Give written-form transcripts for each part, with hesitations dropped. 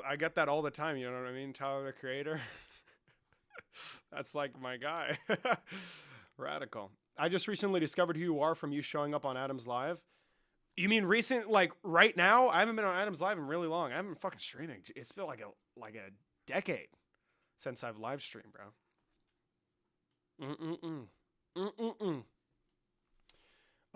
I get that all the time. You know what I mean? Tyler, the Creator. That's like my guy. Radical. I just recently discovered who you are from you showing up on Adam's Live. You mean recent, like right now? I haven't been on Adam's Live in really long. I haven't been fucking streaming. It's been like a decade since I've live streamed, bro.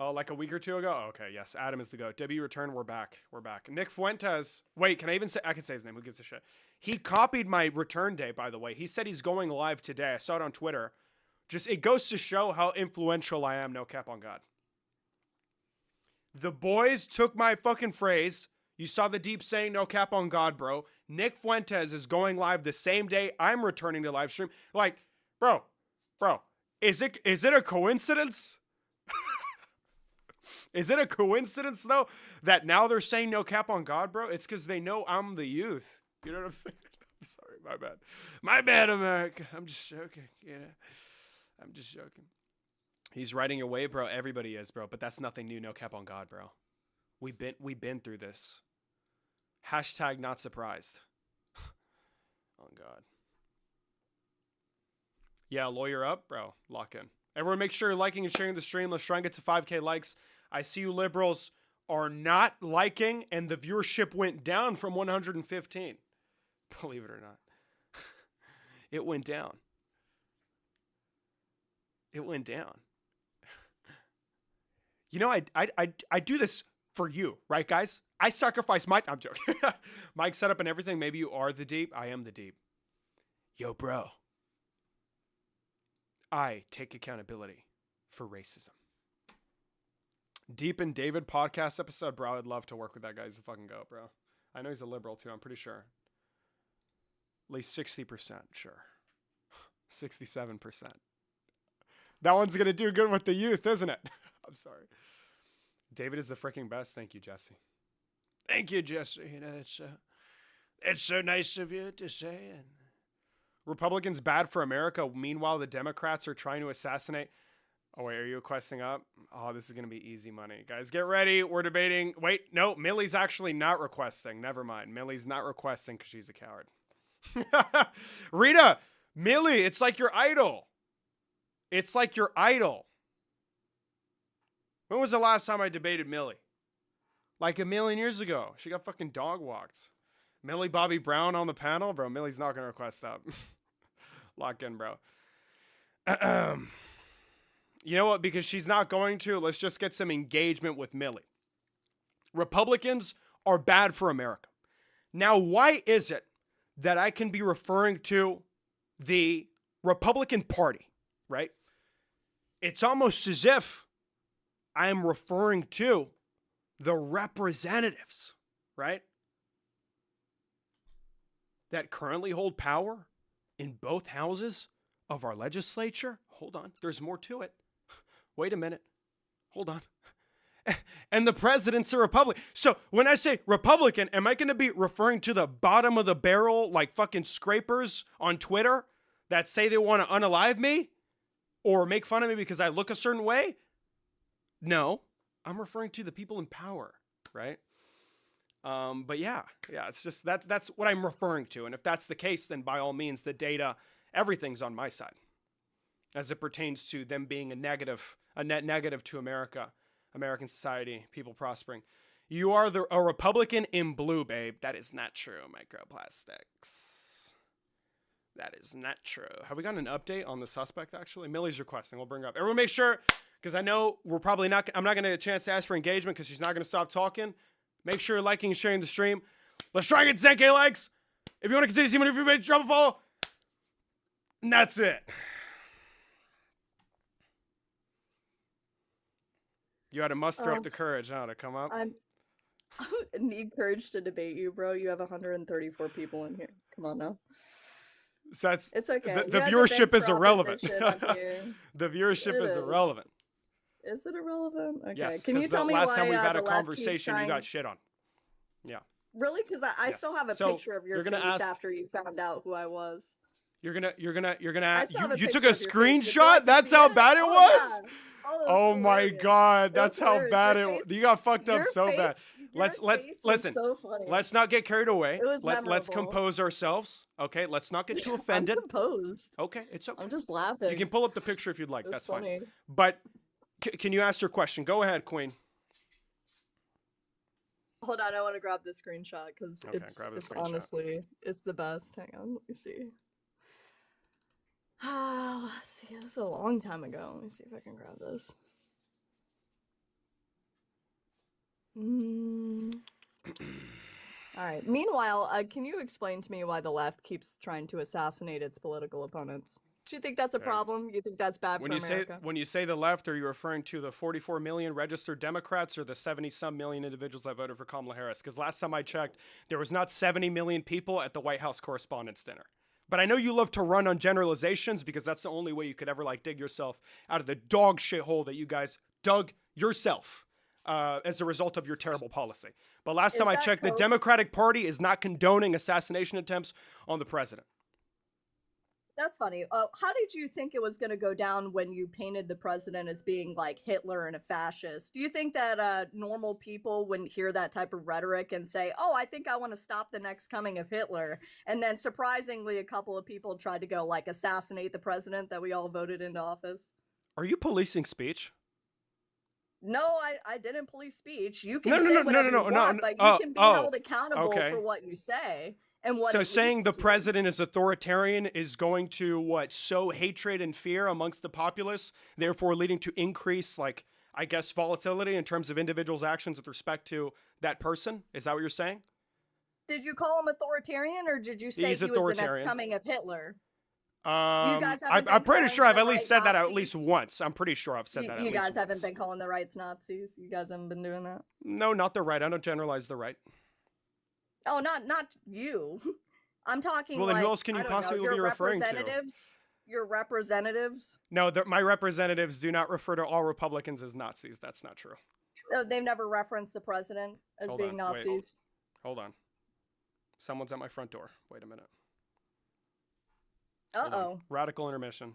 Oh, like a week or two ago? Oh, okay, yes. Adam is the GOAT. W return, we're back. We're back. Nick Fuentes. Wait, can I even say? I can say his name. Who gives a shit? He copied my return date, by the way. He said he's going live today. I saw it on Twitter. Just, it goes to show how influential I am, no cap on God. The boys took my fucking phrase. You saw the deep saying, no cap on God, bro. Nick Fuentes is going live the same day I'm returning to live stream. Like, bro, is it a coincidence? Is it a coincidence, though, that now they're saying no cap on God, bro? It's because they know I'm the youth. You know what I'm saying? I'm sorry, my bad. My bad, America. I'm just joking. Yeah, I'm just joking. He's riding away, bro. Everybody is, bro. But that's nothing new. No cap on God, bro. We've been through this. Hashtag not surprised. Oh, God. Yeah, lawyer up, bro. Lock in. Everyone make sure you're liking and sharing the stream. Let's try and get to 5K likes. I see you liberals are not liking, and the viewership went down from 115. Believe it or not. It went down. It went down. You know, I do this for you, right, guys? I sacrifice my... I'm joking. Mic setup and everything. Maybe you are the deep. I am the deep. Yo, bro. I take accountability for racism. Deep and David podcast episode, bro. I'd love to work with that guy. He's the fucking GOAT, bro. I know he's a liberal, too. I'm pretty sure. At least 60%, sure. 67%. That one's going to do good with the youth, isn't it? I'm sorry. David is the freaking best. Thank you, Jesse. Thank you, Jesse. You know, it's so nice of you to say. And Republicans bad for America. Meanwhile, the Democrats are trying to assassinate. Oh, wait, are you questing up? Oh, this is going to be easy money. Guys, get ready. We're debating. Wait, no, Millie's actually not requesting. Never mind. Millie's not requesting because she's a coward. Rita, Millie, it's like your idol. It's like your idol. When was the last time I debated Millie? Like a million years ago. She got fucking dog walked. Millie Bobby Brown on the panel? Bro, Millie's not going to request that. Lock in, bro. You know what? Because she's not going to, let's just get some engagement with Millie. Republicans are bad for America. Now, why is it that I can be referring to the Republican Party, right? It's almost as if I am referring to the representatives, right? That currently hold power in both houses of our legislature. Hold on, there's more to it. Wait a minute. Hold on. And the president's a Republican. So when I say Republican, am I going to be referring to the bottom of the barrel, like fucking scrapers on Twitter that say they want to unalive me or make fun of me because I look a certain way? No, I'm referring to the people in power, right? But yeah, it's just that's what I'm referring to. And if that's the case, then by all means, the data, everything's on my side as it pertains to them being a net negative to America, American society, people prospering. You are a Republican in blue, babe. That is not true, microplastics. That is not true. Have we gotten an update on the suspect, actually? Millie's requesting. We'll bring her up. Everyone make sure, because I know I'm not going to get a chance to ask for engagement because she's not going to stop talking. Make sure you're liking and sharing the stream. Let's try and get 10K likes. If you want to continue to see more information, drop a follow. And that's it. You had to muster up the courage, to come up. I need courage to debate you, bro. You have 134 people in here. Come on now. So it's okay. The viewership is irrelevant. The viewership is irrelevant. Is it irrelevant? Okay. Yes, Can you tell me last why time we've had the a conversation, you got shit on. Yeah. Really? Because I still have a picture of your face after you found out who I was. You took a picture screenshot? That's how bad it was? Yeah. Oh my God. That's how bad it was. You got fucked up so bad. let's face was listen. so funny. Let's not get carried away. It was Let's memorable. compose ourselves. Okay, let's not get too I'm offended. composed. Okay, it's okay. I'm just laughing. You can pull up the picture if you'd like. It's That's funny. fine. But can you ask your question? Go ahead, Queen. Hold on, I want to grab the screenshot because Okay, it's grab the screenshot. honestly, it's the best. Hang on, let me see. Ah, let's see, this is a long time ago. Let me see if I can grab this. All right. Meanwhile, can you explain to me why the left keeps trying to assassinate its political opponents? Do you think that's a problem? You think that's bad for America? When you say the left, are you referring to the 44 million registered Democrats or the 70-some million individuals that voted for Kamala Harris? Because last time I checked, there was not 70 million people at the White House Correspondents' Dinner. But I know you love to run on generalizations because that's the only way you could ever dig yourself out of the dog shit hole that you guys dug yourself as a result of your terrible policy. But last time I checked, the Democratic Party is not condoning assassination attempts on the president. That's funny. How did you think it was going to go down when you painted the president as being like Hitler and a fascist? Do you think that normal people wouldn't hear that type of rhetoric and say, oh, I think I want to stop the next coming of Hitler? And then surprisingly, a couple of people tried to go assassinate the president that we all voted into office. Are you policing speech? No, I didn't police speech. You can say whatever you want, but you can be held accountable for what you say. So saying the president is authoritarian is going to sow hatred and fear amongst the populace, therefore leading to increase, I guess, volatility in terms of individuals' actions with respect to that person? Is that what you're saying? Did you call him authoritarian, or did you say he was the next coming of Hitler? I'm pretty sure I've at least said that at least once. I'm pretty sure I've said that at least once. You guys haven't been calling the rights Nazis? You guys haven't been doing that? No, not the right. I don't generalize the right. Oh, not you. I'm talking. Well, then who else can you possibly be referring to? Your representatives. No, my representatives do not refer to all Republicans as Nazis. That's not true. They've never referenced the president as being Nazis. Wait, hold on. Someone's at my front door. Wait a minute. Uh-oh. Radical intermission.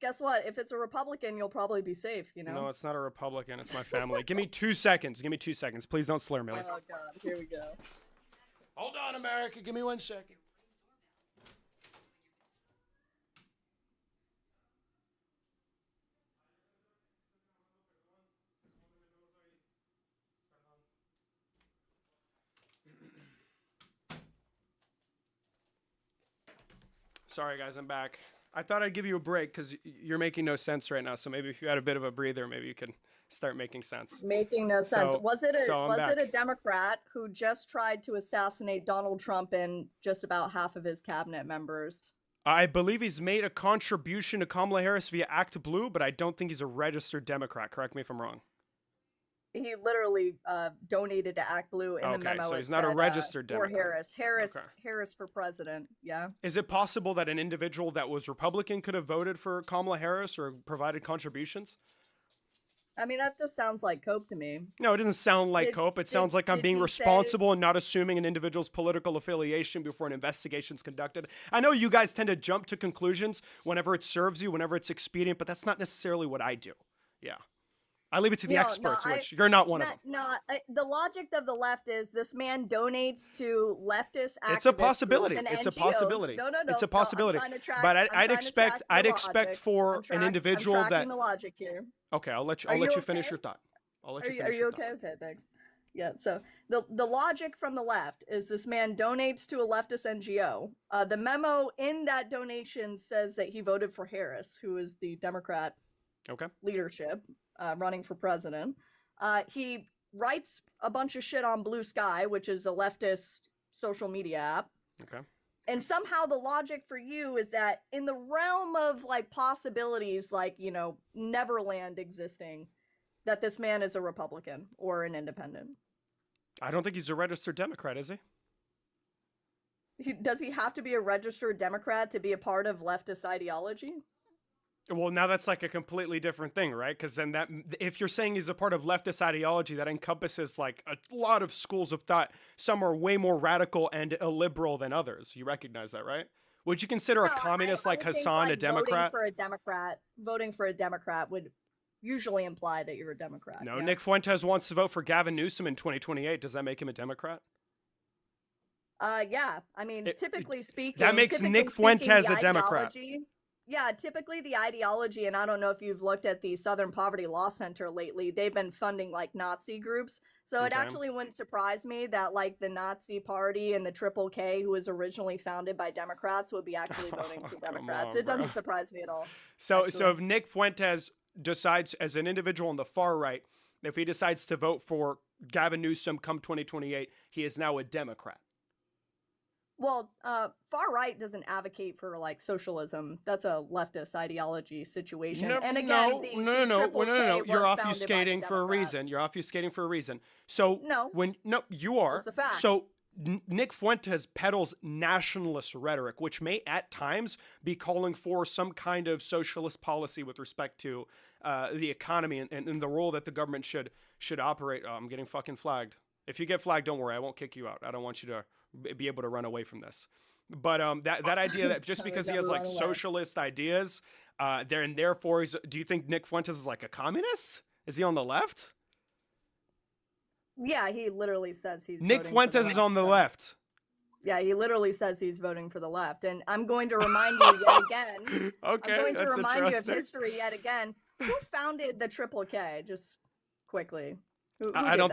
Guess what? If it's a Republican, you'll probably be safe, No, it's not a Republican. It's my family. Give me 2 seconds. Give me 2 seconds. Please don't slur me. Oh, God. Here we go. Hold on, America. Give me 1 second. Sorry, guys. I'm back. I thought I'd give you a break because you're making no sense right now. So maybe if you had a bit of a breather, maybe you could start making sense. Making no sense. Was it a Democrat who just tried to assassinate Donald Trump and just about half of his cabinet members? I believe he's made a contribution to Kamala Harris via Act Blue, but I don't think he's a registered Democrat. Correct me if I'm wrong. He literally donated to Act Blue in the memo. So he's not a registered Democrat. Harris for president. Yeah. Is it possible that an individual that was Republican could have voted for Kamala Harris or provided contributions? I mean, that just sounds like cope to me. No, it doesn't sound like cope. It sounds like I'm being responsible and not assuming an individual's political affiliation before an investigation is conducted. I know you guys tend to jump to conclusions whenever it serves you, whenever it's expedient, but that's not necessarily what I do. Yeah. I leave it to the experts, which you're not one of them. No, the logic of the left is this man donates to leftist activists. It's a possibility. It's a possibility. No. It's a possibility. But I'd expect for an individual that. The logic here. Okay, I'll let you finish your thought. Are you okay? Okay, thanks. Yeah. So the logic from the left is this man donates to a leftist NGO. The memo in that donation says that he voted for Harris, who is the Democrat leadership. Running for president. He writes a bunch of shit on Blue Sky, which is a leftist social media app. Okay. And somehow the logic for you is that in the realm of possibilities, Neverland existing, that this man is a Republican or an independent. I don't think he's a registered Democrat, is he? Does he have to be a registered Democrat to be a part of leftist ideology? Well, now that's a completely different thing, right? Because then if you're saying he's a part of leftist ideology, that encompasses a lot of schools of thought. Some are way more radical and illiberal than others. You recognize that, right? Would you consider a communist like Hassan a Democrat? Voting for a Democrat would usually imply that you're a Democrat. No, yeah. Nick Fuentes wants to vote for Gavin Newsom in 2028. Does that make him a Democrat? Yeah. I mean, typically speaking, that makes Nick Fuentes a Democrat. Yeah, typically the ideology, and I don't know if you've looked at the Southern Poverty Law Center lately, they've been funding like Nazi groups. So it actually wouldn't surprise me that like the Nazi Party and the Triple K, who was originally founded by Democrats, would be actually voting for Democrats. It doesn't surprise me at all. So if Nick Fuentes decides as an individual on the far right, if he decides to vote for Gavin Newsom come 2028, he is now a Democrat. Well, far right doesn't advocate for like socialism. That's a leftist ideology situation. No, and again, no. You're obfuscating for a reason. You're obfuscating for a reason. So you are. It's just a fact. So Nick Fuentes peddles nationalist rhetoric, which may at times be calling for some kind of socialist policy with respect to the economy and the role that the government should operate. Oh, I'm getting fucking flagged. If you get flagged, don't worry. I won't kick you out. I don't want you to be able to run away from this. But that idea that just because he has like socialist ideas, therefore do you think Nick Fuentes is like a communist? Is he on the left? Yeah, he literally says he's Nick Fuentes is on the left. Yeah, he literally says he's voting for the left. And I'm going to remind you yet again. Okay, I'm going to remind you of history yet again. Who founded the Triple K? Just quickly. Who I don't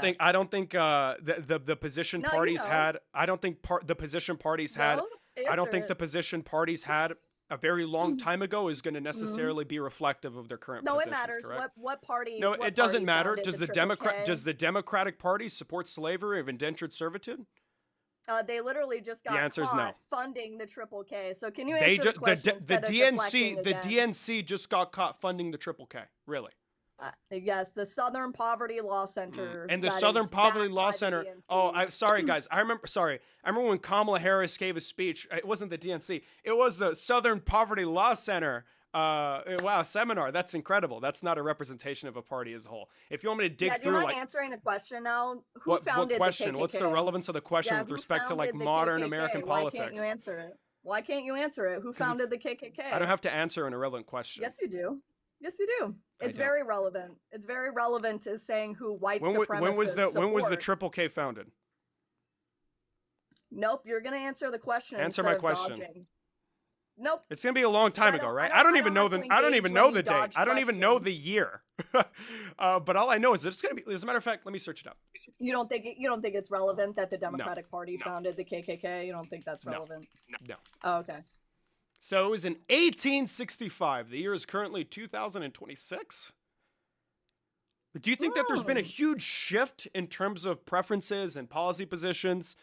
think the position parties had. I don't think the position parties had. I don't think the position parties had a very long time ago is going to necessarily be reflective of their current positions. No, it matters. Correct? What party? No, it doesn't matter. Does the Democratic Party support slavery or indentured servitude? They literally just got caught funding the Triple K. So can you answer the question? The DNC just got caught funding the Triple K. Really? Yes, the Southern Poverty Law Center. And the Southern Poverty Law Center. Sorry guys. I remember when Kamala Harris gave a speech. It wasn't the DNC. It was the Southern Poverty Law Center. Wow, seminar. That's incredible. That's not a representation of a party as a whole. If you want me to dig through, like answering the question now, who founded what question? the KKK? What's the relevance of the question with respect to like modern American politics? Why can't you answer it? Why can't you answer it? Who founded the KKK? I don't have to answer an irrelevant question. Yes, you do. Yes, you do. It's very relevant. It's very relevant to saying who white supremacists when was the Triple K founded? Nope, you're gonna answer the question. Answer my question. Dodging. Nope. It's gonna be a long time ago, right? I don't even know the date. I don't even know the year. But all I know is it's gonna be. As a matter of fact, let me search it up. You don't think it's relevant that the Democratic Party founded the KKK? You don't think that's relevant? No. Oh, okay. So it was in 1865. The year is currently 2026. But do you think that there's been a huge shift in terms of preferences and policy positions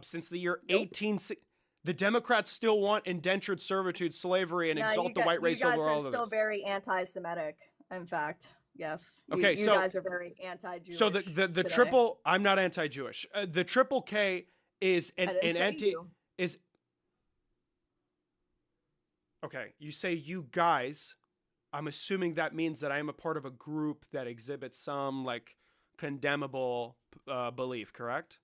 since the year 1860? The Democrats still want indentured servitude, slavery, and exalt the white race over all of this. You guys are still very anti-Semitic, in fact. Yes. Okay, you guys are very anti-Jewish. So the triple, I'm not anti-Jewish. The Triple K is an anti is. Okay, you say you guys. I'm assuming that means that I am a part of a group that exhibits some like condemnable belief, correct?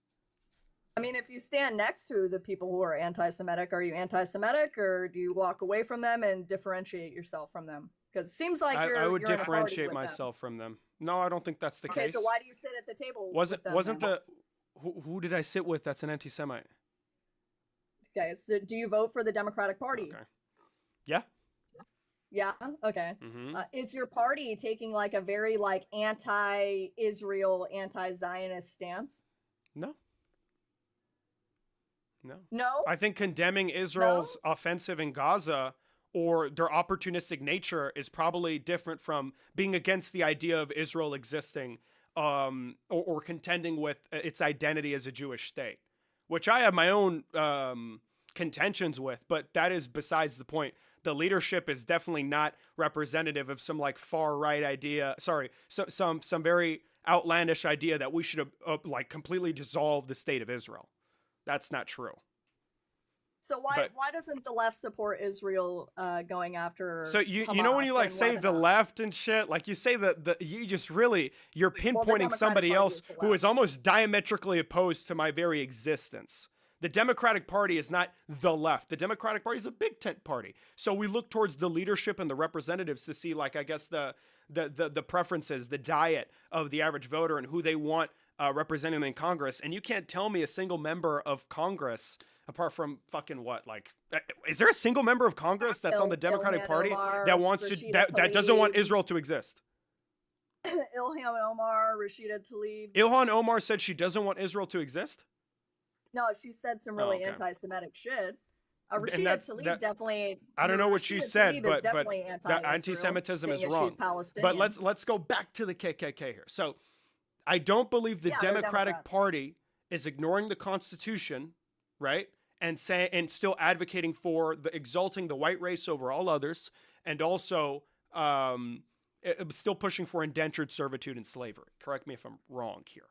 I mean, if you stand next to the people who are anti-Semitic, are you anti-Semitic, or do you walk away from them and differenthe yourself from them? Because it seems like I would differentiate myself from them. No, I don't think that's the case. Okay, so why do you sit at the table? Who did I sit with that's an anti-Semite? Okay, so do you vote for the Democratic Party? Okay. Yeah. Yeah. Okay. Mm-hmm. Is your party taking like a very like anti-Israel, anti-Zionist stance? No. No. I think condemning Israel's offensive in Gaza or their opportunistic nature is probably different from being against the idea of Israel existing, or contending with its identity as a Jewish state, which I have my own contentions with, but that is besides the point. The leadership is definitely not representative of some like far right idea. Sorry, some very outlandish idea that we should like completely dissolve the state of Israel. That's not true. So why doesn't the left support Israel going after? So you know when you like say the left and shit, like you say you just really you're pinpointing somebody else who is almost diametrically opposed to my very existence. The Democratic Party is not the left. The Democratic Party is a big tent party. So we look towards the leadership and the representatives to see, like, I guess the preferences, the diet of the average voter and who they want representing them in Congress. And you can't tell me a single member of Congress, apart from fucking what, like, is there a single member of Congress that's on the Democratic Party that wants that doesn't want Israel to exist? Ilhan Omar, Rashida Tlaib. Ilhan Omar said she doesn't want Israel to exist? No, she said some really anti-Semitic shit. Rashida Tlaib definitely. I don't know what she said, but that anti-Semitism is wrong. But let's go back to the KKK here. So I don't believe the Democratic Party is ignoring the Constitution, right? And still advocating for exalting the white race over all others, and also still pushing for indentured servitude and slavery. Correct me if I'm wrong here.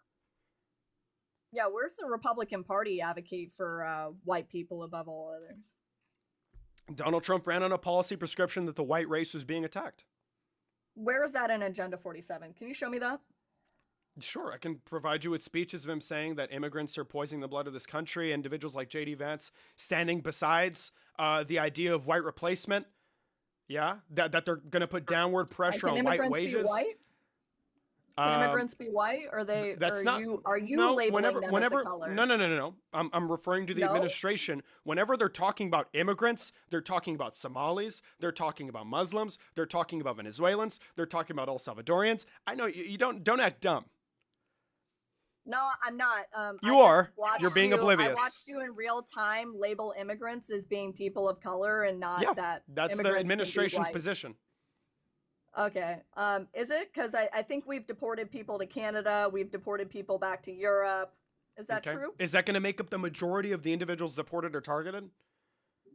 Yeah, where's the Republican Party advocate for white people above all others? Donald Trump ran on a policy prescription that the white race was being attacked. Where is that in Agenda 47? Can you show me that? Sure, I can provide you with speeches of him saying that immigrants are poisoning the blood of this country, individuals like J.D. Vance standing besides the idea of white replacement. Yeah, that they're going to put downward pressure on white wages. Can immigrants be white? Are they? Are you labeling them as a color? No. I'm referring to the administration. Whenever they're talking about immigrants, they're talking about Somalis. They're talking about Muslims. They're talking about Venezuelans. They're talking about El Salvadorians. I know you don't act dumb. No, I'm not. You are. You're being oblivious. I watched you in real time label immigrants as being people of color and not that. That's the administration's position. Okay. Is it? Because I think we've deported people to Canada. We've deported people back to Europe. Is that true? Is that going to make up the majority of the individuals deported or targeted?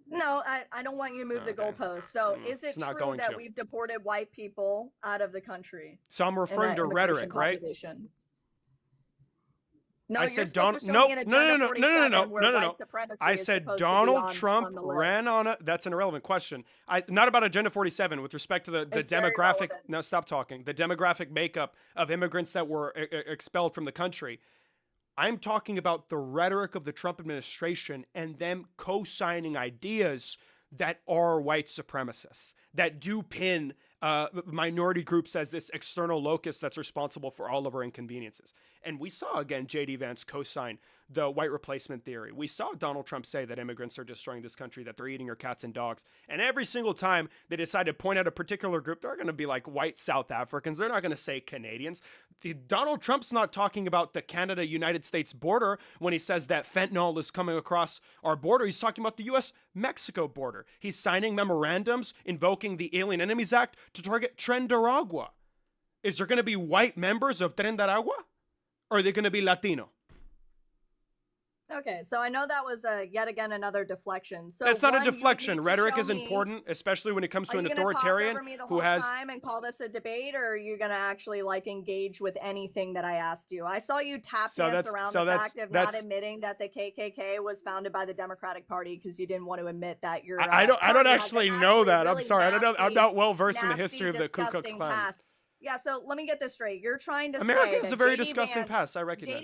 No, I don't want you to move the goalposts. So is it true that we've deported white people out of the country? So I'm referring to rhetoric, right? No, I said no. I said Donald Trump ran on a. That's an irrelevant question. Not about Agenda 47 with respect to the demographic. Now stop talking. The demographic makeup of immigrants that were expelled from the country. I'm talking about the rhetoric of the Trump administration and them co-signing ideas that are white supremacists, that do pin minority groups as this external locus that's responsible for all of our inconveniences. And we saw, again, J.D. Vance co-sign the white replacement theory. We saw Donald Trump say that immigrants are destroying this country, that they're eating our cats and dogs. And every single time they decide to point out a particular group, they're going to be like white South Africans. They're not going to say Canadians. Donald Trump's not talking about the Canada-United States border when he says that fentanyl is coming across our border. He's talking about the U.S.-Mexico border. He's signing memorandums invoking the Alien Enemies Act to target Tren de Aragua. Is there going to be white members of Tren de Aragua? Or are they going to be Latino? Okay, so I know that was yet again another deflection. So it's not a deflection. Rhetoric is important, especially when it comes to an authoritarian who has time and call this a debate, or are you going to actually like engage with anything that I asked you? I saw you tap dance around the fact of not admitting that the KKK was founded by the Democratic Party because you didn't want to admit that you're. I don't actually know that. I'm sorry. I'm not well versed in the history of the Ku Klux Klan. Past. Yeah, so let me get this straight. You're trying to America say is a very disgusting past. I recognize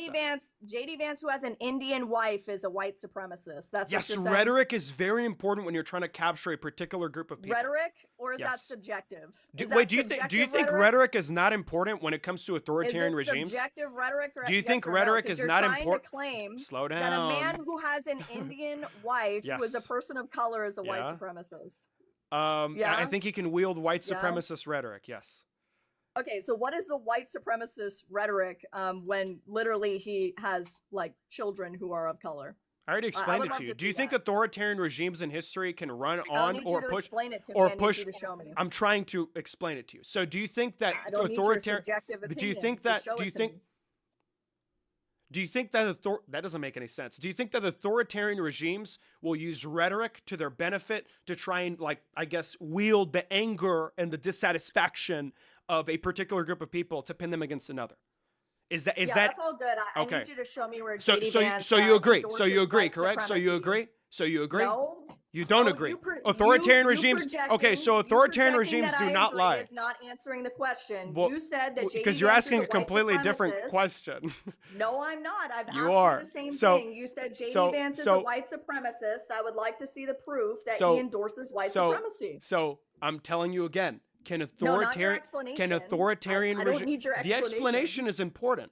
J.D. Vance, who has an Indian wife, is a white supremacist. That's yes. Rhetoric is very important when you're trying to capture a particular group of people. Rhetoric, or is that subjective? Do you think rhetoric is not important when it comes to authoritarian regimes? Subjective rhetoric. Do you think rhetoric is not important? Claim Slow down. That a man who has an Indian wife, who is a person of color, is a white supremacist. I think he can wield white supremacist rhetoric. Yes. Okay, so what is the white supremacist rhetoric when literally he has like children who are of color? I already explained it to you. Do you think authoritarian regimes in history can run on or push or push? I'm trying to explain it to you. So do you think that authoritarian? Do you think that? That doesn't make any sense? Do you think that authoritarian regimes will use rhetoric to their benefit to try and, like, I guess, wield the anger and the dissatisfaction of a particular group of people to pin them against another? Is that that's all good. I need you to show me where so you agree, correct? So you agree? No. You don't No, agree. you Authoritarian you regimes. projecting- Okay, so you authoritarian projecting regimes that do I not agree lie. is not answering the question. Well, you said that JD because you're Vance is asking a white completely different supremacist. question. No, I'm not. I've You asked are. you the same So- thing. You said JD so- Vance is so- a white supremacist. I would like to see the proof that So- he endorses white so- supremacy. So I'm telling you again. Can No, not your authoritarian explanation. I don't need your The explanation is important.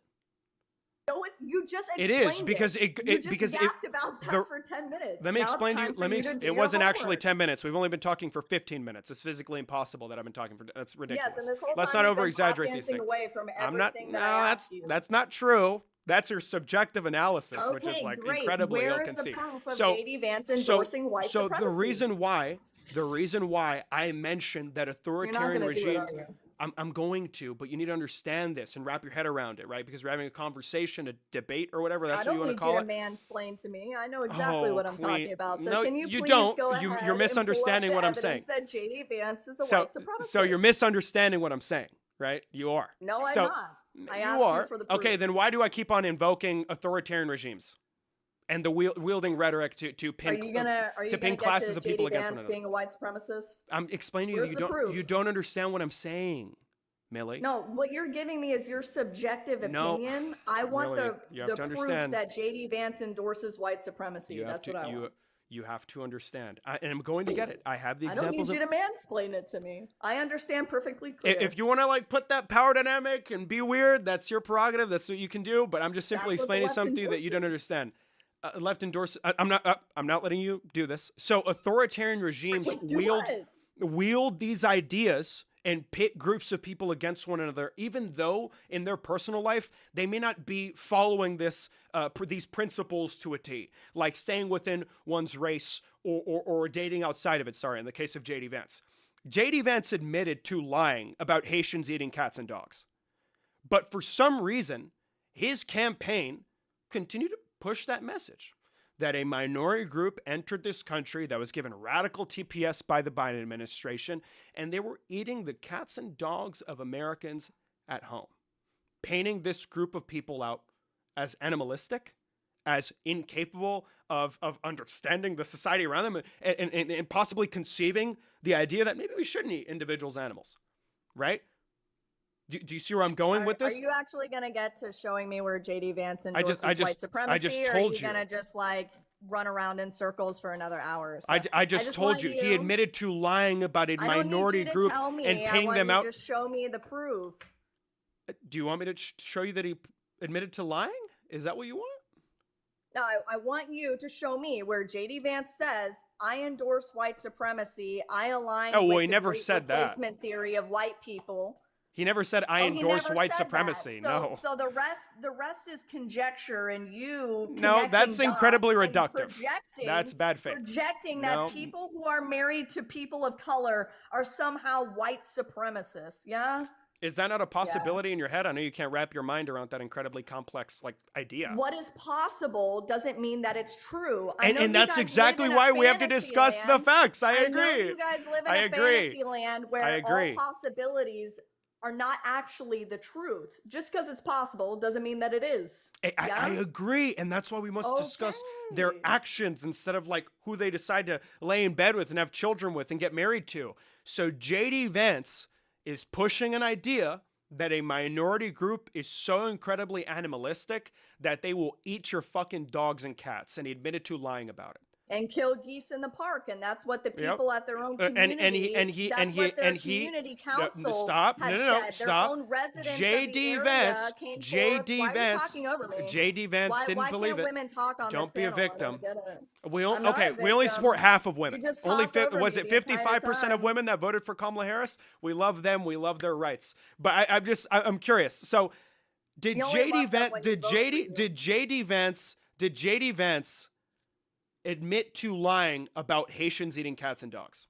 No, you just It explained is because you just because yapped about that the- for 10 minutes. Let me Now it's explain to you. time for Let me. you to do It your wasn't actually homework. 10 minutes. We've only been talking for 15 minutes. It's physically impossible that I've been talking for. That's ridiculous. Yes, and this whole Let's time not you've been over-exaggerate these tap-dancing things. away from I'm not. everything No, that I asked you. that's not true. That's your subjective analysis, which is Okay, like great. incredibly Where is the ill-conceived. proof of So- JD Vance endorsing white so supremacy? the reason why I mentioned that You're not authoritarian going to do it, regimes. are you? I'm going to, but you need to understand this and wrap your head around it, right? Because we're having a conversation, a debate, or whatever. That's I what you don't want to need call you to it. mansplain to me. I know exactly what I'm Queen. talking about. So No, can you you please don't. go You're ahead misunderstanding and pull what up I'm the saying. evidence that JD Vance is a So, white supremacist? so you're misunderstanding what I'm saying, right? You are. No, I'm so, not. I you asked are. you for the proof. Okay, then why do I keep on invoking authoritarian regimes and the wielding rhetoric to Are pin you gonna pin get classes to of people JD against Vance one another? being a white supremacist? I'm explaining to Where's you. the proof? You don't understand what I'm saying, Millie. No, what you're giving me is your subjective No, opinion. I want Millie, the you have to proof understand. that JD Vance endorses white supremacy. You have That's to. what I want. You have to understand. And I'm going to get it. I have the I don't need examples. you to mansplain it to me. I understand perfectly clear. If you want to like put that power dynamic and be weird, that's your prerogative. That's what you can do. But I'm just simply That's what the explaining left something that you don't endorses. understand. Left endorse. I'm not. I'm not letting you do this. So authoritarian regimes Do what? wield these ideas and pit groups of people against one another, even though in their personal life they may not be following these principles to a T, like staying within one's race or dating outside of it. Sorry, in the case of JD Vance. JD Vance admitted to lying about Haitians eating cats and dogs. But for some reason, his campaign continued to push that message that a minority group entered this country that was given radical TPS by the Biden administration, and they were eating the cats and dogs of Americans at home, painting this group of people out as animalistic, as incapable of understanding the society around them, and possibly conceiving the idea that maybe we shouldn't eat individuals' animals, right? Do you see where I'm going with this? Are you actually going to get to showing me where JD Vance endorses I just white supremacy? I just or told are you going to just like run around in circles for another hour? So I just told want you he admitted to lying about a I don't minority need you to group tell me. and I painting want them you out. to just show me the proof. Do you want me to show you that he admitted to lying? Is that what you want? No, I want you to show me where JD Vance says, I endorse white supremacy. I align Oh, well, with he the never great said that. replacement theory of white people. He never said I He endorse never white said supremacy. that. So, No. So the rest is conjecture and you No, connecting that's dots incredibly and reductive. projecting- That's bad faith. Projecting No. that people who are married to people of color are somehow white supremacists. Yeah? Is that not a possibility in your head? I know you can't wrap your mind around that incredibly complex idea. What is possible doesn't mean that it's true. I know And you that's guys exactly live in a why we have to fantasy discuss the land. facts. I know agree. you guys live in I a agree. fantasy land where I agree. all possibilities are not actually the truth. Just because it's possible doesn't mean that it is. I agree, and that's why we must discuss their Okay. actions instead of who they decide to lay in bed with and have children with and get married to. So JD Vance is pushing an idea that a minority group is so incredibly animalistic that they will eat your fucking dogs and cats, and he admitted to lying about it. And kill geese in the park, and that's what the Yep. people at their own And community. he community council. stop. Had No, said. stop. Their own residents JD of the area Vance. came JD forward. Why Vance. Are you talking over me? JD Vance why, didn't why believe can't it. women talk on Don't this be a panel? I victim. don't get it. We I'm not a only victim. support half of women. You just Only talked over was me it the entire 55% of time. women that voted for Kamala Harris? We love them. We love their rights. But I'm curious. So did You only JD love them Vance when you vote for you. did JD Vance admit to lying about Haitians eating cats and dogs?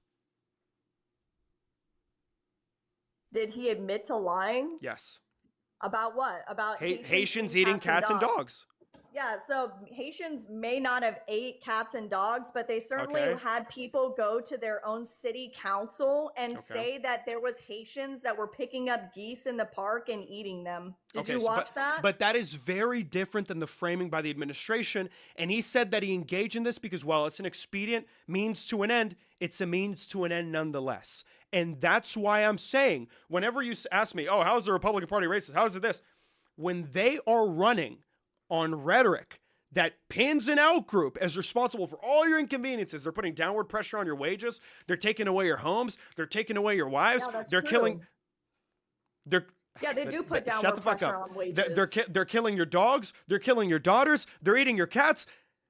Did he admit to lying? Yes. About what? About Haitians eating cats and dogs. Yeah, so Haitians may not have ate cats and dogs, but they certainly Okay. had people go to their own city council and Okay. say that there was Haitians that were picking up geese in the park and eating them. Did Okay, you so, watch that? but that is very different than the framing by the administration. And he said that he engaged in this because while it's an expedient means to an end, it's a means to an end nonetheless. And that's why I'm saying, whenever you ask me, oh, how's the Republican Party racist? How's it this? When they are running on rhetoric that pins an outgroup as responsible for all your inconveniences, they're putting downward pressure on your wages, they're taking away your homes, they're taking away your wives, Yeah, that's they're true. killing, they're Yeah, they do put shut downward the fuck pressure up. on wages. They're killing your dogs. They're killing your daughters. They're eating your cats.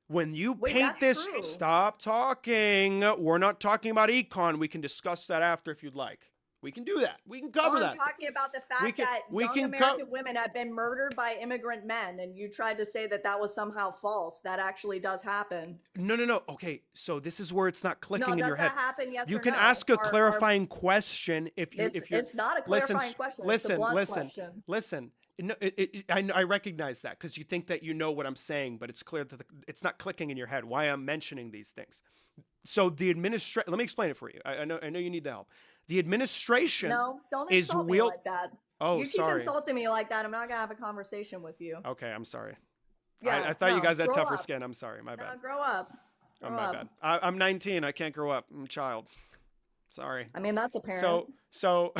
When you Wait, paint that's this, true. stop talking. We're not talking about econ. We can discuss that after if you'd like. We can do that. We can cover that. I'm talking about the fact that we young can American women have been murdered by immigrant men, and you tried to say that that was somehow false. That actually does happen. No. Okay, so this is where it's not clicking in your head. Does that happen? Yes You or can no? ask a clarifying question if you if you're. It's not a clarifying question. It's a blunt question. Listen. No, I recognize that because you think that you know what I'm saying, but it's clear that it's not clicking in your head. Why I'm mentioning these things. So the administration. Let me explain it for you. I know you need the help. The administration No, don't is insult me like that. Oh, you keep sorry. insulting me like that, I'm not gonna have a conversation with you. Okay, I'm sorry. Yeah, I thought you guys had grow tougher up. skin. I'm sorry. My bad. No, grow up. Oh, Grow my up. bad. I'm 19. I can't grow up. I'm a child. Sorry. I mean, that's apparent. So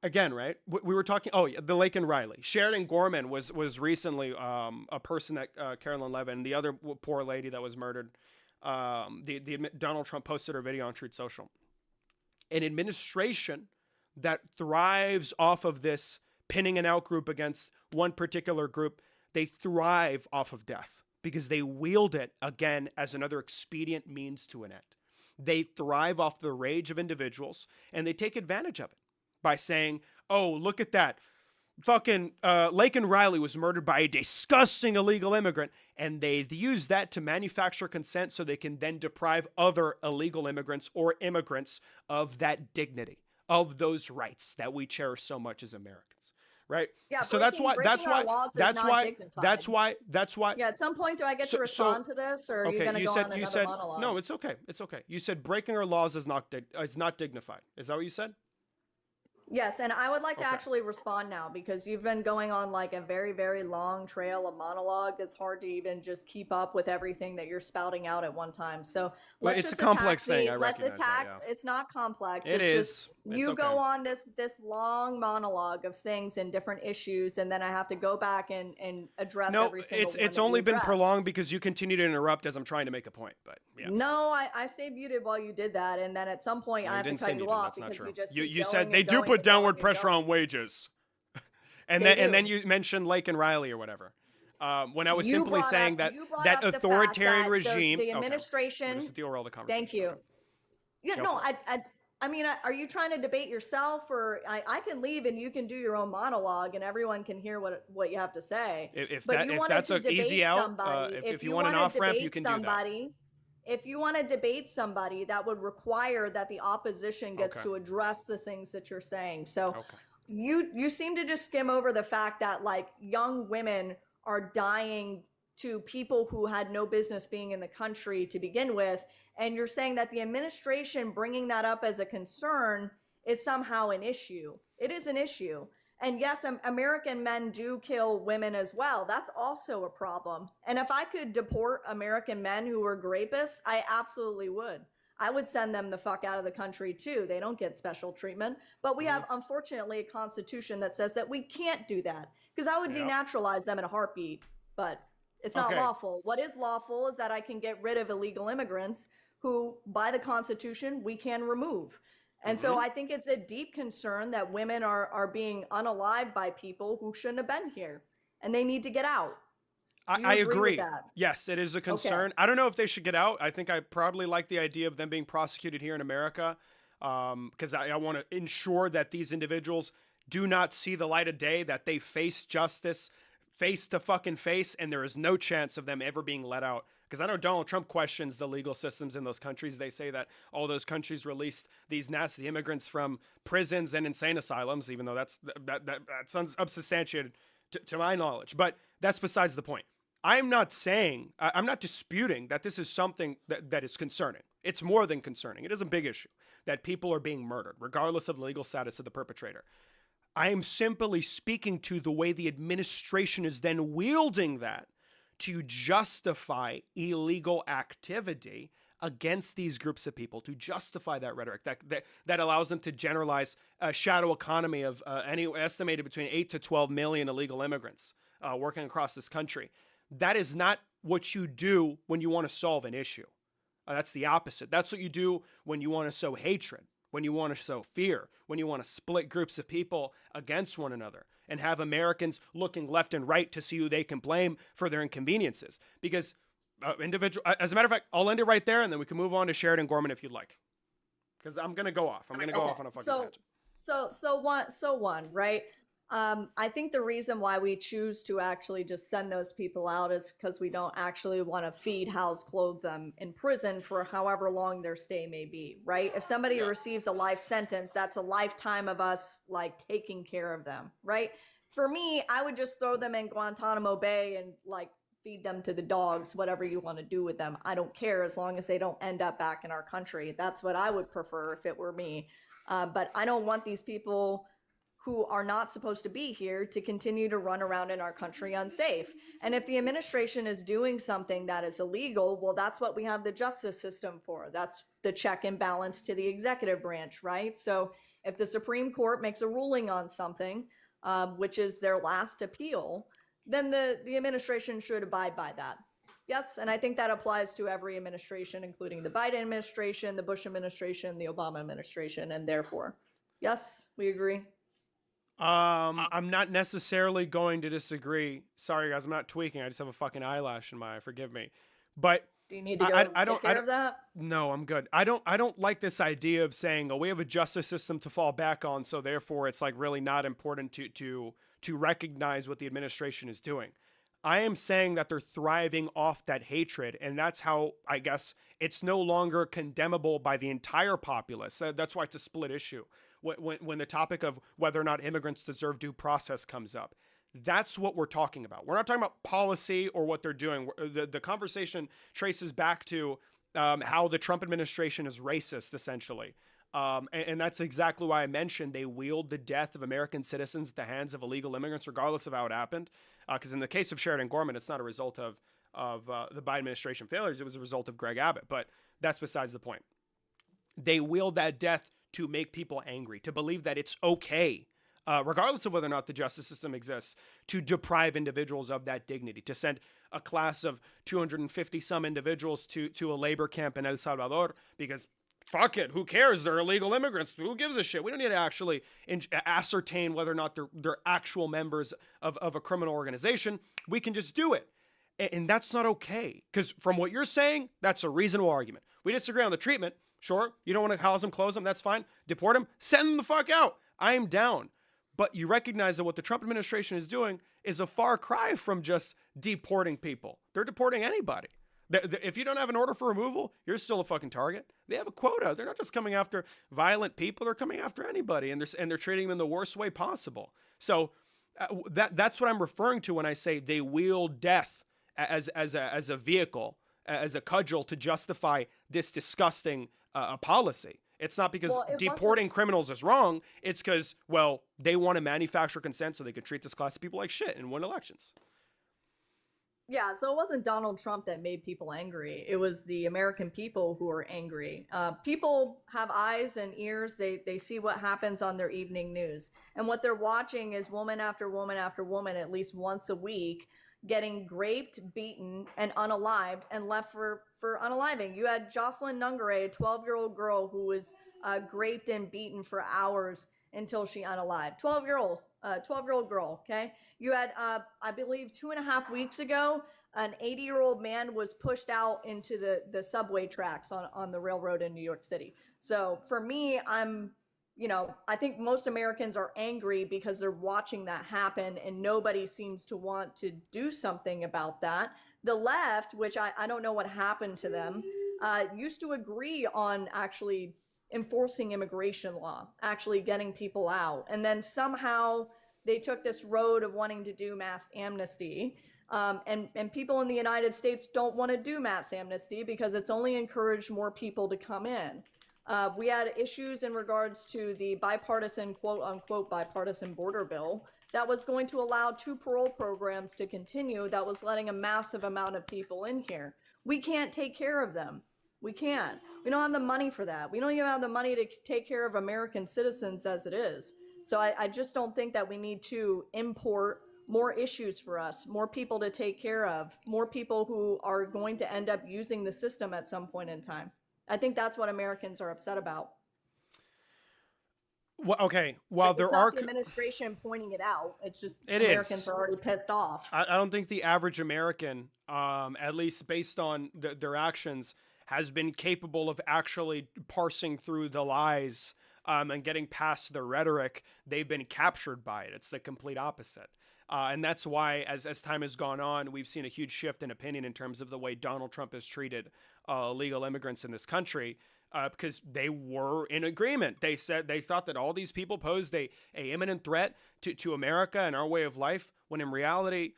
again, right? We were talking. Oh, yeah, the Laken Riley. Sheridan Gorman was recently a person that Carolyn Levin, the other poor lady that was murdered. Donald Trump posted her video on Truth Social. An administration that thrives off of this pinning an out group against one particular group, they thrive off of death because they wield it again as another expedient means to an end. They thrive off the rage of individuals and they take advantage of it by saying, oh, look at that. Fucking Laken Riley was murdered by a disgusting illegal immigrant, and they use that to manufacture consent so they can then deprive other illegal immigrants or immigrants of that dignity, of those rights that we cherish so much as Americans, right? Yeah, so breaking our laws is not dignified. that's why. Yeah, at some point, do I get to respond to this, or are you going to go on another monologue? No, it's okay. It's okay. You said breaking our laws is not dignified. Is that what you said? Yes, and I would like to actually respond now because you've been going on like a very, very long trail of monologue. It's hard to even just keep up with everything that you're spouting out at one time. So it's a complex thing. I recognize that, yeah. It's not complex. It is. You go on this long monologue of things and different issues, and then I have to go back and address every single one. It's only been prolonged because you continue to interrupt as I'm trying to make a point. But yeah. No, I stayed muted while you did that, and then at some point I have to cut you off because you just you said they do put downward pressure on wages, and then you mentioned Laken Riley or whatever. When I was simply saying that authoritarian regime, the administration. Okay. We'll just derail the conversation. Thank you. Yeah, no, I mean, are you trying to debate yourself, or I can leave and you can do your own monologue and everyone can hear what you have to say? If that's an easy out, if you want an off ramp, you can do that. If you want to debate somebody, that would require that the opposition gets to address the things that you're saying. So you seem to just skim over the fact that like young women are dying to people who had no business being in the country to begin with. And you're saying that the administration bringing that up as a concern is somehow an issue. It is an issue. And yes, American men do kill women as well. That's also a problem. And if I could deport American men who were rapists, I absolutely would. I would send them the fuck out of the country too. They don't get special treatment. But we have, unfortunately, a constitution that says that we can't do that. Because I would denaturalize them in a heartbeat. But it's not lawful. What is lawful is that I can get rid of illegal immigrants who, by the Constitution, we can remove. And so I think it's a deep concern that women are being unalived by people who shouldn't have been here. And they need to get out. I agree. With that? Yes, it is a concern. Okay. I don't know if they should get out. I think I probably like the idea of them being prosecuted here in America because I want to ensure that these individuals do not see the light of day, that they face justice face to fucking face, and there is no chance of them ever being let out. Because I know Donald Trump questions the legal systems in those countries. They say that all those countries released these nasty immigrants from prisons and insane asylums, even though that's unsubstantiated to my knowledge. But that's besides the point. I'm not saying, I'm not disputing that this is something that is concerning. It's more than concerning. It is a big issue that people are being murdered, regardless of the legal status of the perpetrator. I am simply speaking to the way the administration is then wielding that to justify illegal activity against these groups of people, to justify that rhetoric that allows them to generalize a shadow economy of any estimated between 8 to 12 million illegal immigrants working across this country. That is not what you do when you want to solve an issue. That's the opposite. That's what you do when you want to sow hatred, when you want to sow fear, when you want to split groups of people against one another and have Americans looking left and right to see who they can blame for their inconveniences. Because as a matter of fact, I'll end it right there and then we can move on to Sheridan Gorman if you'd like. Because I'm going to go off. I'm going to go off on a fucking tangent. So one, right? I think the reason why we choose to actually just send those people out is because we don't actually want to feed, house, clothe them in prison for however long their stay may be, right? If somebody receives a life sentence, that's a lifetime of us like taking care of them, right? For me, I would just throw them in Guantanamo Bay and like feed them to the dogs, whatever you want to do with them. I don't care as long as they don't end up back in our country. That's what I would prefer if it were me. But I don't want these people who are not supposed to be here to continue to run around in our country unsafe. And if the administration is doing something that is illegal, well, that's what we have the justice system for. That's the check and balance to the executive branch, right? So if the Supreme Court makes a ruling on something, which is their last appeal, then the administration should abide by that. Yes, and I think that applies to every administration, including the Biden administration, the Bush administration, the Obama administration, and therefore, yes, we agree. I'm not necessarily going to disagree. Sorry, guys, I'm not tweaking. I just have a fucking eyelash in my eye. Forgive me. But do you need to go take care of that? No, I'm good. I don't like this idea of saying, oh, we have a justice system to fall back on, so therefore it's like really not important to recognize what the administration is doing. I am saying that they're thriving off that hatred, and that's how, I guess, it's no longer condemnable by the entire populace. That's why it's a split issue. When the topic of whether or not immigrants deserve due process comes up, that's what we're talking about. We're not talking about policy or what they're doing. The conversation traces back to how the Trump administration is racist, essentially. And that's exactly why I mentioned they wield the death of American citizens at the hands of illegal immigrants, regardless of how it happened. Because in the case of Sheridan Gorman, it's not a result of the Biden administration failures. It was a result of Greg Abbott. But that's besides the point. They wield that death to make people angry, to believe that it's okay, regardless of whether or not the justice system exists, to deprive individuals of that dignity, to send a class of 250 some individuals to a labor camp in El Salvador because fuck it, who cares? They're illegal immigrants. Who gives a shit? We don't need to actually ascertain whether or not they're actual members of a criminal organization. We can just do it. And that's not okay. Because from what you're saying, that's a reasonable argument. We disagree on the treatment. Sure, you don't want to house them, close them, that's fine. Deport them, send them the fuck out. I am down. But you recognize that what the Trump administration is doing is a far cry from just deporting people. They're deporting anybody. If you don't have an order for removal, you're still a fucking target. They have a quota. They're not just coming after violent people. They're coming after anybody, and they're treating them in the worst way possible. So that's what I'm referring to when I say they wield death as a vehicle, as a cudgel to justify this disgusting policy. It's not because deporting criminals is wrong. It's because, well, they want to manufacture consent so they could treat this class of people like shit and win elections. Yeah, so it wasn't Donald Trump that made people angry. It was the American people who were angry. People have eyes and ears. They see what happens on their evening news. And what they're watching is woman after woman after woman at least once a week getting raped, beaten, and unalived and left for unaliving. You had Jocelyn Nungare, a 12-year-old girl who was raped and beaten for hours until she unalived. 12-year-old girl, okay? You had, I believe 2.5 weeks ago, an 80-year-old man was pushed out into the subway tracks on the railroad in New York City. So for me, I think most Americans are angry because they're watching that happen and nobody seems to want to do something about that. The left, which I don't know what happened to them, used to agree on actually enforcing immigration law, actually getting people out. And then somehow they took this road of wanting to do mass amnesty. And people in the United States don't want to do mass amnesty because it's only encouraged more people to come in. We had issues in regards to the bipartisan, quote unquote, bipartisan border bill that was going to allow 2 parole programs to continue, that was letting a massive amount of people in here. We can't take care of them. We can't. We don't have the money for that. We don't even have the money to take care of American citizens as it is. So I just don't think that we need to import more issues for us, more people to take care of, more people who are going to end up using the system at some point in time. I think that's what Americans are upset about. Well, okay, while there It's are not the administration pointing it out. It's just It Americans is. are already pissed off. I don't think the average American, at least based on their actions, has been capable of actually parsing through the lies and getting past the rhetoric. They've been captured by it. It's the complete opposite. And that's why, as time has gone on, we've seen a huge shift in opinion in terms of the way Donald Trump has treated legal immigrants in this country. Because they were in agreement. They said they thought that all these people posed a imminent threat to America and our way of life, when in reality,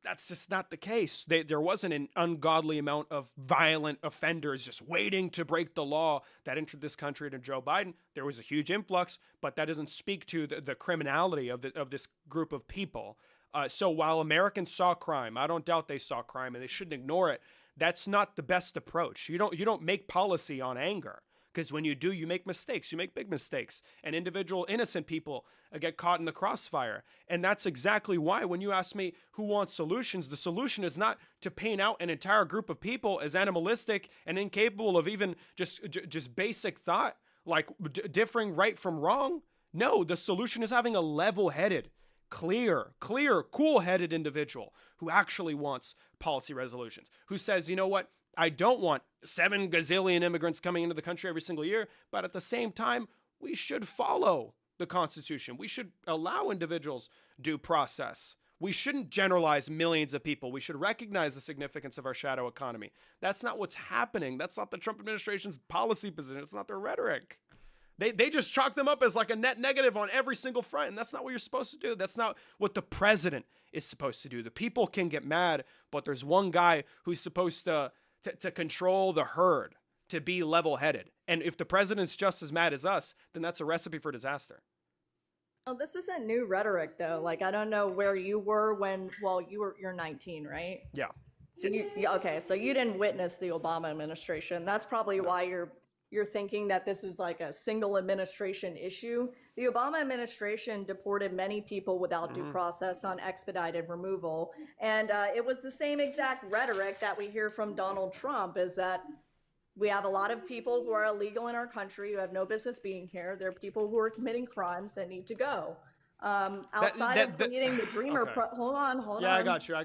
that's just not the case. There wasn't an ungodly amount of violent offenders just waiting to break the law that entered this country to Joe Biden. There was a huge influx, but that doesn't speak to the criminality of this group of people. So while Americans saw crime, I don't doubt they saw crime, and they shouldn't ignore it. That's not the best approach. You don't make policy on anger, because when you do, you make mistakes. You make big mistakes, and individual innocent people get caught in the crossfire. And that's exactly why, when you ask me who wants solutions, the solution is not to paint out an entire group of people as animalistic and incapable of even just basic thought, like differing right from wrong. No, the solution is having a level-headed, clear, cool-headed individual who actually wants policy resolutions, who says, you know what, I don't want 7 gazillion immigrants coming into the country every single year, but at the same time, we should follow the Constitution. We should allow individuals due process. We shouldn't generalize millions of people. We should recognize the significance of our shadow economy. That's not what's happening. That's not the Trump administration's policy position. It's not their rhetoric. They just chalk them up as like a net negative on every single front, and that's not what you're supposed to do. That's not what the president is supposed to do. The people can get mad, but there's one guy who's supposed to control the herd, to be level-headed. And if the president's just as mad as us, then that's a recipe for disaster. Oh, this isn't new rhetoric, though. Like, I don't know where you were when, well, you're 19, right? Yeah. So okay, so you didn't witness the Obama administration. That's probably why you're thinking that this is like a single administration issue. The Obama administration deported many people without due process on expedited removal. And it was the same exact rhetoric that we hear from Donald Trump, is that we have a lot of people who are illegal in our country, who have no business being here. They're people who are committing crimes that need to go. Outside of creating the Dreamer, okay. Hold on. Yeah, I got you.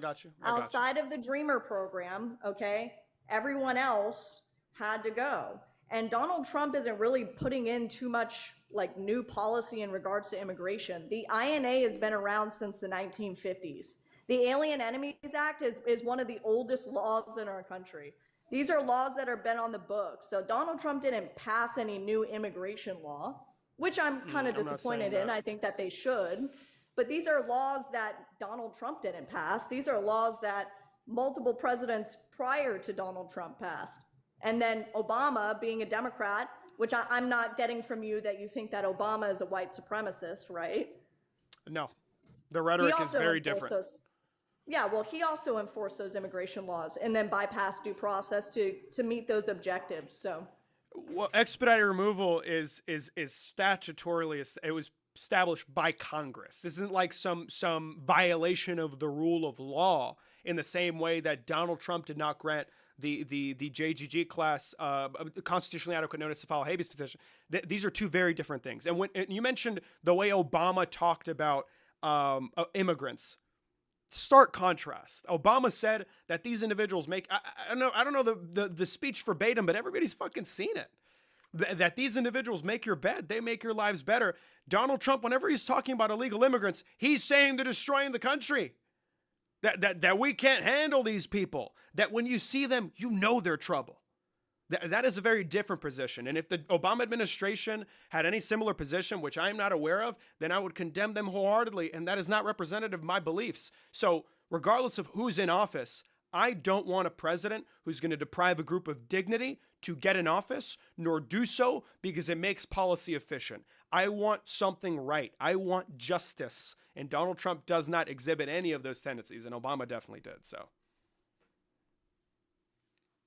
Outside of the Dreamer program, okay, everyone else had to go. And Donald Trump isn't really putting in too much like new policy in regards to immigration. The INA has been around since the 1950s. The Alien Enemies Act is one of the oldest laws in our country. These are laws that have been on the books. So Donald Trump didn't pass any new immigration law, which I'm kind of disappointed in. I think that they should. But these are laws that Donald Trump didn't pass. These are laws that multiple presidents prior to Donald Trump passed. And then Obama, being a Democrat, which I'm not getting from you that you think that Obama is a white supremacist, right? No, the rhetoric is very different. Yeah, well, he also enforced those immigration laws and then bypassed due process to meet those objectives. So, well, expedited removal is statutorily, it was established by Congress. This isn't like some violation of the rule of law, in the same way that Donald Trump did not grant the JGG class constitutionally adequate notice to file a habeas petition. These are two very different things. And when you mentioned the way Obama talked about immigrants, stark contrast. Obama said that these individuals make, I don't know the speech verbatim, but everybody's fucking seen it. That these individuals make your bed, they make your lives better. Donald Trump, whenever he's talking about illegal immigrants, he's saying they're destroying the country. That we can't handle these people. That when you see them, you know they're trouble. That is a very different position. And if the Obama administration had any similar position, which I am not aware of, then I would condemn them wholeheartedly. And that is not representative of my beliefs. So regardless of who's in office, I don't want a president who's going to deprive a group of dignity to get in office, nor do so because it makes policy efficient. I want something right. I want justice. And Donald Trump does not exhibit any of those tendencies, and Obama definitely did. So,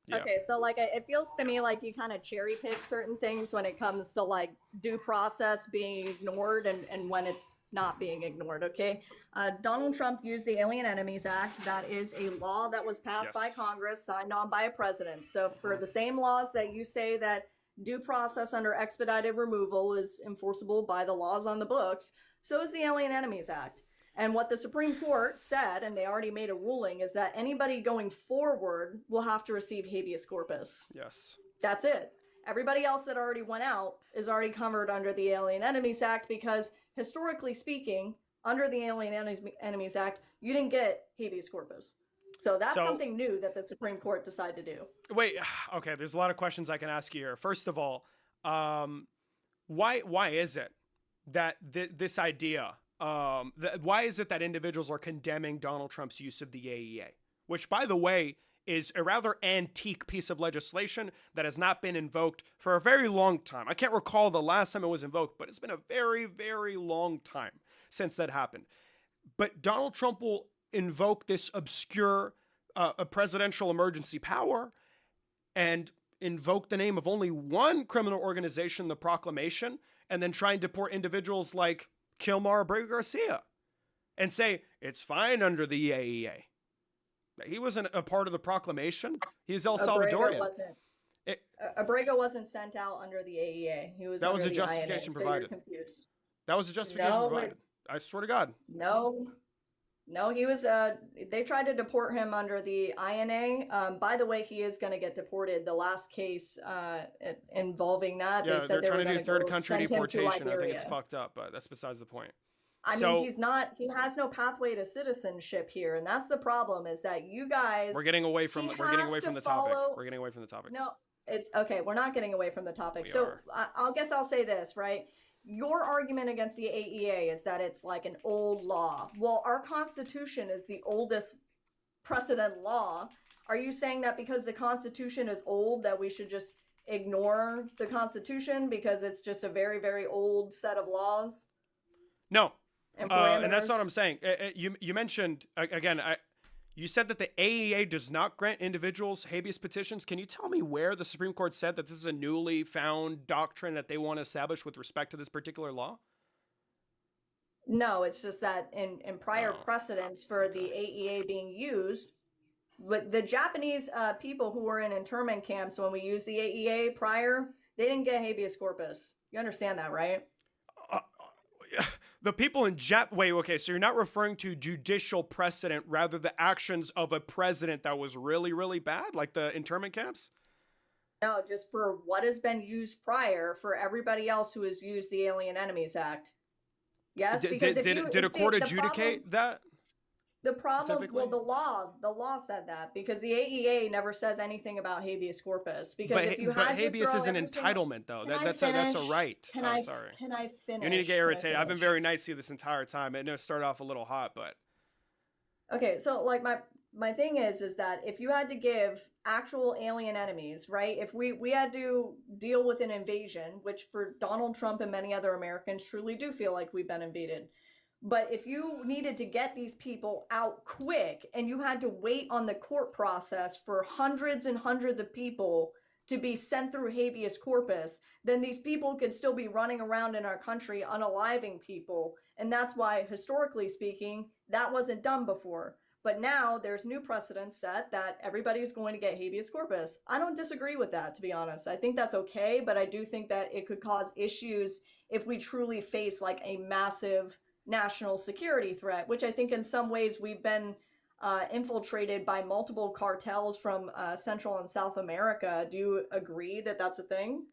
yeah. Okay, so like it feels to me like you kind of cherry pick certain things when it comes to like due process being ignored and when it's not being ignored. Okay, Donald Trump used the Alien Enemies Act. That is a law that was passed by Congress, signed on by a president. So for the same laws that you say that due process under expedited removal is enforceable by the laws on the books, so is the Alien Enemies Act. And what the Supreme Court said, and they already made a ruling, is that anybody going forward will have to receive habeas corpus. Yes. That's it. Everybody else that already went out is already covered under the Alien Enemies Act because, historically speaking, under the Alien Enemies Act, you didn't get habeas corpus. So that's something new that the Supreme Court decided to do. Wait, okay, there's a lot of questions I can ask you here. First of all, why is it that this idea... why is it that individuals are condemning Donald Trump's use of the AEA, which, by the way, is a rather antique piece of legislation that has not been invoked for a very long time? I can't recall the last time it was invoked, but it's been a very, very long time since that happened. But Donald Trump will invoke this obscure a presidential emergency power and invoke the name of only one criminal organization, the Proclamation, and then try and deport individuals like Kilmar Abreu Garcia and say it's fine under the AEA. He wasn't a part of the Proclamation. He's El Salvadorian. Abrego wasn't sent out under the AEA. He was. That was a justification provided. That was a justification provided. I swear to God. No, he was. They tried to deport him under the INA. By the way, he is going to get deported. The last case involving that, yeah, they said they're trying to do third country deportation. I think it's fucked up, but that's besides the point. I mean, he's not. He has no pathway to citizenship here, and that's the problem. Is that you guys? We're getting away from the topic. We're getting away from the topic. No, it's okay. We're not getting away from the topic. I guess I'll say this, right? Your argument against the AEA is that it's like an old law. Well, our Constitution is the oldest precedent law. Are you saying that because the Constitution is old that we should just ignore the Constitution because it's just a very, very old set of laws? No. And that's not what I'm saying. You mentioned, again, you said that the AEA does not grant individuals habeas petitions. Can you tell me where the Supreme Court said that this is a newly found doctrine that they want to establish with respect to this particular law? No, it's just that in prior precedents for the AEA being used, but the Japanese people who were in internment camps when we used the AEA prior, they didn't get habeas corpus. You understand that, right? The people in wait, okay, so you're not referring to judicial precedent, rather the actions of a president that was really, really bad, like the internment camps? No, just for what has been used prior for everybody else who has used the Alien Enemies Act. Yes, because did a court adjudicate that? The problem, well, the law said that because the AEA never says anything about habeas corpus. Because if you had habeas is an entitlement, though. That's a right. Sorry. Can I finish? You need to get irritated. I've been very nice to you this entire time. I know it started off a little hot, but okay. So like my thing is that if you had to give actual alien enemies, right? If we had to deal with an invasion, which for Donald Trump and many other Americans truly do feel like we've been invaded. But if you needed to get these people out quick and you had to wait on the court process for hundreds and hundreds of people to be sent through habeas corpus, then these people could still be running around in our country unaliving people. And that's why, historically speaking, that wasn't done before. But now there's new precedents set that everybody's going to get habeas corpus. I don't disagree with that, to be honest. I think that's okay, but I do think that it could cause issues if we truly face like a massive national security threat, which I think in some ways we've been infiltrated by multiple cartels from Central and South America. Do you agree that that's a thing?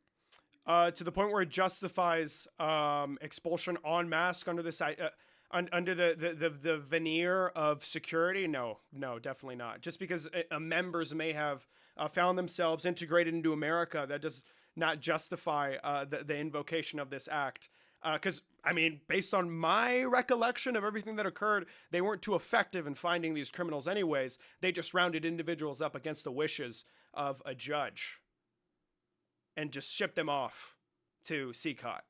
To the point where it justifies expulsion en masse under this under the veneer of security? No, definitely not. Just because members may have found themselves integrated into America, that does not justify the invocation of this act. Because, I mean, based on my recollection of everything that occurred, they weren't too effective in finding these criminals anyways. They just rounded individuals up against the wishes of a judge and just shipped them off to CCOT.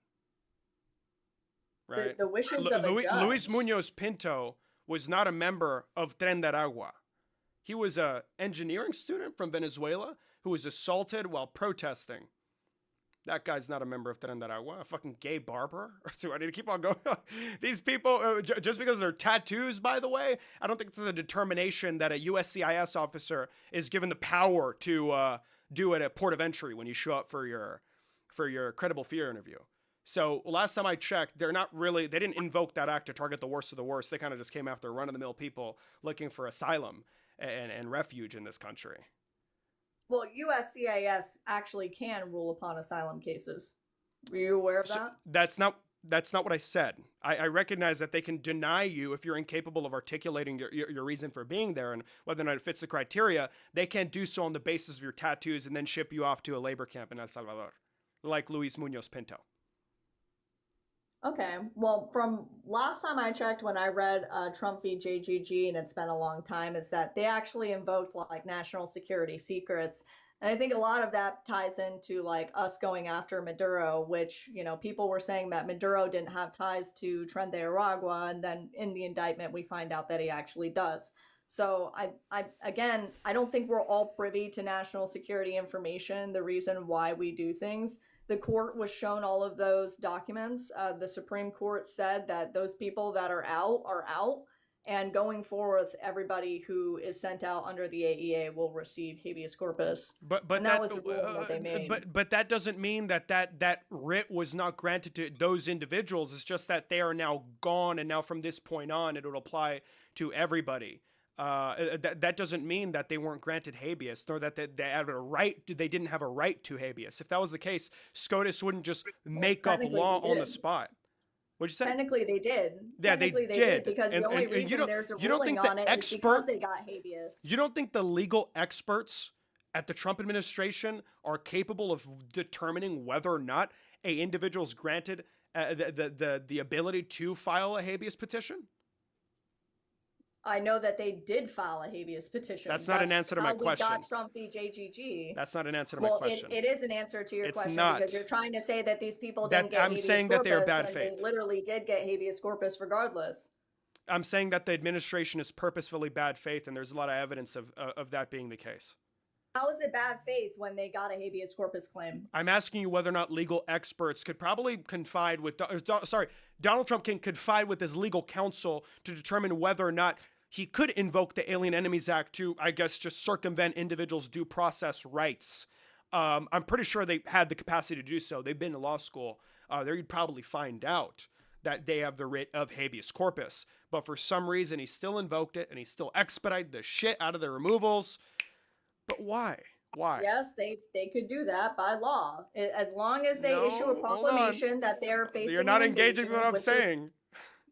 Right? The wishes of a judge. Luis Munoz Pinto was not a member of Tren de Aragua. He was an engineering student from Venezuela who was assaulted while protesting. That guy's not a member of Tren de Aragua, a fucking gay barber. So I need to keep on going. These people, just because of their tattoos, by the way, I don't think it's a determination that a USCIS officer is given the power to do at a port of entry when you show up for your credible fear interview. So last time I checked, they didn't invoke that act to target the worst of the worst. They kind of just came after run-of-the-mill people looking for asylum and refuge in this country. Well, USCIS actually can rule upon asylum cases. Were you aware of that? That's not what I said. I recognize that they can deny you if you're incapable of articulating your reason for being there and whether or not it fits the criteria. They can't do so on the basis of your tattoos and then ship you off to a labor camp in El Salvador, like Luis Munoz Pinto. Okay. Well, from last time I checked when I read Trump v. JGG, and it's been a long time, is that they actually invoked like national security secrets. And I think a lot of that ties into like us going after Maduro, which, you know, people were saying that Maduro didn't have ties to Tren de Aragua. And then in the indictment, we find out that he actually does. So I don't think we're all privy to national security information, the reason why we do things. The court was shown all of those documents. The Supreme Court said that those people that are out. And going forth, everybody who is sent out under the AEA will receive habeas corpus. But and that was the ruling that they made. But that doesn't mean that writ was not granted to those individuals. It's just that they are now gone, and now from this point on, it will apply to everybody. That doesn't mean that they weren't granted habeas, nor that they had a right. They didn't have a right to habeas. If that was the case, SCOTUS wouldn't just make up law on the spot. What'd you say? Technically, they did. Yeah, they did. Because the only reason there's a ruling on it is because they got habeas. You don't think the legal experts at the Trump administration are capable of determining whether or not an individual is granted the ability to file a habeas petition? I know that they did file a habeas petition. That's not an answer to my question. We got Trump v. JGG. That's not an answer to my question. Well, it is an answer to your question not. Because you're trying to say that these people didn't get habeas corpus. I'm saying that they are bad faith. They literally did get habeas corpus regardless. I'm saying that the administration is purposefully bad faith, and there's a lot of evidence of that being the case. How is it bad faith when they got a habeas corpus claim? I'm asking you whether or not legal experts could probably confide with... Donald Trump can confide with his legal counsel to determine whether or not he could invoke the Alien Enemies Act to, I guess, just circumvent individuals' due process rights. I'm pretty sure they had the capacity to do so. They've been to law school. There you'd probably find out that they have the writ of habeas corpus. But for some reason, he still invoked it, and he still expedited the shit out of the removals. But why? Why? Yes, they could do that by law. As long as they issue a proclamation that they're facing... You're not engaging with what I'm saying.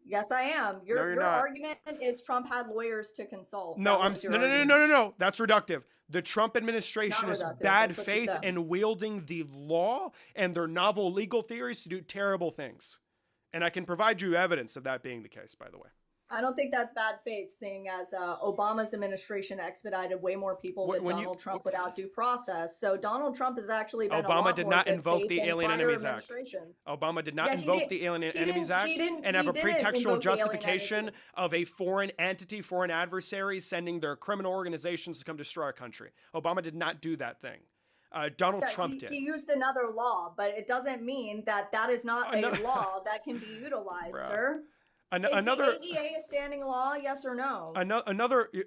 Yes, I am. Your argument is Trump had lawyers to consult. No, no. That's reductive. The Trump administration is bad faith in wielding the law and their novel legal theories to do terrible things. And I can provide you evidence of that being the case, by the way. I don't think that's bad faith, seeing as Obama's administration expedited way more people than Donald Trump without due process. So Donald Trump has actually been Obama did not invoke the Alien Enemies Act. Obama did not invoke the Alien Enemies Act and have a pretextual justification of a foreign entity, foreign adversaries sending their criminal organizations to come destroy our country. Obama did not do that thing. Donald Trump did. He used another law, but it doesn't mean that is not a law that can be utilized, sir. Is the ADA a standing law? Yes or no?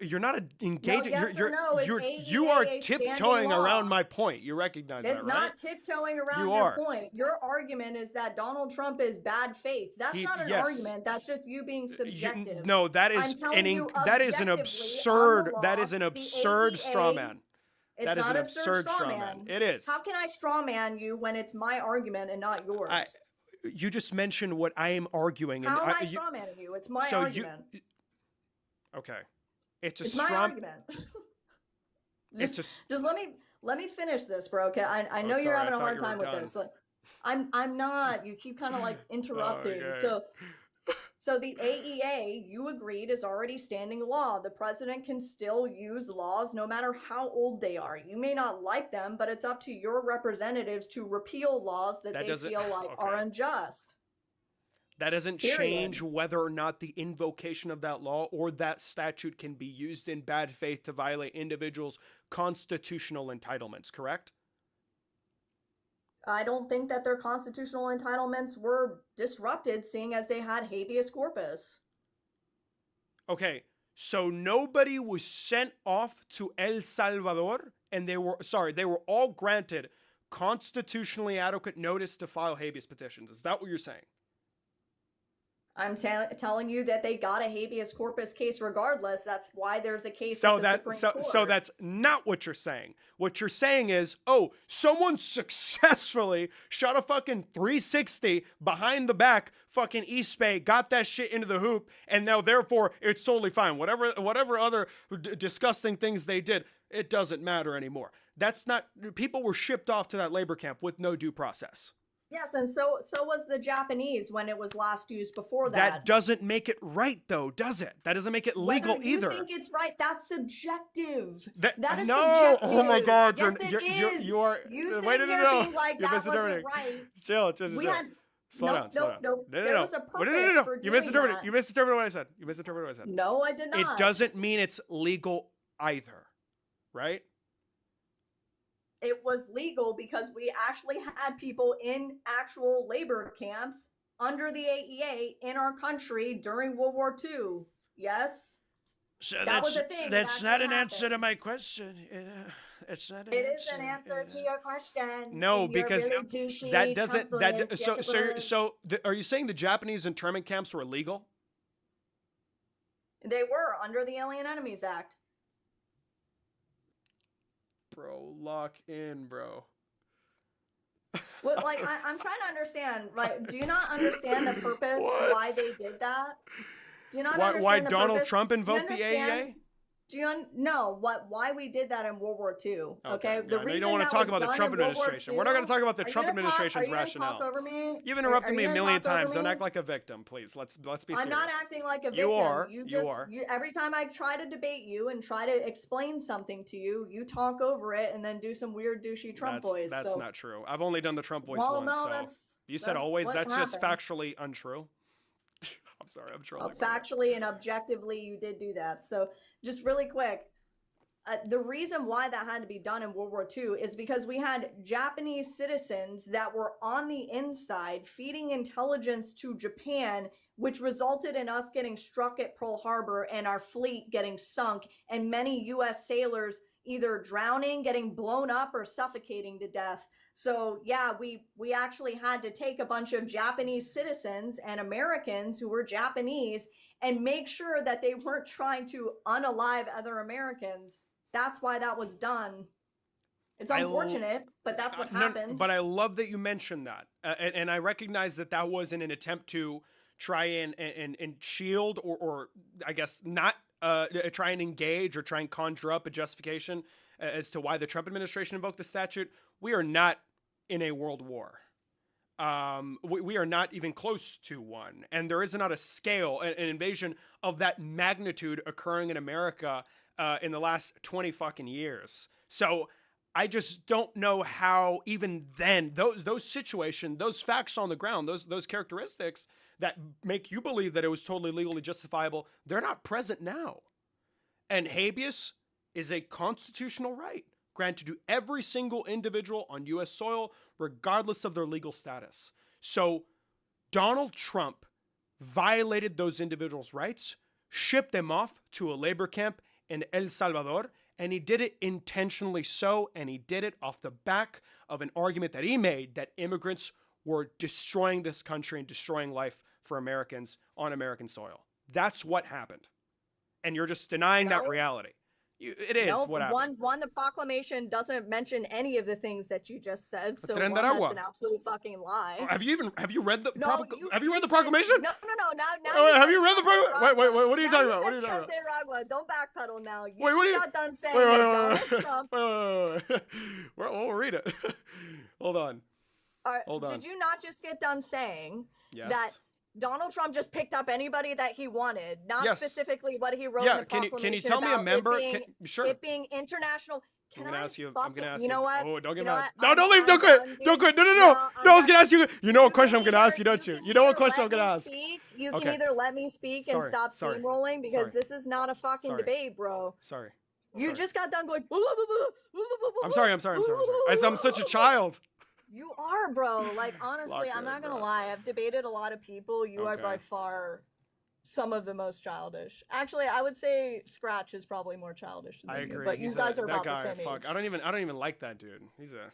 You're not engaging. No, yes or no, you are tiptoeing around my point. You recognize that, right? It's not tiptoeing around your point. Your argument is that Donald Trump is bad faith. That's not an argument. That's just you being subjective. No, that is an absurd straw man. That is an absurd straw man. It is. How can I straw man you when it's my argument and not yours? You just mentioned what I am arguing. How am I straw manning you? It's my argument. Okay. It's my argument. just let me finish this, bro. Okay, I know you're having a hard time with this. I'm not. You keep kind of like interrupting. Okay. So the AEA, you agreed, is already standing law. The president can still use laws no matter how old they are. You may not like them, but it's up to your representatives to repeal laws that That they doesn't. feel like are Okay. unjust. That doesn't change Period. whether or not the invocation of that law or that statute can be used in bad faith to violate individuals' constitutional entitlements, correct? I don't think that their constitutional entitlements were disrupted, seeing as they had habeas corpus. Okay, so nobody was sent off to El Salvador and they were all granted constitutionally adequate notice to file habeas petitions. Is that what you're saying? I'm telling you that they got a habeas corpus case regardless. That's why there's a case So at the that Supreme Court. so that's not what you're saying. What you're saying is, oh, someone successfully shot a fucking 360 behind the back, fucking East Bay, got that shit into the hoop, and now therefore it's totally fine. Whatever other disgusting things they did, it doesn't matter anymore. That's not. People were shipped off to that labor camp with no due process. Yes, and so was the Japanese when it was last used before that. That doesn't make it right, though, does it? That doesn't make it legal Whether you either. think it's right, that's subjective. That is no! subjective. Oh my God! Yes, You are. You sit wait, here no. being like You're that wasn't misinterpreting. right. Chill. We had Slow down. no. There was a purpose for doing You misinterpreted. that. You misinterpreted what I said. You misinterpreted what I said. No, I did not. It doesn't mean it's legal either, right? It was legal because we actually had people in actual labor camps under the AEA in our country during World War II. Yes? So that was a thing. That's not an answer to my question. It's not an It answer. is an answer to your question. No, because really douchey, that doesn't. Trump-like, Are you saying the Japanese internment camps were illegal? They were under the Alien Enemies Act. Bro, lock in, bro. Well, like I'm trying to understand. Like, do you not understand the purpose why they did that? Do you not understand why the Donald purpose? Trump invoked the AEA? Do you know why we did that in World War II? Okay, the reason you don't want to talk about the Trump administration. We're not going to talk about the Trump administration's rationale. Talk over me? You've interrupted me a million times. Don't act like a victim, please. Let's be serious. I'm not acting like a victim. You are. You are. Every time I try to debate you and try to explain something to you, you talk over it and then do some weird douchey Trump voice. That's not true. I've only done the Trump voice once. No, so you said always. That's just factually untrue. I'm sorry. I'm trolling. Factually and objectively, you did do that. So just really quick. The reason why that had to be done in World War II is because we had Japanese citizens that were on the inside feeding intelligence to Japan, which resulted in us getting struck at Pearl Harbor and our fleet getting sunk and many U.S. sailors either drowning, getting blown up, or suffocating to death. So yeah, we actually had to take a bunch of Japanese citizens and Americans who were Japanese and make sure that they weren't trying to unalive other Americans. That's why that was done. It's unfortunate, but that's what happened. But I love that you mentioned that. And I recognize that that wasn't an attempt to try and shield or I guess not try and engage or try and conjure up a justification as to why the Trump administration invoked the statute. We are not in a world war. We are not even close to one. And there is not a scale, an invasion of that magnitude occurring in America in the last 20 fucking years. So I just don't know how even then those situations, those facts on the ground, those characteristics that make you believe that it was totally legally justifiable, they're not present now. And habeas is a constitutional right granted to every single individual on U.S. soil, regardless of their legal status. So Donald Trump violated those individuals' rights, shipped them off to a labor camp in El Salvador, and he did it intentionally so, and he did it off the back of an argument that he made that immigrants were destroying this country and destroying life for Americans on American soil. That's what happened. And you're just denying that reality. It is what happened. The proclamation doesn't mention any of the things that you just said. So that's an absolute fucking lie. Have you read the have you read the proclamation? No. Now have you read the proclamation? Wait, what are you talking about? What are you talking about? Don't backpedal now. You got done saying wait, Donald Trump. We'll read it. Hold on. Hold on. Did you not just get done saying Yes. that Donald Trump just picked up anybody that he wanted, not Yes. specifically what he wrote Yeah, in the proclamation can you tell me a about member? Sure. It being international. I'm gonna ask you. I'm gonna ask you. You know what? Oh, don't get You know mad. what? No, don't leave. Don't quit. Don't quit. No, no, no. No, I was gonna ask you. You know what question I'm gonna ask you, don't you? You know what question I'm gonna ask. You can either let me speak and stop steamrolling, because this is not a fucking debate, bro. Sorry. You just got done going. I'm sorry. I'm such a child. You are, bro. Like, honestly, I'm not gonna lie. I've debated a lot of people. You are by far some of the most childish. Actually, I would say Scratch is probably more childish than you. But you guys are about the same age. I don't even like that dude. He's a.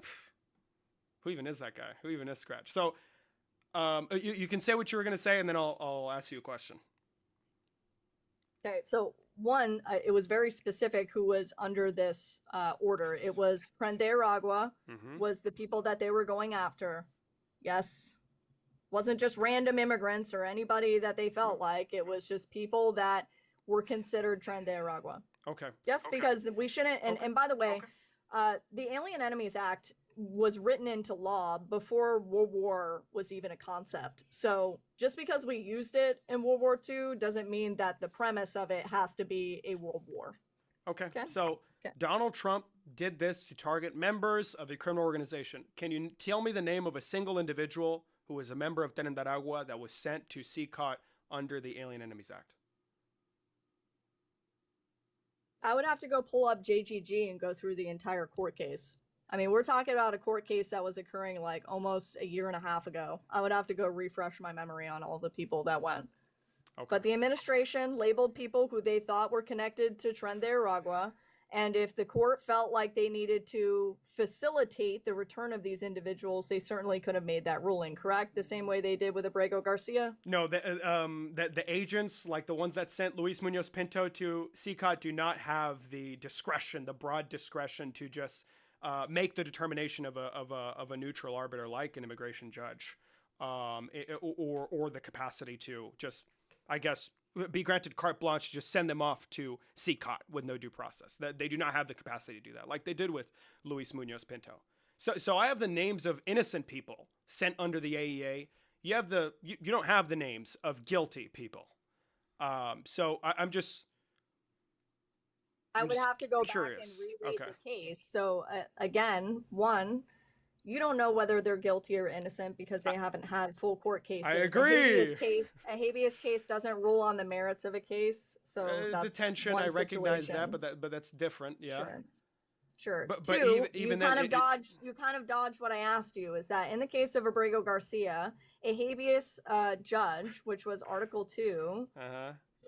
Who even is that guy? Who even is Scratch? So, you can say what you were gonna say, and then I'll ask you a question. Okay, so one, it was very specific who was under this order. It was Nicaragua was the people that they were going after. Yes. Wasn't just random immigrants or anybody that they felt like. It was just people that were considered Nicaragua. Okay. Yes, because we shouldn't. And by the way, the Alien Enemies Act was written into law before World War was even a concept. So just because we used it in World War II doesn't mean that the premise of it has to be a world war. Okay. So Donald Trump did this to target members of a criminal organization. Can you tell me the name of a single individual who was a member of Nicaragua that was sent to CCOT under the Alien Enemies Act? I would have to go pull up JGG and go through the entire court case. I mean, we're talking about a court case that was occurring like almost a year and a half ago. I would have to go refresh my memory on all the people that went. Okay. But the administration labeled people who they thought were connected to Nicaragua, and if the court felt like they needed to facilitate the return of these individuals, they certainly could have made that ruling, correct? The same way they did with Abrego Garcia? No, the agents, like the ones that sent Luis Munoz Pinto to CCOT, do not have the discretion, the broad discretion to just make the determination of a neutral arbiter like an immigration judge, or the capacity to just, I guess, be granted carte blanche to just send them off to CCOT with no due process. That they do not have the capacity to do that, like they did with Luis Munoz Pinto. So I have the names of innocent people sent under the AEA. You have you don't have the names of guilty people. So I'm just. I would have to go curious. Back and reread the case. So again, one, you don't know whether they're guilty or innocent because they haven't had full court cases. I agree. A habeas case doesn't rule on the merits of a case. So that's detention. I recognize that, but that's different. Yeah. Sure. But two, you kind of dodged what I asked you. Is that in the case of Abrego Garcia, a habeas judge, which was Article 2.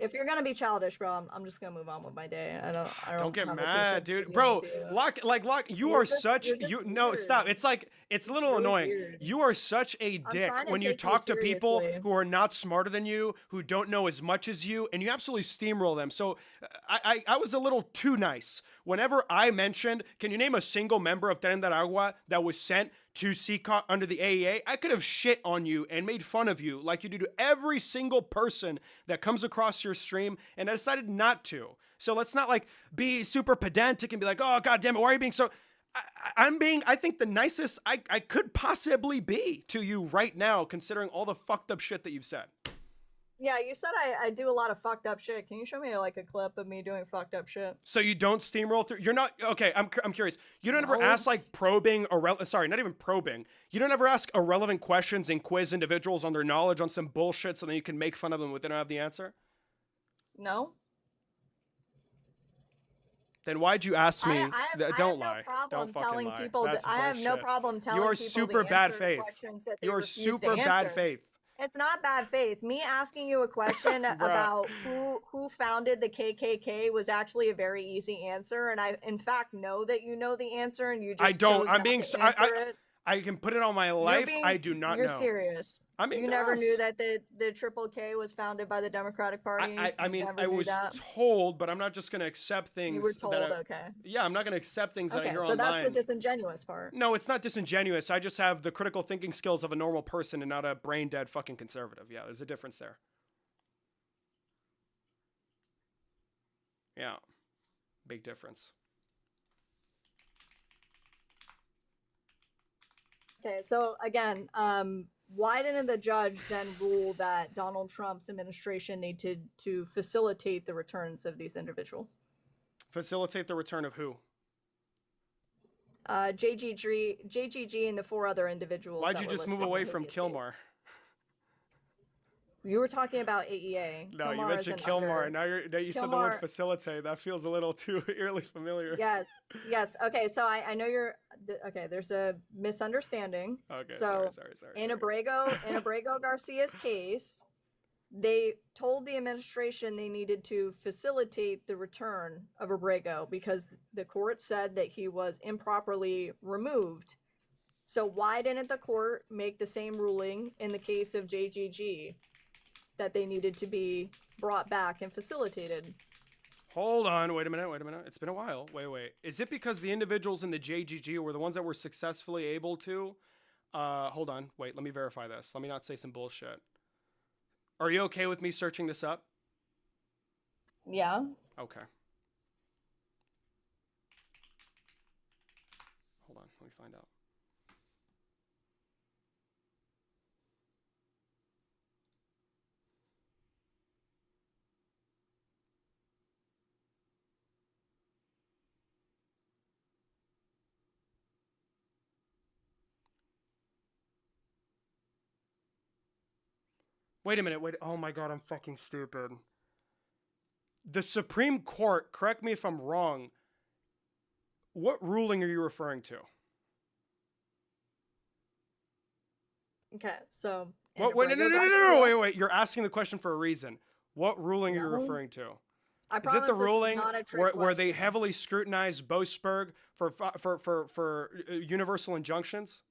If you're gonna be childish, bro, I'm just gonna move on with my day. I don't get mad, dude. Bro, Locke, you are such no, stop. It's like it's a little annoying. Weird. You are such a dick when you talk to people who are not smarter than you, who don't know as much as you, and you absolutely steamroll them. So I was a little too nice. Whenever I mentioned, can you name a single member of Nicaragua that was sent to CCOT under the AEA, I could have shit on you and made fun of you like you do to every single person that comes across your stream, and I decided not to. So let's not like be super pedantic and be like, oh, God damn it, why are you being so... I'm being, I think, the nicest I could possibly be to you right now, considering all the fucked up shit that you've said. Yeah, you said I do a lot of fucked up shit. Can you show me like a clip of me doing fucked up shit? So you don't steamroll through? You're not okay. I'm curious. You don't ever ask like probing sorry, not even probing. You don't ever ask irrelevant questions and quiz individuals on their knowledge on some bullshit so then you can make fun of them when they don't have the answer? No. Then why'd you ask me? Don't lie. Don't fucking lie. I have no problem telling people. You're super bad faith. You're super bad faith. It's not bad faith. Me asking you a question about who founded the KKK was actually a very easy answer, and I in fact know that you know the answer, and you just I can put it on my life. I do not know. You're serious. I mean, you never knew that the Triple K was founded by the Democratic Party. I was told, but I'm not just going to accept things. You were told, okay. Yeah, I'm not going to accept things that I hear online. So that's the disingenuous part. No, it's not disingenuous. I just have the critical thinking skills of a normal person and not a brain dead fucking conservative. Yeah, there's a difference there. Yeah, big difference. Okay, so again, why didn't the judge then rule that Donald Trump's administration needed to facilitate the returns of these individuals? Facilitate the return of who? JGG and the 4 other individuals. Why'd that you were just move listed in away the from habeas case. Kilmar? You were talking about AEA. No, you Kilmar mentioned isn't Kilmar, under- and now you said the Kilmar- word facilitate. That feels a little too eerily familiar. Yes, yes. Okay, so I know you're. Okay, there's a misunderstanding. Okay, so sorry. In Abrego Garcia's case, they told the administration they needed to facilitate the return of Abrego because the court said that he was improperly removed. So why didn't the court make the same ruling in the case of JGG, that they needed to be brought back and facilitated? Hold on, wait a minute. It's been a while. Wait. Is it because the individuals in the JGG were the ones that were successfully able to? Hold on, wait, let me verify this. Let me not say some bullshit. Are you okay with me searching this up? Yeah. Okay. Hold on, let me find out. Wait a minute, oh my god, I'm fucking stupid. The Supreme Court, correct me if I'm wrong, what ruling are you referring to? Okay, so. Wait, no, wait. You're asking the question for a reason. What ruling are you referring to? Is it the ruling where they heavily scrutinized Boasberg for universal injunctions?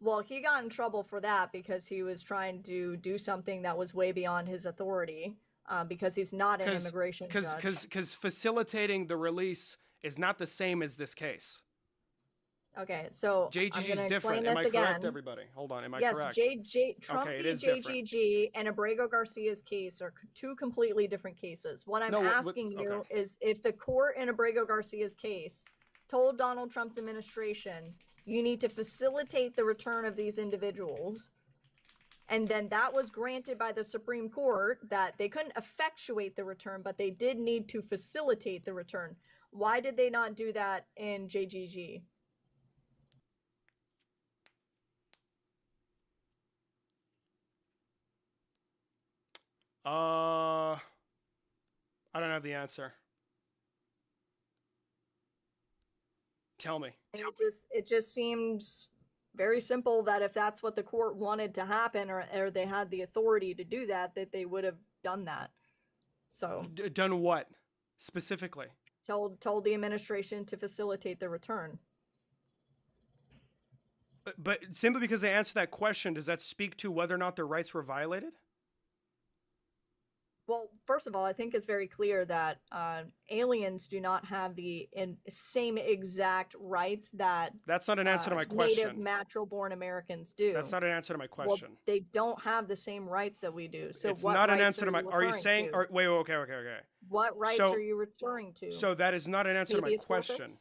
Well, he got in trouble for that because he was trying to do something that was way beyond his authority, because he's not an immigration judge. Because facilitating the release is not the same as this case. Okay, so JGG is different. Am I correct, everybody? Hold on, am I correct? Yes, Trump v. JGG and Abrego Garcia's case are 2 completely different cases. What I'm asking you is if the court in Abrego Garcia's case told Donald Trump's administration, you need to facilitate the return of these individuals, and then that was granted by the Supreme Court, that they couldn't effectuate the return, but they did need to facilitate the return. Why did they not do that in JGG? I don't have the answer. Tell me. It just seems very simple that if that's what the court wanted to happen, or they had the authority to do that they would have done that. So done what specifically? Told the administration to facilitate the return. But simply because they answered that question, does that speak to whether or not their rights were violated? Well, first of all, I think it's very clear that aliens do not have the same exact rights that that's not an answer to my question. Native natural-born Americans do. That's not an answer to my question. Well, they don't have the same rights that we do. So it's not an answer to my. Are you saying? Wait, okay. What rights are you referring to? So that is not an answer to my question.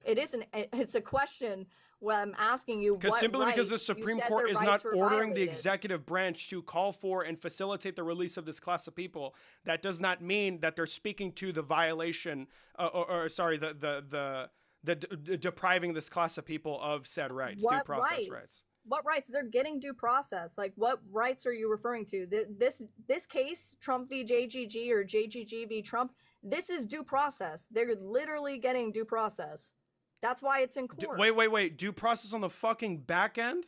It isn't. It's a question. Well, I'm asking you, because simply because the Supreme Court is not ordering the executive branch to call for and facilitate the release of this class of people, that does not mean that they're speaking to the violation, the depriving this class of people of said rights, due process rights. What rights? They're getting due process. Like, what rights are you referring to? This case, Trump v. JGG or JGG v. Trump, this is due process. They're literally getting due process. That's why it's in court. Wait. Due process on the fucking back end?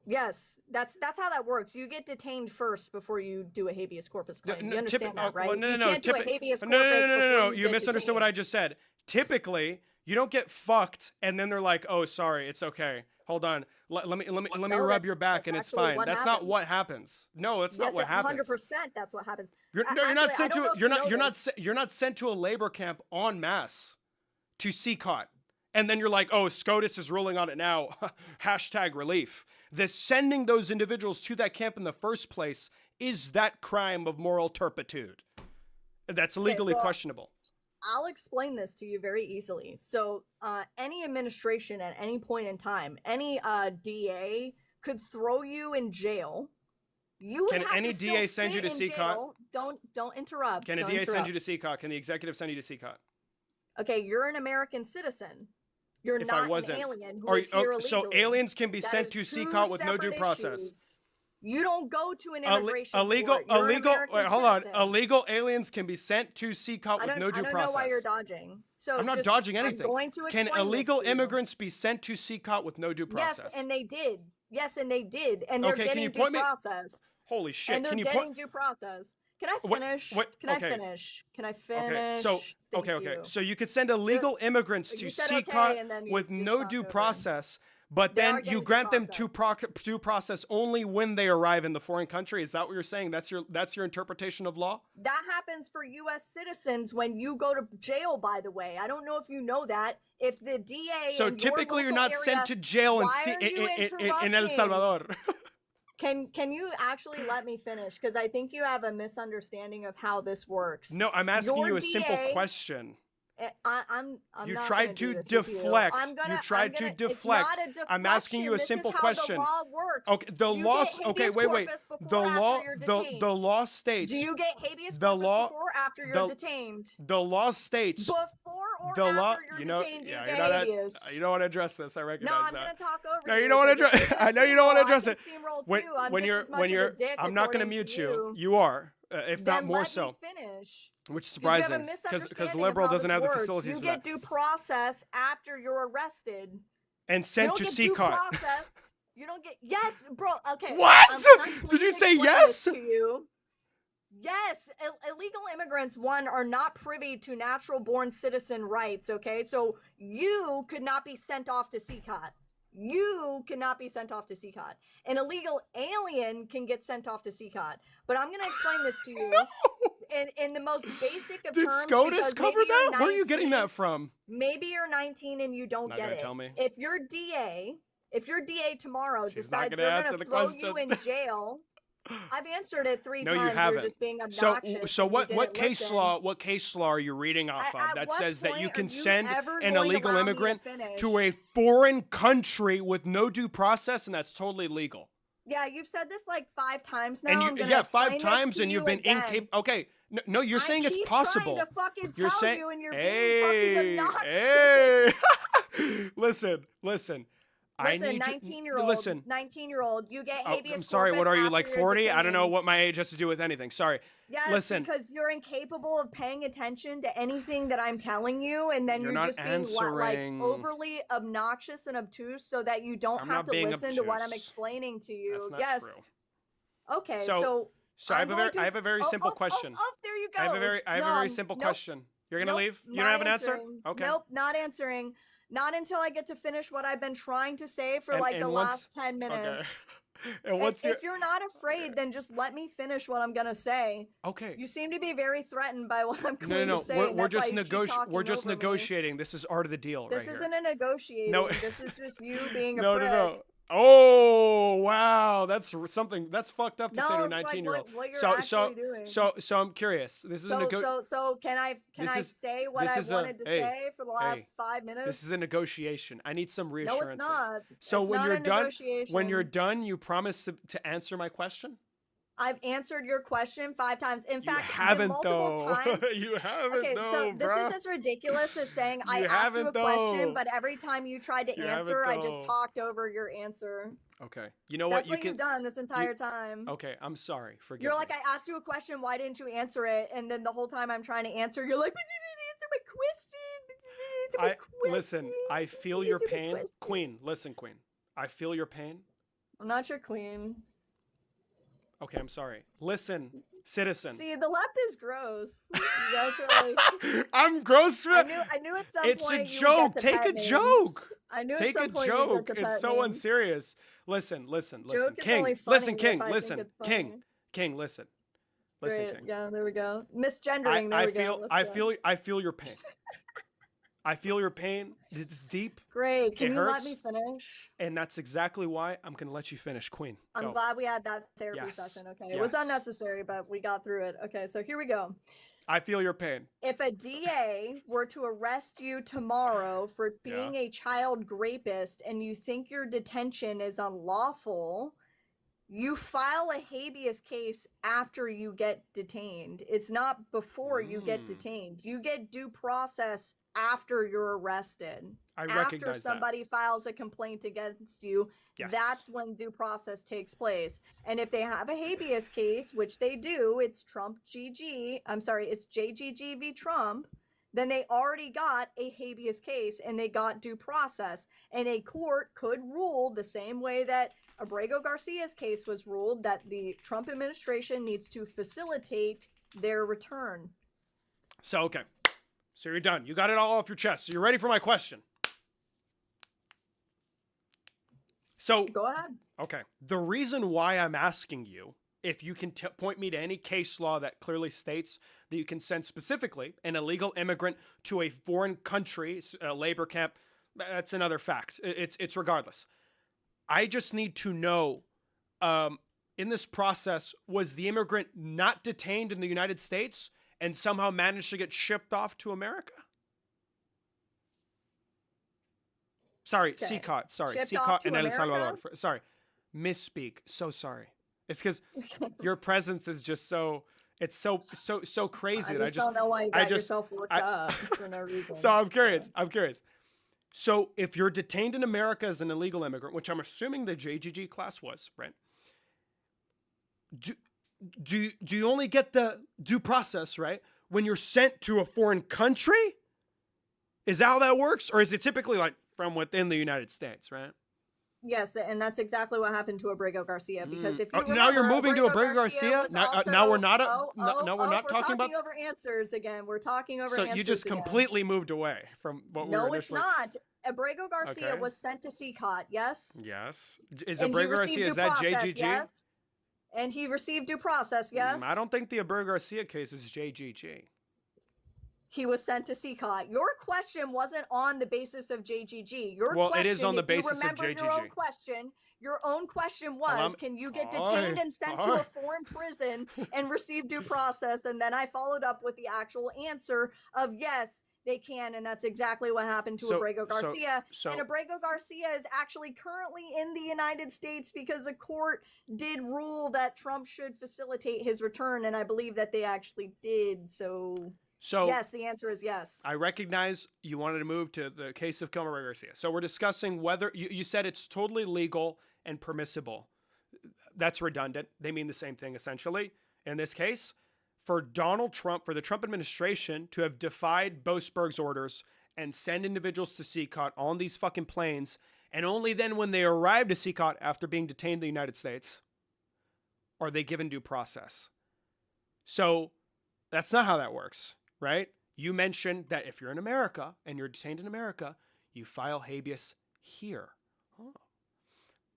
Yes, that's how that works. You get detained first before you do a habeas corpus claim. You understand that, right? You can't do a habeas corpus. No. You misunderstood what I just said. Typically, you don't get fucked and then they're like, "Oh, sorry, it's okay. Hold on. Let me rub your back and it's fine." That's not what happens. No, that's not what happens. 100% that's what happens. You're not sent to a labor camp en masse to see caught. And then you're like, "Oh, SCOTUS is ruling on it now." Hashtag relief. The sending those individuals to that camp in the first place is that crime of moral turpitude. That's legally questionable. I'll explain this to you very easily. So, any administration at any point in time, any DA could throw you in jail. You would Can have any to still DA send you sit to in CCOT? jail. Don't interrupt. Can a Don't DA send interrupt. you to CCOT? Can the executive send you to CCOT? Okay, you're an American citizen. You're If not I wasn't, an alien who is here illegally. so aliens can be That sent is to two CCOT with no due separate process. issues. You don't go to an immigration Illegal, court. You're an American wait, hold on. citizen. Illegal aliens can be sent to CCOT with no due I don't process. know why you're dodging. So I'm not just, dodging anything. I'm going to Can explain illegal this to you. immigrants be sent to CCOT with no due process? Yes, and they did. Yes, and they did. And they're Okay, can getting you due point me- process. Holy shit! And they're Can you getting point? due process. Can I What- finish? what- Can I okay. finish? Can I finish? Okay, so Thank okay. you. So you could send illegal immigrants to You said okay, CCOT and then you with just no talked due over. process, but They are then getting you due grant them process. due process only when they arrive in the foreign country. Is that what you're saying? That's your interpretation of law? That happens for U.S. citizens when you go to jail, by the way. I don't know if you know that. If the DA So in typically your you're not local sent area, to jail in why are you in El interrupting? Salvador. Can you actually let me finish? Because I think you have a misunderstanding of how this works. No, I'm asking Your you a simple DA question. I'm You not tried gonna do to this with you. deflect. I'm gonna, You tried to it's deflect. not a I'm asking you a deflection. simple This is question. How the law works. Okay, the Do you law. get Okay, habeas wait. corpus The before or law. after you're The detained? law states. Do you get habeas the corpus law- before or after you're the- detained? The law states. Before or The law. after you're You know. detained, Yeah, you you're get not. habeas. You don't want to address this. I No, recognize I'm that. gonna talk over No, you. you don't want to because if address. you're I know you don't want to gonna address it. steamroll When, too. I'm when just you're as much when of you're, a dick I'm not going to according mute to you. You are, if Then not more let so. me finish. Which is Because you have a surprising, because misunderstanding liberal of how doesn't this have the works. facilities You for get that. due process after you're arrested. And You sent don't to get due CCOT. process. You don't get yes, bro. Okay. What? I'm trying Did you to say explain yes? this to you. Yes, illegal immigrants, one, are not privy to natural-born citizen rights, okay? So you could not be sent off to CCOT. You cannot be sent off to CCOT. An illegal alien can get sent off to CCOT. But I'm going to explain this to you in the most basic of Did terms. SCOTUS because cover maybe you're that? Where are you getting 19, that from? Maybe you're 19 and you don't Not get gonna it. tell me. If your DA tomorrow She's not decides gonna they're answer going to the throw question. you in jail, I've answered it 3 No, you times. haven't. You're just being So, obnoxious. so and you what didn't case listen. law? What case law are you reading off At of that what says that point you are can you send ever an going to illegal allow me to immigrant finish? to a foreign country with no due process, and that's totally legal? Yeah, you've said this like 5 times now. And I'm gonna five explain this times, to and you've you been again. incapable. Okay, no, you're saying I it's keep possible. trying to fucking You're tell saying, you, and you're hey, being fucking obnoxious. hey, listen. I Listen, need 19-year-old. listen. 19-year-old, you get Oh, habeas I'm sorry. corpus What are you, after like you're 40? I don't know detained. what my age has to do with anything. Sorry. Yes, Listen. because you're incapable of paying attention to anything that I'm telling you, and then You're you're not just being answering. like overly obnoxious and obtuse, so that you don't I'm have not to being listen to what I'm obtuse. explaining to you. That's not yes. true. Okay. So I I'm have a going to- very simple question. Oh, there you go. I have a very simple nope, question. You're gonna nope, leave? You not don't have an answer? answering. Okay. Nope, not answering. Not until I get to finish what I've been trying to say for And- like and the once- last 10 minutes. Okay. And what's If you're not afraid, then just let me finish what I'm gonna say. okay? You seem to be very threatened by what I'm going No. to say. We're and that's just why you keep talking We're just over me. negotiating. This is art of the deal, This right here. isn't a negotiating. No. This is just you being a No. prick. Oh wow, that's something that's fucked up to say to a it's like 19-year-old. what you're So actually doing. so I'm curious. This is a So can I say what I wanted to say for the last 5 minutes? This is a negotiation. I need some No, reassurances. it's not. So It's when not you're a done, negotiation. you promise to answer my question? I've answered your question 5 times. In You fact, haven't multiple though. times. You haven't Okay, though, so this bro. is as ridiculous as saying I You asked you a haven't, question, though. but every time you tried to You answer, I haven't, just though. talked over your answer. Okay. You know That's what? what you've done this entire time. Okay, I'm sorry. Forgive You're me. like, I asked you a question, why didn't you answer it? And then the whole time I'm trying to answer, you're like, but you didn't answer my question. But you didn't answer my question. Listen, I feel You your didn't answer my pain. question." Queen, listen, Queen. I feel your pain. I'm not your queen. Okay, I'm sorry. Listen, citizen. See, the left is gross. You guys are like, I'm gross for I that. knew at some It's point a you would joke. get to Take pet a names. joke. I knew Take at a some point you would joke. get to It's pet so names. unserious. Listen, Joke is King. only funny Listen, if King. I think Listen, it's King. funny. King, listen. Great. King. Yeah, there we go. Misgendering. There we go. Let's go. I feel your pain. I feel your pain. It's deep, Great. Can It you hurts. let me finish? and that's exactly why I'm gonna let you finish, Queen. I'm Go. glad we had that therapy Yes. session. Okay, it was Yes. unnecessary, but we got through it. Okay, so here we go. I feel your pain. If a DA were to arrest you tomorrow for being a child rapist and you think your detention is unlawful, you file a habeas case after you get detained. It's not before you get detained. You get due process after you're arrested. I recognize after somebody files a complaint against you, that's when due process takes place. And if they have a habeas case, which they do, it's it's JGG v. Trump, then they already got a habeas case and they got due process. And a court could rule the same way that Abrego Garcia's case was ruled, that the Trump administration needs to facilitate their return. So, okay. So you're done. You got it all off your chest. So you're ready for my question. So go ahead. Okay. The reason why I'm asking you if you can point me to any case law that clearly states that you can send specifically an illegal immigrant to a foreign country, a labor camp, that's another fact. It's regardless. I just need to know, in this process, was the immigrant not detained in the United States and somehow managed to get shipped off to America? Sorry, Okay. CCOT. Sorry, Shipped CCOT off to in El Salvador. America? Sorry, misspeak. So sorry. It's because your presence is just so. It's so crazy. I just don't know why you got yourself worked up for no reason. So I'm curious. So if you're detained in America as an illegal immigrant, which I'm assuming the JGG class was, right? Do you only get the due process, right, when you're sent to a foreign country? Is that how that works? Or is it typically like from within the United States, right? Yes, and that's exactly what happened to Abrego Garcia. Because if you remember, now you're moving to Abrego Garcia. was Now we're not. also- We're not talking about. We're talking over answers again. We're talking over So answers you just again. completely moved away from what we were No, it's initially. not. Abrego Garcia Okay. was sent to CCOT. Yes. Yes. Is And he Abrego received Garcia, is due that process, JGG? Yes. And he received due process. Yes. I don't think the Abrego Garcia case is JGG. He was sent to CCOT. Your question wasn't on the basis of JGG. It is on the basis of JGG. Your own question was, can you get detained and sent to a foreign prison and receive due process? And then I followed up with the actual answer of yes, they can. And that's exactly what happened to Abrego Garcia. And Abrego Garcia is actually currently in the United States because a court did rule that Trump should facilitate his return. And I believe that they actually did. So yes, the answer is yes. I recognize you wanted to move to the case of Abrego Garcia. So we're discussing whether you said it's totally legal and permissible. That's redundant. They mean the same thing essentially. In this case, for Donald Trump, for the Trump administration to have defied Boasberg's orders and send individuals to CCOT on these fucking planes, and only then when they arrive to CCOT after being detained in the United States are they given due process. So that's not how that works. Right? You mentioned that if you're in America and you're detained in America, you file habeas here. Huh.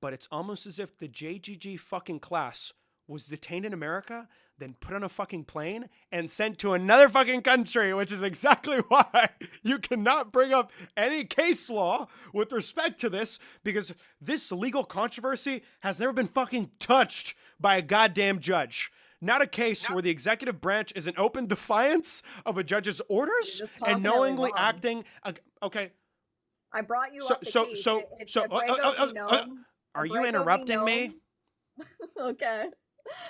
But it's almost as if the JGG fucking class was detained in America, then put on a fucking plane and sent to another fucking country, which is exactly why you cannot bring up any case law with respect to this, because this legal controversy has never been fucking touched by a goddamn judge. Not a case where the executive branch is in open defiance of a judge's orders and knowingly acting. Okay. I brought you up the case. Are you interrupting me? Okay.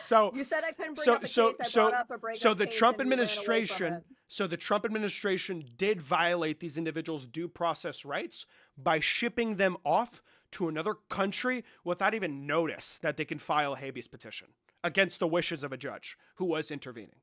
So you said I couldn't bring up the case. I brought up Abrego's so the case Trump and you ran away from administration, it. so the Trump administration did violate these individuals' due process rights by shipping them off to another country without even notice that they can file a habeas petition against the wishes of a judge who was intervening.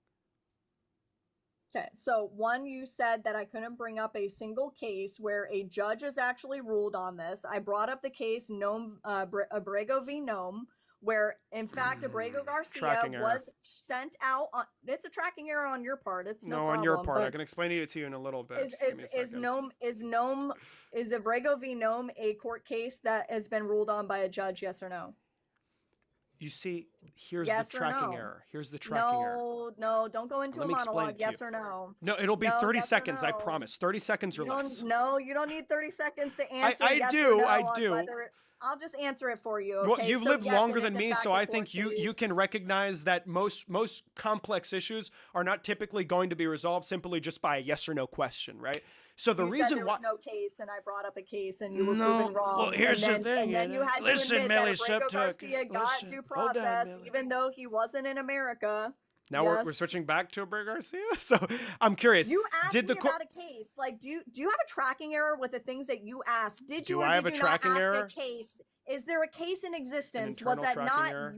Okay, so one, you said that I couldn't bring up a single case where a judge has actually ruled on this. I brought up the case Abrego v. Nome, where in fact Abrego Garcia was sent out on, it's a tracking error on your part. It's no problem, on your part. I can explain it to you in a little bit. Is Abrego v. Nome a court case that has been ruled on by a judge, yes or no? You see, here's the tracking error. Here's the tracking error. No, don't go into a monologue. Yes or no? No, it'll be 30 seconds. I promise. 30 seconds or less. No, you don't need 30 seconds to answer. I do. I'll just answer it for you. Well, Okay. you've So lived yes, longer in a than de me, so facto I court think you can case- recognize that most complex issues are not typically going to be resolved simply just by a yes or no question, right? So the You said reason there why was no case, and I brought up a case, and you were no, proven wrong. well, here's and the then, thing, and then you had to listen, admit Millie that Abrego Subtuck, Garcia got listen, due hold on, process, Millie. even though he wasn't in America. Now Yes. we're switching back to Abrego Garcia. So I'm curious. You asked did me the about a case. Like, do you have a tracking error with the things that you asked? Did Do you or I have did a you not tracking ask error? a case? Is there a case in existence? Was internal that tracking not error?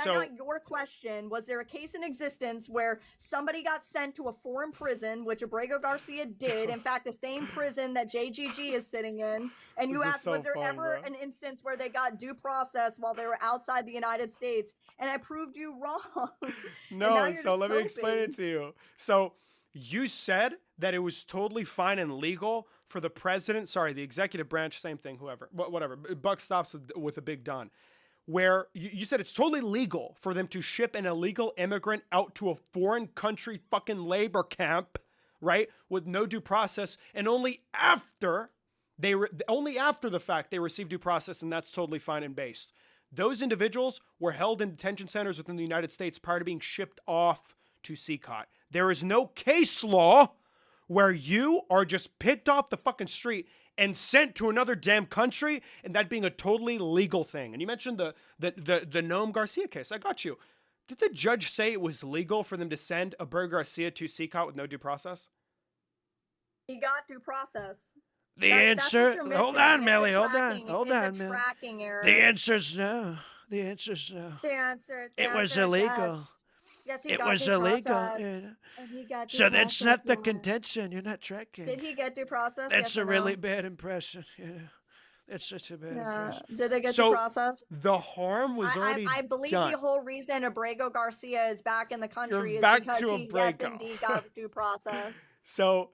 not your question? Was there a case in existence where somebody got sent to a foreign prison, which Abrego Garcia did, in fact, the same prison that JGG is sitting in, and you This is asked, so was there fun, ever bro. an instance where they got due process while they were outside the United States? And I proved you wrong. No, so let me explain it to you. So you said that it was totally fine and legal for the president, the executive branch, same thing, whoever, whatever. Buck stops with a big Don. Where you said it's totally legal for them to ship an illegal immigrant out to a foreign country fucking labor camp, right, with no due process, and only after the fact they received due process, and that's totally fine and based. Those individuals were held in detention centers within the United States prior to being shipped off to CCOT. There is no case law where you are just picked off the fucking street and sent to another damn country, and that being a totally legal thing. And you mentioned the Noam Garcia case. I got you. Did the judge say it was legal for them to send Abrego Garcia to CCOT with no due process? He got due process. The answer, hold on, Millie, hold on, Millie. Tracking error. The answer's no. The answer's no. It was illegal. Yes, it was illegal. So that's not the contention. You're not tracking. Did he get due process? That's a really bad impression. That's such a bad impression. Did they get due process? The harm was already I believe done. the whole reason Abrego Garcia is back in the country You're is back because to he Abrego. indeed got due process. So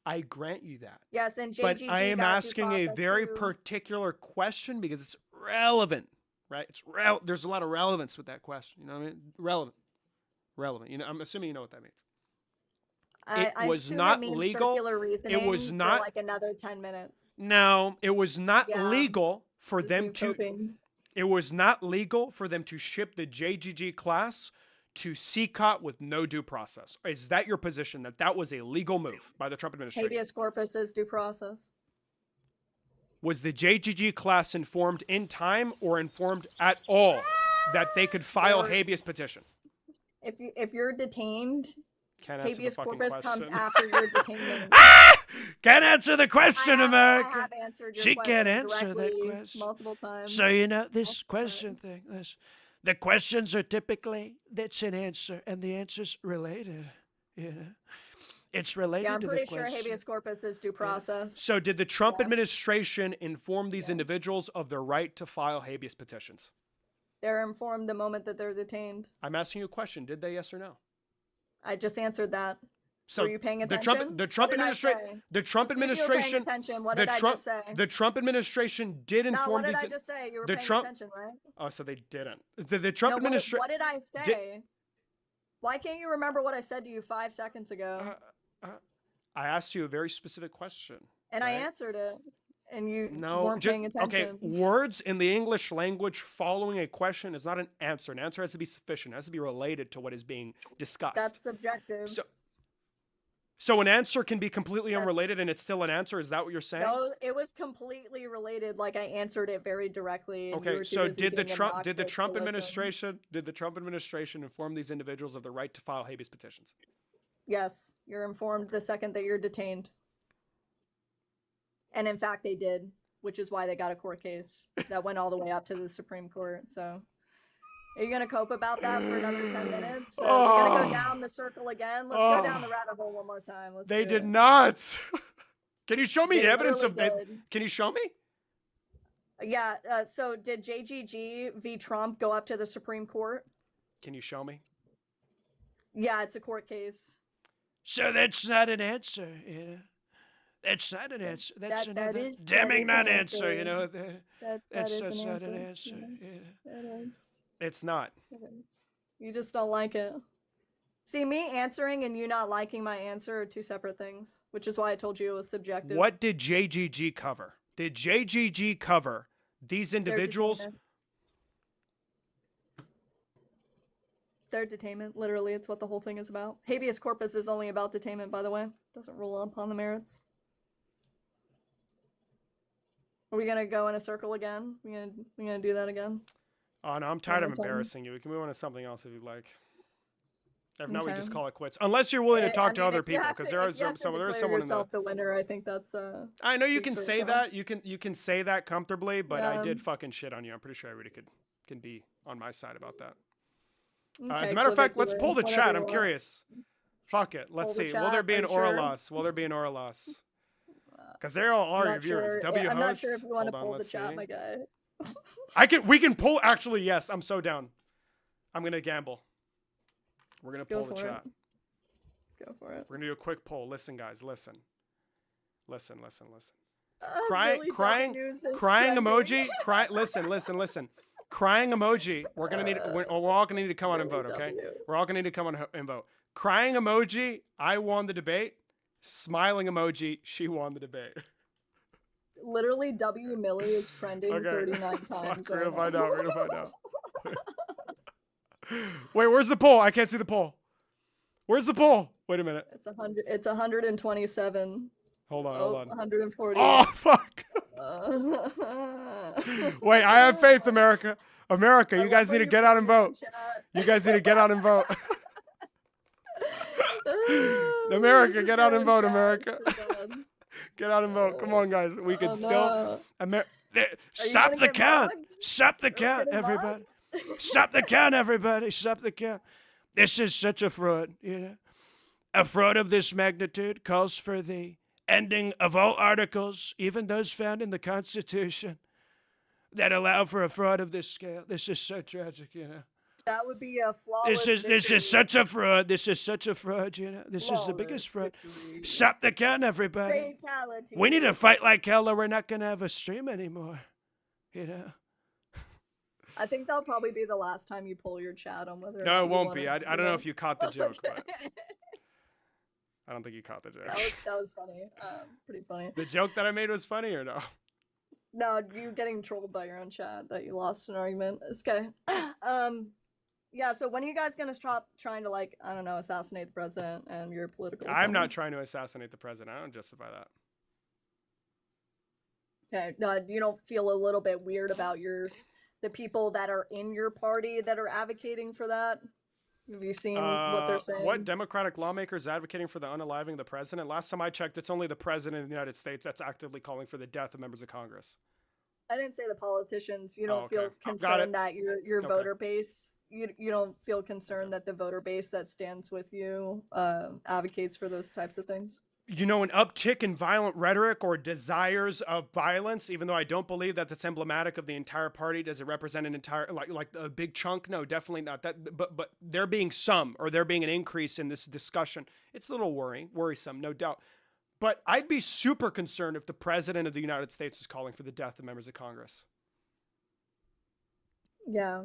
I grant you that. Yes, and JGG but I am got asking due a process very too. particular question because it's relevant, right? There's a lot of relevance with that question. You know what I mean? Relevant. You know, I'm assuming you know what that means. I was assume not it means legal. circular reasoning It was not for like another 10 minutes. No, it was not Yeah. legal for Just them you to. coping. It was not legal for them to ship the JGG class to CCOT with no due process. Is that your position, that that was a legal move by the Trump administration? Habeas corpus is due process. Was the JGG class informed in time or informed at all that they could file habeas petition? If you're detained, Can't answer habeas the fucking corpus question. comes after your detainment. Can't answer the question, America. I have answered your She question can't answer that directly question. multiple times. So, you know, this question thing, the questions are typically, that's an answer, and the answer's related, you know. It's related Yeah, I'm to the pretty sure question. habeas corpus is due process. So did the Trump administration inform these individuals of their right to file habeas petitions? They're informed the moment that they're detained. I'm asking you a question. Did they, yes or no? I just answered that. So Were you paying attention? The Trump administration, What did I just say? the Trump administration did inform No, what did these. I just say? You were the paying Trump- attention, right? Oh, so they didn't. The Trump No, administration. what did I say? Why can't you remember what I said to you 5 seconds ago? I asked you a very specific question. And right? I answered it. And you No, weren't paying attention. Okay, words in the English language following a question is not an answer. An answer has to be sufficient. It has to be related to what is being discussed. That's subjective. So an answer can be completely unrelated and it's still an answer? Is that what you're saying? No, it was completely related. Like I answered it very directly. And you Okay, were too so busy did the being Trump obnoxious to listen. administration inform these individuals of the right to file habeas petitions? Yes, you're informed the second that you're detained. And in fact, they did, which is why they got a court case that went all the way up to the Supreme Court. So, are you going to cope about that for another 10 minutes? So We're going to go down the circle again. Let's go down the rabbit hole one more time. They did not. Can you show me They evidence really of it? did. Can you show me? Yeah. So, did JGG v. Trump go up to the Supreme Court? Can you show me? Yeah, it's a court case. So that's not an answer, you know. That's not an answer. That's That another is- damning that is an non-answer, you know. That's That's an not an answer. answer. Yeah. Yeah. It is. It's not. It is. You just don't like it. See, me answering and you not liking my answer are two separate things, which is why I told you it was subjective. What did JGG cover? Did JGG cover these individuals. Their detainment, literally, it's what the whole thing is about. Habeas corpus is only about detainment, by the way. Doesn't rule upon the merits. Are we gonna go in a circle again? We gonna do that again? Oh no, I'm tired of embarrassing you. We can move on to something else if you'd like. If not, we Okay. just call it quits. Unless you're willing to talk to other if you people, have because to- there if is you have to there's declare someone in the. yourself the winner. I think that's. I know you can speaks for say itself. that. You can say that comfortably, but I Yeah. did fucking shit on you. I'm pretty sure everybody can be on my side about that. Okay, As a matter of fact, let's pull the whatever chat. you I'm want. curious. Fuck it. Let's Pull the see. Will there chat, be are an you or a sure? loss? Will there be an or a loss? Because they all are I'm your not viewers. sure. W I'm host. not sure if you want to Hold on, pull the let's chat, see. my guy. We can pull. Actually, yes. I'm so down. I'm gonna gamble. We're gonna Go pull the for it. chat. Go for it. We're gonna do a quick poll. Listen, guys. Listen. Listen. Billy Crying News is crying trending. emoji. Listen. Crying emoji. We're gonna need. We're all gonna need to come on and Billy vote. Okay. W. We're all gonna need to come on and vote. Crying emoji. I won the debate. Smiling emoji. She won the debate. Literally, W. Millie is trending Okay. 39 times. We're gonna right find now. out. We're gonna find out. Wait, where's the poll? I can't see the poll. Where's the poll? Wait a minute. It's 100. It's 127. Hold on. 140. Oh fuck. Wait, I have faith, America. America, you guys need to get out and vote. You guys need to get out and vote. America, get out and vote, America. Get out and vote. Come on, guys. We can still. Stop the count. Stop the count, everybody. Stop the count, everybody. Stop the count. This is such a fraud, you know. A fraud of this magnitude calls for the ending of all articles, even those found in the Constitution, that allow for a fraud of this scale. This is so tragic, you know. That would be a flawless. This is such a fraud. This is such a fraud, you know. This is the biggest fraud. Stop the count, everybody. Fatality. We need to fight like hell or we're not going to have a stream anymore, you know. I think that'll probably be the last time you pull your chat on whether. No, it you won't wanna be. I do don't know that. if you caught the joke, but Okay. I don't think you caught the joke. That was funny. Pretty funny. The joke that I made was funny or no? No, you getting trolled by your own chat that you lost an argument. It's okay. Yeah. So when are you guys gonna stop trying to, like, I don't know, assassinate the president and your political? I'm not opponents? trying to assassinate the president. I don't justify that. Okay. No, you don't feel a little bit weird about the people that are in your party that are advocating for that? Have you seen what they're saying? What Democratic lawmakers advocating for the unaliving of the president? Last time I checked, it's only the president of the United States that's actively calling for the death of members of Congress. I didn't say the politicians. You don't okay. feel Got it. concerned that your Okay. voter base. You don't feel concerned that the voter base that stands with you advocates for those types of things. You know, an uptick in violent rhetoric or desires of violence, even though I don't believe that that's emblematic of the entire party. Does it represent an entire, like a big chunk? No, definitely not. That, but there being some, or there being an increase in this discussion, it's a little worrisome, no doubt. But I'd be super concerned if the president of the United States is calling for the death of members of Congress. Yeah.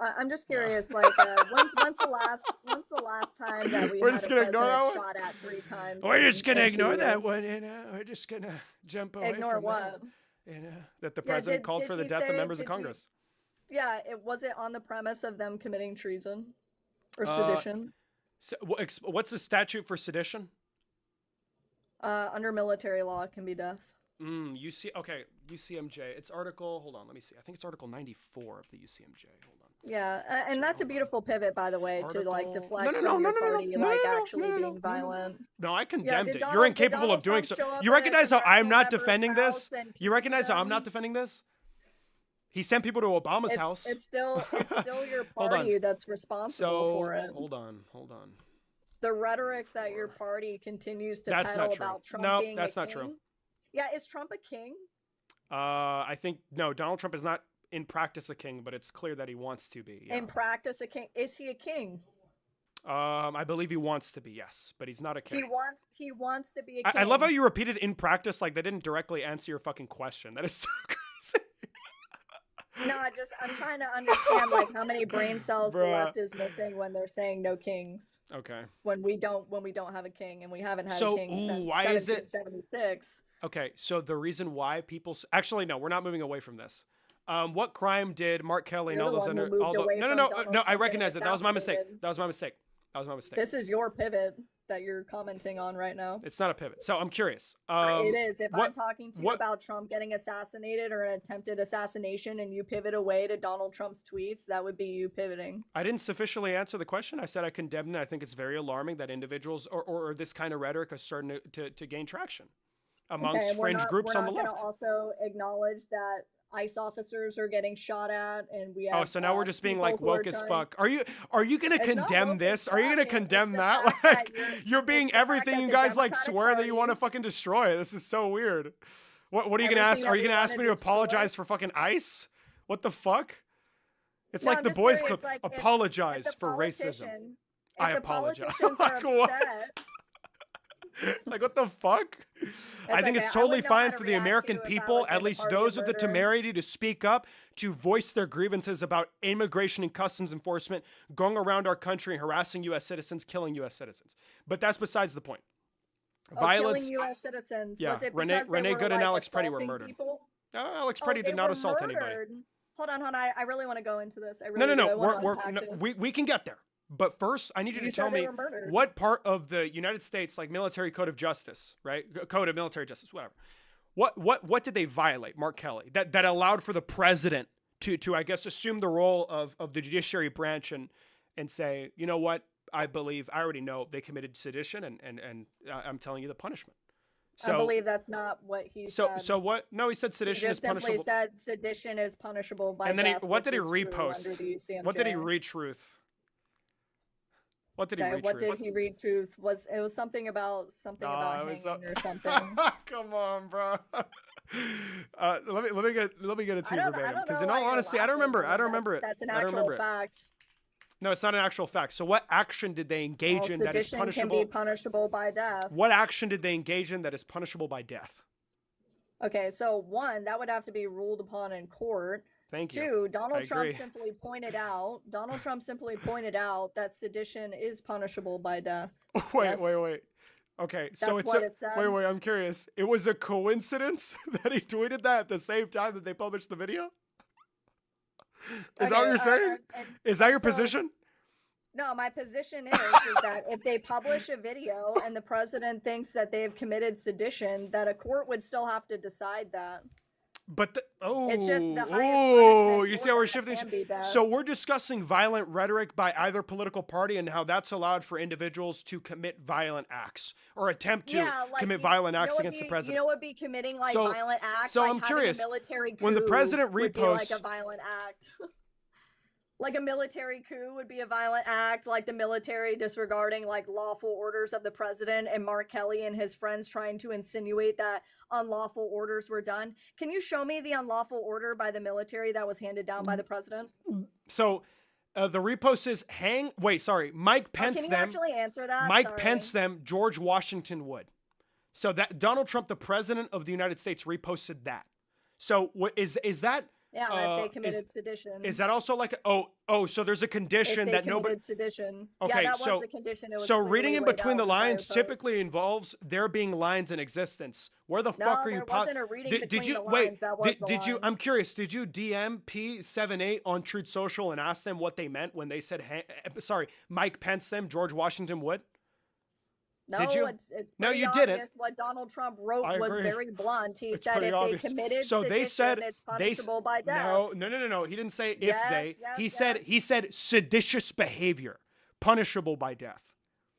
I'm just curious, like, when's the last time that We're had just a gonna ignore president that one? shot at 3 times? We're just in gonna 2 ignore that years? one, you know. We're just gonna jump away Ignore from what? that. You know, that the Yeah, president called did for the he death of say- members of did you- Congress. Yeah, was it on the premise of them committing treason or sedition? So, what's the statute for sedition? Under military law, it can be death. UCMJ. It's article. Hold on, let me see. I think it's article 94 of the UCMJ. Hold on. Yeah, and that's a beautiful pivot, by the way, to like Article- deflect No, from your no, party, no, like no, actually no, no, being no, violent. No, I condemned did it. Donald- You're did incapable Donald of doing Trump so. show up You at a recognize how I'm not congressional defending member's this? house and You recognize how I'm them? not defending this? He sent people to Obama's house. It's still your Hold on. party that's responsible for it. Hold on. The rhetoric that your party continues to That's peddle not true. about Trump No, being that's a not king. true. Yeah, is Trump a king? I think no. Donald Trump is not in practice a king, but it's clear that he wants to be. Yeah. In practice, a king. Is he a king? I believe he wants to be. Yes, but he's not a king. He wants to be a king. I love how you repeated in practice like they didn't directly answer your fucking question. That is so crazy. No, I'm trying to understand like how many brain cells the Bruh. left is missing when they're saying no kings. Okay. When we don't have a king, and we haven't had So, a king since why is it- 1776. Okay, so the reason why people actually no, we're not moving away from this. What crime did Mark Kelly and You're all the those one who other moved away no, from Donald no, I Trump getting recognize it. That was my mistake. assassinated. That was my mistake. That was my mistake. This is your pivot that you're commenting on right now. It's not a pivot. So I'm curious. It is. If what- I'm talking to you what- about Trump getting assassinated or an attempted assassination and you pivot away to Donald Trump's tweets, that would be you pivoting. I didn't sufficiently answer the question. I said I condemned it. I think it's very alarming that individuals or this kind of rhetoric is starting to gain traction amongst fringe groups on the left. We're not going to also acknowledge that ICE officers are getting shot at, and we have. Oh, so now we're just being like people who are woke as trying- fuck. Are you going to It's not condemn woke this? as Are you going to fuck, it's condemn the that? fact that Like you're being it's the fact everything that you the guys like Democratic swear that you want to Party- fucking destroy. This is so weird. What are you going to Everything ask? that Are you we going to ask me to wanna destroy? apologize for fucking ICE? What the fuck? It's No, like I'm the just boys curious, club. like, if Apologize the for racism. politician- I if the apologize. politicians are Like what? upset- Like what the fuck? I think okay. it's I totally wouldn't know how fine to for the react American to if I people, was in at the least party those of with the murder. temerity to speak up, to voice their grievances about immigration and customs enforcement going around our country and harassing U.S. citizens, killing U.S. citizens. But that's besides the point. Killing U.S. citizens. Yeah, Was it Renee because they Good were, and like, Alex Preddy were assaulting murdered. people? Alex Oh, Preddy they did not were assault anybody. murdered. Hold on. I really want to go into this. I No, really no, do. I no. wanna unpack this. We can get there. But first, I need you to You tell said they me were murdered. what part of the United States, like military code of justice, right? Code of military justice, whatever. What did they violate, Mark Kelly, that allowed for the president to I guess assume the role of the judiciary branch and say, you know what, I already know they committed sedition and I'm telling you the punishment. So, I believe that's not what he said. So what? No, he said He sedition is just simply punishable. said sedition is punishable by And then death. what did he which is true repost? under the UCMJ. What did he retruth? What did he retruth? What did he retruth? It was something about hanging or something. Come on, bro. Let me get it to you verbatim. Because in all honesty, I don't remember it. That's an I don't actual remember it. fact. No, it's not an actual fact. So what action did they engage in that is Sedition punishable? can be punishable by death. What action did they engage in that is punishable by death? Okay, so one, that would have to be ruled upon in court. Thank you. Two, Donald I Trump agree. simply pointed out that sedition is punishable by death. Wait. Yes. Okay, That's so it's what it said. wait. I'm curious. It was a coincidence that he tweeted that at the same time that they published the video. Is that what you're saying? Is that your position? No, my position is that if they publish a video and the president thinks that they've committed sedition, that a court would still have to decide that. But It's just the highest you punishment see how for we're that shifting? can be death. So we're discussing violent rhetoric by either political party and how that's allowed for individuals to commit violent acts or attempt to commit violent acts against the president. You know what would be committing So- violent acts? so like I'm having curious, a military coup when the president would be like reposts- a violent act. Like a military coup would be a violent act, like the military disregarding like lawful orders of the president and Mark Kelly and his friends trying to insinuate that unlawful orders were done. Can you show me the unlawful order by the military that was handed down by the president? So the repost is Mike Pence Can you them. actually answer that? Mike Sorry. Pence them. George Washington Wood. So that Donald Trump, the president of the United States, reposted that. So what is that? Yeah, if they committed sedition. Is that also like so there's a condition if they that nobody committed sedition. Okay, yeah, that so was the condition. It was so clearly reading in laid between the out in prior lines posts. typically involves there being lines in existence. Where the fuck are you? there wasn't a reading between the lines. Wait? That was the Did you? line. I'm curious. Did you DM P78 on Truth Social and ask them what they meant when they said, Mike Pence them, George Washington Wood? No, Did you? it's No, pretty you didn't. obvious. What Donald Trump wrote I was agree. very blunt. He It's said pretty if obvious. they committed So sedition, they said it's punishable by death. No. He didn't say if Yes, they. yes, He said seditious behavior, punishable by death.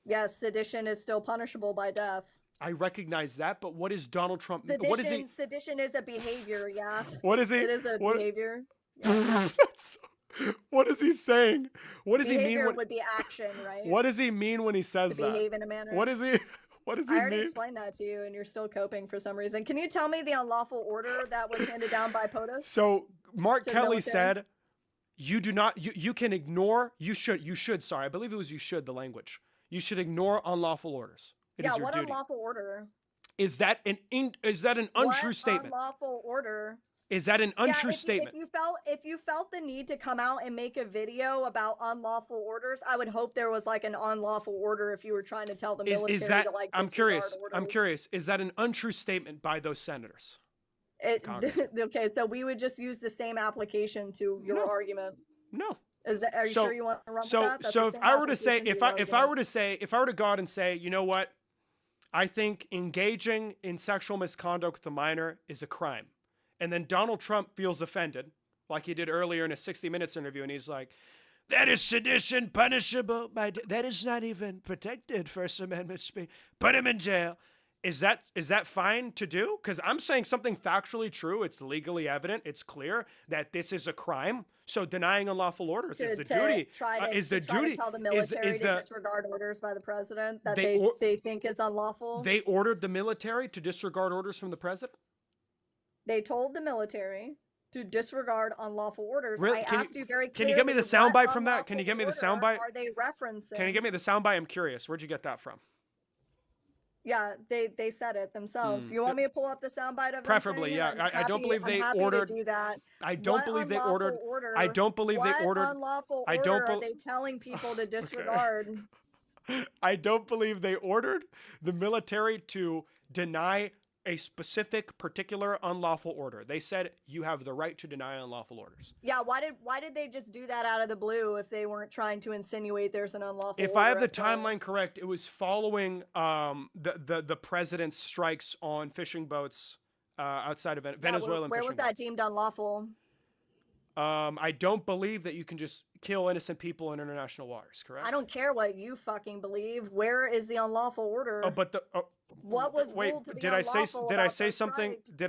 Yes, sedition is still punishable by death. I recognize that, but what is Donald Trump? Sedition, What is he? Sedition is a behavior, yeah. What is he? It is a what, behavior. what is he saying? What does he mean? Behavior would be action, right? What does he mean when he says to that? behave in a manner. What is he? What does he I already mean? explained that to you, and you're still coping for some reason. Can you tell me the unlawful order that was handed down by POTUS? So Mark to the Kelly military? said, "You do not. You can ignore. You should. Sorry, I believe it was you should. The language. You should ignore unlawful orders. It is your what duty. unlawful order? Is that an untrue What statement? unlawful order? Is that an untrue if statement? if you felt the need to come out and make a video about unlawful orders, I would hope there was like an unlawful order if you were trying to tell the military Is that, to like I'm disregard curious. orders. I'm curious. Is that an untrue statement by those senators? Okay, so we would just use the same application to your argument. No. Are you sure you want to run with that? That's So the if same I were to say, application to if your I were argument. to go out and say, you know what, I think engaging in sexual misconduct with a minor is a crime, and then Donald Trump feels offended, like he did earlier in a 60 Minutes interview, and he's like, that is sedition, punishable by that is not even protected First Amendment speech. Put him in jail. Is that fine to do? Because I'm saying something factually true. It's legally evident. It's clear that this is a crime. So denying unlawful orders is the duty. Is the duty to tell the military to disregard orders by the president that they think is unlawful? They ordered the military to disregard orders from the president? They told the military to disregard unlawful orders. Really? I asked you very clearly. Can you get me the soundbite from that? Can you get me the soundbite? Are they referencing? Can you get me the soundbite? I'm curious. Where'd you get that from? Yeah, they said it themselves. You want me to pull up the soundbite of preferably, them yeah. I don't believe they ordered. To do that. I don't believe they ordered. I don't believe they ordered. What unlawful order are they telling people to disregard? I don't believe they ordered the military to deny a specific, particular unlawful order. They said you have the right to deny unlawful orders. Yeah, why did they just do that out of the blue if they weren't trying to insinuate there's an unlawful order? If I have the timeline correct, it was following the president's strikes on fishing boats outside of Venezuelan where fishing was that boats. deemed unlawful? I don't believe that you can just kill innocent people in international waters, correct? I don't care what you fucking believe. Where is the unlawful order? What was ruled to be unlawful? Did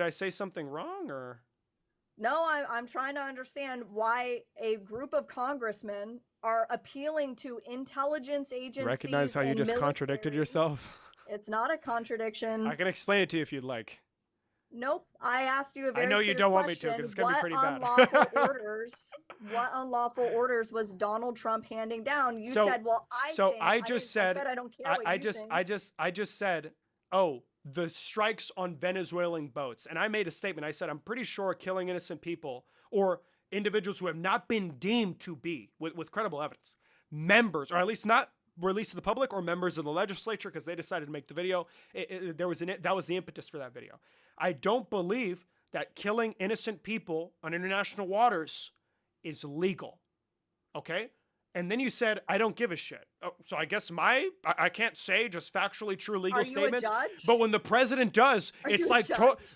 I say something wrong, or? No, I'm trying to understand why a group of congressmen are appealing to intelligence agencies. Recognize how you just contradicted yourself? It's not a contradiction. I can explain it to you if you'd like. Nope. I asked you a very I know you don't want me to, because it's going to be pretty bad. What unlawful orders was Donald Trump handing down? You said, well, I just said I don't care what you think. I just said, oh, the strikes on Venezuelan boats. And I made a statement. I said, I'm pretty sure killing innocent people or individuals who have not been deemed to be, with credible evidence, members, or at least not released to the public, or members of the legislature, because they decided to make the video. That was the impetus for that video. I don't believe that killing innocent people on international waters is legal. Okay? And then you said, I don't give a shit. Oh, so I guess I can't say just factually true legal statements. Are you a judge? But when the president does, it's like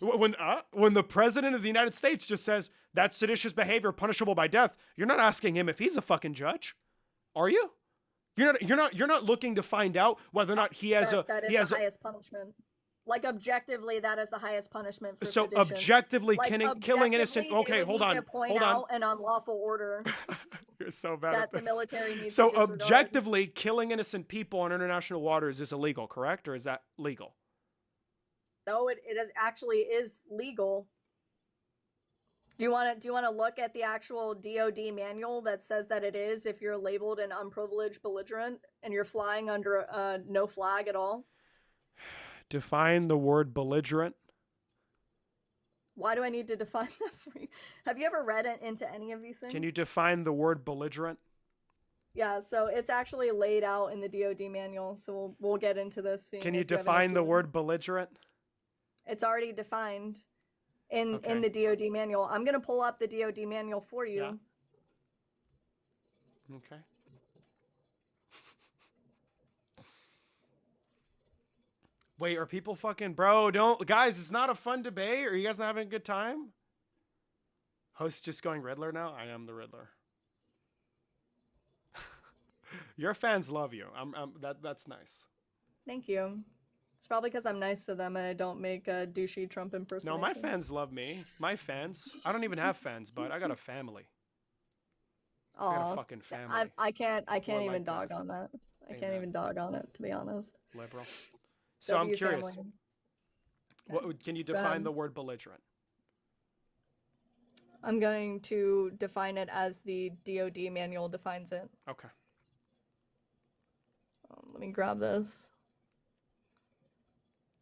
when the president of the United States just says that's seditious behavior punishable by death, you're not asking him if he's a fucking judge. Are you? You're not looking to find out whether or not he has the highest punishment. Like, objectively, that is the highest punishment for sedition. So objectively, killing innocent. Okay, hold on. Point out an unlawful order. You're so bad that at this. The military needs so to disregard. Objectively, killing innocent people on international waters is illegal, correct? Or is that legal? No, it actually is legal. Do you want to look at the actual DOD manual that says that it is if you're labeled an unprivileged belligerent and you're flying under no flag at all? Define the word belligerent. Why do I need to define that for you? Have you ever read into any of these things? Can you define the word belligerent? Yeah, so it's actually laid out in the DOD manual, so we'll get into this. Can you define the word belligerent? It's already defined in the DOD manual. I'm going to pull up the DOD manual for you. Yeah. Okay. Wait, are people fucking... Bro, guys, it's not a fun debate. Are you guys not having a good time? Host just going Riddler now? I am the Riddler. Your fans love you. That's nice. Thank you. It's probably because I'm nice to them and I don't make douchey Trump impersonations. No, my fans love me. My fans. I don't even have fans, but I got a family. I got a fucking family. I can't even dog on that. I can't even dog on it, to be honest. Liberal. So I'm curious. What can you define the word belligerent? I'm going to define it as the DOD manual defines it. Okay. Let me grab this.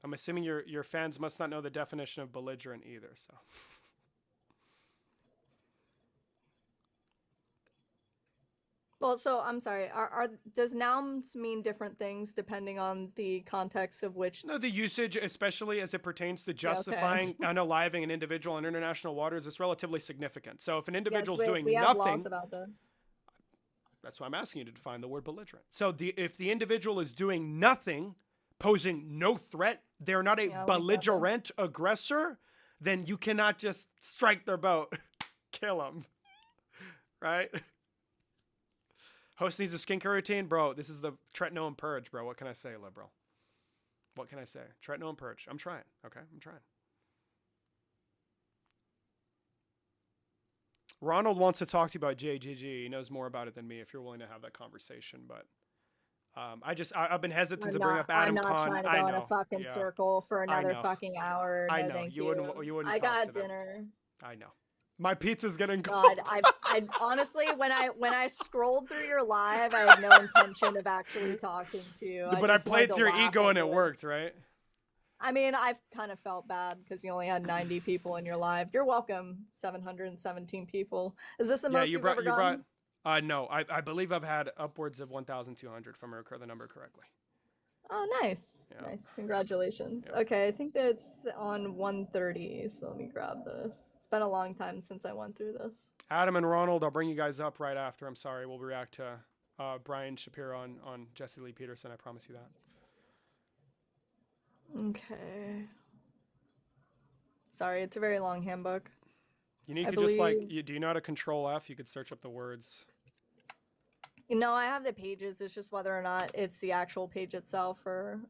I'm assuming your fans must not know the definition of belligerent either, so. Well, so I'm sorry. Does nouns mean different things depending on the context of which? No, the usage, especially as it pertains to Yeah, okay. justifying unaliving an individual in international waters, is relatively significant. So if an individual is Yes, doing we have laws nothing, about this. that's why I'm asking you to define the word belligerent. So if the individual is doing nothing, posing no threat, they're not a belligerent aggressor, then you cannot just strike their boat, kill them, right? Host needs a skincare routine, bro. This is the tretinoin and purge, bro. What can I say, liberal? What can I say? Tretinoin and purge. I'm trying. Okay, I'm trying. Ronald wants to talk to you about JGG. He knows more about it than me. If you're willing to have that conversation, but I've been hesitant to bring up Adam Khan. I'm not trying to go in a fucking circle for another fucking hour. I No, know. thank You wouldn't. I talk got to them. dinner. I know. My pizza's getting cold. God, I honestly, when I scrolled through your live, I had no intention of actually talking to you. But I played to your ego and it worked, right? I mean, I've kind of felt bad because you only had 90 people in your live. You're welcome, 717 people. Is this the most you've ever gotten? No, I believe I've had upwards of 1,200 if I remember the number correctly. Oh, nice. Yeah. Nice. Congratulations. Yeah. Okay, I think that's on 130, so let me grab this. It's been a long time since I went through this. Adam and Ronald, I'll bring you guys up right after. I'm sorry. We'll react to Brian Shapiro on Jesse Lee Peterson. I promise you that. Okay. Sorry, it's a very long handbook. You need to just like, do you know how to control F? You could search up the words. No, I have the pages. It's just whether or not it's the actual page itself or,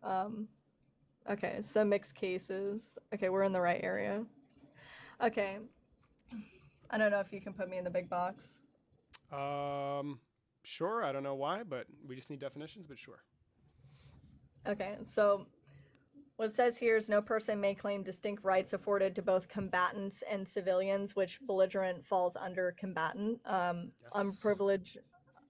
okay, so mixed cases. Okay, we're in the right area. Okay. I don't know if you can put me in the big box. Sure. I don't know why, but we just need definitions, but sure. Okay, so what it says here is no person may claim distinct rights afforded to both combatants and civilians, which belligerent falls under combatant. Yes.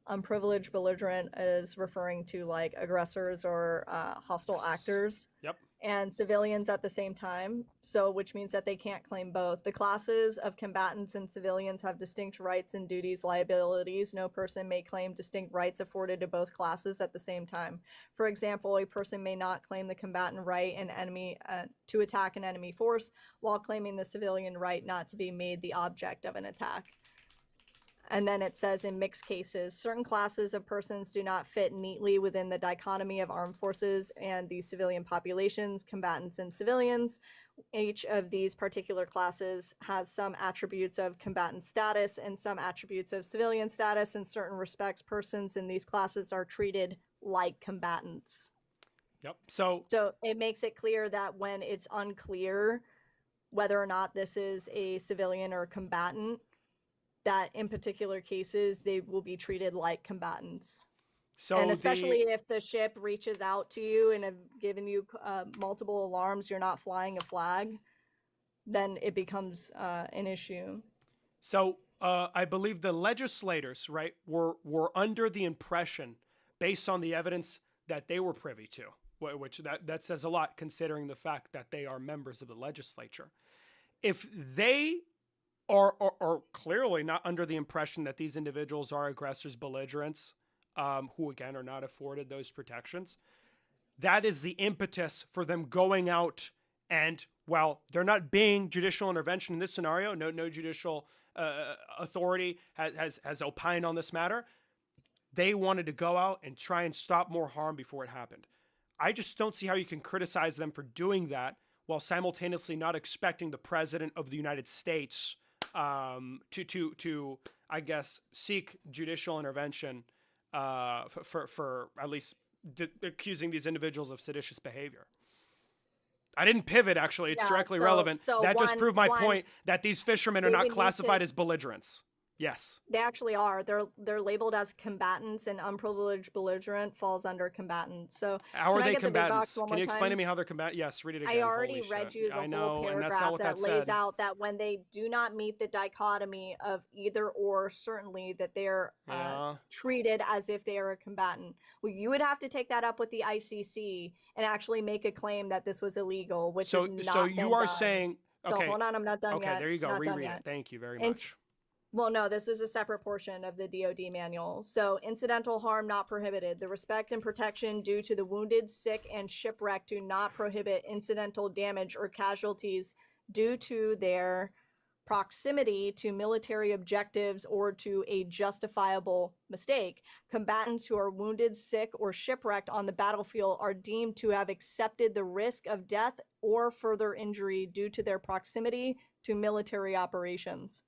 Unprivileged belligerent is referring to like aggressors or hostile actors. Yep. And civilians at the same time, so which means that they can't claim both. The classes of combatants and civilians have distinct rights and duties, liabilities. No person may claim distinct rights afforded to both classes at the same time. For example, a person may not claim the combatant right to attack an enemy force while claiming the civilian right not to be made the object of an attack. And then it says in mixed cases, certain classes of persons do not fit neatly within the dichotomy of armed forces and the civilian populations, combatants and civilians. Each of these particular classes has some attributes of combatant status and some attributes of civilian status. In certain respects, persons in these classes are treated like combatants. Yep. So it makes it clear that when it's unclear whether or not this is a civilian or a combatant, that in particular cases, they will be treated like combatants. So and especially if the ship reaches out to you and have given you multiple alarms, you're not flying a flag, then it becomes an issue. So I believe the legislators, right, were under the impression, based on the evidence that they were privy to, which that says a lot considering the fact that they are members of the legislature. If they are clearly not under the impression that these individuals are aggressors, belligerents, who again are not afforded those protections, that is the impetus for them going out and, well, they're not being judicial intervention in this scenario. No judicial authority has opined on this matter. They wanted to go out and try and stop more harm before it happened. I just don't see how you can criticize them for doing that while simultaneously not expecting the president of the United States to I guess seek judicial intervention for at least accusing these individuals of seditious behavior. I didn't pivot, actually. It's directly relevant. That just proved my point that these fishermen are not classified as belligerents. Yes. They actually are. They're labeled as combatants, and unprivileged belligerent falls under combatants. So how are they combatants? Can you explain to me how they're combatants? Yes, read it again. I already read you the whole paragraph that lays out that when they do not meet the dichotomy of either or, certainly that they're treated as if they are a combatant. Well, you would have to take that up with the ICC and actually make a claim that this was illegal, which is not. So you are saying. So hold on, I'm not done yet. Okay, there you go. Reread it. Thank you very much. Well, no, this is a separate portion of the DoD manual. So, incidental harm not prohibited. The respect and protection due to the wounded, sick, and shipwrecked do not prohibit incidental damage or casualties due to their proximity to military objectives or to a justifiable mistake. Combatants who are wounded, sick, or shipwrecked on the battlefield are deemed to have accepted the risk of death or further injury due to their proximity to military operations.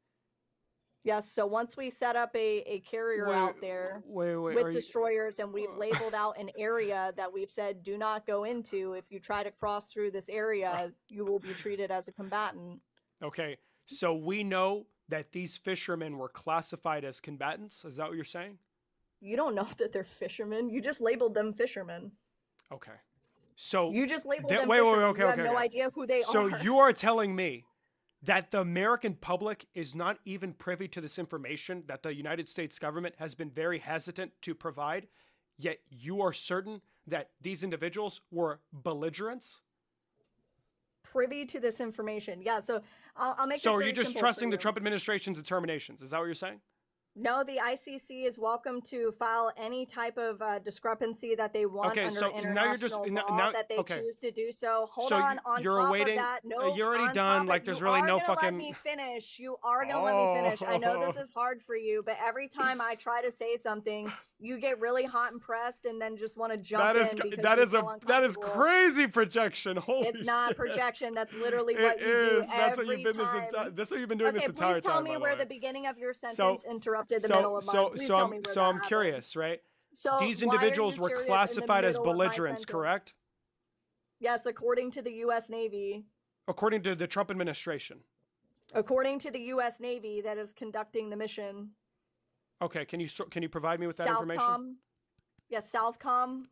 Yes, so once we set up a carrier out there with destroyers and we've labeled out an area that we've said do not go into, if you try to cross through this area, you will be treated as a combatant. Okay, so we know that these fishermen were classified as combatants? Is that what you're saying? You don't know that they're fishermen. You just labeled them fishermen. Okay. So you just labeled them fishermen. Okay, you have no idea who they are. So you are telling me that the American public is not even privy to this information that the United States government has been very hesitant to provide, yet you are certain that these individuals were belligerents? Privy to this information. Yeah, so I'll make So this are very you just simple trusting for the you. Trump administration's determinations? Is that what you're saying? No, the ICC is welcome to file any type of discrepancy that they want Okay, under so international now you're just law that they okay. choose to do so. Hold So on you're top awaiting, of that, no, you're already on done. top Like of, there's you really are no gonna fucking. let me finish. You are gonna let me finish. I know this is hard for you, but every time I try to say something, you get really hot and pressed, and then just want to jump That is in because that you is feel a that is uncomfortable. crazy projection. Holy It's not shit. projection. That's literally It what you do is. That's what every you've been time. this what you've been doing Okay, this entire please tell time. me by the where way. the beginning of your sentence interrupted the middle of mine. Please So tell me where that I'm happened. curious, right? So These why are you individuals were curious in the classified as middle of my belligerents, sentence? correct? Yes, according to the U.S. Navy. According to the Trump administration. According to the U.S. Navy that is conducting the mission. Okay, can you provide me with that information? Southcom. Yes, Southcom.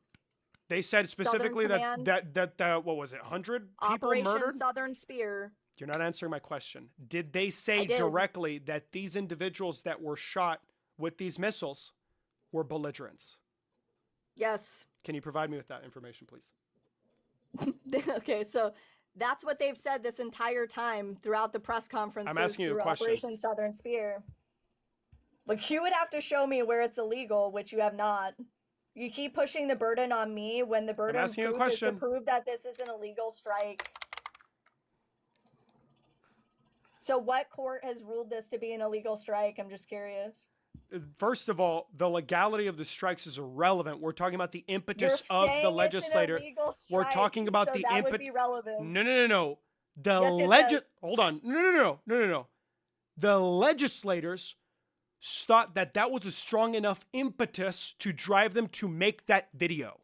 They said specifically Southern that what was it, 100 people Operation murdered? Southern Spear. You're not answering my question. Did they say I did. directly that these individuals that were shot with these missiles were belligerents? Yes. Can you provide me with that information, please? Okay, so that's what they've said this entire time throughout the press conferences. I'm asking you a through question. Operation Southern Spear. Like, you would have to show me where it's illegal, which you have not. You keep pushing the burden on me when the burden of asking you a proof is to question. prove that this is an illegal strike. So what court has ruled this to be an illegal strike? I'm just curious. First of all, the legality of the strikes is irrelevant. We're talking about the impetus You're of saying the it's an legislator. illegal We're strike, talking about so the that would impetus. be relevant. No. The Yes. Hold on. No. The legislators thought that that was a strong enough impetus to drive them to make that video.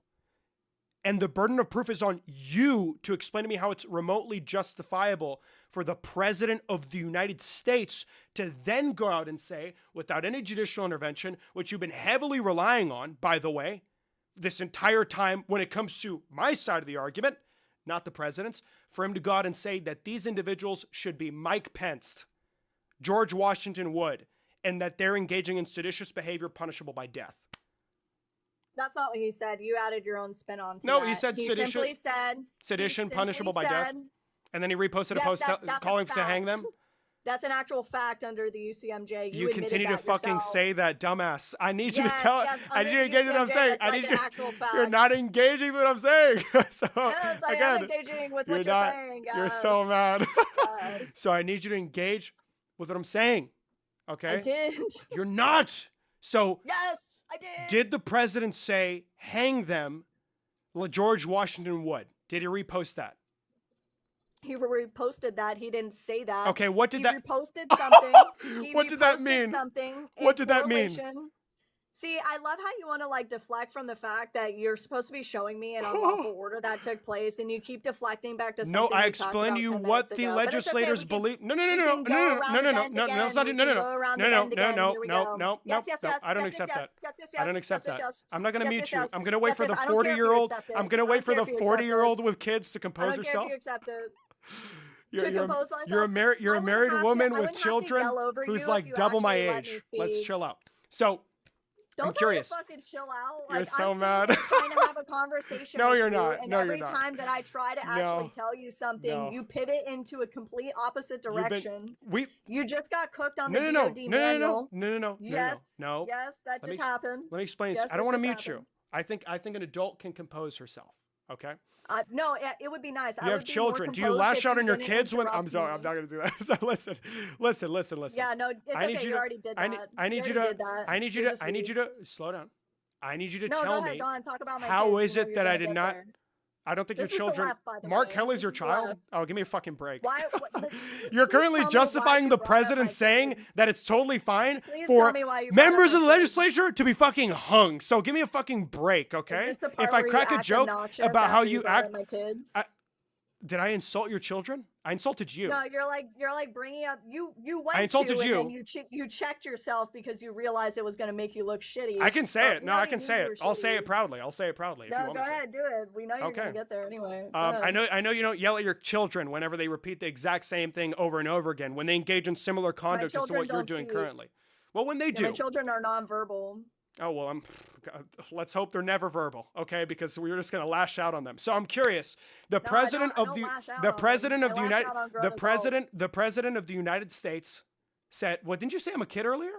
And the burden of proof is on you to explain to me how it's remotely justifiable for the president of the United States to then go out and say, without any judicial intervention, which you've been heavily relying on, by the way, this entire time when it comes to my side of the argument, not the president's, for him to go out and say that these individuals should be Mike Pence, George Washington Wood, and that they're engaging in seditious behavior punishable by death. That's not what he said. You added your own spin on to No, that. he said Sedition punishable by death. And then he reposted a post calling to hang them. That's an actual fact under the UCMJ. You continue to that fucking yourself. say that, dumbass. I need you to Yes, tell. yes, I need you to under engage with what I'm UCMJ, saying. that's I need like you. an actual fact. You're not engaging with what I'm saying. So Yes, I am again, engaging with you're what you're not. saying. You're so mad. Yes. So I need you to engage with what I'm saying. Okay. I did. You're not. So Yes, I did. did the president say hang them, George Washington Wood? Did he repost that? He reposted that. He didn't say that. Okay, what did that? He reposted something. What did that mean? What did that mean? See, I love how you want to like deflect from the fact that you're supposed to be showing me an unlawful order that took place, and you keep deflecting back to something. No, I we talked explained about to you 10 what minutes the ago. But it's okay, legislators believe. No. That's not no. I don't accept that. I don't accept that. I'm not gonna mute you. I'm gonna wait for the 40-year-old. I'm gonna wait for the 40-year-old with kids to compose herself. You're a married woman with children who's like double my age. Let's chill out. So Don't tell me to fucking chill out. Like, You're so I'm mad. trying to have a conversation No, with you're you, not. and No, every you're not. time that I try to actually tell you something, No. you pivot into a complete opposite direction. You just got cooked on the DOD manual. No. Yes, that just happened. Let me explain. Yes, I don't want to mute happened. you. I think an adult can compose herself. Okay. No, it would be nice. You have children. Do you lash out on your kids when? I'm sorry, I'm not going to do that. So listen. Yeah, no, it's okay. You already did that. I need you to slow down. I need you to tell me. Go on, talk about my how kids is it that I did not? There. I don't think this your children. Left, by the Mark way. Kelly's this your child. Left. Oh, give me a fucking break. Why? You're currently justifying the president saying that it's totally fine Please for tell me why you members of the legislature to be fucking hung. So give me a fucking break, okay? Is this the part if I where crack you a act joke about how you brought act, up my kids? did I insult your children? I insulted you. No, you're like bringing up you went I insulted to, you. and then you checked yourself because you realized it was going to make you look shitty. I can say it. No, I can say it. I'll say it proudly. No, go ahead, do it. We know you're going to get there anyway. I know you don't yell at your children whenever they repeat the exact same thing over and over again, when they engage in similar conduct as to what you're doing currently. Well, when they do. My children are nonverbal. Oh, well, let's hope they're never verbal, okay? Because we're just going to lash out on them. So I'm curious. The president of the United States said, what, didn't you say I'm a kid earlier?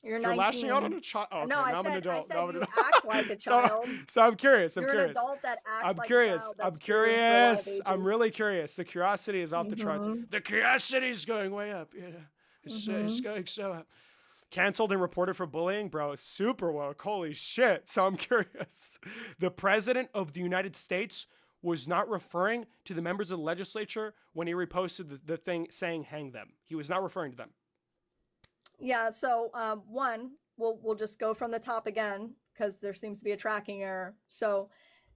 You're 19. lashing out on a child. Oh, okay, no, I'm an adult. I said you act like a child. So I'm curious. You're an adult that acts like a child. I'm curious. I'm really curious. The curiosity is off the charts. The curiosity is going way up. Yeah, it's going so up. Canceled and reported for bullying, bro. Super woke. Holy shit. So I'm curious. The president of the United States was not referring to the members of the legislature when he reposted the thing saying hang them. He was not referring to them. Yeah. So one, we'll just go from the top again because there seems to be a tracking error. So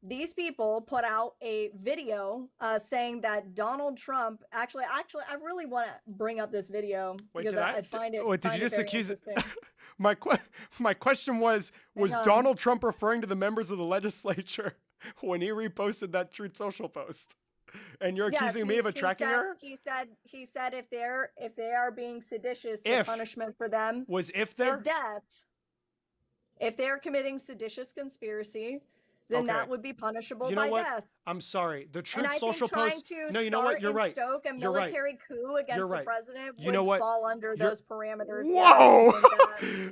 these people put out a video saying that Donald Trump actually, I really want to bring up this video because I find it. Did you just accuse it? My question was Donald Trump referring to the members of the legislature when he reposted that Truth Social post? And you're accusing me of a tracking error? He said if they are being seditious, the punishment for them is death. If they're committing seditious conspiracy, then that would be punishable by death. I'm sorry. The Truth and Social post. No, you know what? You're right. Stoke a military coup against the president would fall under those parameters. Whoa.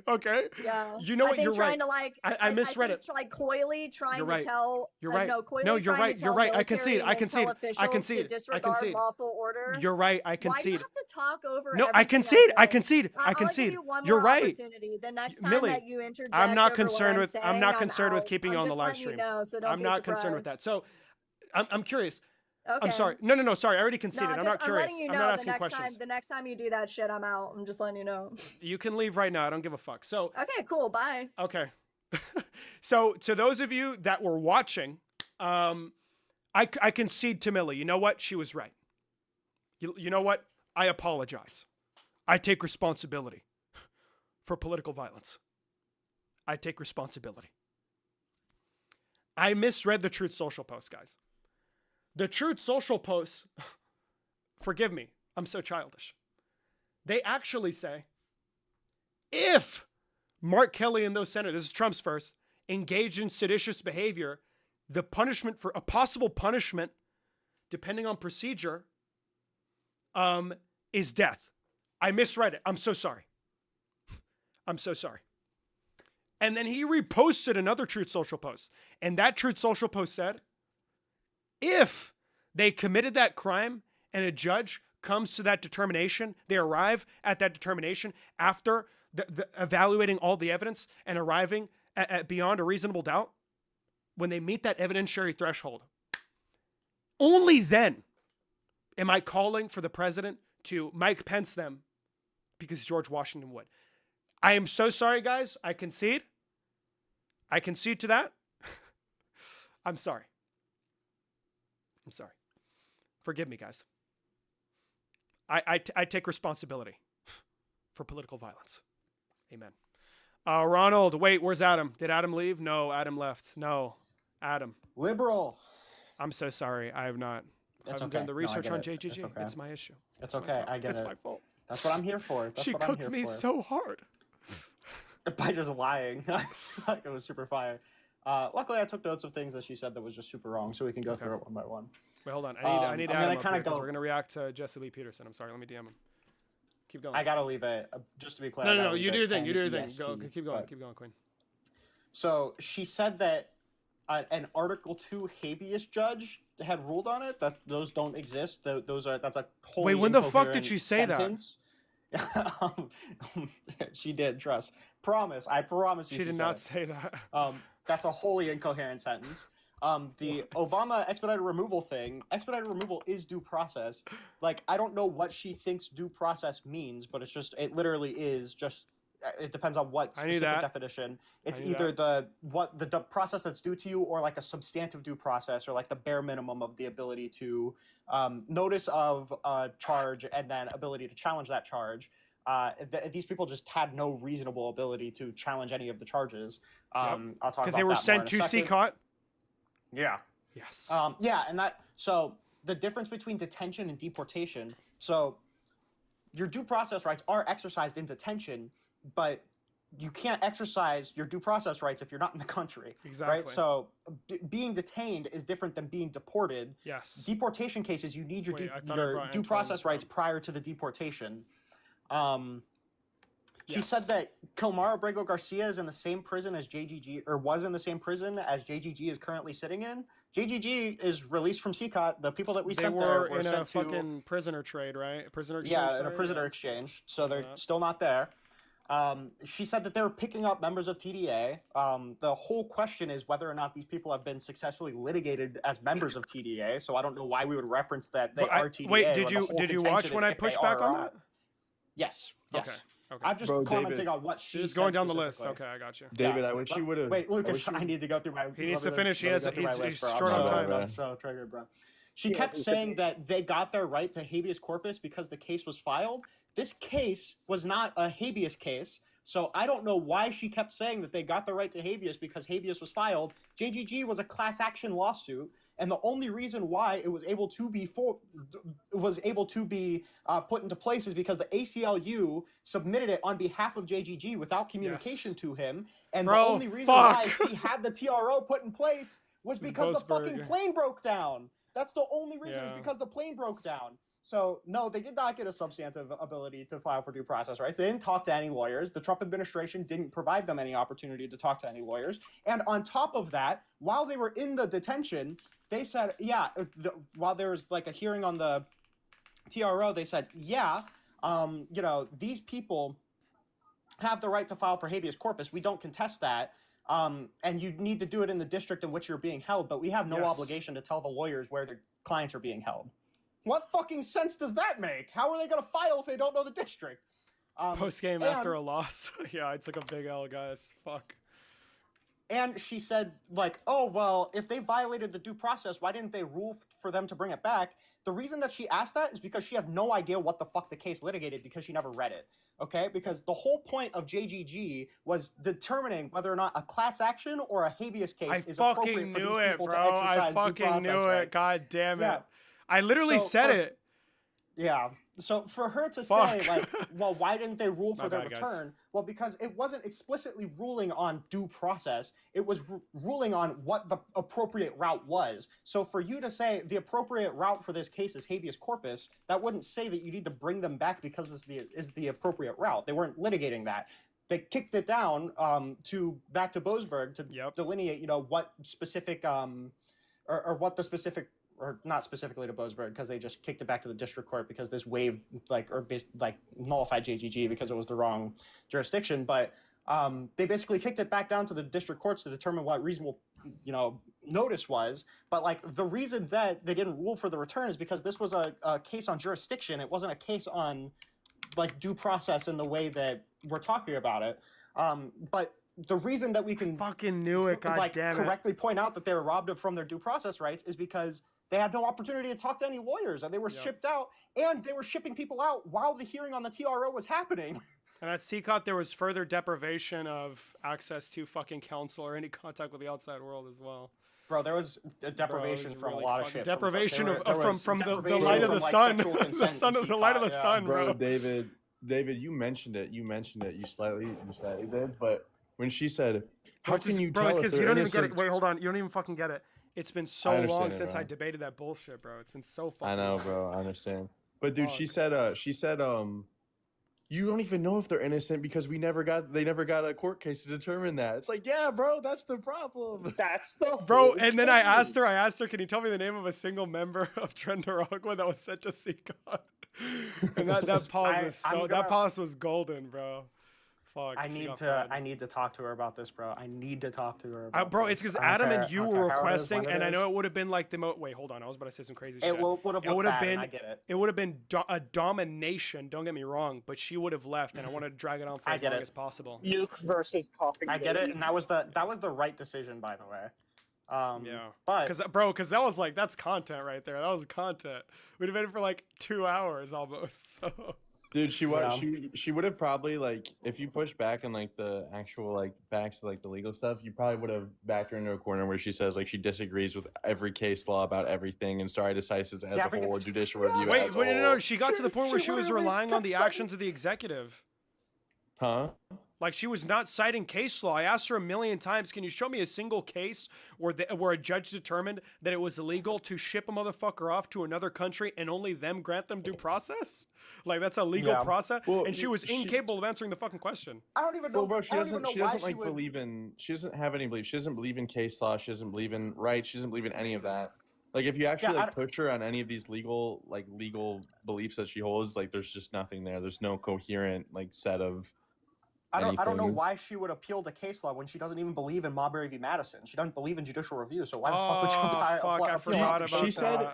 Okay. Yeah. You know what? You're right. I misread it. Like coyly trying to tell. You're right. No, you're right. You're right. I concede. I concede. To disregard lawful order. You're right. I concede. Why do you have to talk over? No, I concede. I concede. You're right. The next time Millie, that you interject, I'm not concerned with. saying, I'm not concerned with keeping you on the live letting stream. you know, so don't I'm be not concerned with that. So, I'm curious. Okay. I'm sorry. No. Sorry, I already conceded. I'm not curious. I'm not asking questions. The next time you do that shit, I'm out. I'm just letting you know. You can leave right now. I don't give a fuck. So. Okay, cool. Bye. Okay. So to those of you that were watching, I concede to Millie. You know what? She was right. You know what? I apologize. I take responsibility for political violence. I take responsibility. I misread the Truth Social post, guys. The Truth Social posts, forgive me, I'm so childish. They actually say, if Mark Kelly and those senators, this is Trump's first, engage in seditious behavior, the punishment for a possible punishment, depending on procedure, is death. I misread it. I'm so sorry. I'm so sorry. And then he reposted another Truth Social post. And that Truth Social post said, if they committed that crime and a judge comes to that determination, they arrive at that determination after the evaluating all the evidence and arriving at beyond a reasonable doubt, when they meet that evidentiary threshold, only then am I calling for the president to Mike Pence them because George Washington would. I am so sorry, guys. I concede. I concede to that. I'm sorry. I'm sorry. Forgive me, guys. I take responsibility for political violence. Amen. Ronald, wait, where's Adam? Did Adam leave? No, Adam left. No, Adam. Liberal. I'm so sorry. I have not. That's I've okay. done the research on JGG. It's okay. It's my issue. It's okay. I get it. It's my fault. That's what I'm here for. She cooked me so hard. by just lying. Like, it was super fire. Luckily, I took notes of things that she said that was just super wrong, so we can go through it one by one. Wait, hold on. I need Adam up here because go. we're gonna react to Jesse Lee Peterson. I'm sorry. Let me DM him. Keep going. I gotta leave it. Just to be clear. No. You do your thing. You do your thing. Go. Keep going. Keep going, Queen. So she said that an Article 2 habeas judge had ruled on it, that those don't exist. That's a wholly Wait, when the fuck did she say sentence. She did, trust. I promise you she did not say that. That's a wholly incoherent sentence. The Obama expedited removal expedited removal is due process. Like, I don't know what she thinks due process means, but it literally is just, it depends on what specific definition. It's either the process that's due to you, or like a substantive due process, or like the bare minimum of the ability to notice of a charge and then ability to challenge that charge. These people just had no reasonable ability to challenge any of the charges. I'll talk about that because they were sent to CCOT. Yeah. Yes. So the difference between detention and deportation. So your due process rights are exercised in detention, but you can't exercise your due process rights if you're not in the country. Exactly. Right. So being detained is different than being deported. Yes. Deportation cases, you need your due process rights prior to the deportation. She said that Kilmar Abrego Garcia is in the same prison as JGG, or was in the same prison as JGG is currently sitting in. JGG is released from CCOT. The people that we sent there were in sent a fucking prisoner trade, right? Prisoner exchange. Yeah, in a prisoner exchange. So they're still not there. She said that they were picking up members of TDA. The whole question is whether or not these people have been successfully litigated as members of TDA. So I don't know why we would reference that they are TDA. Wait, did you watch when I pushed back on that? Yes. Okay. I'm just commenting on what she's just going down the list. Okay, I got you. David, I wish you would have. Wait, Lucas, I need to go through my. He needs to finish. He's short on time. I'm so triggered, bro. She kept saying that they got their right to habeas corpus because the case was filed. This case was not a habeas case, so I don't know why she kept saying that they got the right to habeas because habeas was filed. JGG was a class action lawsuit. And the only reason why it was able to be put into place is because the ACLU submitted it on behalf of JGG without communication to him. And the only reason why he had the TRO put in place was because the fucking plane broke down. That's the only reason, is because the plane broke down. So, no, they did not get a substantive ability to file for due process rights. They didn't talk to any lawyers. The Trump administration didn't provide them any opportunity to talk to any lawyers. And on top of that, while they were in the detention, they said, while there was like a hearing on the TRO, they said, these people have the right to file for habeas corpus. We don't contest that. And you need to do it in the district in which you're being held, but we have no obligation to tell the lawyers where their clients are being held. What fucking sense does that make? How are they going to file if they don't know the district? Post game after a loss. Yeah, I took a big L, guys. Fuck. And she said, like, oh, well, if they violated the due process, why didn't they rule for them to bring it back? The reason that she asked that is because she has no idea what the fuck the case litigated because she never read it. Okay? Because the whole point of JGG was determining whether or not a class action or a habeas case is appropriate for these people to exercise due process rights. I fucking knew it. God damn it. Yeah. I literally said it. Yeah. So for her to say, like, well, why didn't they rule for their return? Guys. Well, because it wasn't explicitly ruling on due process. It was ruling on what the appropriate route was. So for you to say the appropriate route for this case is habeas corpus, that wouldn't say that you need to bring them back because this is the appropriate route. They weren't litigating that. They kicked it down back to Boasberg to delineate, what specific or what the specific. Or not specifically to Boasberg, because they just kicked it back to the district court because this waived, nullified JGG because it was the wrong jurisdiction. But they basically kicked it back down to the district courts to determine what reasonable, notice was. But, the reason that they didn't rule for the return is because this was a case on jurisdiction. It wasn't a case on, due process in the way that we're talking about it. But the reason that we can fucking knew it, correctly point out that they were robbed from their due process rights is because they had no opportunity to talk to any lawyers, and they were shipped out, and they were shipping people out while the hearing on the TRO was happening. And at CCOT, there was further deprivation of access to fucking counsel or any contact with the outside world as well. Bro, there was a deprivation from really a lot of shit. Deprivation from the light of the sun. The light of the sun, bro. David, David, you mentioned it. You slightly did, but when she said, "How can you bro? tell It's if because they're you don't even innocent?" get it. Wait, hold on. You don't even fucking get it. It's been I so understand long it, since bro. I debated that bullshit, bro. It's been so fucking. I know, long. bro. I understand. But dude, Fuck. she said, you don't even know if they're innocent because they never got a court case to determine that. It's like, yeah, bro, that's the problem. That's the Bro, whole and then I point. asked her, can you tell me the name of a single member of Trendaragua that was sent to see God? And that pause was golden, bro. Fuck. I need to talk to her about this, bro. I need to talk to her about bro, this. it's because Adam and you were requesting, and I know it it would have been like the wait, hold on, I was about to say some crazy shit. It would have been. I get it. It would have been a domination. Don't get me wrong, but she would have left, and I wanted to drag it on for as long as possible. Nuke versus coughing. I get it, and that was the right decision, by the way. Yeah, but because that was like, that's content right there. That was content. We'd have been for like 2 hours almost. So. Dude, she would have probably, like, if you push back on like the actual like facts, like the legal stuff, you probably would have backed her into a corner where she says like she disagrees with every case law about everything and stare decisis as a whole, judicial review. Wait, no, she got to the point where she was relying on the actions of the executive. Huh? Like, she was not citing case law. I asked her a million times, can you show me a single case where a judge determined that it was illegal to ship a motherfucker off to another country and only them grant them due process? Like, that's a legal process? Well, and she was incapable of answering the fucking question. I don't even know. Well, bro, she doesn't have any belief. She doesn't believe in case law. She doesn't believe in rights. She doesn't believe in any of that. Like, if you actually push her on any of these legal beliefs that she holds, like, there's just nothing there. There's no coherent like set of. I don't know why she would appeal to case law when she doesn't even believe in Marbury v. Madison. She doesn't believe in judicial review. So why the fuck would you I forgot about she said,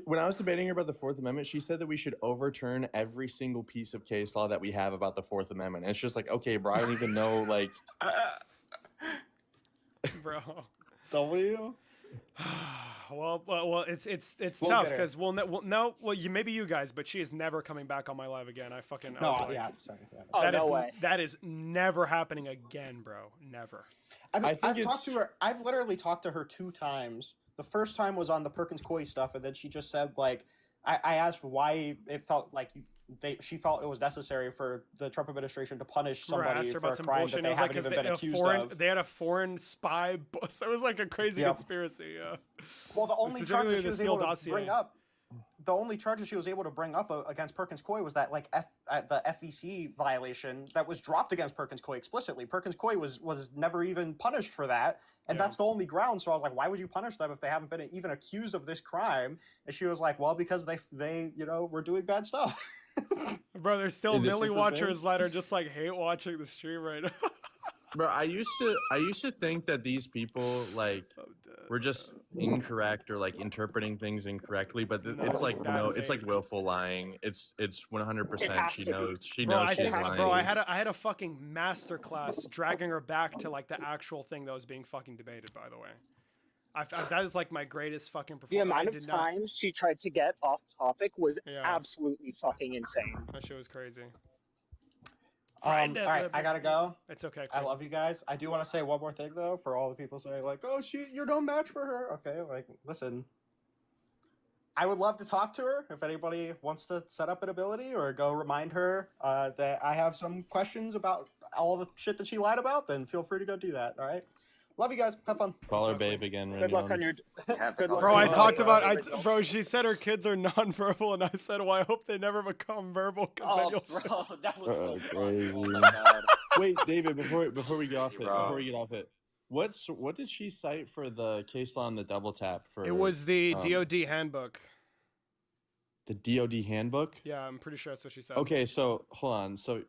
when I was debating her about the Fourth Amendment, she said that we should overturn every single piece of case law that we have about the Fourth Amendment. And it's just like, okay, bro, I don't even know, like. Bro. W. Well, it's tough because maybe you guys, but she is never coming back on my live again. That is never happening again, bro. Never. I've talked to her. I've literally talked to her 2 times. The first time was on the Perkins Coie stuff, and then she just said like, I asked why it felt like she felt it was necessary for the Trump administration to punish somebody for a crime that they haven't even been accused of. They had a foreign spy. So it was like a crazy conspiracy. Yeah. Well, the only charges she was able to bring up. The only charges she was able to bring up against Perkins Coie was that like the FEC violation that was dropped against Perkins Coie explicitly. Perkins Coie was never even punished for that, and that's the only ground. So I was like, why would you punish them if they haven't been even accused of this crime? And she was like, well, because they were doing bad stuff. Bro, there's still Millie watchers that are just like hate watching the stream right now. Bro, I used to think that these people like were just incorrect or like interpreting things incorrectly, but it's like it's like willful lying. It's 100%. She knows she's lying. Bro, I had a fucking masterclass dragging her back to like the actual thing that was being fucking debated. By the way, that is like my greatest fucking performance. The amount of times she tried to get off topic was absolutely fucking insane. That shit was crazy. All right, I gotta go. It's okay. I love you guys. I do want to say one more thing though, for all the people saying like, "Oh, you're no match for her." Okay, like, listen. I would love to talk to her if anybody wants to set up an ability or go remind her that I have some questions about all the shit that she lied about. Then feel free to go do that. All right. Love you guys. Have fun. Call her babe again. Good luck on your. Bro, I talked about. Bro, she said her kids are nonverbal, and I said, "Well, I hope they never become verbal." Bro, that was so crazy. Oh my God. Wait, David, before we get off it, what did she cite for the case law on the double tap? For it was the DoD handbook. The DoD handbook? Yeah, I'm pretty sure that's what she said. Okay, so hold on. So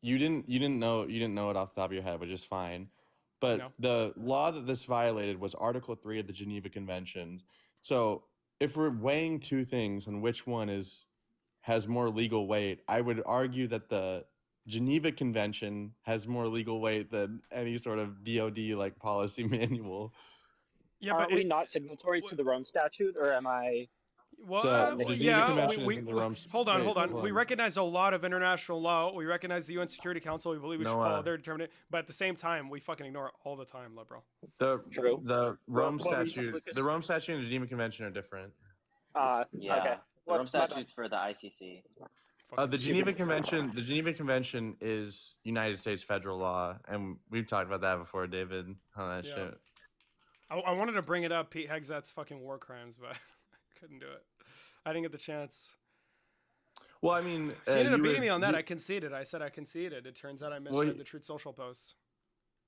you didn't know it off the top of your head, which is fine. But the law that this violated was Article 3 of the Geneva Convention. So if we're weighing two things on which one has more legal weight, I would argue that the Geneva Convention has more legal weight than any sort of DoD like policy manual. Yeah, but are we not signatories to the Rome Statute, or am I? Well, hold on. We recognize a lot of international law. We recognize the UN Security Council. We believe we should follow their determination. But at the same time, we fucking ignore it all the time, liberal. The Rome Statute, and the Geneva Convention are different. Yeah. Okay. The Rome Statute's for the ICC. fucking The Geneva Convention. The Geneva Convention is United States federal law, and we've talked about that before, David. On that shit. I wanted to bring it up, Pete Hegseth's fucking war crimes, but I couldn't do it. I didn't get the chance. Well, I mean, she ended up beating me on that. I conceded. I said I conceded. It turns out I misread the Truth Social posts.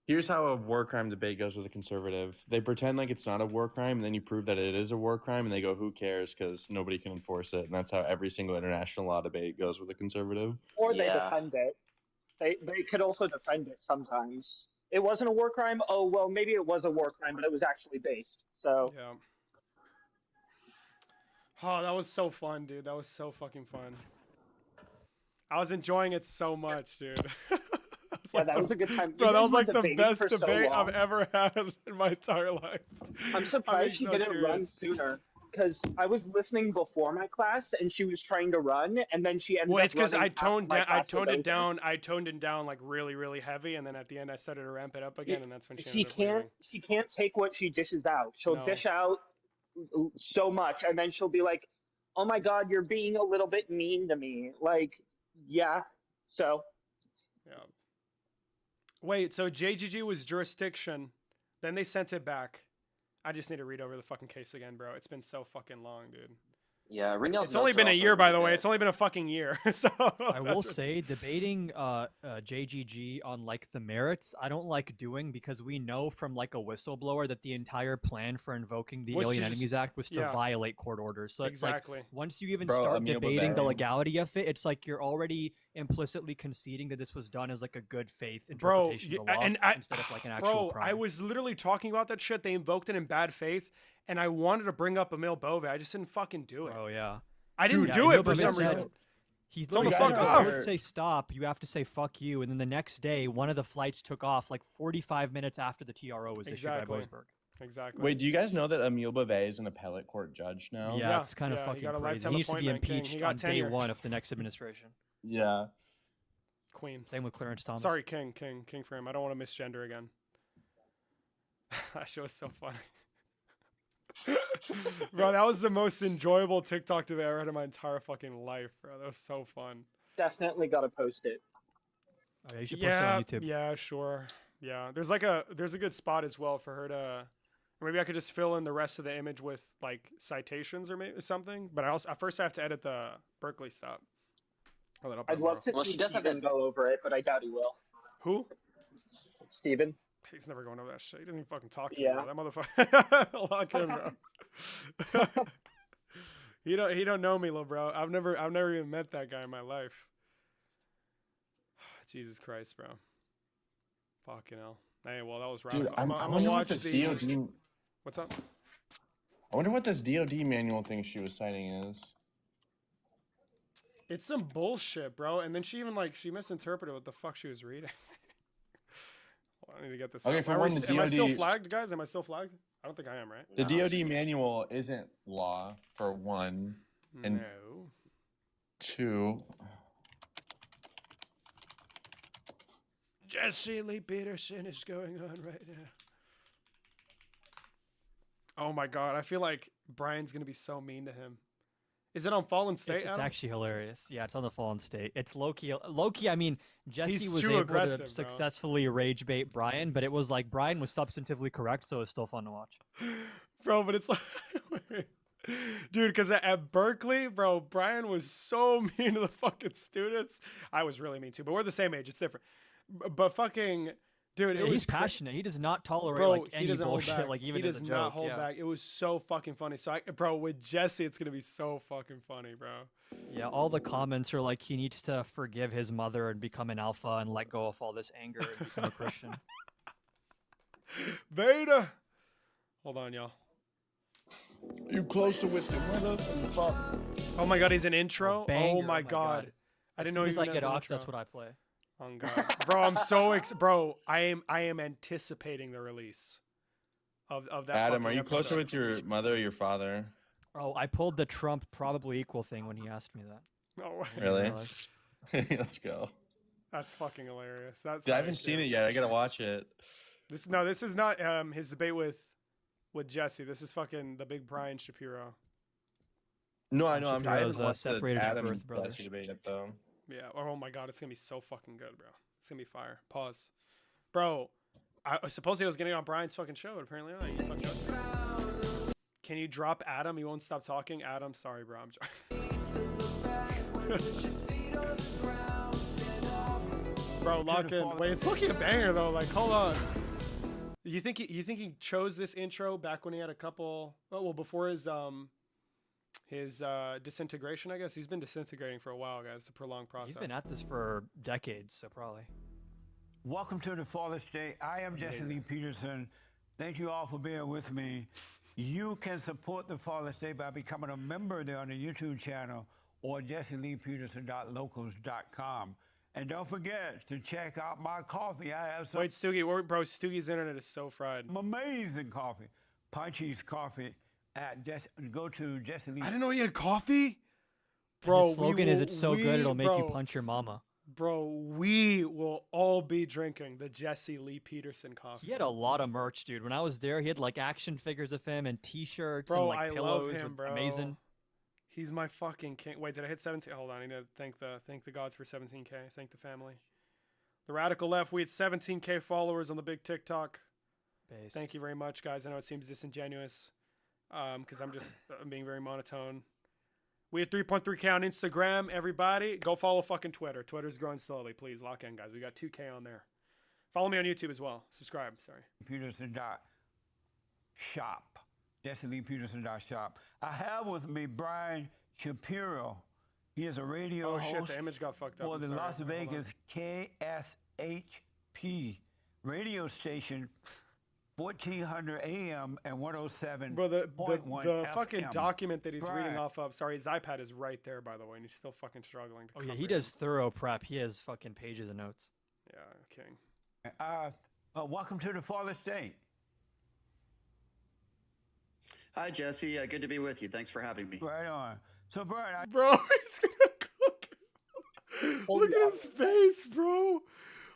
Here's how a war crime debate goes with a conservative. They pretend like it's not a war crime, and then you prove that it is a war crime, and they go, who cares, because nobody can enforce it. And that's how every single international law debate goes with a conservative. Or they defend it. They could also defend it sometimes. It wasn't a war crime. Oh, well, maybe it was a war crime, but it was actually based. So yeah. Oh, that was so fun, dude. That was so fucking fun. I was enjoying it so much, dude. That was a good time. Bro, that was like the best debate I've ever had in my entire life. I'm surprised she didn't run sooner. Because I was listening before my class, and she was trying to run, and then she ended up. Well, it's because I toned it down like really, really heavy, and then at the end I started to ramp it up again, and that's when she can't take what she dishes out. She'll dish out so much, and then she'll be like, "Oh my God, you're being a little bit mean to me." Like, yeah. So. Yeah. Wait, so JGG was jurisdiction, then they sent it back. I just need to read over the fucking case again, bro. It's been so fucking long, dude. Yeah, it's only been a year, by the way. It's only been a fucking year. So I will say, debating JGG on like the merits, I don't like doing, because we know from like a whistleblower that the entire plan for invoking the Alien Enemies Act was to violate court orders. So it's like once you even start debating the legality of it, it's like you're already implicitly conceding that this was done as like a good faith interpretation of the law instead of like an actual crime. I was literally talking about that shit. They invoked it in bad faith. And I wanted to bring up Emil Bove. I just didn't fucking do it. Oh, yeah. I didn't do it for some reason. He's literally fuck off. To say stop, you have to say fuck you. And then the next day, one of the flights took off like 45 minutes after the TRO was issued by Boasberg. Exactly. Wait, do you guys know that Emil Bove is an appellate court judge now? Yeah, it's kind of fucking crazy. He needs to be impeached on day one of the next administration. Yeah. Queen. Same with Clarence Thomas. Sorry, King for him. I don't want to misgender again. That shit was so funny. Bro, that was the most enjoyable TikTok debate I ever had in my entire fucking life, bro. That was so fun. Definitely gotta post it. Oh, yeah, you should post it on YouTube. Yeah, sure. Yeah, there's a good spot as well for her to. Or maybe I could just fill in the rest of the image with like citations or maybe something. But at first I have to edit the Berkeley stuff. I'd love to see Steven go over it, but I doubt he will. Who? Steven. He's never going over that shit. He doesn't even fucking talk to me. Bro. That motherfucker. Lock him, bro. He don't know me, little bro. I've never even met that guy in my life. Jesus Christ, bro. Fucking hell. Hey, well, that was right. Dude, I'm gonna watch this DOD. What's up? I wonder what this DOD manual thing she was citing is. It's some bullshit, bro. And then she misinterpreted what the fuck she was reading. Well, I need to get this. Okay, up. for one, am I still flagged, guys? Am I still flagged? I don't think I am, right? The DOD manual isn't law, for one. And two. Jesse Lee Peterson is going on right now. Oh my god, I feel like Brian's gonna be so mean to him. Is it on Fallen State? It's actually hilarious. Yeah, it's on the Fallen State. It's low-key. I mean, Jesse was able to successfully rage bait Brian, but it was like Brian was substantively correct, so it's still fun to watch. Bro, but it's like... Dude, because at Berkeley, bro, Brian was so mean to the fucking students. I was really mean too, but we're the same age. It's different. But fucking... Dude, he's passionate. He does not tolerate any bullshit. Like even as a joke. He does not hold back. It was so fucking funny. So, bro, with Jesse, it's gonna be so fucking funny, bro. Yeah, all the comments are like he needs to forgive his mother and become an alpha and let go of all this anger and become a Christian. Beta. Hold on, y'all. You closer with your mother? Oh my god, he's an intro. Oh my god. I didn't know he was like Get Ox. That's what I play. Oh god, bro, I'm so bro. I am anticipating the release of that. Adam, are you closer with your mother or your father? Oh, I pulled the Trump probably equal thing when he asked me that. No way. Really? Let's go. That's fucking hilarious. I haven't seen it yet. I gotta watch it. This is not his debate with Jesse. This is fucking the big Brian Shapiro. No, I know. I Shapiro's haven't watched the separated at Adam birth brothers. Jesse debate yet, though. Yeah. Oh my god, it's gonna be so fucking good, bro. It's gonna be fire. Pause, bro. I supposedly I was getting on Brian's fucking show, but apparently not. He fucking doesn't. Can you drop Adam? He won't stop talking. Adam, sorry, bro. Bro, lock in. Wait, it's looking a banger though. Like, hold on. You think he chose this intro back when he had a couple? Oh, well, before his disintegration, I guess. He's been disintegrating for a while, guys. It's a prolonged process. He's been at this for decades, so probably. Welcome to the Flawless State. I am Jesse Lee Peterson. Thank you all for being with me. You can support the Flawless State by becoming a member there on the YouTube channel or jesseleepeterson.locals.com. And don't forget to check out my coffee. I have some Wait, Stoogie, bro, Stoogie's internet is so fried. amazing coffee. Punchy's coffee at go to Jesse Lee. I didn't know he had coffee. Bro, Bro, his slogan is "It's so good it'll make you punch your mama." Bro, we will all be drinking the Jesse Lee Peterson coffee. He had a lot of merch, dude. When I was there, he had like action figures of him and T-shirts Bro, and like I pillows. love him, bro. Amazing. He's my fucking king. Wait, did I hit 17? Hold on, I need to thank the gods for 17K. Thank the family. The Radical Left, we had 17K followers on the big TikTok. Based. Thank you very much, guys. I know it seems disingenuous because I'm being very monotone. We had 3.3K on Instagram. Everybody, go follow fucking Twitter. Twitter's growing slowly. Please lock in, guys. We got 2K on there. Follow me on YouTube as well. Subscribe. Sorry. Peterson.shop. JesseLeePeterson.shop. I have with me Brian Shapiro. He is a radio host shit, the image got fucked up. for I'm the sorry. Las Hold on. Vegas KSHP radio station, 1400 AM and 107.1 Bro, the fucking FM. document that he's reading Brian. off of. Sorry, his iPad is right there, by the way, and he's still fucking struggling to Oh yeah, he comprehend. does thorough prep. He has fucking pages of notes. Yeah, king. Welcome to the Flawless State. Hi, Jesse. Good to be with you. Thanks for having me. Right on. So, Brian, Bro, he's gonna cook him. Look at his face, bro.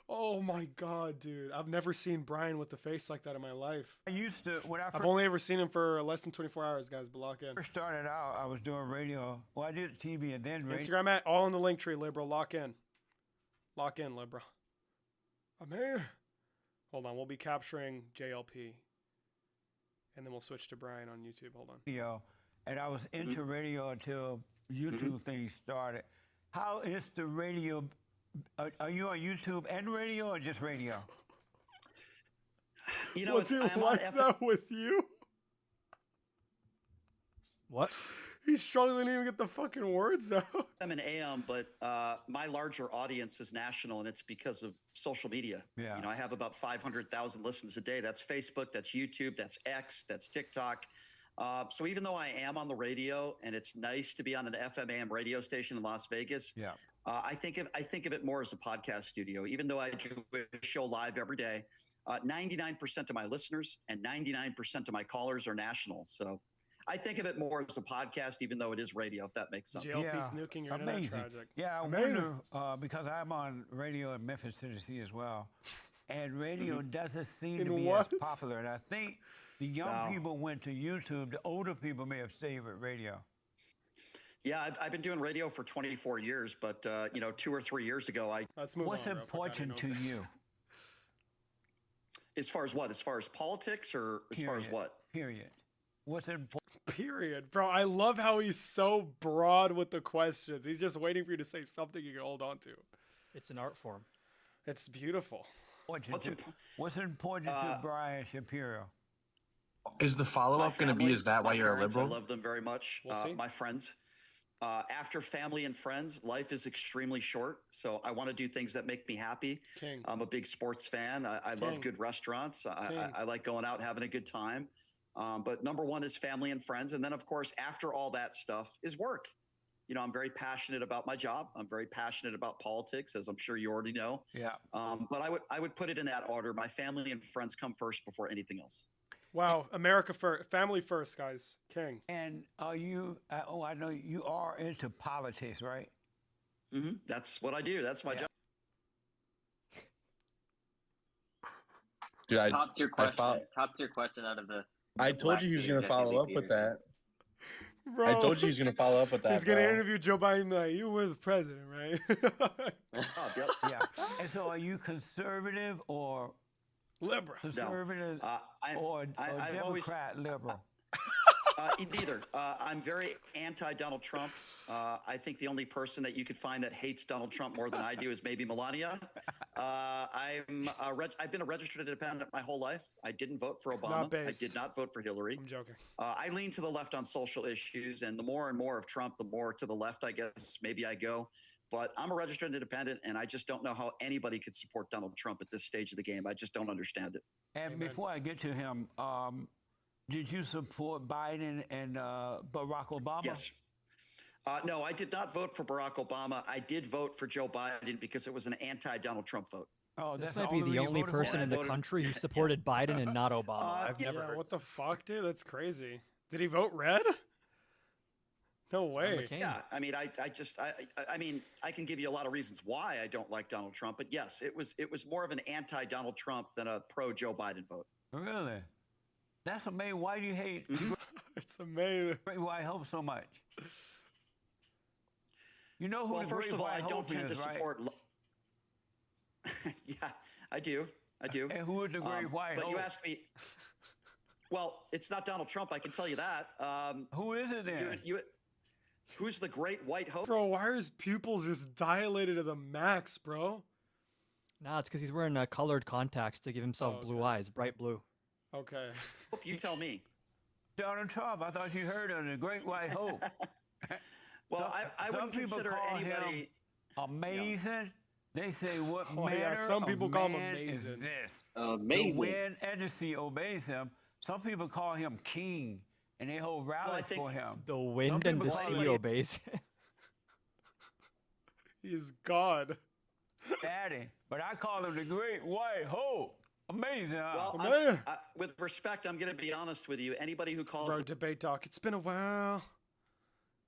Oh my god, dude. I've never seen Brian with a face like that in my life. I used to, when I I've only ever seen him for less than 24 hours, guys, but lock in. first started out, I was doing radio. Well, I did TV and then radio. Instagram at all in the link tree, Libra. Lock in. Lock in, Libra. I'm here. Hold on, we'll be capturing JLP. And then we'll switch to Brian on YouTube. Hold on. Radio, and I was into radio until YouTube things started. How is the radio? Are you on YouTube and radio or just radio? You know, Was it I'm on like that with you? What? He's struggling to even get the fucking words out. I'm an AM, but my larger audience is national, and it's because of social media. Yeah. You know, I have about 500,000 listens a day. That's Facebook, that's YouTube, that's X, that's TikTok. So even though I am on the radio, and it's nice to be on an FM AM radio station in Las Vegas, Yeah. I think of it more as a podcast studio. Even though I do a show live every day, 99% of my listeners and 99% of my callers are national. So I think of it more as a podcast, even though it is radio, if that makes sense. JLP's nuking your internet Amazing. tragic. Yeah, I wonder, because I'm on radio in Memphis, Tennessee as well, and radio doesn't seem In to be what? as popular. And I think the young people went to YouTube. The older people may have stayed with radio. Yeah, I've been doing radio for 24 years, but 2 or 3 years ago, Let's move What's on, bro. Fuck outta important to here. you? as far as what? As far as politics, or as far as Period. what? Period. What's important? Period. Bro, I love how he's so broad with the questions. He's just waiting for you to say something you can hold on to. It's an art form. It's beautiful. What's What's important to Brian Shapiro? Is the follow My up going to be, family, is that why my you're a parents, liberal? I love them very much. We'll see. My friends. After family and friends, life is extremely short. So I want to do things that make me happy. King. I'm a big sports fan. I love good restaurants. I like going out, having a good time. But number one is family and friends. And then, of course, after all that stuff is work. You know, I'm very passionate about my job. I'm very passionate about politics, as I'm sure you already know. Yeah. But I would put it in that order. My family and friends come first before anything else. Wow, America first, family first, guys. King. And are you? I know you are into politics, right? That's what I do. That's my job. Dude, Top tier question out of the. I told you he was going to follow up with that. Bro, I told you he's gonna follow up with that. He's gonna bro. interview Joe Biden. Like, you were the president, right? Oh, yep. Yeah. And so, are you conservative or liberal? Conservative I've Democrat always, liberal? neither. I'm very anti-Donald Trump. I think the only person that you could find that hates Donald Trump more than I do is maybe Melania. I've been a registered independent my whole life. I didn't vote for Obama. I did not vote for Hillary. I'm joking. I lean to the left on social issues, and the more and more of Trump, the more to the left, I guess, maybe I go. But I'm a registered independent, and I just don't know how anybody could support Donald Trump at this stage of the game. I just don't understand it. And Amen. before I get to him, did you support Biden and Barack Obama? Yes. No, I did not vote for Barack Obama. I did vote for Joe Biden because it was an anti-Donald Trump vote. Oh, this might be the only person in the country who supported Biden and not Obama. I've never heard. What the fuck, dude? That's crazy. Did he vote red? No way. Yeah, I mean, I mean, I can give you a lot of reasons why I don't like Donald Trump, but yes, it was more of an anti-Donald Trump than a pro-Joe Biden vote. Really? That's amazing. Why do you hate It's amazing. Great White Hope so much? You know who Well, the first Great of all, White I don't Hope tend to is, right? support. Yeah, I do. And who is the Great White but Hope? you asked me. Well, it's not Donald Trump. I can tell you that. Who is it then? Who's the Great White Hope? Bro, why are his pupils just dilated to the max, bro? Nah, it's because he's wearing colored contacts to give himself blue eyes, bright blue. Okay. You tell me. Donald Trump. I thought you heard of the Great White Hope. Well, I wouldn't consider call anybody him amazing. They say, what manner some people of call him man is amazing. this? Amazing. The wind and the sea obeys him. Some people call him king, and they hold rallies for him. The wind and the sea obeys. He's God. Daddy, but I call him the Great White Hope. Amazing. Huh? Well, with respect, I'm going to be honest with you. Anybody who calls Bro, debate talk. It's been a while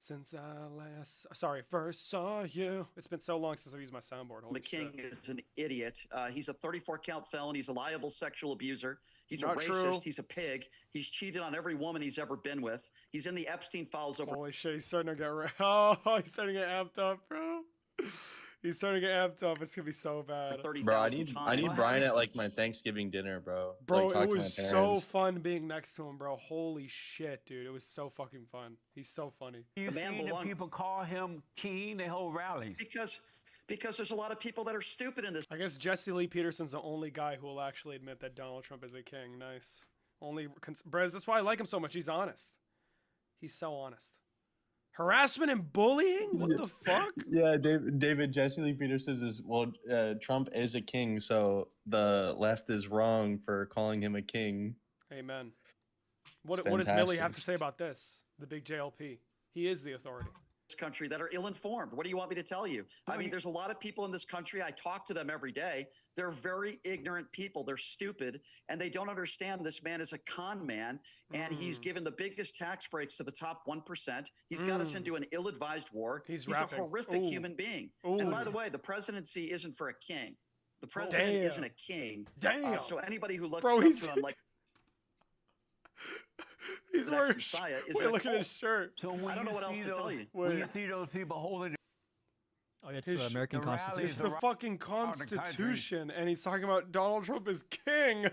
since I first saw you. It's been so long since I've used my soundboard. Holy the king shit. is an idiot. He's a 34-count felon. He's a liable sexual abuser. He's Not a racist. true. He's a pig. He's cheated on every woman he's ever been with. He's in the Epstein files over. Holy shit, he's starting to get he's starting to get amped up, bro. He's starting to get amped up. It's gonna be so bad. 30,000 Bro, times. I need Brian at like my Thanksgiving dinner, bro. Bro, like, talk it to my was so parents. fun being next to him, bro. Holy shit, dude. It was so fucking fun. He's so funny. You see the people call him king, they hold rallies. Because there's a lot of people that are stupid in this. I guess Jesse Lee Peterson's the only guy who will actually admit that Donald Trump is a king. Nice. Brez, that's why I like him so much. He's honest. He's so honest. Harassment and bullying? What the fuck? Yeah, David Jesse Lee Peterson is Trump is a king, so the left is wrong for calling him a king. Amen. What does Millie have to say about this? The big JLP. He is the authority. Country that are ill-informed. What do you want me to tell you? I mean, there's a lot of people in this country. I talk to them every day. They're very ignorant people. They're stupid, and they don't understand this man is a con man, and he's given the biggest tax breaks to the top 1%. He's got us into an ill-advised war. He's a horrific human being. And by the way, the presidency isn't for a king. The president isn't a king. Damn. So anybody who looks Bro, up he's to him like he's wearing Messiah is look at his shirt. So I don't know what else to tell you. When you see those people holding oh, it's the American Constitution. It's the fucking Constitution, and he's talking about Donald Trump as king.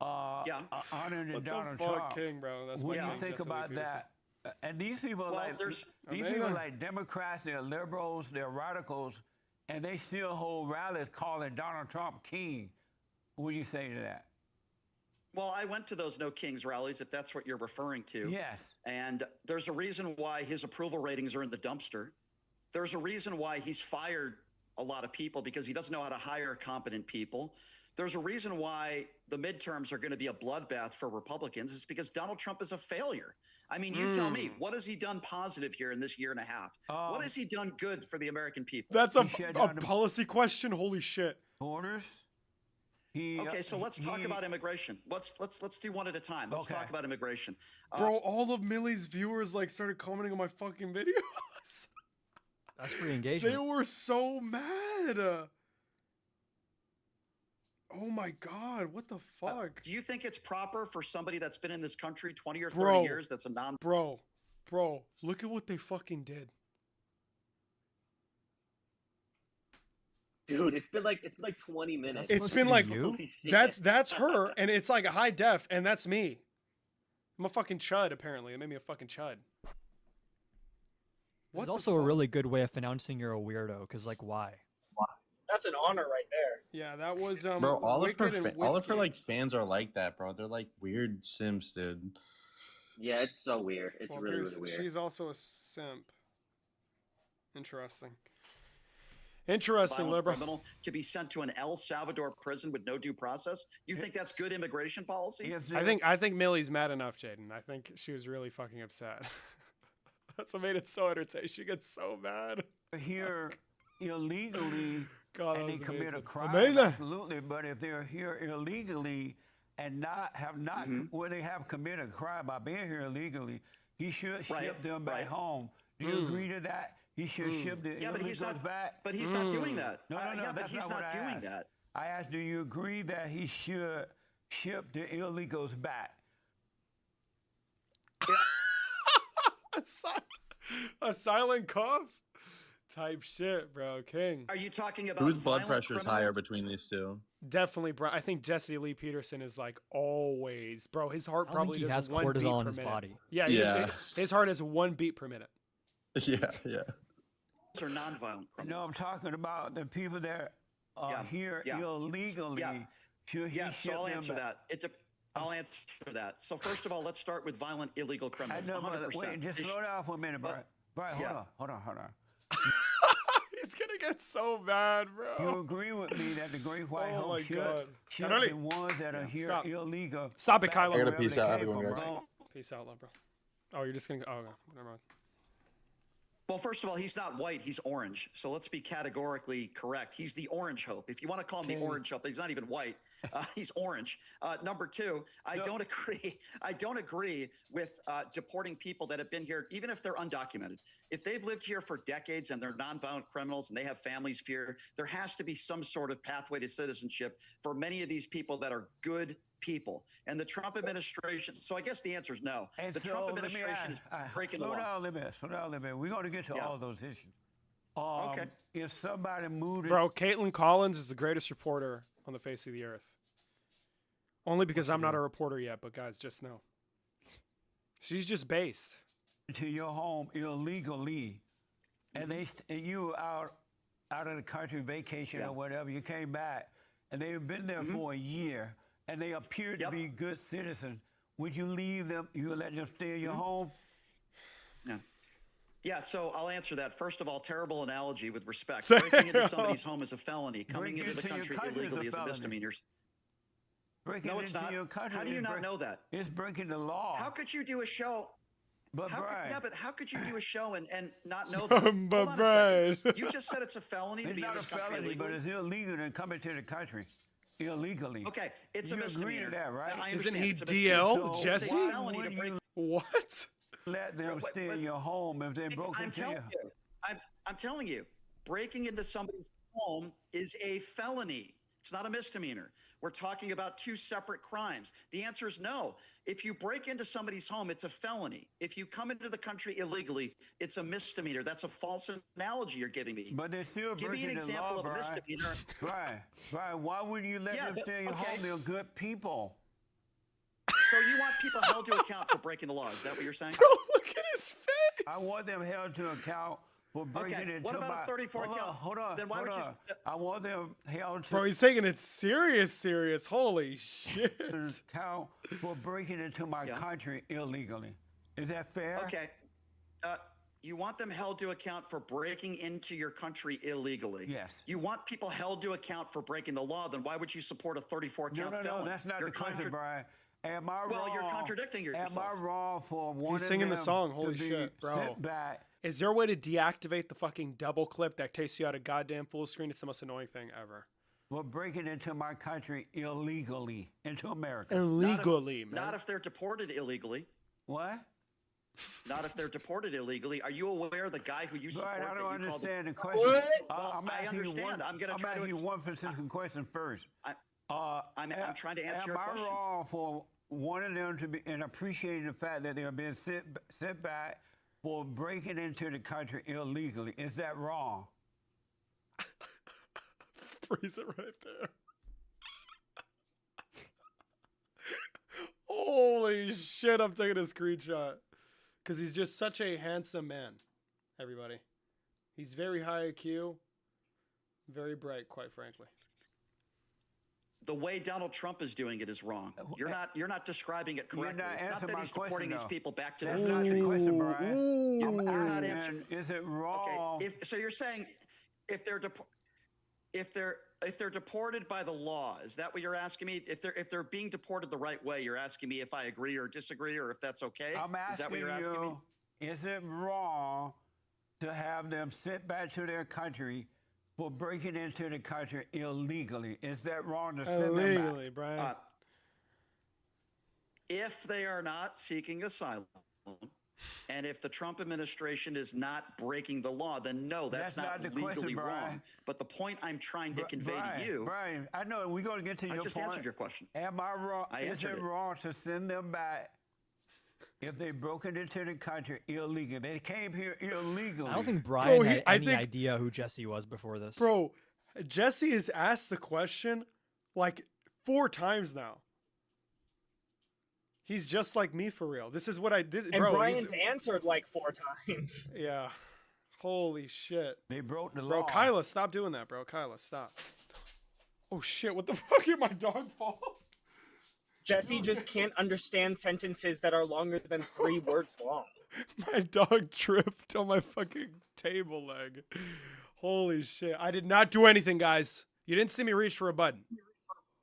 honoring what Donald the fuck, Trump. king, bro? That's when my you king, think Jesse Lee about Peterson. that, and these people like Democrats, they're liberals, they're radicals, and they still hold rallies calling Donald Trump king. What do you say to that? Well, I went to those No Kings rallies, if that's what you're referring to. Yes. And there's a reason why his approval ratings are in the dumpster. There's a reason why he's fired a lot of people, because he doesn't know how to hire competent people. There's a reason why the midterms are going to be a bloodbath for Republicans. It's because Donald Trump is a failure. I mean, you tell me, what has he done positive here in this year and a half? What has he done good for the American people? That's a policy question. Holy shit. Borders. Okay, so let's talk about immigration. Let's do one at a time. Let's talk about immigration. Bro, all of Millie's viewers like started commenting on my fucking videos. That's free engagement. They were so mad. Oh my god, what the fuck? Do you think it's proper for somebody that's been in this country 20 or 30 years that's a non... Bro, Bro, look at what they fucking did. Dude, it's been like 20 minutes. It's been like you? that's her, and it's like a high def, and that's me. I'm a fucking chud. Apparently, it made me a fucking chud. It's also a really good way of announcing you're a weirdo, because like, why? That's an honor right there. Yeah, that was Bro, all of her Whiskey. like fans are like that, bro. They're like weird simps, dude. Yeah, it's so weird. It's Well, really weird. She's also a simp. Interesting. Interesting, liberal. Criminal to be sent to an El Salvador prison with no due process. You think that's good immigration policy? I think Millie's mad enough, Jaden. I think she was really fucking upset. That's what made it so entertaining. She gets so mad. Here illegally God, and they that was commit a amazing. crime, Amazing. absolutely. But if they're here illegally and where they have committed a crime by being here illegally, he should ship them back home. Do you agree to that? He should ship the illegals back. But he's not doing that. No, but that's he's not doing asked. that. I asked, do you agree that he should ship the illegals back? A silent cough type shit, bro. King. Are you talking about Whose blood violent pressure is criminals? higher between these two? Definitely, bro. I think Jesse Lee Peterson is like always, bro. His heart I don't probably think he does has 1 beat cortisol in per his minute. body. Yeah. His heart has 1 beat per minute. Yeah, yeah. Or nonviolent criminals? No, I'm talking about the people that are here illegally. Should he so ship I'll them answer back? that. I'll answer that. So first of all, let's start with violent illegal I criminals. know, 100%. but wait, just slow down for a minute, Brian. Brian, hold on. He's gonna get so mad, bro. You agree with me that the Great White Oh my Hope God. should Kylie. the ones that are here Stop. illegal. Stop it, back Kylo. to I gotta wherever peace they out, came everyone, from, guys. right? Peace out, love, bro. Oh, you're just gonna. Oh, no. Never mind. Well, first of all, he's not white, he's orange. So let's be categorically correct. He's the orange hope. If you want to call him the orange hope, he's not even white. He's orange. Number two, I don't agree with deporting people that have been here, even if they're undocumented. If they've lived here for decades and they're nonviolent criminals and they have families here, there has to be some sort of pathway to citizenship for many of these people that are good people. And the Trump administration, so I guess the answer is no. And The so Trump let me administration is ask, breaking the slow law. down a little bit. We're going to get to all those issues. Okay. If somebody moved Bro, Caitlin Collins is the greatest reporter on the face of the earth. Only because I'm not a reporter yet, but guys, just know. She's just based. to your home illegally, and you were out of the country vacation or whatever, you came back, and they've been there for a year, and they appear to be good citizens, would you leave them? You would let them stay in your home? Yeah, so I'll answer that. First of all, terrible analogy with respect. Breaking into somebody's home is a felony. Coming into the country illegally is a misdemeanor. No, it's not. How do you not know that? It's breaking the law. How could you do a show? But how could you do a show and not know that? But Hold on a second. You just said it's a felony to It's be in not a this country felony, illegally? but it's illegal to come into the country illegally. Okay, it's a You agree misdemeanor. to that, right? I Isn't understand he it's a misdemeanor. DL, So Jesse? it's a felony to break. What? Let them stay in your home if they broke I'm into telling your you. I'm telling you, breaking into somebody's home is a felony. It's not a misdemeanor. We're talking about two separate crimes. The answer is no. If you break into somebody's home, it's a felony. If you come into the country illegally, it's a misdemeanor. That's a false analogy you're giving me. But they're still Give me an breaking the example law, of a Brian. misdemeanor. Brian, why would you let them stay in your home? They're good people. So you want people held to account for breaking the law? Is that what you're saying? Bro, look at his face. I want them held to account for breaking into What about my... a 34 count? Hold on. Then why would you? I want them held to Bro, he's taking it serious. Holy shit. account for breaking into my country illegally. Is that fair? Okay. You want them held to account for breaking into your country illegally. Yes. You want people held to account for breaking the law. Then why would you support a 34 count No, felon? that's not You're the question, Brian. Am I wrong? Well, you're contradicting yourself. Am I wrong for wanting He's singing the them song. to Holy be shit, bro. sent back? Is there a way to deactivate the fucking double clip that takes you out of goddamn full screen? It's the most annoying thing ever. For breaking into my country illegally, into America. Illegally, man. Not if they're deported illegally. What? Not if they're deported illegally. Are you aware of the guy who you support? Brian, I that don't you called understand the Well, question. I understand. I'm going to try to. I'm asking you one specific question first. I'm trying to answer your question. Am I wrong for wanting them to be and appreciating the fact that they're being sent back for breaking into the country illegally. Is that wrong? Freeze it right there. Holy shit, I'm taking a screenshot. Because he's just such a handsome man, everybody. He's very high IQ, very bright, quite frankly. The way Donald Trump is doing it is wrong. You're not describing it correctly. It's not that he's deporting these people back to their country. Question, Brian. You're not answering. Is it wrong? Okay. So you're saying if they're deported by the law, is that what you're asking me? If they're being deported the right way, you're asking me if I agree or disagree or if that's okay? I'm asking is that what you're asking me? Is it wrong to have them sent back to their country for breaking into the country illegally? Is that wrong to send them back? Illegally, Brian. If they are not seeking asylum, and if the Trump administration is not breaking the law, then no, that's not legally wrong. But the point I'm trying to convey to you, Brian, I know we're going to get to your point. I just answered your question. Am I wrong? Is it wrong to send them back if they broken into the country illegally? They came here illegally. I don't think Brian had any idea who Jesse was before this. Bro, Jesse has asked the question like 4 times now. He's just like me for real. This is what I did. And Brian's answered like 4 times. Yeah. Holy shit. They broke the law. Bro, Kyla, stop doing that, bro. Kyla, stop. Oh shit, what the fuck? Did my dog fall? Jesse just can't understand sentences that are longer than 3 words long. My dog tripped on my fucking table leg. Holy shit. I did not do anything, guys. You didn't see me reach for a button.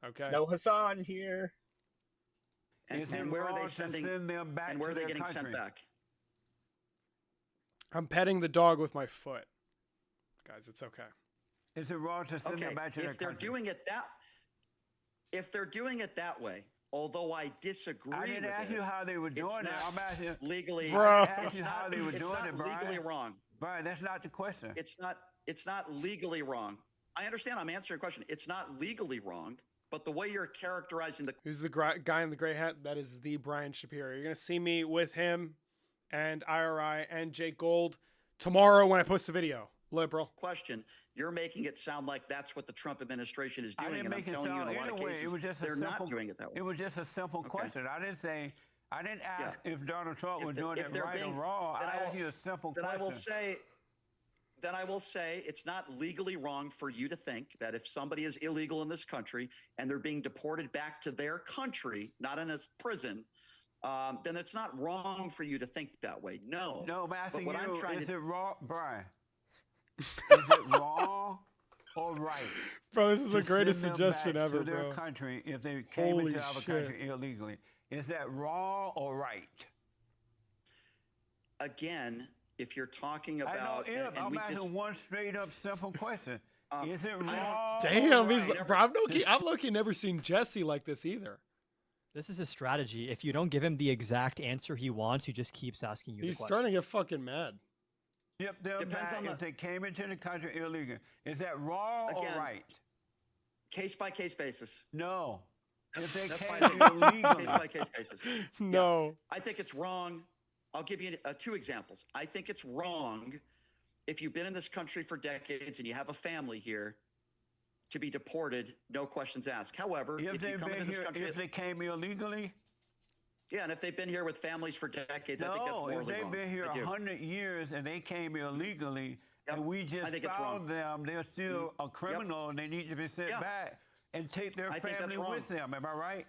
Okay. No Hassan here. And where are they sending them back? And where are they getting sent back? I'm petting the dog with my foot. Guys, it's okay. Is it wrong to send them back to their country? If they're doing it that way, although I disagree with it. I didn't ask you how they were doing it. I'm asking legally. Bro. I asked you how they were doing it, Brian. It's not legally wrong. Brian, that's not the question. It's not legally wrong. I understand. I'm answering your question. It's not legally wrong. But the way you're characterizing who's the guy in the gray hat? That is the Brian Shapiro. You're gonna see me with him and IRI and Jake Gold tomorrow when I post the video. Liberal question. You're making it sound like that's what the Trump administration is doing, and I'm telling you, in a lot of cases, they're not doing it that way. It was just a simple question. I didn't ask if Donald Trump was doing it right or wrong. I asked you a simple question. Then I will say it's not legally wrong for you to think that if somebody is illegal in this country and they're being deported back to their country, not in a prison, then it's not wrong for you to think that way. No. No, I'm asking you, is it wrong, Brian? Is it wrong or right? Bro, this is the greatest suggestion ever, to bro. Their country if they came into our country illegally. Is that wrong or right? Again, if you're talking about, I'm asking one straight up simple question: is it wrong? Damn, he's bro. I'm lucky never seen Jesse like this either. This is his strategy. If you don't give him the exact answer he wants, he just keeps asking you. He's starting to get fucking mad. Yep, if they came into the country illegally, is that wrong or right? Case by case basis. No. If they came illegally, case by case basis. No. Yeah. I think it's wrong. I'll give you 2 examples. I think it's wrong if you've been in this country for decades and you have a family here to be deported, no questions asked. However, if you come into this country, if they came illegally, yeah, and if they've been here with families for decades, I think that's morally wrong. No, if they've been here 100 years and they came illegally, and we just found them, they're still a criminal, and they need to be sent back and take their family with them. Am I right?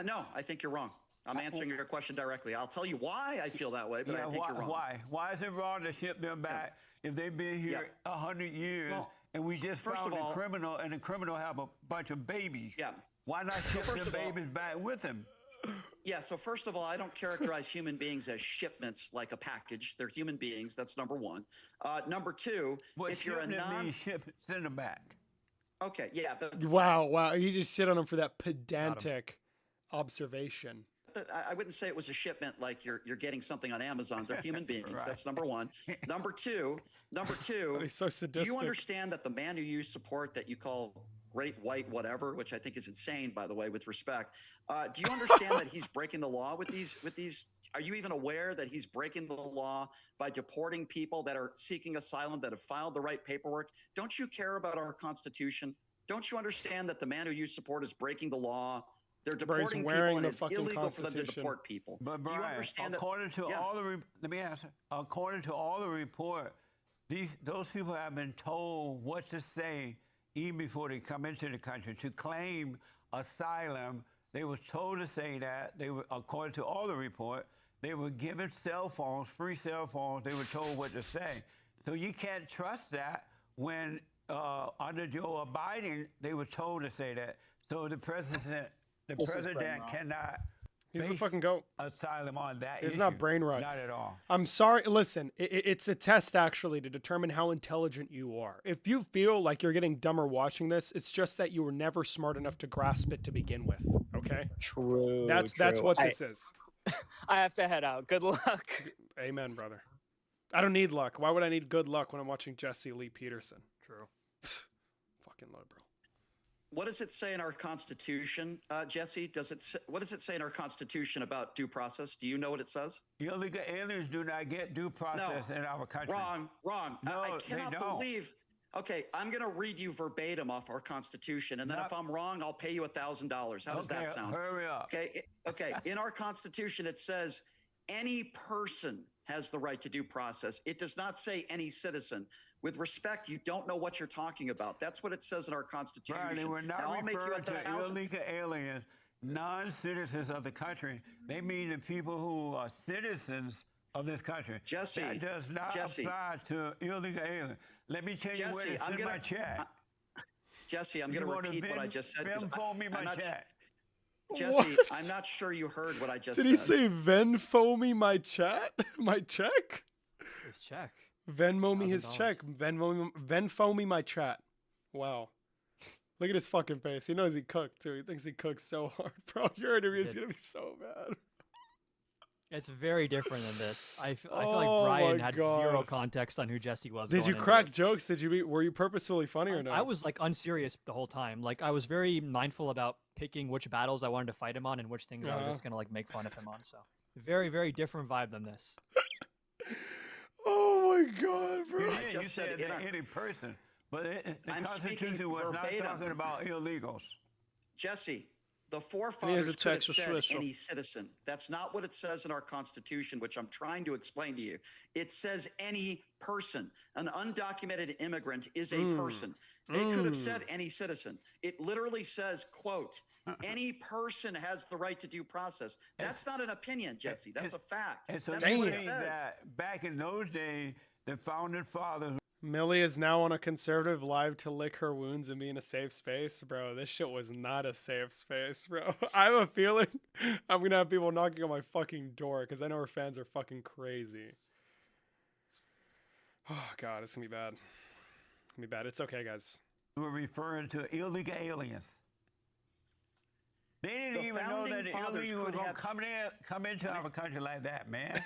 No, I think you're wrong. I'm answering your question directly. I'll tell you why I feel that way, but I think you're wrong. Why? Why is it wrong to ship them back if they've been here 100 years and we just found a criminal and the criminal have a bunch of babies? Yeah. Why not ship the babies back with him? Yeah, so first of all, I don't characterize human beings as shipments like a package. They're human beings. That's number one. Number two, if you're a send them back. Okay, yeah. But wow. You just shit on him for that pedantic observation. I wouldn't say it was a shipment like you're getting something on Amazon. They're human beings. Right. That's number one. Number two. He's so sadistic. Do you understand that the man who you support that you call great white whatever, which I think is insane, by the way, with respect. Do you understand that he's breaking the law with these? Are you even aware that he's breaking the law by deporting people that are seeking asylum, that have filed the right paperwork? Don't you care about our Constitution? Don't you understand that the man who you support is breaking the law? They're deporting people, and it's illegal for them to deport people. But Do you Brian, understand according to all the let me answer. According to all the report, those people have been told what to say even before they come into the country to claim asylum. They were told to say that. They were, according to all the report, they were given cell phones, free cell phones. They were told what to say. So you can't trust that when under Joe Biden they were told to say that. So the president cannot. He's the fucking goat. Asylum on that. He's issue. not brain rot. Not at all. I'm sorry. Listen, it's a test actually to determine how intelligent you are. If you feel like you're getting dumber watching this, it's just that you were never smart enough to grasp it to begin with. Okay. True. That's what this is. I have to head out. Good luck. Amen, brother. I don't need luck. Why would I need good luck when I'm watching Jesse Lee Peterson? True. Fucking low, bro. What does it say in our Constitution, Jesse? What does it say in our Constitution about due process? Do you know what it says? Illegal aliens do not get due process in our country. Wrong. No, I cannot believe. Okay, I'm going to read you verbatim off our Constitution, and then if I'm wrong, I'll pay you $1,000. How does that sound? Hurry up. Okay. In our Constitution, it says any person has the right to due process. It does not say any citizen. With respect, you don't know what you're talking about. That's what it says in our Constitution. Right, they were not Now, I'll make you referring to $1,000. illegal aliens, non-citizens of the country. They mean the people who are citizens of this country. Jesse, that does not apply to illegal aliens. Let me tell you where it's in my chat. Jesse, I'm going to repeat what I just said. Phone me my chat. Jesse, What? I'm not sure you heard what I just Did said. he say Venmo me my chat? My check? His check. Venmo me his check. Venmo me my chat. Wow. Look at his fucking face. He knows he cooked too. He thinks he cooks so hard. Bro, your interview is going to be so bad. It's very different than this. I feel like Brian had zero context on who Jesse was. Did you crack jokes? Were you purposefully funny or no? I was like unserious the whole time. Like I was very mindful about picking which battles I wanted to fight him on and which things I was just gonna like make fun of him on. So very, very different vibe than this. Oh my god, bro! You said any person, but the Constitution was not talking about illegals. Jesse, the forefathers could have said any citizen. That's not what it says in our Constitution, which I'm trying to explain to you. It says any person. An undocumented immigrant is a person. They could have said any citizen. It literally says, quote, any person has the right to due process. That's not an opinion, Jesse. That's a fact. It's That's amazing what it says. that back in those days, the founding fathers. Millie is now on a conservative live to lick her wounds and be in a safe space. Bro, this shit was not a safe space, bro. I have a feeling I'm going to have people knocking on my fucking door because I know her fans are fucking crazy. Oh, God, it's going to be bad. It's going to be bad. It's okay, guys. We're referring to illegal aliens. They didn't even know that the illegals were going to come into our country like that, man.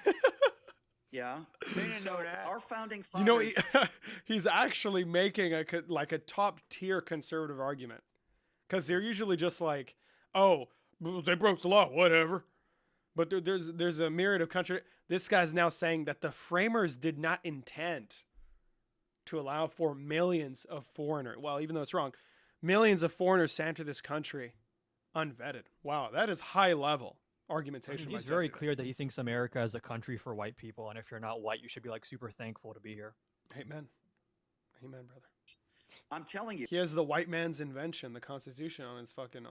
Yeah. They didn't know that. Our founding fathers... You know, he's actually making a top-tier conservative argument. Because they're usually just like, oh, they broke the law, whatever. But there's a myriad of country. This guy's now saying that the framers did not intend to allow for millions of foreigners. Well, even though it's wrong, millions of foreigners to enter this country unvetted. Wow, that is high-level argumentation. I mean, he's very clear that he thinks America is a country for white people, and if you're not white, you should be like super thankful to be here. Amen. Amen, brother. I'm telling you. He has the white man's invention, the Constitution, on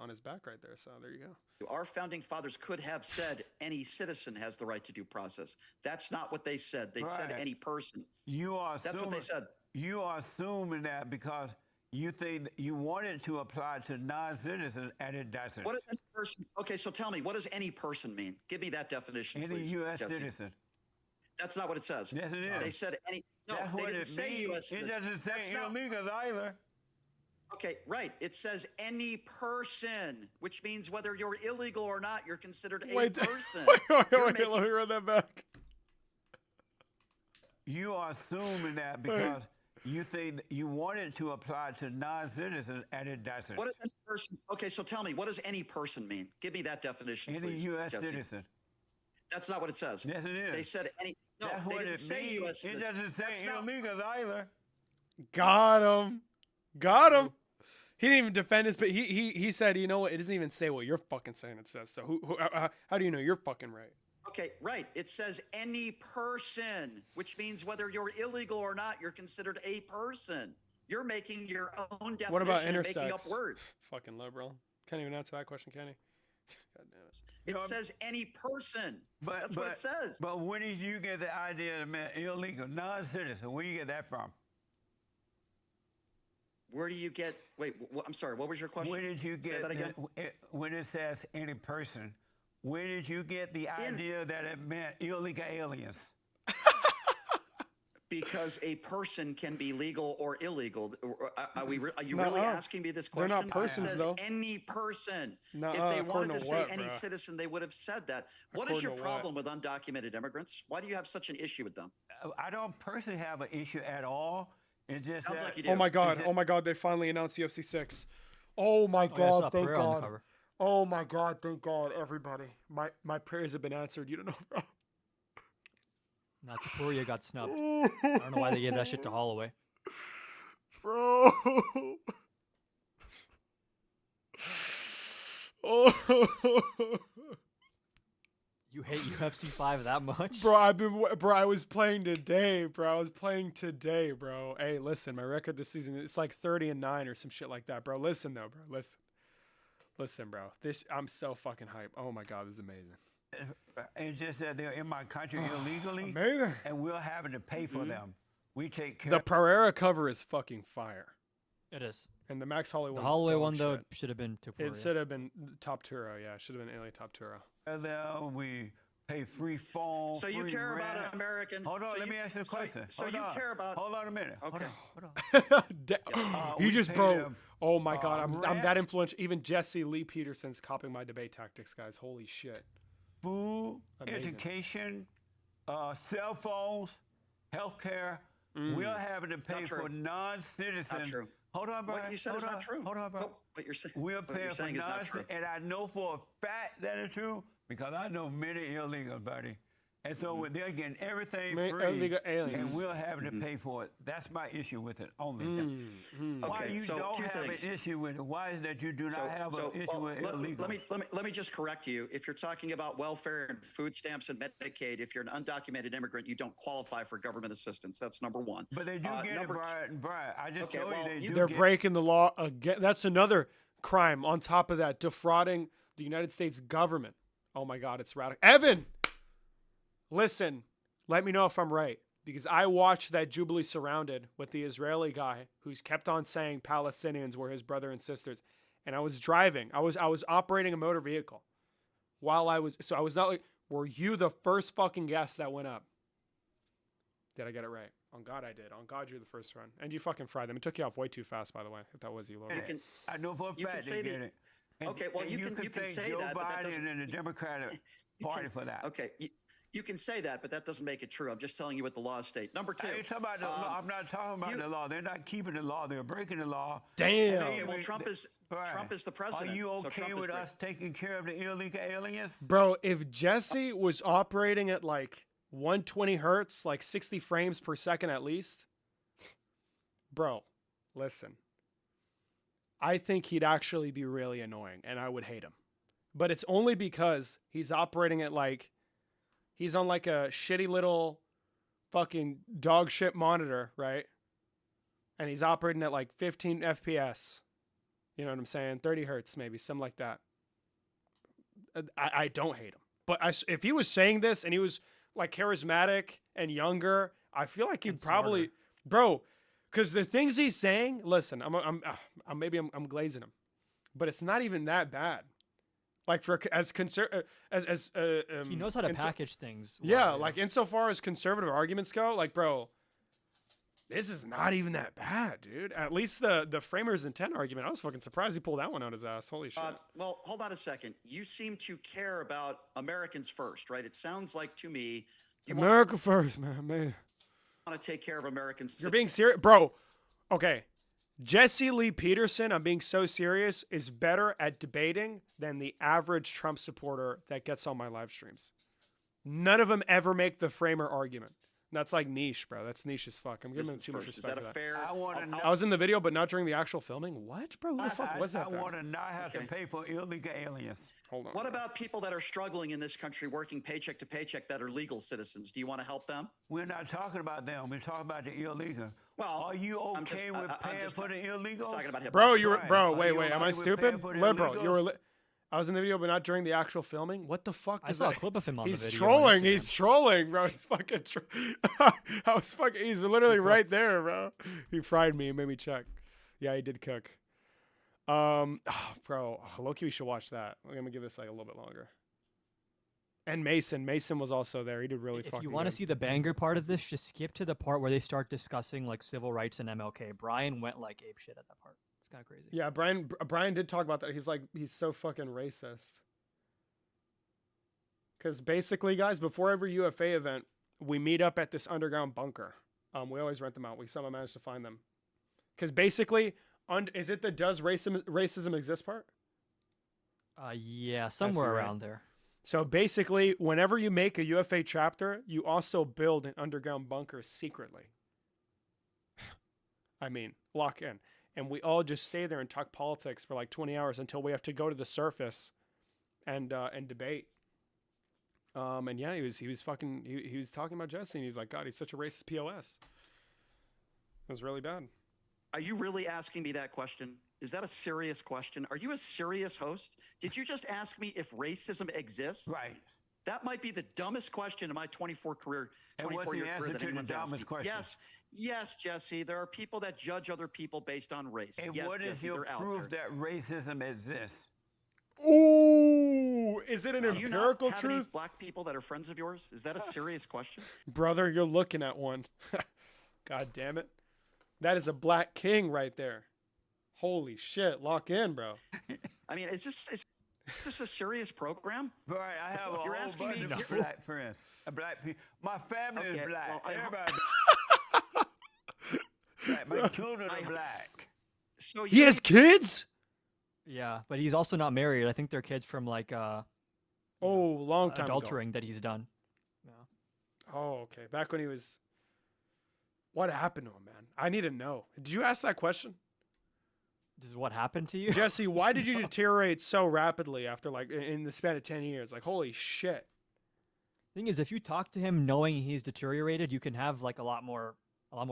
his back right there. So there you go. Our founding fathers could have said any citizen has the right to due process. That's not what they said. They said any person. That's what they said. You are assuming that because you think you want it to apply to non-citizens, and it doesn't. What is any person? Okay, so tell me, what does any person mean? Give me that definition, please. Any U.S. citizen. That's not what it says. Yes, it is. They said any. No, that's they what didn't it say means. U.S. citizen. It doesn't say illegals either. Okay, right. It says any person, which means whether you're illegal or not, you're considered a person. Wait, let me run that back. You are assuming that because you think you want it to apply to non-citizens, and it doesn't. What is any person? Okay, so tell me, what does any person mean? Give me that definition, Any please. U.S. Jesse. citizen. That's not what it says. Yes, it is. They said any. No, That's they what didn't it say means. U.S. It citizen. doesn't say That's not- illegal either. Got him. Got him. He didn't even defend his, but he said, you know what? It doesn't even say what you're fucking saying it says. So how do you know you're fucking right? Okay, right. It says any person, which means whether you're illegal or not, you're considered a person. You're making your own definition. What about and making up intersex? words. Fucking liberal. Can't even answer that question, can he? God damn it. It says any person. That's what it says. But when did you get the idea of illegal, non-citizen? Where do you get that from? Where do you get? Wait, I'm sorry. What was your question? Where did you get Say that again? when it says any person? Where did you get the idea that it meant illegal aliens? Because a person can be legal or illegal. Are you really asking me this question? They're not persons, it says though. Any person. If they according wanted to to say what, any bro? citizen, they would have said that. What According is your to problem with undocumented immigrants? Why do you have such an issue with them? I don't personally have an issue at all. It just Sounds like you do. Oh my god! Oh my god! They finally announced UFC 6. Oh my I god! saw Thank Pereira on the God! cover. Oh my god! Thank God! Everybody, my prayers have been answered. You don't know, bro. Not Tapuria got snubbed. I don't know why they gave that shit to Holloway. Bro. Oh. You hate UFC 5 that much? Bro, I was playing today, bro. I was playing today, bro. Hey, listen, my record this season, it's like 30-9 or some shit like that, bro. Listen though, bro. Listen, bro. I'm so fucking hype. Oh my god, this is amazing. It's just that they're in my country illegally, Amazing. and we're having to pay for them. We take care. The Pereira cover is fucking fire. It is. And the Max Holloway one. The Holloway one though should have been Tapuria. It should have been Top Turo, yeah. It should have been Alien Top Turo. We pay free phone. So you free care rent. about American? Hold on, so let me ask you a question. So Hold you on. care about? Hold on a minute. Okay. Hold on. You we just pay bro. them, Oh my god, I'm that rent. influential. Even Jesse Lee Peterson's copying my debate tactics, guys. Holy shit. Food, Amazing. education, cell phones, healthcare. We're having to pay for non-citizens. Not true. Hold on, Brian. What you said Hold is on. not true. Hold on, Brian. What you're saying? We're what you're paying for saying is not true. non-citizens, and I know for a fact that it's true because I know many illegals, buddy. And so they're getting everything free, illegal aliens. and we're having to pay for it. That's my issue with it only. Why Okay, you so don't two have things. an issue with it? Why is that you do not have an issue with illegal? Let me just correct you. If you're talking about welfare and food stamps and Medicaid, if you're an undocumented immigrant, you don't qualify for government assistance. That's number one. But they do get it, number Brian. I just Okay, told well, you They're get breaking the law again. That's another crime on top of that, defrauding the United States government. Oh my god, it's radical. Evan, listen, let me know if I'm right, because I watched that Jubilee Surrounded with the Israeli guy who's kept on saying Palestinians were his brother and sisters, and I was driving. I was operating a motor vehicle while I was not like, were you the first fucking guest that went up? Did I get it right? On God, I did. On God, you're the first one. And you fucking fried them. It took you off way too fast, by the way, if that was you, Logan. I know for a you can fact say they get it. And, okay, well, and you can thank say Joe that, but that Biden doesn't- and the Democratic Party for that. Okay, you can say that, but that doesn't make it true. I'm just telling you what the laws state. Number two. I ain't talking about the law. I'm not talking about the law. They're not keeping the law. They're breaking the law. Damn. Okay, well, Trump is the president. Are you so okay Trump is with great. us taking care of the illegal aliens? Bro, if Jesse was operating at like 120 hertz, like 60 frames per second at least, bro, listen. I think he'd actually be really annoying and I would hate him. But it's only because he's operating at like, he's on like a shitty little fucking dog shit monitor, right? And he's operating at like 15 FPS. You know what I'm saying? 30 hertz, maybe, something like that. I don't hate him. But if he was saying this and he was like charismatic and younger, I feel like he'd probably, bro, because the things he's saying, listen, I'm glazing him, but it's not even that bad. Like for he knows how to package things. Yeah, like insofar as conservative arguments go, like, bro, this is not even that bad, dude. At least the framers' intent argument, I was fucking surprised he pulled that one out his ass. Holy shit. Well, hold on a second. You seem to care about Americans first, right? It sounds like to me. America first, man. to take care of Americans. You're being serious, bro. Okay. Jesse Lee Peterson, I'm being so serious, is better at debating than the average Trump supporter that gets on my live streams. None of them ever make the framer argument. That's like niche, bro. That's niche as fuck. I'm giving him too much respect. Is that a fair? I was in the video, but not during the actual filming. What, bro? Who the fuck was that? I want to not have to pay for illegal aliens. Hold on. What about people that are struggling in this country, working paycheck to paycheck, that are legal citizens? Do you want to help them? We're not talking about them. We're talking about the illegal. Well, are you okay with paying for the illegals? Talking about bro, you were, bro. Wait. Am I stupid? Liberal. You were. I was in the video, but not during the actual filming. What the fuck? I saw a clip of him on the video. He's trolling. He's trolling, bro. He's fucking. I was fucking. He's literally right there, bro. He fried me. He made me check. Yeah, he did cook. Bro, Loki, we should watch that. I'm gonna give this like a little bit longer. And Mason was also there. He did really fucking. If you want to see the banger part of this, just skip to the part where they start discussing like civil rights and MLK. Brian went like ape shit at that part. It's kind of crazy. Yeah, Brian did talk about that. He's like, he's so fucking racist. Because basically, guys, before every UFA event, we meet up at this underground bunker. We always rent them out. We somehow managed to find them. Because basically, is it the does racism exist part? Yeah, somewhere around there. So basically, whenever you make a UFA chapter, you also build an underground bunker secretly. I mean, lock in. And we all just stay there and talk politics for like 20 hours until we have to go to the surface and debate. And yeah, he was talking about Jesse, and he's like, God, he's such a racist POS. It was really bad. Are you really asking me that question? Is that a serious question? Are you a serious host? Did you just ask me if racism exists? Right. That might be the dumbest question in my 24-year career that anyone's asked me. Yes, Jesse. There are people that judge other people based on race. And yes, what is Jesse, your proof that racism exists? Ooh, is it an Do you empirical not have any truth? black people that are friends of yours? Is that a serious question? Brother, you're looking at one. God damn it. That is a black king right there. Holy shit. Lock in, bro. I mean, is this a serious program? Right, I have a whole bunch of black friends. Black people. My family is black. Well, Everybody. Black. My children are black. So he has kids? Yeah, but he's also not married. I think they're kids from like long time adultering ago. That he's done. Yeah. Oh, okay. Back when he was. What happened to him, man? I need to know. Did you ask that question? This is what happened to you? Jesse, why did you deteriorate so rapidly after like in the span of 10 years? Like, holy shit. Thing is, if you talk to him knowing he's deteriorated, you can have like a lot more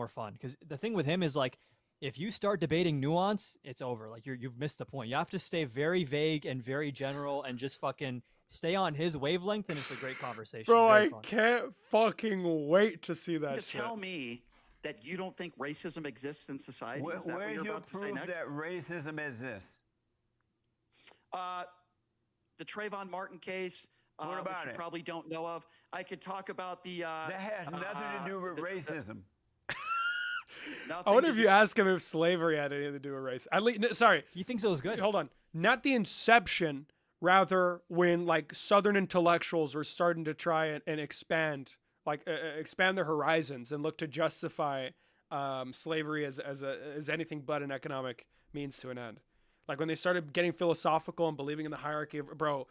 fun. Because the thing with him is like, if you start debating nuance, it's over. Like you've missed the point. You have to stay very vague and very general and just fucking stay on his wavelength, and it's a great conversation. Bro, very I fun. can't fucking wait to see that shit. Tell me that you don't think racism exists in society? Where, is that what you're about to say next? that racism exists? The Trayvon Martin case, what about which you probably don't know of. I could talk about the... that has nothing to do with racism. I wonder if you ask him if slavery had anything to do with race. At least, sorry. He thinks it was good. Hold on. Not the inception, rather when like Southern intellectuals were starting to try and expand their horizons and look to justify slavery as anything but an economic means to an end. Like when they started getting philosophical and believing in the hierarchy of, bro,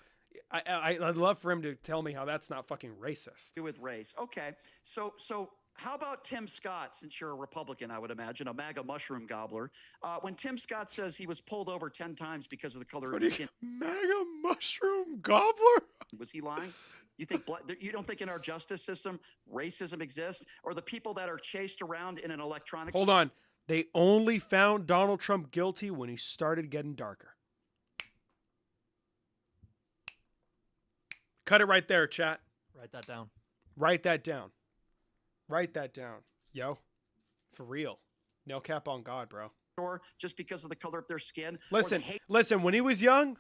I'd love for him to tell me how that's not fucking racist. With race. Okay. So how about Tim Scott, since you're a Republican, I would imagine, a MAGA mushroom gobbler. When Tim Scott says he was pulled over 10 times because of the color of his skin. MAGA mushroom gobbler? Was he lying? You don't think in our justice system racism exists? Or the people that are chased around in an electronic... Hold on. They only found Donald Trump guilty when he started getting darker. Cut it right there, chat. Write that down. Write that down. Write that down. Yo, for real. No cap on God, bro. Or just because of the color of their skin. Listen, when he was young,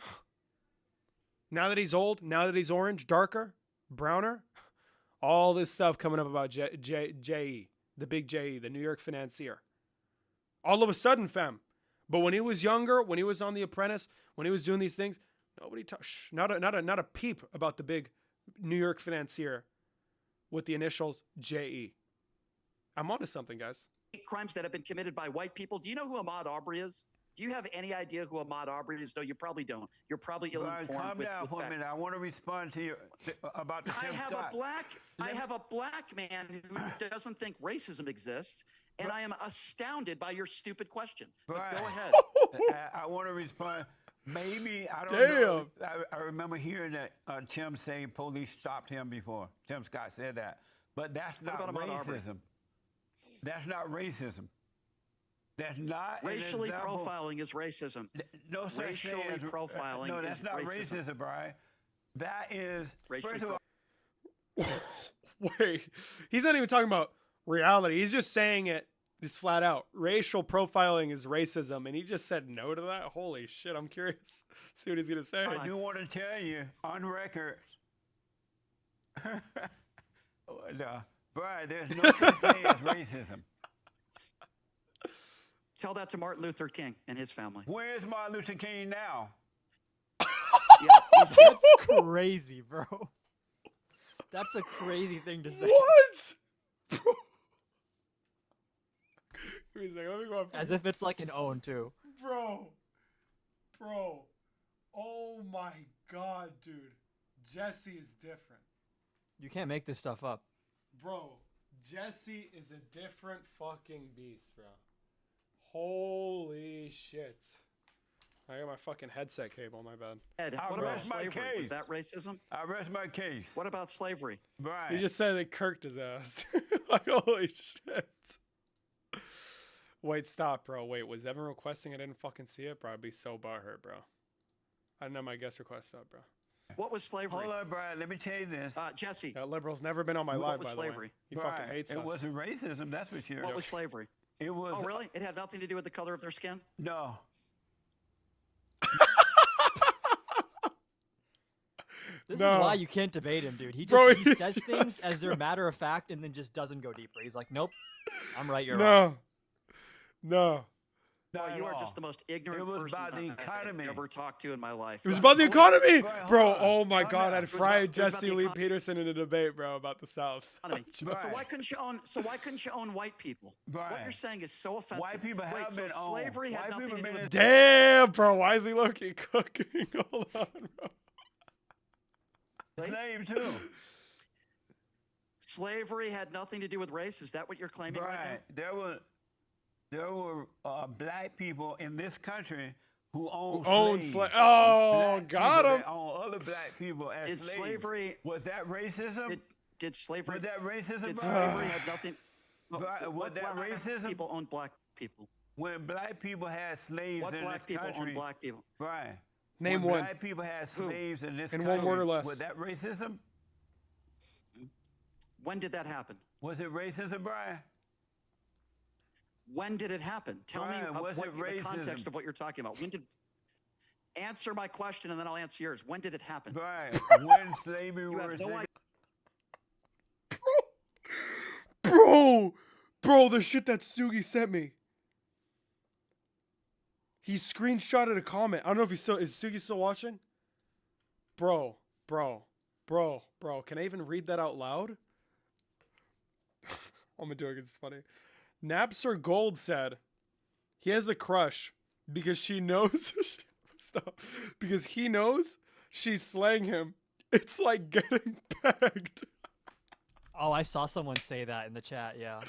now that he's old, now that he's orange, darker, browner, all this stuff coming up about J.E., the big J.E., the New York financier. All of a sudden, fam. But when he was younger, when he was on The Apprentice, when he was doing these things, nobody touched. Not a peep about the big New York financier with the initials J.E. I'm onto something, guys. Crimes that have been committed by white people. Do you know who Ahmaud Arbery is? Do you have any idea who Ahmaud Arbery is? No, you probably don't. You're probably ill-informed. Calm down for a minute. I want to respond to you about the Tim Scott. I have a black man who doesn't think racism exists, and I am astounded by your stupid question. But go ahead. I want to respond. Maybe, I don't know. I remember hearing that Tim saying police stopped him before. Tim Scott said that. But that's not racism. That's not racism. That's not racially profiling is racism. No such racially thing as profiling. No, that's not racism, Brian. That is racially. First of all, wait, he's not even talking about reality. He's just saying it just flat out. Racial profiling is racism, and he just said no to that. Holy shit! I'm curious. See what he's gonna say. I do want to tell you on record. No, Brian, there's no such thing as racism. Tell that to Martin Luther King and his family. Where's Martin Luther King now? That's crazy, bro. That's a crazy thing to say. What? Bro. Give me a second. Let me go up. As if it's like an own too. Bro. Oh my god, dude. Jesse is different. You can't make this stuff up. Bro, Jesse is a different fucking beast, bro. Holy shit. I got my fucking headset cable, my bad. Ed, what about slavery? Was that racism? I rest my case. What about slavery? Right. He just said they kirked his ass. Like, holy shit. Wait, stop, bro. Wait, was Evan requesting I didn't fucking see it? Bro, I'd be so butthurt, bro. I didn't have my guest request up, bro. What was slavery? Hold on, Brian. Let me tell you this. Jesse. That liberal's never been on my live, by slavery? the way. He fucking hates us. It wasn't racism, that's for sure. What was slavery? It was. Oh, really? It had nothing to do with the color of their skin? No. This is why you can't debate him, dude. He says things as they're matter of fact and then just doesn't go deeper. He's like, nope, I'm right, you're wrong. No, you are just the most ignorant person I've ever talked to in my life. It was about the economy, bro. Oh my god, I'd fried Jesse Lee Peterson in a debate, bro, about the South. So why couldn't you own white people? What you're saying is so offensive. White people have been owned. Slavery had nothing to do with. Damn, bro. Why is he looking cooking? Hold on, bro. Slave too. Slavery had nothing to do with race. Is that what you're claiming right now? There were black people in this country who owned slaves. Oh, got him. Own other black people as Did slaves. Slavery? Was that racism? Did slavery? Was that racism? Did slavery had nothing? Was that racism? People owned black people. When black people had slaves in this country. What black people owned black people? Right. Name when one. Black people had slaves in this in country. one word or less. Was that racism? When did that happen? Was it racism, Brian? When did it happen? Tell me the context of what you're talking about. Answer my question and then I'll answer yours. When did it happen? Brian, when slavery was Bro, the shit that Sugi sent me. He screenshotted a comment. I don't know if is Sugi still watching? Bro. Can I even read that out loud? I'm gonna do it. It's funny. Napster Gold said he has a crush because she knows. Stop. Because he knows she's slaying him. It's like getting pegged. Oh, I saw someone say that in the chat. Yeah.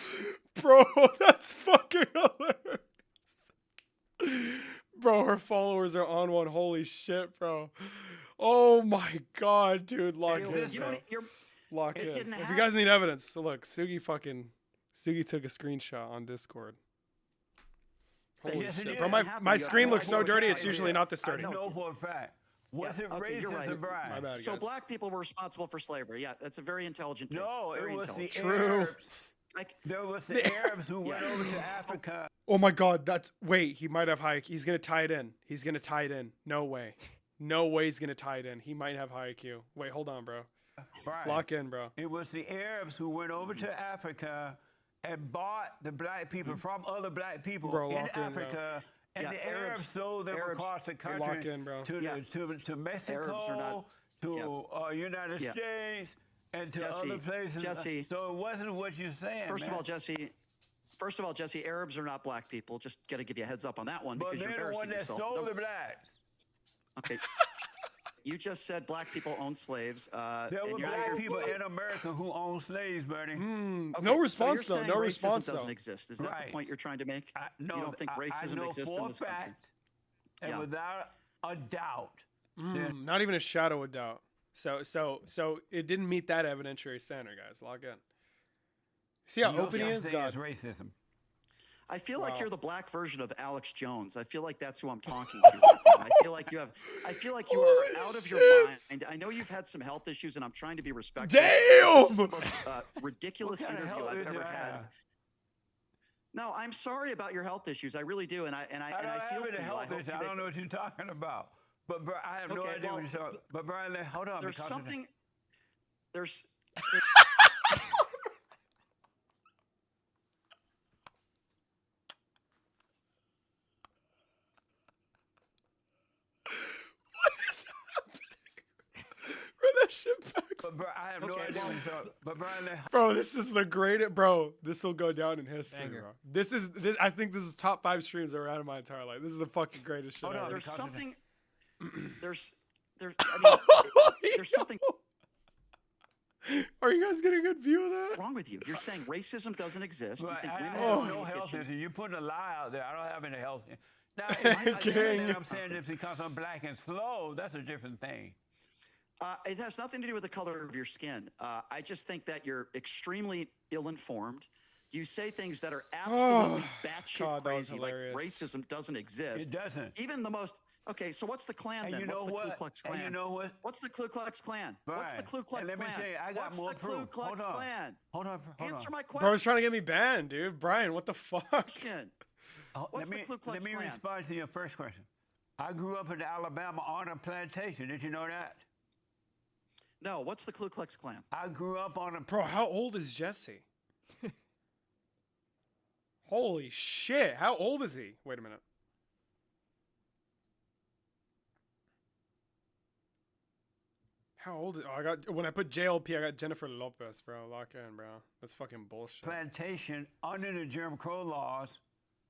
Bro, that's fucking hilarious. Bro, her followers are on one. Holy shit, bro. Oh my god, dude. Lock in, bro. Lock in. If you guys need evidence, so look, Sugi took a screenshot on Discord. Holy shit. Bro, my screen looks so dirty, it's usually not this dirty. I know for a fact. Was it racism, Brian? My bad, so guys. black people were responsible for slavery. Yeah, that's a very intelligent take. No, very it was the intelligent. Arabs. There was the Arabs who went over to Africa. Oh my god, wait, he might have high. He's gonna tie it in. No way he's gonna tie it in. He might have high IQ. Wait, hold on, bro. Brian, lock in, bro. It was the Arabs who went over to Africa and bought the black people from other black people in Africa. And the Arabs sold them across the country to Mexico, to United States, and to Jesse, other places. Jesse, So it wasn't what you're saying. First man. of all, Jesse, Arabs are not black people. Just got to give you a heads up on that one But because you're they're the one embarrassing that yourself. sold the blacks. Okay. You just said black people own slaves. There were black people in America who owned slaves, Bernie. Okay, No response, so you're though. saying No racism response, doesn't though. exist. Is that the point you're trying to make? No, you don't think racism I know exists for in this country? fact, and without a doubt. Not even a shadow of doubt. So it didn't meet that evidentiary standard, guys. Log in. See how open he is, God. Racism. I feel like you're the black version of Alex Jones. I feel like that's who I'm talking to. Right now. I feel like you are out of your mind. I know you've had some health issues, and I'm trying to be respectful. Damn! This is the most ridiculous interview I've ever had. No, I'm sorry about your health issues. I really do, and I feel for you. I don't know what you're talking about. But I have no idea what you're talking about. But Brian, hold on. There's something. There's That shit back. But bro, I have no idea what you're talking. But Brian, bro, this is the greatest. Bro, this will go down in history, bro. This. I think this is top 5 streams I've ever had in my entire life. This is the fucking greatest shit ever. There's something. There's something. Are you guys getting a good view of that? Wrong with you? You're saying racism doesn't exist. You think women have no health issue. You put a lie out there. I don't have any health. Now, I'm saying it's because I'm black and slow. That's a different thing. It has nothing to do with the color of your skin. I just think that you're extremely ill-informed. You say things that are absolutely batshit crazy, like racism doesn't exist. It doesn't. Even the most. Okay, so what's the Klan then? What's the Ku Klux Klan? And you know what? What's the Ku Klux Klan? Right. What's the Ku Klux Klan? Let me tell you, I got what's more the proof. Ku Klux Klan? Hold on. Answer my question. Bro, he's trying to get me banned, dude. Brian, what the fuck? What's the Ku Klux Let me Klan? respond to your first question. I grew up in Alabama on a plantation. Did you know that? No, what's the Ku Klux Klan? I grew up on a... Bro, how old is Jesse? Holy shit. How old is he? Wait a minute. How old is... Oh, I got... When I put JLP, I got Jennifer Lopez, bro. Lock in, bro. That's fucking bullshit. Plantation under the Jim Crow laws.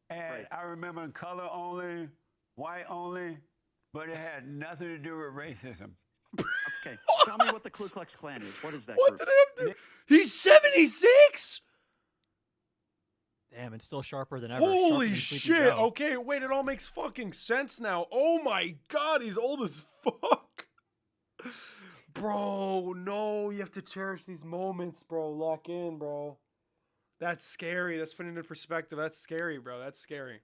And I remember color only, white only, but it had nothing to do with racism. Okay, tell me what the Ku Klux Klan is. What is that What group? did I do? He's 76? Damn, it's still sharper than ever. Holy shit. Okay, wait, it all makes fucking sense now. Oh my god, he's old as fuck. Bro, no, you have to cherish these moments, bro. Lock in, bro. That's scary. That's putting it into perspective. That's scary, bro. That's scary.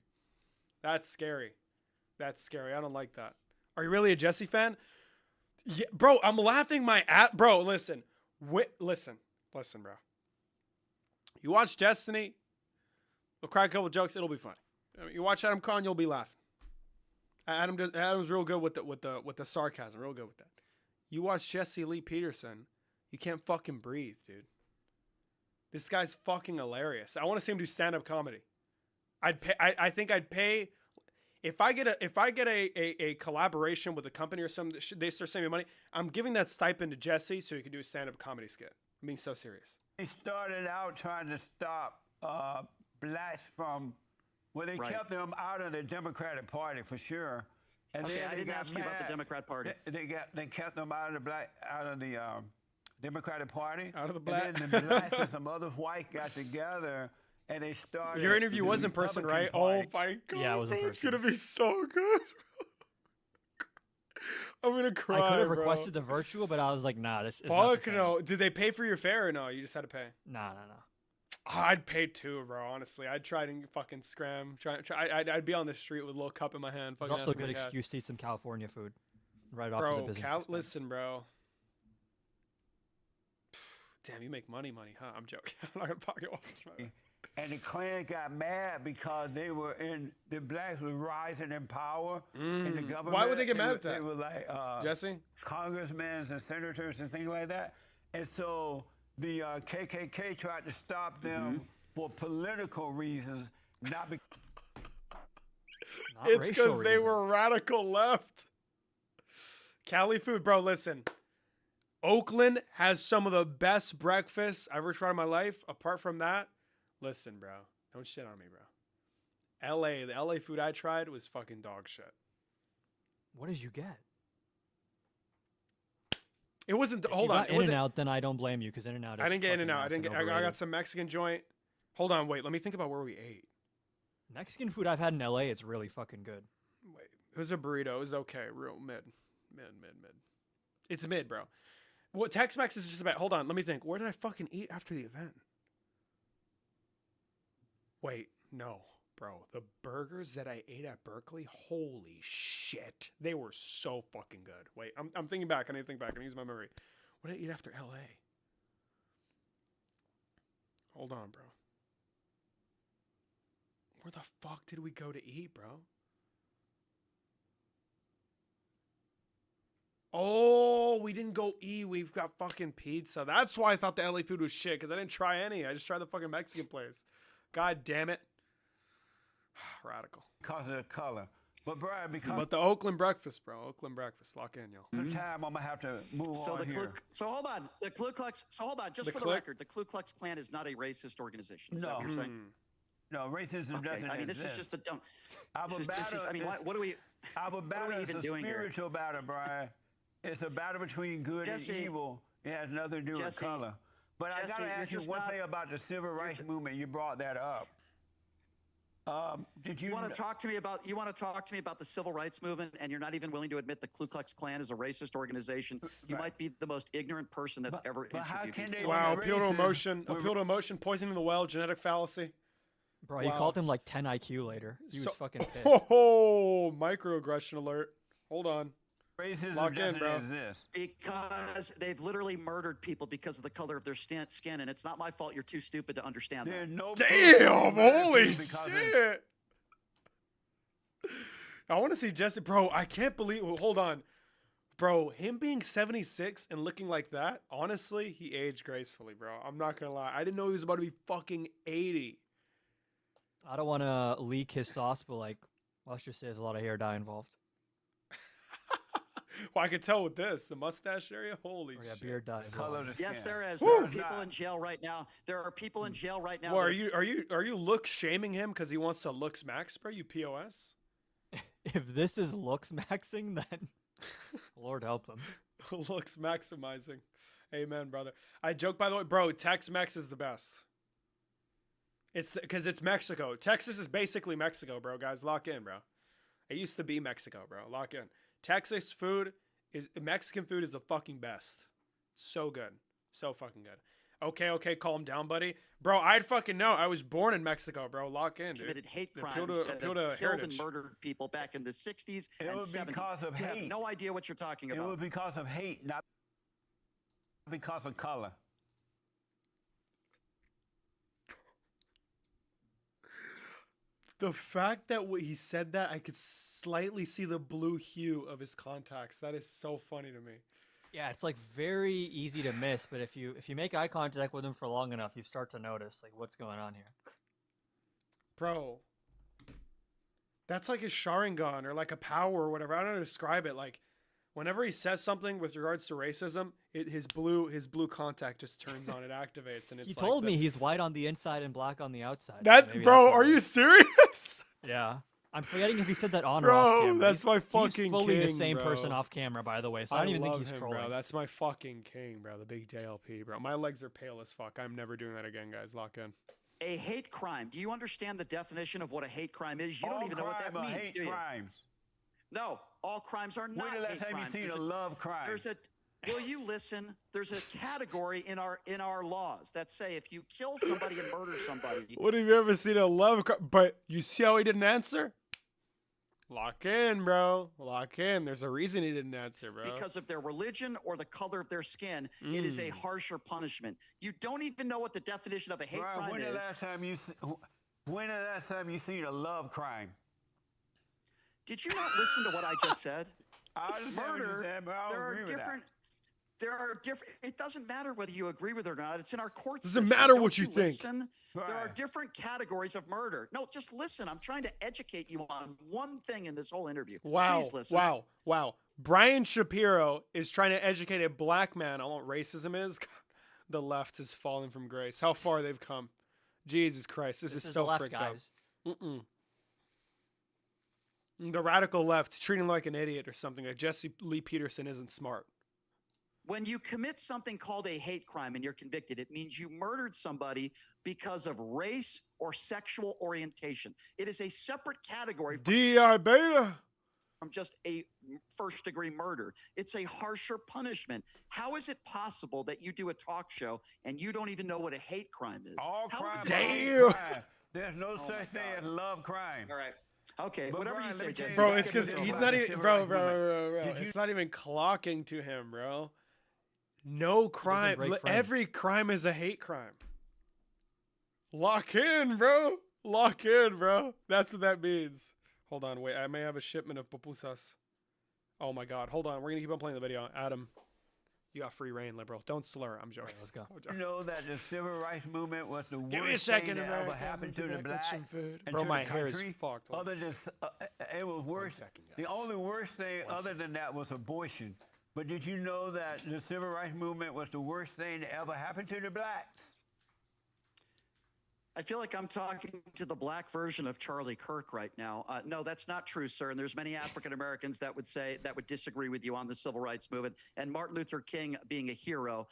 That's scary. That's scary. I don't like that. Are you really a Jesse fan? Yeah, bro, I'm laughing my ass. Bro, listen. Listen, bro. You watch Destiny, we'll crack a couple jokes. It'll be funny. You watch Adam Khan, you'll be laughing. Adam's real good with the sarcasm. Real good with that. You watch Jesse Lee Peterson, you can't fucking breathe, dude. This guy's fucking hilarious. I want to see him do stand-up comedy. I think I'd pay if I get a collaboration with a company or something. They start sending me money. I'm giving that stipend to Jesse so he can do a stand-up comedy skit. I'm being so serious. They started out trying to stop blacks from. Well, they kept them out of the Democratic Party for sure. And Okay, then I didn't ask you about the Democrat Party. They kept them out of the Democratic Party. Out of the black. And then the blacks and some other white got together and they started. Your interview was in person, right? Oh my god! Yeah, it was in person. It's gonna be so good. I'm gonna cry. I could have bro. requested the virtual, but I was like, nah, this is Fuck not the same. no. Did they pay for your fare or no? You just had to pay. Nah. I'd pay too, bro. Honestly, I'd try to fucking scram. I'd be on the street with a little cup in my hand. There's also a good excuse to eat some California food, right off the business. Listen, bro. Damn, you make money, huh? I'm joking. I'm not gonna pocket watch. And the Klan got mad because the blacks were rising in power in the government. Why would they get mad at that? They were like Jesse? Congressmen and senators and things like that. And so the KKK tried to stop them for political reasons, not because. It's because they were radical left. Cali food, bro. Listen, Oakland has some of the best breakfasts I've ever tried in my life. Apart from that, listen, bro, don't shit on me, bro. The LA food I tried was fucking dog shit. What did you get? It wasn't. If Hold you on. got In-N-Out, then I don't blame you because In-N-Out. I didn't get In-N-Out. Awesome, I got some Mexican joint. Hold on, wait. Let me think about where we ate. Mexican food I've had in LA is really fucking good. Wait, it was a burrito. It was okay. Real mid. It's mid, bro. What Tex-Mex is just about. Hold on. Let me think. Where did I fucking eat after the event? Wait, no. Bro, the burgers that I ate at Berkeley, holy shit. They were so fucking good. Wait, I'm thinking back. I need to think back. I need to use my memory. What did I eat after LA? Hold on, bro. Where the fuck did we go to eat, bro? Oh, we didn't go eat. We've got fucking pizza. That's why I thought the LA food was shit, because I didn't try any. I just tried the fucking Mexican place. God damn it. Radical. Because of the color. But Brian, because But the Oakland breakfast, bro. Oakland breakfast. Lock in, yo. the time I'm gonna have to move on here. So hold on. The Ku Klux. So hold on. Just for the record, the Ku Klux Klan is not a racist organization. Is that what you're saying? No, racism doesn't I mean, this exist. is just the dumb. Our battle. I mean, what are we? Our battle is even a doing here? spiritual battle, Brian. It's a battle between good Jesse, and evil. It has nothing to do with Jesse, color. But I Jesse, gotta you're ask you just one not- thing about the civil rights movement. You brought that up. Did you want to talk to me about? You want to talk to me about the civil rights movement, and you're not even willing to admit the Ku Klux Klan is a racist organization? You might be the most ignorant person that's ever how interviewed can me. they Wow, be appeal to racist? emotion. Appeal to emotion. Poisoning the well. Genetic fallacy. Bro, he Wow. called him like 10 IQ later. He was fucking pissed. Oh, microaggression alert. Hold on. Racism Lock in, doesn't bro. exist. Because they've literally murdered people because of the color of their skin, and it's not my fault. You're too stupid to understand There's that. no Damn, holy because of- shit. I want to see Jesse. Bro, I can't believe. Hold on. Bro, him being 76 and looking like that, honestly, he aged gracefully, bro. I'm not going to lie. I didn't know he was about to be fucking 80. I don't want to leak his sauce, but like, let's just say there's a lot of hair dye involved. Well, I could tell with this. The mustache area, holy Oh, yeah, shit. beard dye as well. Color of the Yes, skin. there is. Woo! There are people in jail right now. There are people in jail right now. Well, that are you looks shaming him because he wants to looks max, bro? You POS? If this is looks maxing, then Lord help them. Looks maximizing. Amen, brother. I joke, by the way, bro, Tex-Mex is the best. It's because it's Mexico. Texas is basically Mexico, bro. Guys, lock in, bro. It used to be Mexico, bro. Lock in. Mexican food is the fucking best. So good. So fucking good. Okay, calm down, buddy. Bro, I'd fucking know. I was born in Mexico, bro. Lock in, dude. committed hate crimes Appeal to that have killed heritage. and murdered people back in the 60s It and was 70s. because of You have hate. no idea what you're talking It about. was because of hate, not because of color. The fact that he said that, I could slightly see the blue hue of his contacts. That is so funny to me. Yeah, it's like very easy to miss, but if you make eye contact with him for long enough, you start to notice like what's going on here. Bro, that's like a Sharingan or like a power or whatever. I don't know how to describe it. Like, whenever he says something with regards to racism, his blue contact just turns on. It activates, and it's. He like told me he's white on the inside and black on the outside. so That's maybe bro. what Are it you is. serious? Yeah. I'm forgetting if he said that on or off Bro, camera. that's my He's fucking fully the king, same bro. person off camera, by the way. So I don't even think he's him, trolling. bro. That's my fucking king, bro. The big JLP, bro. My legs are pale as fuck. I'm never doing that again, guys. Lock in. A hate crime. Do you understand the definition of what a hate crime is? You All don't even know what that crime are means, hate do you? crimes. No, all crimes are not When the last hate time you crimes. seen There's a love crime? There's a. Will you listen? There's a category in our laws that say if you kill somebody and murder somebody. What have you ever seen a love? But you see how he didn't answer? Lock in, bro. Lock in. There's a reason he didn't answer, bro. Because of their religion or the color of their skin, it is a harsher punishment. You don't even know what the definition of a hate Brian, crime when is. the last time you seen a love crime? Did you not listen to what I just said? I understand what you Murder. said, but I don't There agree are with that. different. There are different. It doesn't matter whether you agree with it or not. It's in our court Doesn't system. matter Don't what you think. listen? There are Right. different categories of murder. No, just listen. I'm trying to educate you on one thing in this whole interview. Wow. Please listen. Wow. Brian Shapiro is trying to educate a black man on what racism is. The left has fallen from grace. How far they've come. Jesus Christ. This is so left, fricked guys. up. The radical left treating him like an idiot or something. Like Jesse Lee Peterson isn't smart. When you commit something called a hate crime and you're convicted, it means you murdered somebody because of race or sexual orientation. It is a separate category DI beta. From just a first-degree murder. It's a harsher punishment. How is it possible that you do a talk show and you don't even know what a hate crime is? All crime. Damn. There's no such thing as love crime. All right. Okay, But whatever Brian, you let me say, tell Jesse. you Bro, Let's it's get because into he's the not even, civil bro. rights movement. It's not even clocking to him, bro. No crime. break frame. Every crime is a hate crime. Lock in, bro. Lock in, bro. That's what that means. Hold on, wait. I may have a shipment of pupusas. Oh my God. Hold on. We're gonna keep on playing the video. Adam, you got free reign, liberal. Don't slur. I'm joking. Right, let's go. You know that the civil rights movement was the Give me a worst second, thing that ever America. happened to I'll be the back with some blacks food. and Bro, to my the hair is country. fucked. Hold Other than it was worse. second, The guys. only worst thing One other second. than that was abortion. But did you know that the civil rights movement was the worst thing that ever happened to the blacks? I feel like I'm talking to the black version of Charlie Kirk right now. No, that's not true, sir. And there's many African Americans that would disagree with you on the civil rights movement. And Martin Luther King being a hero.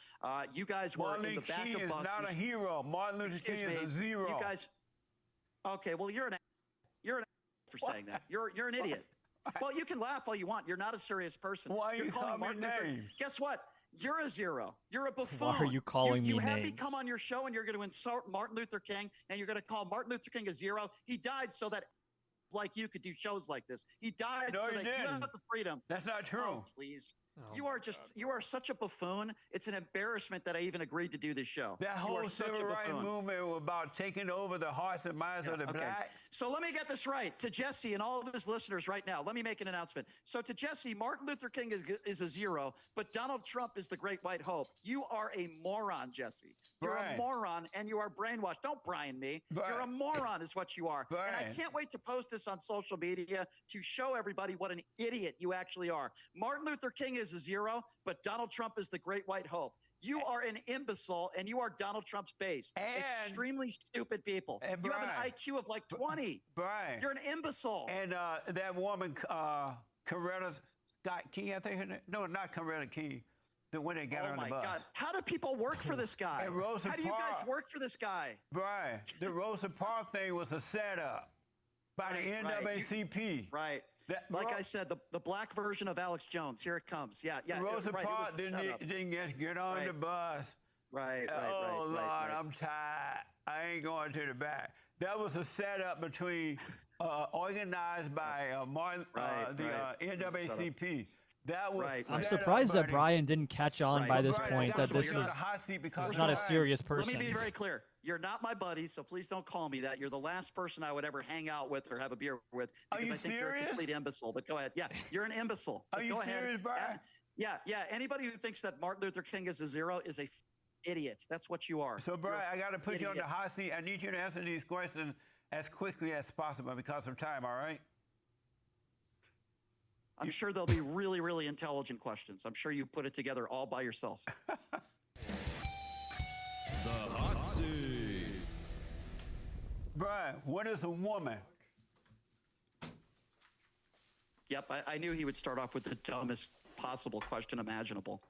You guys were Martin in the Luther back King of is buses. not a hero. Martin Luther King Excuse me. is a zero. You guys. Okay, well you're an for saying that. You're an idiot. Well, you can laugh all you want. You're not a serious person. Why are You're you calling calling me Martin Luther. names? Guess what? You're a zero. You're a buffoon. Why are you calling you me had me names? come on your show and you're going to insult Martin Luther King and you're going to call Martin Luther King a zero. He died so that like you could do shows like this. He died No, so he that you didn't. have the freedom. That's not true. Oh, please. Oh You are you are such a buffoon. It's an embarrassment that I even agreed to do this show. That You are whole such a civil rights buffoon. movement was about taking over the hearts and minds of the blacks. So let me get this right. To Jesse and all of his listeners right now, let me make an announcement. So to Jesse, Martin Luther King is a zero, but Donald Trump is the great white hope. You are a moron, Jesse. You're Brian. a moron and you are brainwashed. Don't Brian me. Brian. You're a moron is what you are. And I Brian. can't wait to post this on social media to show everybody what an idiot you actually are. Martin Luther King is a zero, but Donald Trump is the great white hope. You are an imbecile, and you are Donald Trump's base. And- Extremely stupid people. And You have an Brian. IQ of like 20. Brian. You're an imbecile. And that woman, Coretta Scott King, I think her name. No, not Coretta King. The one that got Oh on the my bus. God. How do people work for this guy? And Rosa How do you guys Parks. work for this guy? Brian, the Rosa Parks thing was a setup by the Right. NAACP. Right. That Like I said, the black version of Alex Jones. Here it comes. Yeah. Rosa right. Parks It was a setup. didn't get on Right. the bus. Right. Oh, Lord, right. I'm tired. I ain't going to the back. That was a setup between, organized by Martin, NAACP. That was Right. I'm set surprised up that by the- Brian didn't catch on Right. by Well, this Brian, point first that of all, this you're was not a hot seat because this is of not a time. serious Let person. me be very clear. You're not my buddy, so please don't call me that. You're the last person I would ever hang out with or have a beer with Are because you I think you're a serious? complete imbecile. But go ahead. Yeah, you're an imbecile. Are But you go ahead. serious, Brian? Yeah. Anybody who thinks that Martin Luther King is a zero is a idiot. That's what you are. So, You're Brian, I got to put you on the idiot. hot seat. I need you to answer these questions as quickly as possible because of time, all right? I'm sure they'll be really, really intelligent questions. I'm sure you put it together all by yourself. Brian, what is a woman? Yep, I knew he would start off with the dumbest possible question imaginable.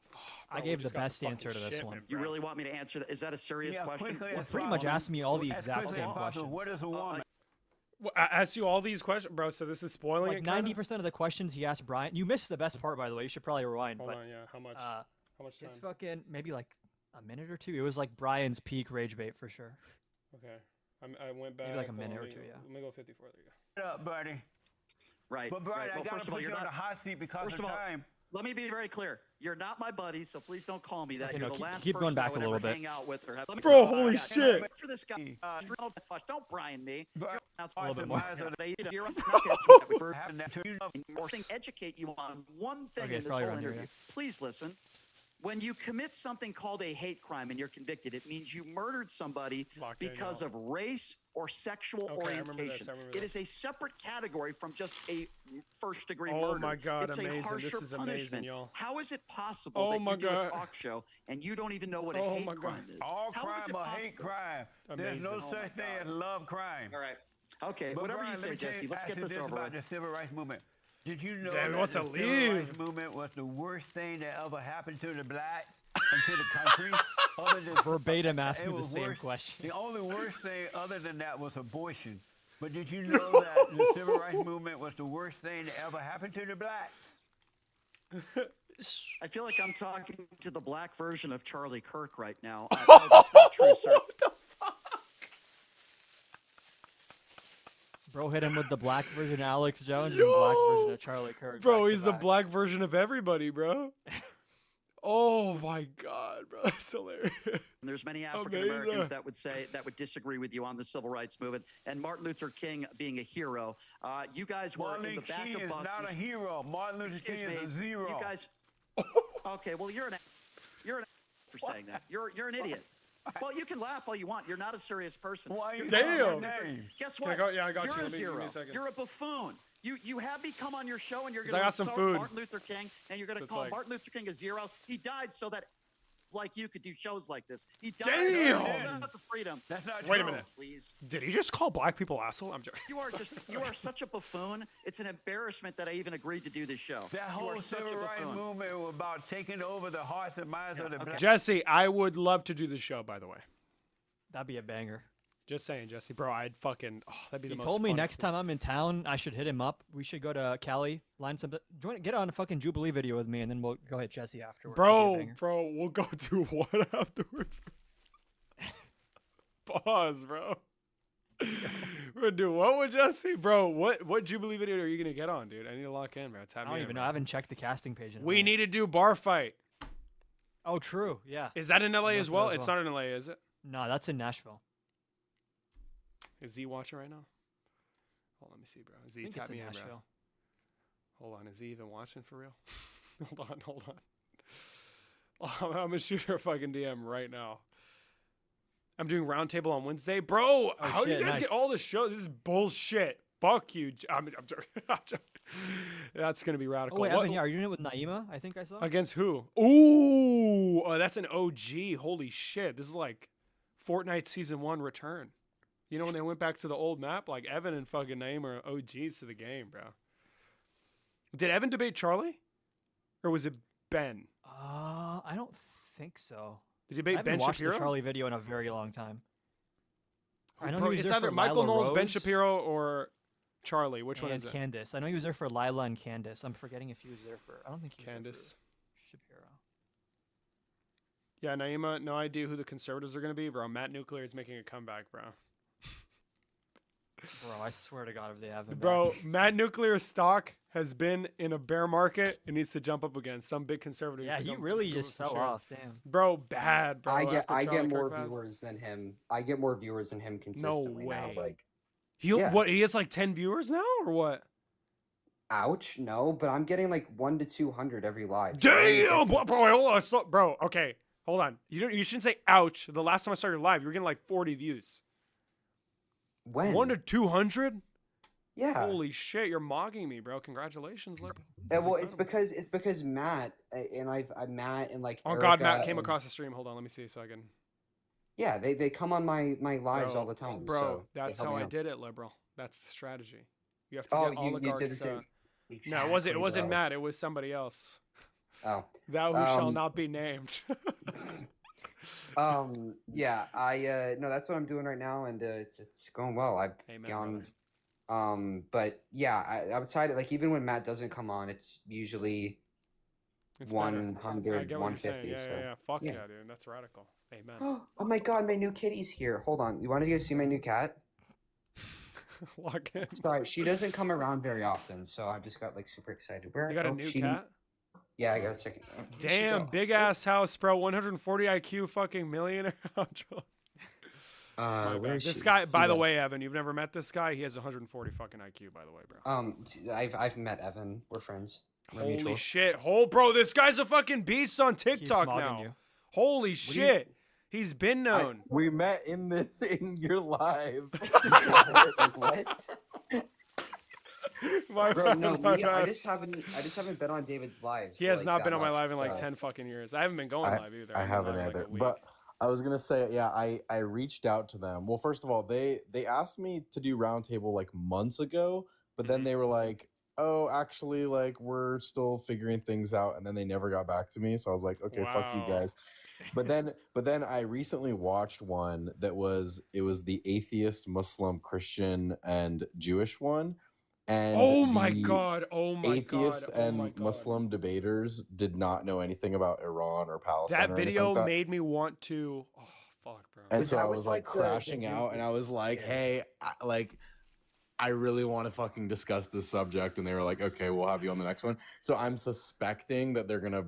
I gave the best answer to this one. You really want me to answer that? Is that a serious Yeah, question? quickly Well, as pretty much possible. asked me all the As exact quickly same as possible. questions. What is a woman? Well, I asked you all these questions, bro. So this is spoiling Like it. kinda? 90% of the questions he asked Brian. You missed the best part, by the way. You should probably rewind. Hold but, on, yeah. How much? Uh, How much time? it's fucking maybe like a minute or two. It was like Brian's peak rage bait for sure. Okay. I went back. like a hold minute on, or let two, me- yeah. Let me go 54. There you go. Shut up, buddy. Right. But, Brian, right. I Well, got first to of all, put you you're on not. the hot seat because First of of all, time. let me be very clear. You're not my buddy, so please don't call me that. Okay, You're no, the last keep going person I back a would little ever bit. hang out with or have. Let me- Bro, holy yeah, shit. For this guy, don't Brian me. Brian, That's a little bit more. You're not that Happened to you. or educate you on one thing Okay, in this probably whole around here, interview. Please listen. When you commit something called a hate crime and you're convicted, it means you murdered somebody because of race or sexual orientation. It is a separate category from just a first-degree murder. Oh my God, it's amazing. a harsher This is punishment. amazing, y'all. How is it possible that you do a talk show and you don't even know what a hate crime is? All crime or hate crime. There's no such thing as love crime. All right. Okay, But whatever Brian, you say, Jesse. Let's get this over about with. the civil rights movement. Did you know Damn, that the what's a civil leave? rights movement was the worst thing that ever happened to the blacks and to the country? Other than, Verbatim asked it me the was same worse. question. The only worst thing other than that was abortion. But did you know that the civil rights movement was the worst thing that ever happened to the blacks? I feel like I'm talking to the black version of Charlie Kirk right now. No, that's not true, sir. Bro hit him with the black version of Alex Jones and the black version of Charlie Kirk. Bro, he's the black version of everybody, bro. Oh my God, bro, that's hilarious. And there's many African Americans that would disagree with you on the civil rights movement and Martin Luther King being a hero. You guys were in the back of buses. Not a hero. Martin Luther King is a zero. You guys. Okay, well you're an for saying that. You're an idiot. Well, you can laugh all you want. You're not a serious person. Damn. Guess what? I got you're you. a Give zero. me a second. You're a buffoon. You have me come on your show and you're I going to got some insult food. Martin Luther King and you're going to call Martin Luther King a zero. He died so that like you could do shows like this. He died. Damn. About the freedom. That's not Wait true. a minute. Please. Did he just call black people asshole? I'm joking. You are such a buffoon. It's an embarrassment that I even agreed to do this show. That whole civil rights movement was about taking over the hearts and minds of the black. Jesse, I would love to do the show, by the way. That'd be a banger. Just saying, Jesse, bro, I'd fucking. Oh, that'd be the most. He told me funnest next thing. time I'm in town, I should hit him up. We should go to Cali, line something. Get on a fucking Jubilee video with me, and then we'll go hit Jesse afterwards. Bro, we'll go do what afterwards? Pause, bro. We're gonna do what with Jesse, bro? What Jubilee video are you gonna get on, dude? I need to lock in, bro. I don't even know. I haven't checked the casting page. We need to do bar fight. Oh, true. Yeah. Is that in LA as well? It's not in LA, is it? No, that's in Nashville. Is Z watching right now? Hold on, let me see, bro. Z, tap me in, bro. Hold on, is he even watching for real? hold on. I'm gonna shoot her a fucking DM right now. I'm doing roundtable on Wednesday, bro. How do you guys get all the shows? This is bullshit. Fuck you. I'm joking. That's gonna be radical. Oh wait, Evan, are you doing it with Naima? I think I saw. Against who? Ooh, that's an OG. Holy shit! This is like Fortnite Season 1 return. You know when they went back to the old map? Like Evan and fucking Naima are OGs to the game, bro. Did Evan debate Charlie, or was it Ben? I don't think so. Did you debate Ben Shapiro? I haven't watched Shapiro? the Charlie video in a very long time. I know it's either Michael Knowles, Ben Shapiro, or Charlie. Which one is it? Candace. I know he was there for Lila and Candace. I'm forgetting if he was there for. I don't think he was Candace. There for Shapiro. Yeah, Naima, no idea who the conservatives are going to be, bro. Matt Nuclear is making a comeback, bro. Bro, I swear to God, if they have him Bro, back. Matt Nuclear's stock has been in a bear market and needs to jump up again. Some big conservatives. Yeah, he really just fell off. Damn. Bro, bad, bro. I get more viewers than him. I get more viewers than him consistently now. Like, what? He has like 10 viewers now, or what? Ouch, no, but I'm getting like 1 to 200 every live. Damn, bro, hold on, bro. Okay, hold on. You shouldn't say ouch. The last time I saw your live, you were getting like 40 views. When? 1 to 200? Yeah. Holy shit, you're mocking me, bro. Congratulations, Liberal. Well, it's because Matt and I've Matt and like. Oh God, Matt came across the stream. Hold on, let me see so I can. Yeah, they come on my lives all the time. Bro, so that's how I did it, Liberal. That's the strategy. You have to get oligarchs. You did the same. Exactly, no, it wasn't Matt. It was somebody else. Oh. Thou who shall not be named. Yeah, no, that's what I'm doing right now, and it's going well. I've gone, but yeah, outside like even when Matt doesn't come on, it's usually 100, 150. Yeah. Fuck yeah, dude, that's radical. Amen. Oh my God, my new kitty's here. Hold on, you want to guys see my new cat? Lock in. Sorry, she doesn't come around very often, so I just got like super excited. You got a new cat? Yeah, I gotta check it out. Damn, big ass house, bro. 140 IQ, fucking millionaire. Where is this she? guy, by the way, Evan, you've never met this guy. He has 140 fucking IQ, by the way, bro. I've met Evan. We're friends. Holy shit. Bro, this guy's a fucking beast on TikTok now. You. Holy shit. He's been known. We met in your live. Like, what? Bro, no, I just haven't been on David's lives. He has not been on my live in like 10 fucking years. I haven't been going live either. I haven't either. But I was gonna say, yeah, I reached out to them. Well, first of all, they asked me to do roundtable like months ago, but then they were like, oh, actually, like we're still figuring things out, and then they never got back to me. So I was like, okay, fuck you guys. But then I recently watched one it was the atheist, Muslim, Christian, and Jewish one. And atheist and Muslim debaters did not know anything about Iran or Palestine. That video made me want to. Oh fuck, bro! And so I was like crashing out, and I was like, "Hey, I really want to fucking discuss this subject." And they were like, "Okay, we'll have you on the next one." So I'm suspecting that they're gonna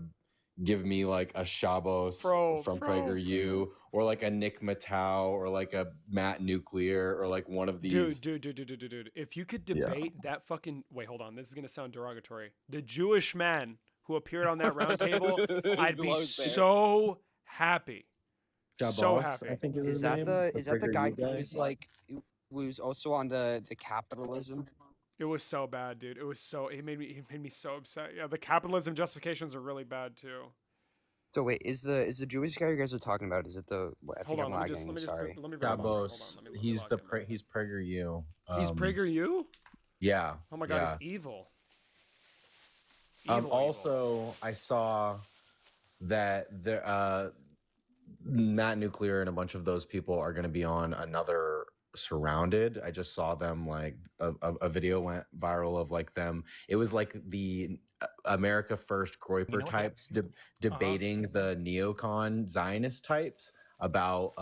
give me like a Shabos from PragerU, or like a Nick Matau, or like a Matt Nuclear, or like one of these. Dude. If you could debate that fucking hold on, this is gonna sound derogatory. The Jewish man who appeared on that round table, I'd be so happy. Shabos, so happy. I think is that the guy who was like who was also on the capitalism? It was so bad, dude. It made me so upset. Yeah, the capitalism justifications are really bad too. So wait, is the Jewish guy you guys are talking about? Is it the? Hold on, let me bring him up. He's PragerU. He's PragerU? Yeah. Oh my god, it's evil. Also, I saw that Matt Nuclear and a bunch of those people are going to be on another Surrounded. I just saw them, like a video went viral of like them. It was like the America First Groyper types debating the neocon Zionist types about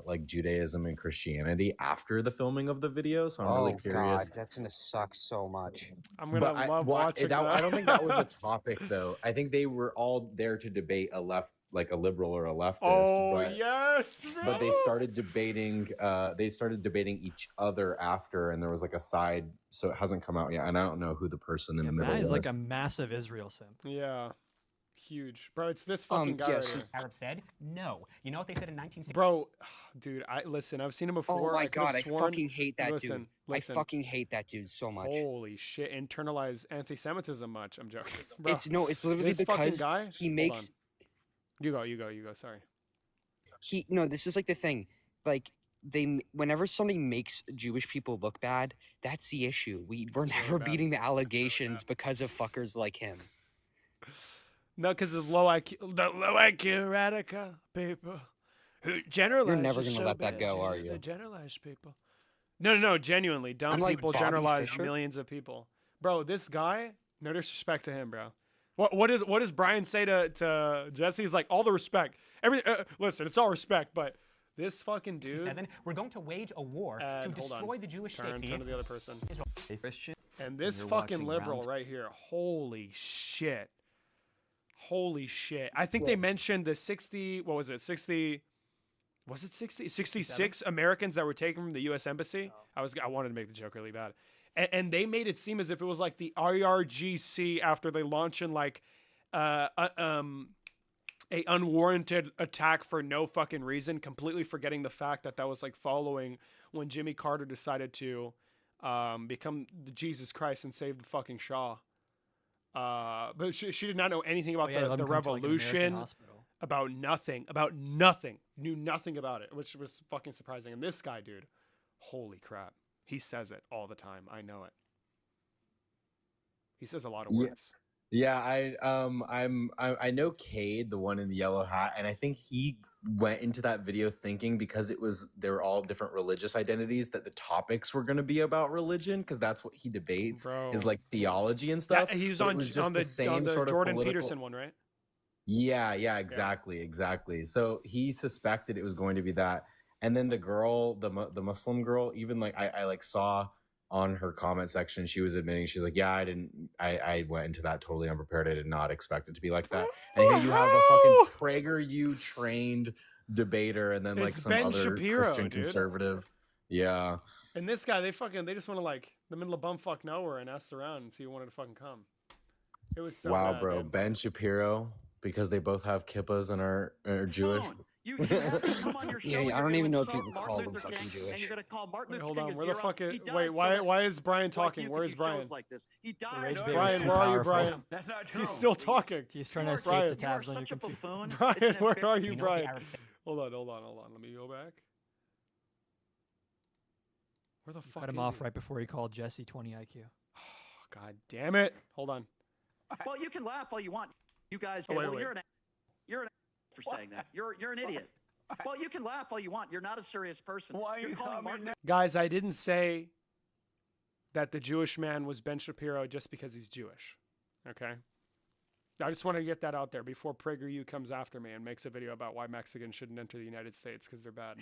like Judaism and Christianity after the filming of the video. So I'm really curious. God, that's gonna suck so much. I'm gonna love watching that. I don't think that was the topic though. I think they were all there to debate a liberal or a leftist. Yes, bro. But they started debating. They started debating each other after, and there was like a side. So it hasn't come out yet, and I don't know who the person in the middle Matt is was. like a massive Israel simp. Yeah, huge, bro. It's this fucking guy. Yes. Arab said no. You know what they said in 1960? Bro, dude, I've seen him before. Oh my god, I fucking hate that dude. I fucking hate that dude so much. Holy shit, internalized anti-Semitism much. I'm joking. Bro, it's literally this because fucking guy, he makes. You go. Sorry. This is like the thing. Like whenever somebody makes Jewish people look bad, that's the issue. We're never beating the allegations because of fuckers like him. No, because of low IQ radical people who generalize. You're never gonna let that go, are you? The generalized people. No, genuinely, dumb people generalize millions of people. Bro, this guy, no disrespect to him, bro. What does Brian say to Jesse? He's like, all the respect. Listen, it's all respect, but this fucking dude. We're going to wage a war to destroy the Jewish state. Turn to the other person. Christian. And this fucking liberal right here. Holy shit. I think they mentioned the 60. What was it? 60. Was it 60? 66 Americans that were taken from the U.S. Embassy. I wanted to make the joke really bad. And they made it seem as if it was like the IRGC after they launch in like a unwarranted attack for no fucking reason, completely forgetting the fact that was like following when Jimmy Carter decided to become the Jesus Christ and save the fucking Shah. But she did not know anything about the revolution, about nothing, knew nothing about it, which was fucking surprising. And this guy, dude, holy crap. He says it all the time. I know it. He says a lot of words. Yeah, I know Cade, the one in the yellow hat, and I think he went into that video thinking because they were all different religious identities that the topics were going to be about religion, because that's what he debates is like theology and stuff. He was on the Jordan Peterson one, right? Yeah, exactly. So he suspected it was going to be that. And then the girl, the Muslim girl, even like I like saw on her comment section, she was admitting, she's like, yeah, I went into that totally unprepared. I did not expect it to be like that. And here you have a fucking PragerU trained debater, and then like some Ben other Shapiro, Christian conservative. Yeah. And this guy, they just want to like the middle of bumfuck nowhere and ask around and see who wanted to fucking come. It was so Wow, bad, bro. dude. Ben Shapiro, because they both have kippas and are Jewish. You have me come on your show. Yeah, I don't even know if you can call them Luther fucking King, Jewish. And you're gonna call Martin Wait, Luther hold King on. a Where the zero. fuck is? He died Wait, so why? that, Why is Brian like, talking? you Where could is do shows Brian? like this. He The died. rage so bait that- was Brian, too where are you, powerful. Brian? That's not true. He's still Please. talking. He's trying You to are save the such- you are tabs on your such a computer. buffoon. Brian, It's an where are embar- you, You know what the Brian? Arabs say? Hold on. Let me go back. Where the fuck Cut him is off he? right before he called Jesse 20 IQ. Oh, God damn it. Hold on. Well, you can laugh all you want. You guys, Oh, wait, well, wait. you're an for saying that. You're an idiot. Well, you can laugh all you want. You're not a serious person. Why are You're you calling calling Martin me Guys, I didn't say that the Jewish man was Ben Shapiro just because he's Jewish. Okay? I just want to get that out there before PragerU comes after me and makes a video about why Mexicans shouldn't enter the United States because they're bad.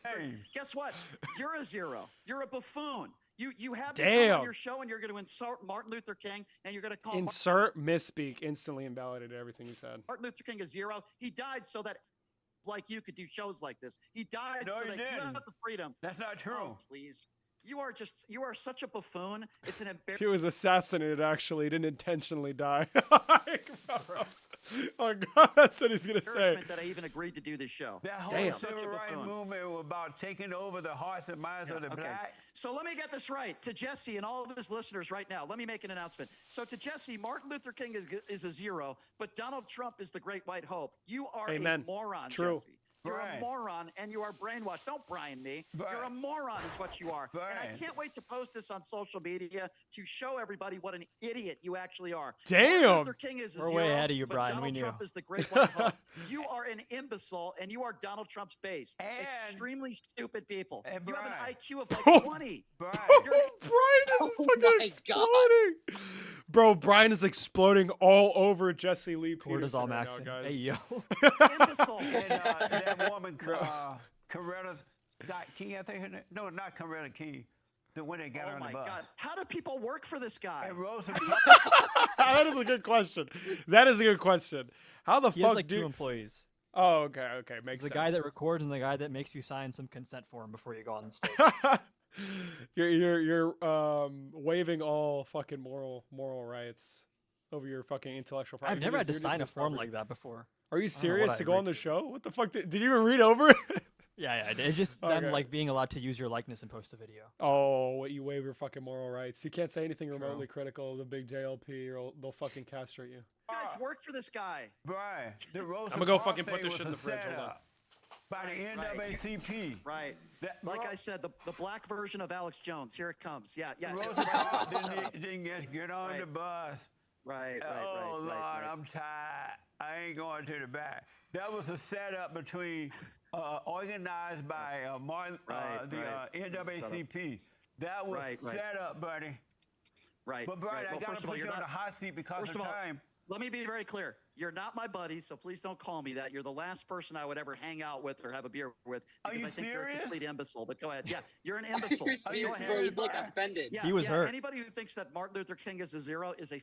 Hey. Guess what? You're a zero. You're a buffoon. You have me come Damn. on your show and you're going to insult Martin Luther King and you're going to call Insert misspeak instantly invalidated everything he said. Martin Luther King a zero. He died so that like you could do shows like this. He died No, so he that you didn't. have the freedom. That's not true. Oh, please. You are such a buffoon. It's an He embarrassment. was assassinated, actually. He didn't intentionally die. Oh, God, that's what he's going to say. That I even agreed to do this show. That whole Damn. civil rights movement was about taking over the hearts and minds of the blacks. So let me get this right. To Jesse and all of his listeners right now, let me make an announcement. So to Jesse, Martin Luther King is a zero, but Donald Trump is the great white hope. You are Amen. a moron, True. Jesse. You're Brian. a moron and you are brainwashed. Don't Brian me. Brian. You're a moron is what you are. And I Brian. can't wait to post this on social media to show everybody what an idiot you actually are. Damn. Martin Luther King is a We're zero, way ahead of you, but Brian. Donald We knew. Trump is the great white hope. You are an imbecile and you are Donald Trump's base. And- Extremely stupid people. And You have an Brian. IQ of like 20. Brian. You're an Brian is fucking exploding. Bro, Brian is exploding all over Jesse Lee Peterson Cortisol right now, maxing. guys. Hey, yo. imbecile. And that woman, Coretta King, I think her name. No, not Coretta King. The one that got her Oh on the my bus. God. How do people work for this guy? And Rosa That is a good question. That is a good question. How the He fuck has like do 2 employees. Oh, okay, makes The sense. guy that records and the guy that makes you sign some consent form before you go on the stage. you're waiving all fucking moral rights over your fucking intellectual property. I've never had to You're just sign a his form property. like that before. Are you I don't know what serious I to go on agreed the to. show? What the fuck? Did you even read over it? Yeah, it's just Okay. them like being allowed to use your likeness and post a video. Oh, what, you waive your fucking moral rights. You can't say anything remotely critical of the big JLP or they'll fucking castrate you. You guys work for this guy. Brian, the Rosa I'm gonna go Parks fucking put thing this shit in was the a fridge. Hold on. setup By the Right. NAACP. Right. Like I said, the black version of Alex Jones. Here it comes. Yeah. Rosa Right. Parks didn't get on Right. the bus. Right. Oh, Lord, I'm tired. I ain't going to the back. That was a setup between, organized by Martin, NAACP. That was set up, buddy. Right. But, Brian, right. Well, I got first to of all, put you you're on the not. hot seat because First of of all, time. let me be very clear. You're not my buddy, so please don't call me that. You're the last person I would ever hang out with or have a beer with because you I think you're a serious? complete imbecile. But go ahead. Yeah, you're an imbecile. You're Go serious, ahead. bro. He's like offended. Yeah, He was hurt. Anybody who thinks that Martin Luther King is a zero is a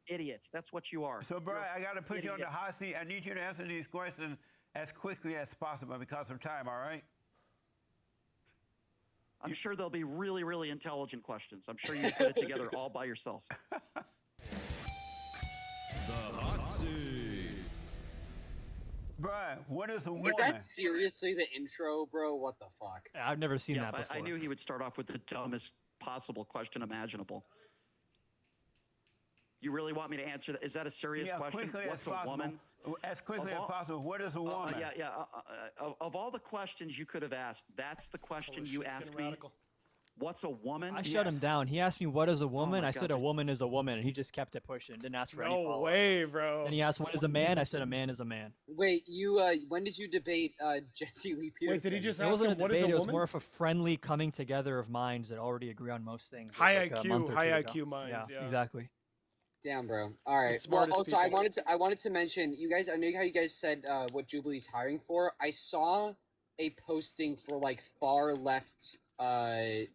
idiot. That's what you are. So, Brian, I got to put you on the idiot. hot seat. I need you to answer these questions as quickly as possible because of time, all right? I'm sure they'll be really, really intelligent questions. I'm sure you put it together all by yourself. The hot seat. Brian, what is a woman? Is that seriously the intro, bro? What the fuck? I've never seen that but before. I knew he would start off with the dumbest possible question imaginable. You really want me to answer that? Is that a serious question? Quickly What's as a possible. woman? As quickly Of as all- possible. What is a woman? Of all the questions you could have asked, that's the question Holy you shit, it's asked getting me. radical. What's a woman? I shut him down. He asked me, what is a woman? my I said, God, a woman is a woman. And he just kept it pushing. Didn't ask for any No follow-ups. way, bro. Then he asked, what is a man? I said, a man is a man. Wait, you when did you debate Jesse Lee Peterson? Wait, did he just It ask wasn't him a what is debate. a It was woman? more of a friendly coming together of minds that already agree on most things. It was High like a IQ, month or two high ago. IQ minds, yeah. Exactly. Damn, bro. All right. Well, smartest also, I people. wanted to mention, you guys. I know how you guys said what Jubilee's hiring for. I saw a posting for like far left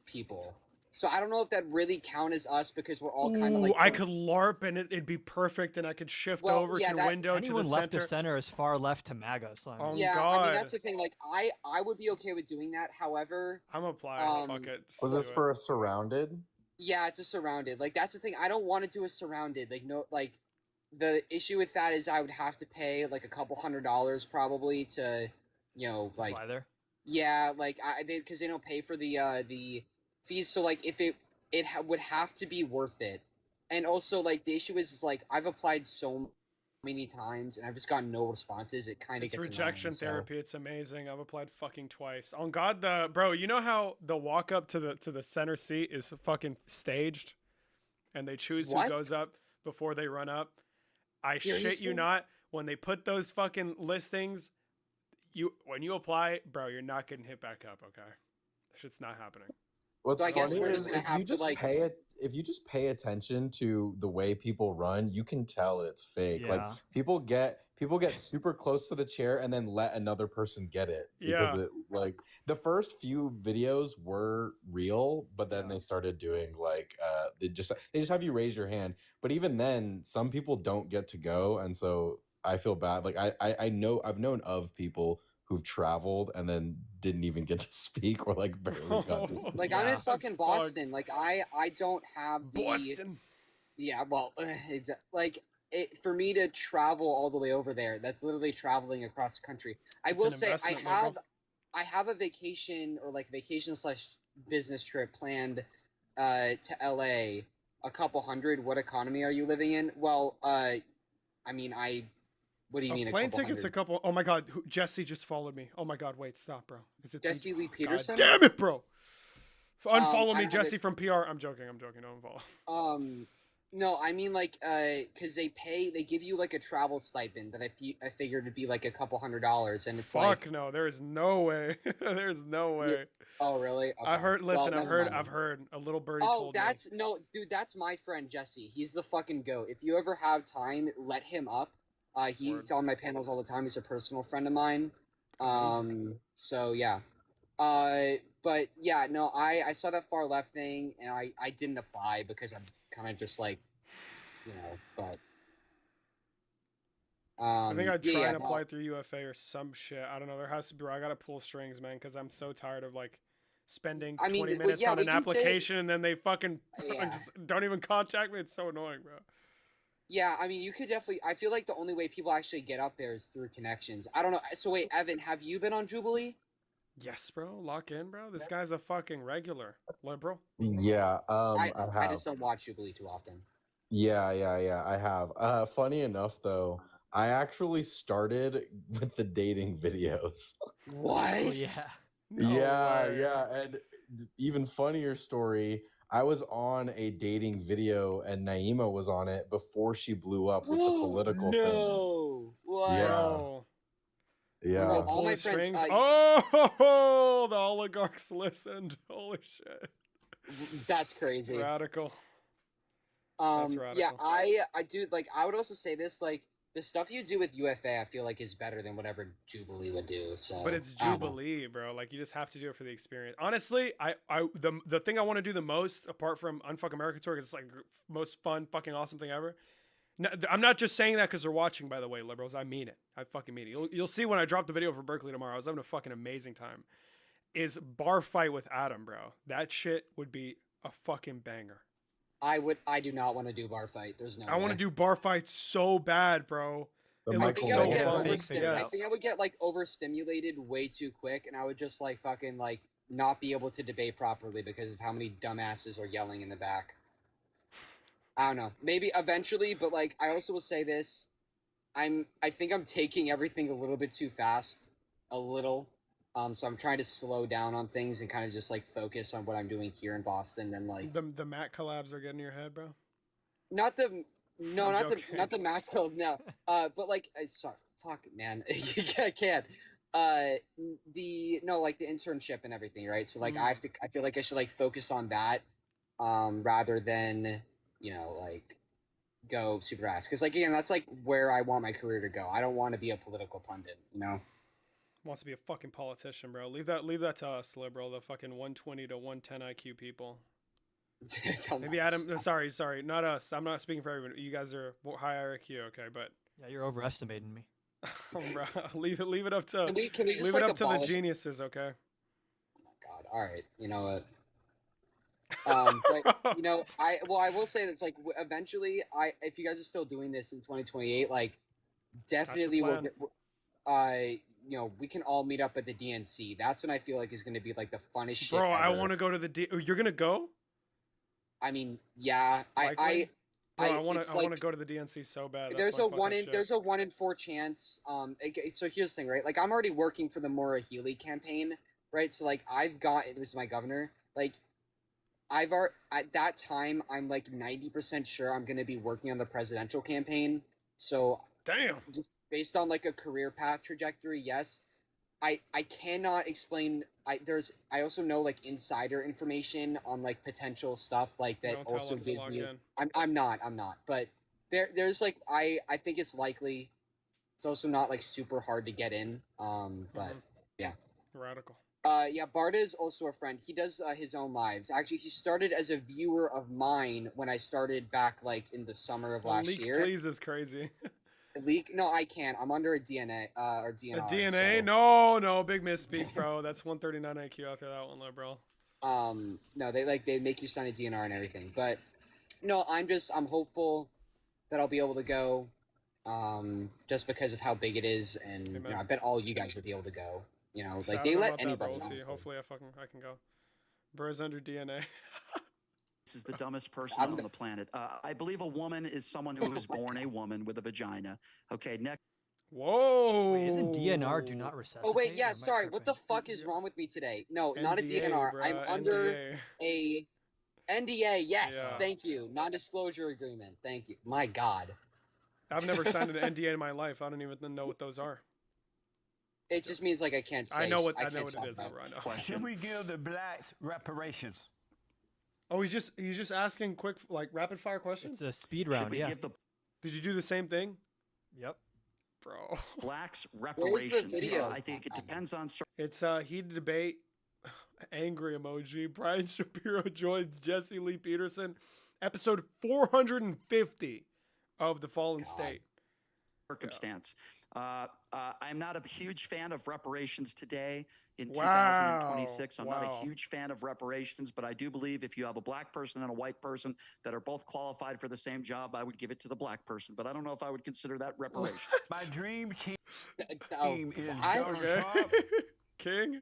people. So I don't know if that really count as us because we're all kind of like. I could LARP and it'd be perfect, and I could shift Well, over yeah, to that- window to Anyone the left center. of center is far left to MAGA. So Oh, Yeah, God. I mean that's the thing. Like I would be okay with doing that. However, I'm applying. Fuck it. Was this for a surrounded? Yeah, it's a surrounded. Like that's the thing. I don't want to do a surrounded. Like no, like the issue with that is I would have to pay like a couple $100 probably to, like fly there. Yeah, like because they don't pay for the fees. So like if would have to be worth it. And also like the issue is like I've applied so many times and I've just gotten no responses. It kind of gets rejection annoying, therapy. It's amazing. I've applied fucking twice. On God, bro, you know how the walk up to the center seat is fucking staged, and they choose who goes up before they run up. I shit you not. When they put those fucking listings, when you apply, bro, you're not getting hit back up. Okay, that shit's not happening. What's So funny is if you just pay attention to the way people run, you can tell it's fake. Yeah. Like people get super close to the chair and then let another person get it because it like the first few videos were real, but then they started doing like they just have you raise your hand. But even then, some people don't get to go, and so I feel bad. Like I've known of people who've traveled and then didn't even get to speak or like barely got to speak. Like I'm in fucking Boston. Like I don't have the Boston. Yeah, well, like for me to travel all the way over there, that's literally traveling across the country. I will say I have a vacation or like vacation/business trip planned to LA. A couple hundred. What economy are you living in? Well, I mean What do you mean? Plane tickets, a couple. Oh my God, Jesse just followed me. Oh my God, wait, stop, bro. Is it Jesse Lee Peterson? God damn it, bro. Unfollow me, Jesse from PR. I'm joking. Don't unfollow. No, I mean like, cause they give you like a travel stipend that I figured it'd be like a couple $100, and it's like. Fuck no, there is no way. There's no way. Oh really? Okay. I heard. Listen, well, I've heard. A little birdie told me. Dude, that's my friend Jesse. He's the fucking goat. If you ever have time, let him up. He's on my panels all the time. He's a personal friend of mine. So yeah. But yeah, no, I saw that far left thing and I didn't apply because I'm kind of just like, but. I think I'd try and apply through UFA or some shit. I don't know. There has to be. I gotta pull strings, man, because I'm so tired of like spending 20 minutes on an application and then they fucking don't even contact me. It's so annoying, bro. Yeah, I mean, you could definitely. I feel like the only way people actually get up there is through connections. I don't know. So wait, Evan, have you been on Jubilee? Yes, bro. Lock in, bro. This guy's a fucking regular liberal. Yeah, I I just don't watch Jubilee too often. Yeah, I have. Funny enough, though, I actually started with the dating videos. What? Oh, yeah. Yeah, and even funnier story. I was on a dating video and Naima was on it before she blew up with the political thing. No. What? Yeah. Bro, all my friends. Oh, the oligarchs listened. Holy shit. That's crazy. Radical. That's radical. Yeah, I do like. I would also say this like. The stuff you do with UFA, I feel like, is better than whatever Jubilee would do. So, but it's Jubilee, bro. Like you just have to do it for the experience. Honestly, the thing I want to do the most, apart from Unfuck America Tour, because it's like most fun, fucking awesome thing ever. No, I'm not just saying that because they're watching, by the way, liberals. I mean it. I fucking mean it. You'll see when I drop the video for Berkeley tomorrow. I was having a fucking amazing time. Is bar fight with Adam, bro. That shit would be a fucking banger. I do not want to do bar fight. There's no. I want to do bar fight so bad, bro. It looks so fun. I think I would get like overstimulated way too quick, and I would just like fucking like not be able to debate properly because of how many dumbasses are yelling in the back. I don't know. Maybe eventually, but like I also will say this: I think I'm taking everything a little bit too fast, a little. So I'm trying to slow down on things and kind of just like focus on what I'm doing here in Boston and like the Mac collabs are getting in your head, bro. Not the Mac collab, no. But like sorry, fuck man, I can't. Like the internship and everything, right? So like I feel like I should like focus on that, rather than like go super fast. Because like again, that's like where I want my career to go. I don't want to be a political pundit, Wants to be a fucking politician, bro. Leave that to us, liberal. The fucking 120 to 110 IQ people. Maybe Adam. Sorry, not us. I'm not speaking for everyone. You guys are high IQ, okay? But yeah, you're overestimating me. Oh, bro, leave it up to can we leave it up to the geniuses, okay? Oh my god! All right, you know what? But you know, I will say that's like eventually, if you guys are still doing this in 2028, like definitely you know, we can all meet up at the DNC. That's when I feel like is going to be like the funnest shit Bro, I ever. want to go to the You're gonna go? I mean, yeah, Bro, I want to go to the DNC so bad. There's a 1 in 4 chance. So here's the thing, right? Like I'm already working for the Maura Healey campaign, right? So like it was my governor. Like at that time, I'm like 90% sure I'm going to be working on the presidential campaign. So damn, just based on like a career path trajectory, yes. I cannot explain. I also know like insider information on like potential stuff like that. Don't Also tell us gives lock me. in. I'm not. But there's like I think it's likely. It's also not like super hard to get in. But yeah. Radical. Yeah, Barda is also a friend. He does his own lives. Actually, he started as a viewer of mine when I started back like in the summer of last year. Please is crazy. Leak? No, I can't. I'm under a DNA or DNR. A DNA? So. No, big misspeak, bro. That's 139 IQ after that one, bro. No, they make you sign a DNR and everything. But no, I'm hopeful that I'll be able to go, just because of how big it is, and you know, I bet all you guys would be able to go. You know, like they let anybody. We'll see. Hopefully, I can go. Bro's under DNA. This is the dumbest person on the planet. I believe a woman is someone who was born a woman with a vagina. Okay, next. Whoa. Wait, isn't DNR do not resuscitate? Oh wait, yeah, sorry. What the fuck is wrong with me today? No, not a DNR. Bro, I'm under NDA. a NDA. Yes, Yeah. thank you. Non-disclosure agreement. Thank you. My God. I've never signed an NDA in my life. I don't even know what those are. It just means like I can't say. I know what can't it talk is. about I know. Should we give the blacks reparations? Oh, he's just asking quick, like rapid fire questions. It's a speed round. Yeah. Did you do the same thing? Yep. Bro. Blacks reparations. I think it depends on. It's heated debate. Angry emoji. Brian Shapiro joins Jesse Lee Peterson. Episode 450 of The Fallen State. Circumstance. I'm not a huge fan of reparations today in 2026. I'm not a huge fan of reparations, but I do believe if you have a black person and a white person that are both qualified for the same job, I would give it to the black person. But I don't know if I would consider that reparations. My dream team is Donald Trump, King,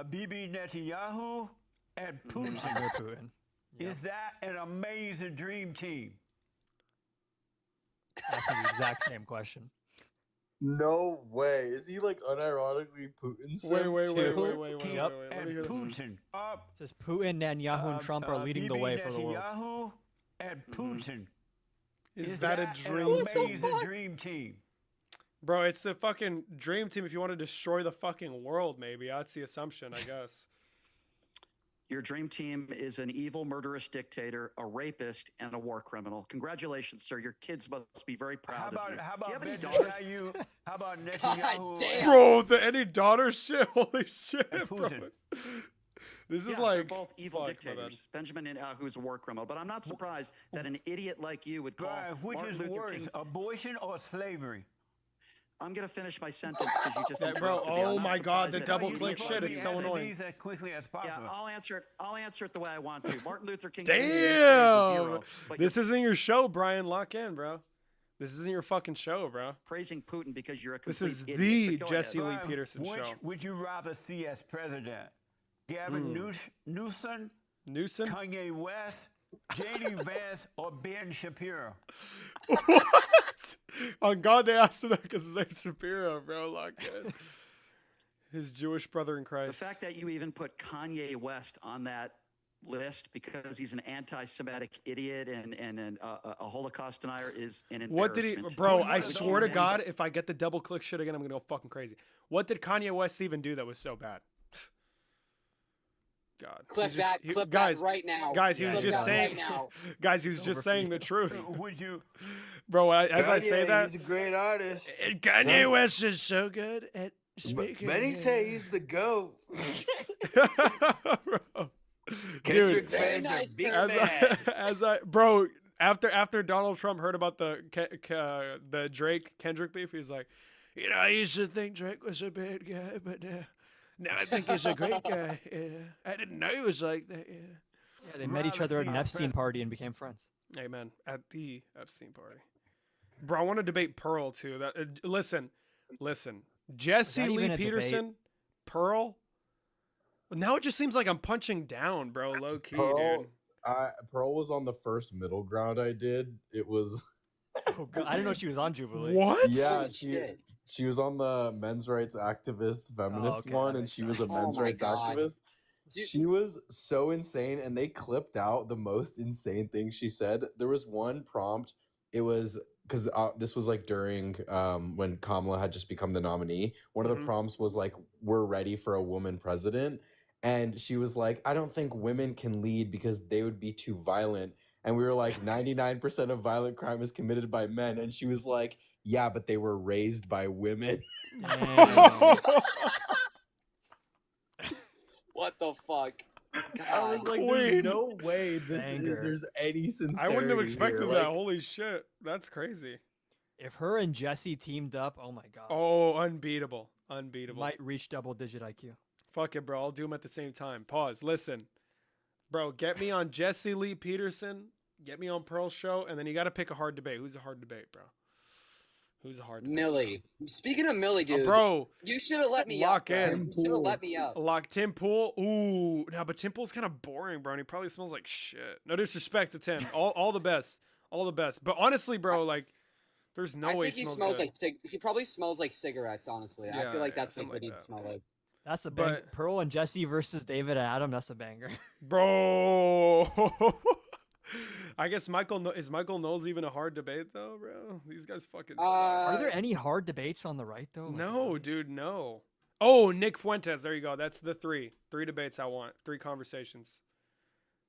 Bibi Netanyahu, and Putin. Putin. Is that an amazing dream team? Asking the exact same question. No way. Is he like unironically Putin? Wait. Yep. Let me hear this. Putin. It says Putin, Netanyahu, and Trump are leading the way for the world. Netanyahu and Putin. Is that a dream an team? amazing dream team? Bro, it's the fucking dream team if you want to destroy the fucking world, maybe. That's the assumption, I guess. Your dream team is an evil, murderous dictator, a rapist, and a war criminal. Congratulations, sir. Your kids must be very proud of you. How Do you about have any daughters? Netanyahu? How about Netanyahu? damn. Bro, any daughter shit? Holy shit, bro. Putin. This is Yeah, like they're both evil fuck, dictators. Benjamin Netanyahu is a war criminal, but I'm not surprised that an idiot like you would call Brian, which Martin is Luther worse, King. abortion or slavery? I'm gonna finish my sentence because you just Yeah, bro, interrupted me. I'm oh not my God, surprised the that double you click would shit, call it's me so an annoying. These as quickly as possible. Yeah, I'll answer it the way I want to. Martin Luther King. Damn! This isn't your show, Brian. Lock in, bro. This isn't your fucking show, bro. praising Putin because you're a This complete is idiot. the But go Jesse ahead. Lee Brian, Peterson which show. would you rather see as president? Gavin Newsom, Newsom? Kanye West, J.D. Vance, or Ben Shapiro? What? On God, they asked him that because his name's Shapiro, bro. Lock in. His Jewish brother in The Christ. fact that you even put Kanye West on that list because he's an anti-Semitic idiot and a Holocaust denier is an embarrassment. What did he, bro? I swear to God, if I get the double click shit again, I'm gonna go fucking crazy. What did Kanye West even do that was so bad? God, Clip he's just- that guys, right now. guys, he was Clip just that right saying, now. guys, he was just saying the truth, Would you? bro. As I say that, he's a great artist. Kanye West is so good at speaking. Many say he's the GOAT. Bro. Kendrick Dude, Very fans nice, are big very mad. bro, after Donald Trump heard about the Drake Kendrick beef, he's like, you know, I used to think Drake was a bad guy, but now I think he's a great guy. I didn't know he was like that. Yeah, they met each other at an Epstein party and became friends. Amen. At the Epstein party. Bro, I want to debate Pearl too. Listen. Jesse Lee Peterson, Pearl. Now it just seems like I'm punching down, bro. Low key, dude. Pearl was on the first middle ground I did. It was. Oh God, I didn't know she was on Jubilee. What? Yeah, she was on the men's rights activist feminist one, and she was a men's rights activist. She was so insane, and they clipped out the most insane thing she said. There was one prompt. It was because this was like during when Kamala had just become the nominee. One of the prompts was like, "We're ready for a woman president," and she was like, "I don't think women can lead because they would be too violent." And we were like, 99% of violent crime is committed by men. And she was like, yeah, but they were raised by women. What the fuck? God. I was like, there's no way there's any sincerity. I wouldn't have expected here. that. Holy shit. That's crazy. If her and Jesse teamed up, oh my God. Oh, unbeatable. Unbeatable. Might reach double-digit IQ. Fuck it, bro. I'll do them at the same time. Pause. Listen. Bro, get me on Jesse Lee Peterson. Get me on Pearl's show. And then you got to pick a hard debate. Who's a hard debate, bro? Who's a hard debate? Millie. Speaking of Millie, dude. Bro. You should have let me Lock up. in. You should have let me up. Lock Tim Pool. Ooh. No, but Tim Pool's kind of boring, bro. And he probably smells like shit. No disrespect to Tim. All the best. All the best. But honestly, bro, like, there's no way he smells like he probably smells like cigarettes, honestly. I feel like that's like what he'd smell like. That's a banger. Pearl and Jesse versus David and Adam. That's a banger. Bro. I guess Michael Knowles even a hard debate though, bro? These guys fucking suck. Are there any hard debates on the right though? Like, no, really? Dude, no. Oh, Nick Fuentes. There you go. That's the three debates I want. 3 conversations.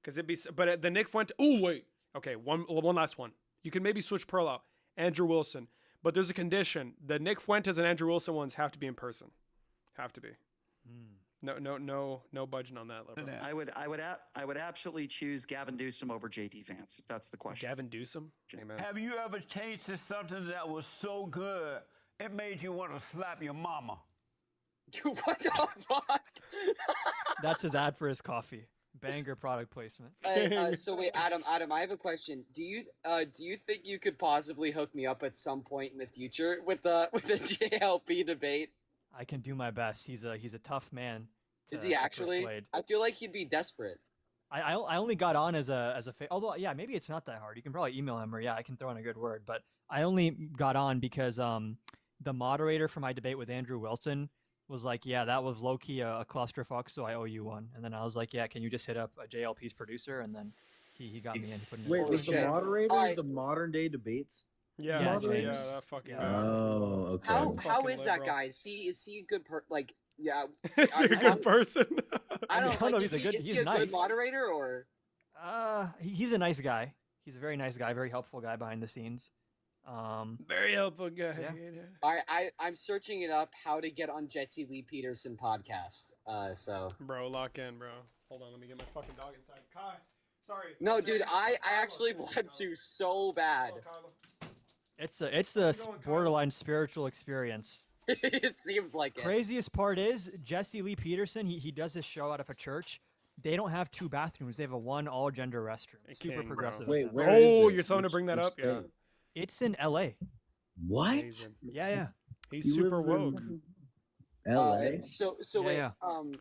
Because it'd be, but the Nick Fuentes. Oh wait. Okay, one last one. You can maybe switch Pearl out. Andrew Wilson, but there's a condition. The Nick Fuentes and Andrew Wilson ones have to be in person. Have to be. No budging on that level. I would absolutely choose Gavin Newsom over JD Vance if that's the question. Gavin Newsom? Amen. Have you ever tasted something that was so good it made you want to slap your mama? What the fuck? That's his ad for his coffee. Banger product placement. So wait, Adam, I have a question. Do you think you could possibly hook me up at some point in the future with the JLP debate? I can do my best. He's a tough man. Is he actually? I feel like he'd be desperate. I only got on as a although yeah, maybe it's not that hard. You can probably email him or I can throw in a good word. But I only got on because the moderator for my debate with Andrew Wilson was like, yeah, that was low key a clusterfuck, so I owe you one. And then I was like, yeah, can you just hit up JLP's producer? And then he got me in. Wait, was the moderator the modern day debates? Yeah, that fucking. Oh, okay. How is that guy? Is he a good Is he a good person? I don't know. Is he a nice. good moderator or? He's a nice guy. He's a very nice guy, very helpful guy behind the scenes. Very helpful guy. Yeah. All right, I'm searching it up. How to get on Jesse Lee Peterson podcast. So. Bro, lock in, bro. Hold on, let me get my fucking dog inside. Kai, sorry. No, dude, I actually want to so bad. It's a borderline spiritual experience. It seems like it. Craziest part is Jesse Lee Peterson. He does his show out of a church. They don't have 2 bathrooms. They have a 1 all gender restroom. Super progressive. Wait, where is it? You're telling to bring that up? Yeah. It's in LA. What? Amazing. Yeah. He's super woke. LA. So wait. Yeah.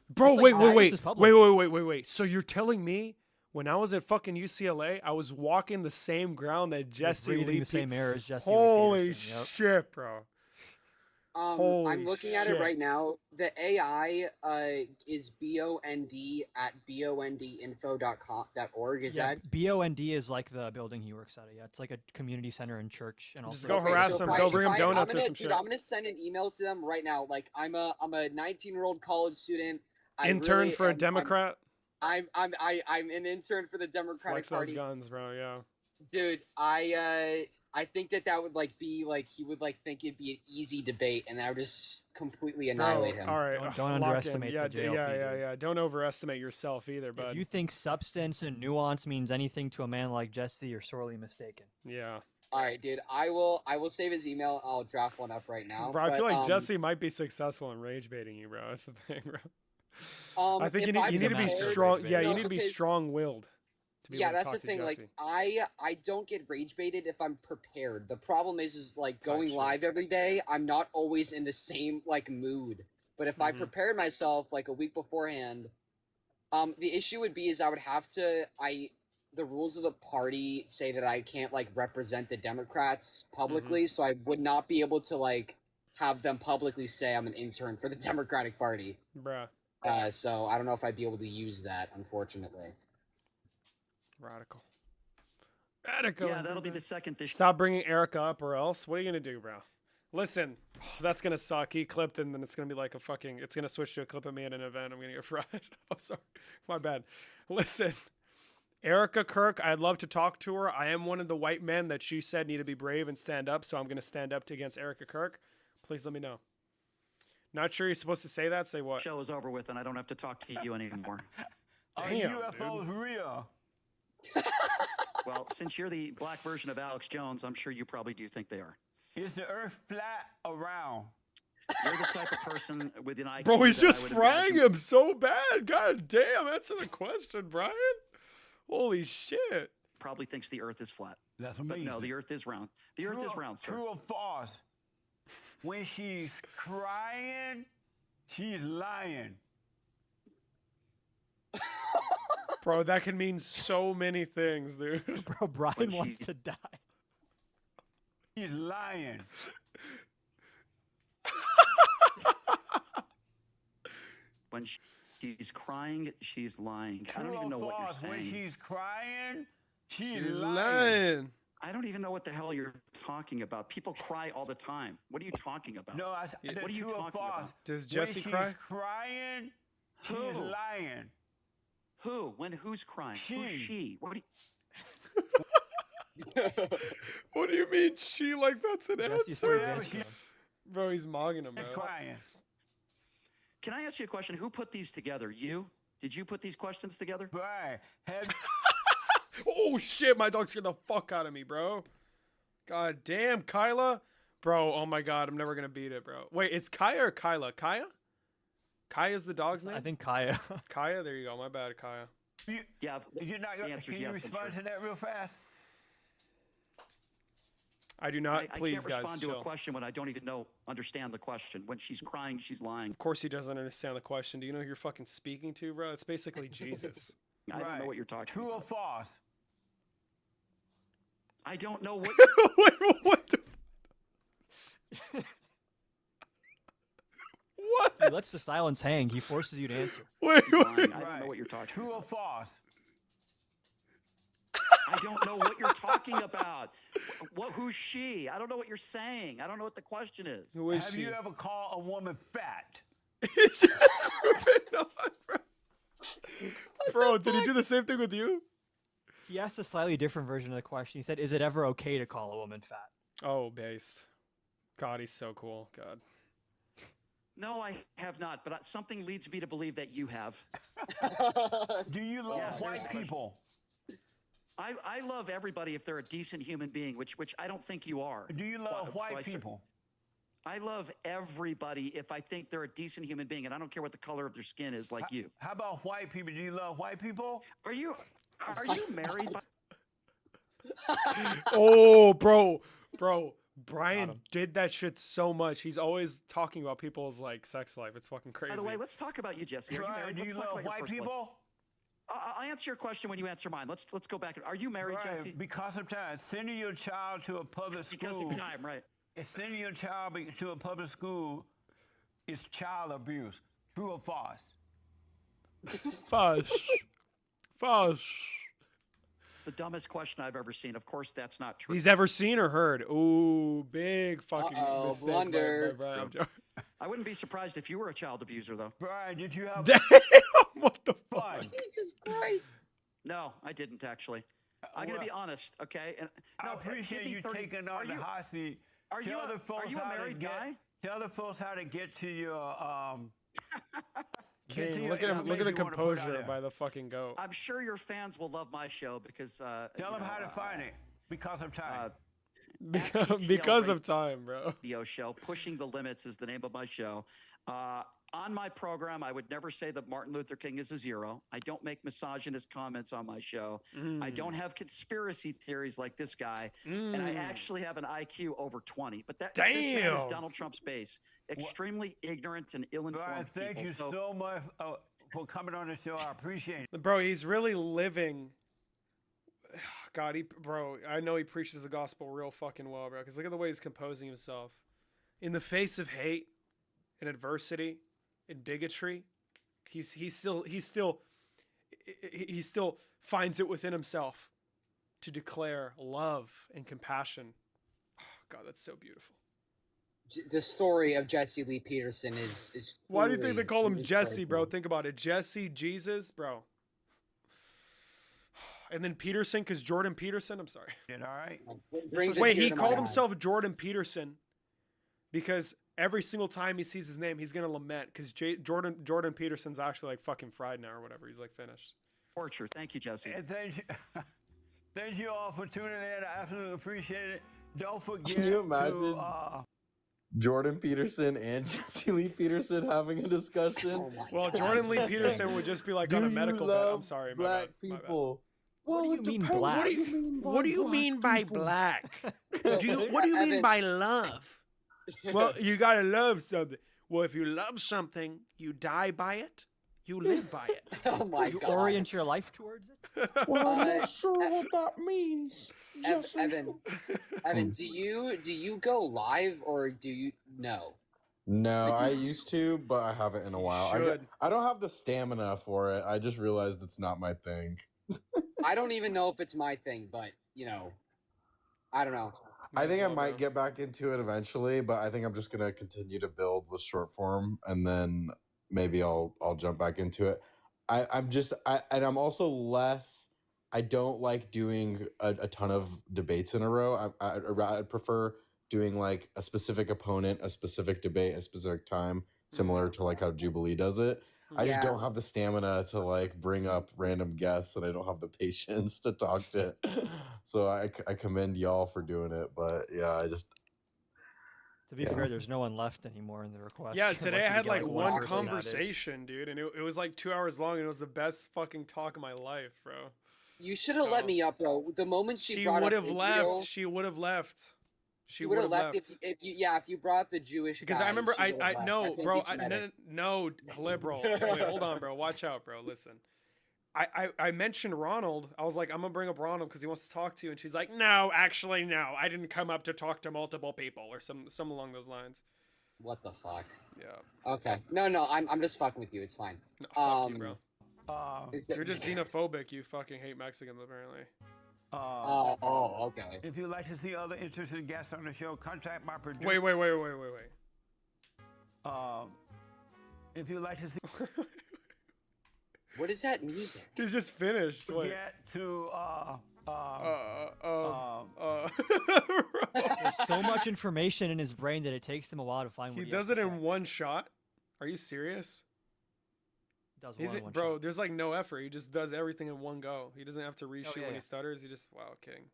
Bro, like wait. So you're telling me when I was at fucking UCLA, I was walking the same ground that Jesse Lee the same air as Jesse Holy Lee Peterson. Yep. shit, bro. I'm looking at it right now. The AI is bondinfo.org. Is that BOND is like the building he works at. Yeah, it's like a community center and church, and also just go harass them. Go bring them donuts or some shit. I'm gonna send an email to them right now. Like I'm a 19-year-old college student. Intern for a Democrat. I'm an intern for the Democratic Party. Flex those guns, bro. Yeah. Dude, I think that would be he would think it'd be an easy debate, and I would just completely annihilate him. All right, don't underestimate the JLP. Yeah. Don't overestimate yourself either, bud. If you think substance and nuance means anything to a man like Jesse, you're sorely mistaken. Yeah. All right, dude. I will save his email. I'll draft one up right now. Bro, I feel like Jesse might be successful in rage baiting you, bro. That's the thing, bro. I think you need to be strong. Yeah, you need to be strong-willed. to be Yeah, able to that's talk the to thing. Jesse. Like, I don't get rage baited if I'm prepared. The problem is like going shit. live every day. I'm not always in the same like mood. But if I prepared myself like a week beforehand, the issue would be is I would have to the rules of the party say that I can't like represent the Democrats publicly, so I would not be able to like have them publicly say I'm an intern for the Democratic Party. Bruh. So I don't know if I'd be able to use that, unfortunately. Radical. Radical. Yeah, that'll be the second issue. Stop bringing Erica up or else. What are you going to do, bro? Listen, that's going to suck. He clipped and then it's going to be like a fucking... It's going to switch to a clip of me at an event. I'm going to get fried. I'm sorry. My bad. Listen, Erica Kirk, I'd love to talk to her. I am one of the white men that she said need to be brave and stand up, so I'm going to stand up against Erica Kirk. Please let me know. Not sure you're supposed to say that? Say what? Show is over with and I don't have to talk to you anymore. Damn, UFOs real? Well, since you're the black version of Alex Jones, I'm sure you probably do think they are. Is the Earth flat or round? You're the type of person with an IQ. Bro, he's that I just would frying imagine- him so bad. God damn, answer the question, Brian. Holy shit. Probably thinks the Earth is flat. That's But amazing. no, the Earth is round. The Earth is round, sir. True or false? When she's crying, she's lying. Bro, that can mean so many things, dude. Bro, Brian wants to die. She's lying. When she's crying, she's lying. I True don't even know or what you're false? When saying. she's crying, she's She's lying. lying. I don't even know what the hell you're talking about. People cry all the time. What are you talking about? No, what are you true or talking false? about? Does Jesse when cry? she's crying, she's Who? lying. Who? When? Who's crying? Who's She. she? What do you... What do you mean she like that's an Jesse answer? Cerveza. Bro, he's mogging him, man. She's crying. Can I ask you a question? Who put these together? You? Did you put these questions together? Right. Oh shit, my dog scared the fuck out of me, bro. God damn, Kyla. Bro, oh my god, I'm never gonna beat it, bro. Wait, it's Kaya or Kyla? Kaya? Kaya's the dog's name? I think Kaya. Kaya, there you go. My bad, Kaya. Yeah. You're not The gonna, answer's can you yes, I'm respond sure. to that real fast? I do not. I Please, can't guys, respond to chill. a question when I don't even understand the question. When she's crying, she's lying. Of course he doesn't understand the question. Do you know who you're fucking speaking to, bro? It's basically Jesus. I don't know what you're talking True about. or false? I don't know what. Wait, what the? What? He lets the silence hang. He forces you to answer. Wait, She's lying. I don't know what you're talking True about. or false? I don't know what you're talking about. Who's she? I don't know what you're saying. I don't know what the question is. Who is Have she? you ever called a woman fat? He's just moving on, bro. Bro, did he do the same thing with you? He asked a slightly different version of the question. He said, "Is it ever okay to call a woman fat?" Oh, based. God, he's so cool. God. No, I have not, but something leads me to believe that you have. Do you love Yeah, white there's- people? I love everybody if they're a decent human being, which I don't think you are. Do you love white people? I love everybody if I think they're a decent human being, and I don't care what the color of their skin is, like you. How about white people? Do you love white people? Are you married? Oh, bro. Brian did that shit so much. He's always talking about people's like sex life. It's fucking crazy. By the way, let's talk about you, Jesse. Are you Brian, married? do you Let's talk love about your white personal people? life. I'll answer your question when you answer mine. Let's go back. Are you married, Right, Jesse? because of time. Sending your child to a public school. Because of time, right? Sending your child to a public school is child abuse. True or false? False. False. The dumbest question I've ever seen. Of course, that's not true. He's ever seen or heard. Ooh, big fucking Uh-oh, mistake. blunder. by Brian. I'm joking. I wouldn't be surprised if you were a child abuser, though. Brian, did you have Damn, what the fun? Jesus Christ. No, I didn't actually. I'm gonna be honest, okay? And I no, appreciate give me you 30 taking are on the you- hot seat. Are you Tell the folks a how to married get- guy? Tell the folks how to get to your get to Dang, your look at him. Look at the information you wanna put out composure there. by the fucking goat. I'm sure your fans will love my show because Tell them how to find it because of time. Because of time, bro. Radio show. Pushing the Limits is the name of my show. on my program, I would never say that Martin Luther King is a zero. I don't make misogynist comments on my show. I don't have conspiracy theories like this guy. And I actually have an IQ over 20. But this man is Donald Trump's base. Extremely ignorant and ill-informed Brian, thank you so much for coming on the show. I appreciate it. Bro, he's really living. God, bro, I know he preaches the gospel real fucking well, bro. Because look at the way he's composing himself. In the face of hate and adversity and bigotry, he still finds it within himself to declare love and compassion. Oh, God, that's so beautiful. The story of Jesse Lee Peterson is. Why do you think they call him Jesse, bro? Think about it. Jesse, Jesus, bro. And then Peterson, because Jordan Peterson, I'm sorry. All right. Wait, he called himself Jordan Peterson because every single time he sees his name, he's going to lament because Jordan Peterson's actually like fucking fried now or whatever. He's like finished. Torture. Thank you, Jesse. And thank you all for tuning in. I absolutely appreciate it. Don't forget Can you imagine Jordan Peterson and Jesse Lee Peterson having a discussion? Well, Jordan Lee Peterson would just be like on a medical bed. I'm sorry, black people. What do you mean black? What do you mean by black? What do you mean by love? Well, you gotta love something. Well, if you love something, you die by it. You live by it. Oh my you God. orient your life towards it. Well, I'm not sure what that means. Evan, do you go live or do you no? No, I used to, but I haven't in a while. Should. I don't have the stamina for it. I just realized it's not my thing. I don't even know if it's my thing, but you know, I don't know. I think I might get back into it eventually, but I think I'm just gonna continue to build with short form, and then maybe I'll jump back into it. I'm also less. I don't like doing a ton of debates in a row. I prefer doing like a specific opponent, a specific debate, a specific time, similar to like how Jubilee does it. I just don't have the stamina to like bring up random guests, and I don't have the patience to talk to. So I commend y'all for doing it, but yeah, I just. To be fair, there's no one left anymore in the request. Yeah, today I had like one conversation, dude, and it was like 2 hours long, and it was the best fucking talk of my life, bro. You should have let me up, bro. The moment she brought up Israel, she would have left. She would have left if you brought up the Jewish because guy, I remember no, bro, no liberal. Wait, hold on, bro. Watch out, bro. Listen. I mentioned Ronald. I was like, I'm gonna bring up Ronald because he wants to talk to you, and she's like, no, actually, no. I didn't come up to talk to multiple people or some along those lines. What the fuck? Yeah. Okay. No, I'm just fucking with you. It's fine. No, fuck you, bro. You're just xenophobic. You fucking hate Mexicans, apparently. Okay. If you'd like to see other interesting guests on the show, contact my producer. Wait. If you'd like to see. What is that music? He's just finished. Wait. Get to There's so much information in his brain that it takes him a while to find what he does it in one shot. Are you serious? Does one bro, shot. there's like no effort. He just does everything in one go. He doesn't have to reshoot when he stutters. He just king.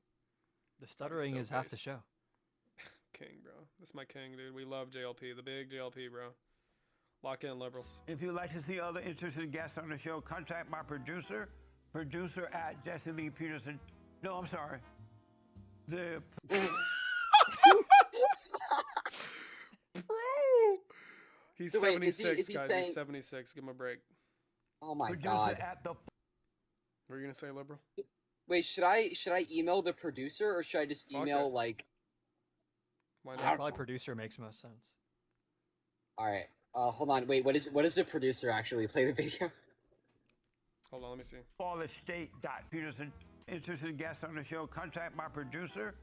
The stuttering is half the show. King, bro. That's my king, dude. We love JLP, the big JLP, bro. Lock in, liberals. If you'd like to see other interesting guests on the show, contact my producer at Jesse Lee Peterson. No, I'm sorry. The bro. He's 76, guys. He's 76. Give him a break. Oh my producer God. What are you gonna say, liberal? Wait, should I email the producer or should I just email like? Why not? Probably producer makes most sense. All right. Hold on. Wait. What is the producer actually? Play the video. Hold on. Let me see. Peterson. Interested guests on the show. Contact my producer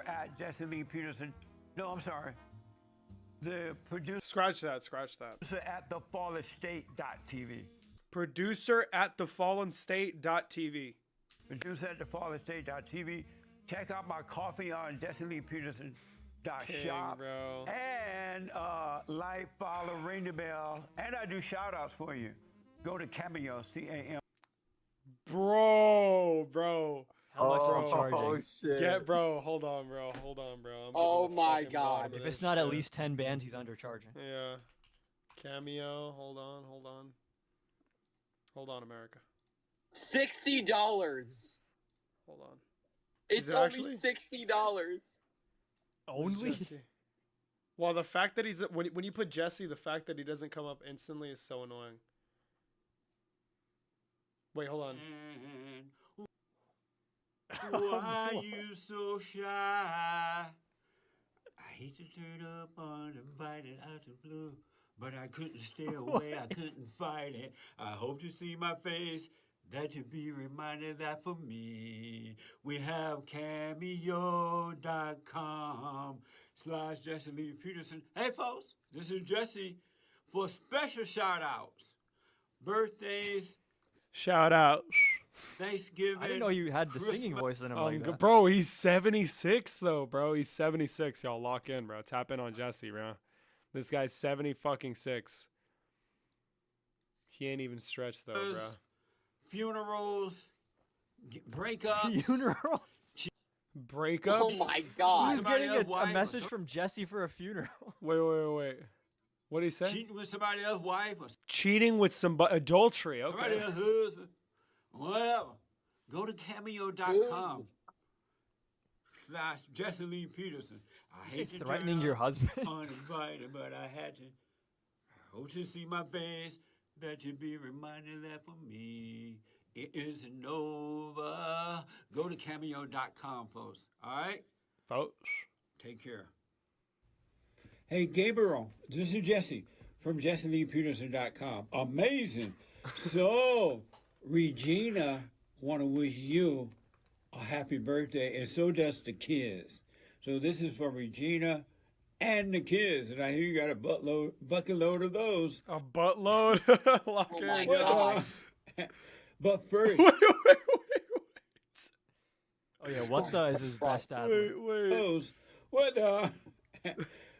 at Jesse Lee Peterson. No, I'm sorry. The producer. Scratch that. At thefallenstate.tv. Producer at thefallenstate.tv. Producer at thefallenstate.tv. Check out my coffee on JesseLeePeterson.shop. Bro. And like, follow, ring the bell. And I do shout outs for you. Go to Cameo, CAM. Bro. How much are you charging? Oh, shit. Hold on, bro. Oh my God. If it's not at least 10 bands, he's undercharging. Yeah. Cameo. Hold on. Hold on, America. $60. Hold on. It's Is it only actually? $60. Only? Jesse? Well, the fact that he's when you put Jesse, the fact that he doesn't come up instantly is so annoying. Wait, hold on. Why you so shy? I hate to turn up uninvited out of blue, but I couldn't stay away. I couldn't fight it. I hope to see my face, that you be reminded that for me, we have cameo.com/Jesse Lee Peterson. Hey, folks, this is Jesse for special shout outs, birthdays, Shout out. Thanksgiving. I didn't know you had the singing voice in him like that. Bro, he's 76 though, bro. He's 76. Y'all lock in, bro. Tap in on Jesse, bro. This guy's 70-fucking-6. He ain't even stretched though, bro. Funerals, breakups. Funerals? Breakups? Oh my god. Who's getting a message from Jesse for a funeral? Wait. What did he say? Cheating with somebody else's wife. Or Cheating with somebody. Adultery. Okay. somebody else's husband. Whatever. Go to cameo.com/Jesse Lee Peterson. I hate to threatening turn your up husband? uninvited, but I had to. I hope to see my face, that you be reminded that for me, it isn't over. Go to cameo.com, folks. All right? Folks. Take care. Hey, Gabriel, this is Jesse from JesseLeePeterson.com. Amazing. So, Regina want to wish you a happy birthday, and so does the kids. So this is for Regina and the kids, and I hear you got a bucket load of those. A buttload? Lock Oh in. my god. But first, Wait. Oh yeah, what the is his best ad? Wait. those, what the?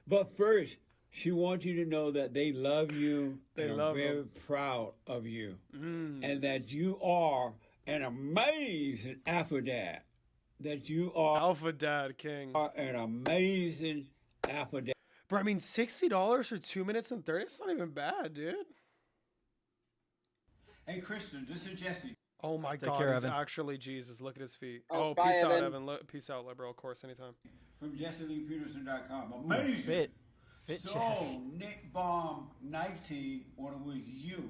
But first, she wants you to know that they love you. They and love are very him. proud of you, Mm. and that you are an amazing alpha dad. That you are Alpha Dad King. an amazing alpha dad. Bro, I mean, $60 for 2 minutes and 30? It's not even bad, dude. Hey, Kristen, this is Jesse. Oh my Take God, care, he's Evan. actually Jesus. Look at his feet. Oh, Oh, bye, peace out, Evan. Evan. Peace out, liberal. Of course, anytime. From JesseLeePeterson.com. Amazing. Fit So, check. Nick Baum 19 want to wish you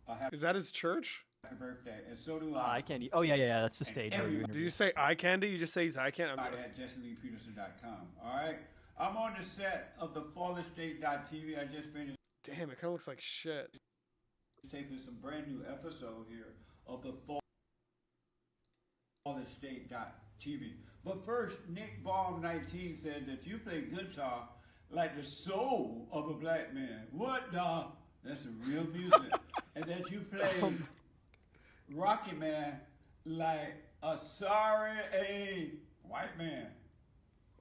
a happy Is that his church? birthday, and so do I I. can't eat. Oh yeah, that's the stage. where you everybody- Did interview. you say eye candy? You just say he's eye candy? At JesseLeePeterson.com. All right. I'm on the set of the FallenState.tv. I just finished Damn, it kind of looks like shit. taping some brand new episode here of the FallenState.tv. But first, Nick Baum 19 said that you play guitar like the soul of a black man. What the? That's a real music. And that you play Rocky Man like a sorry white man.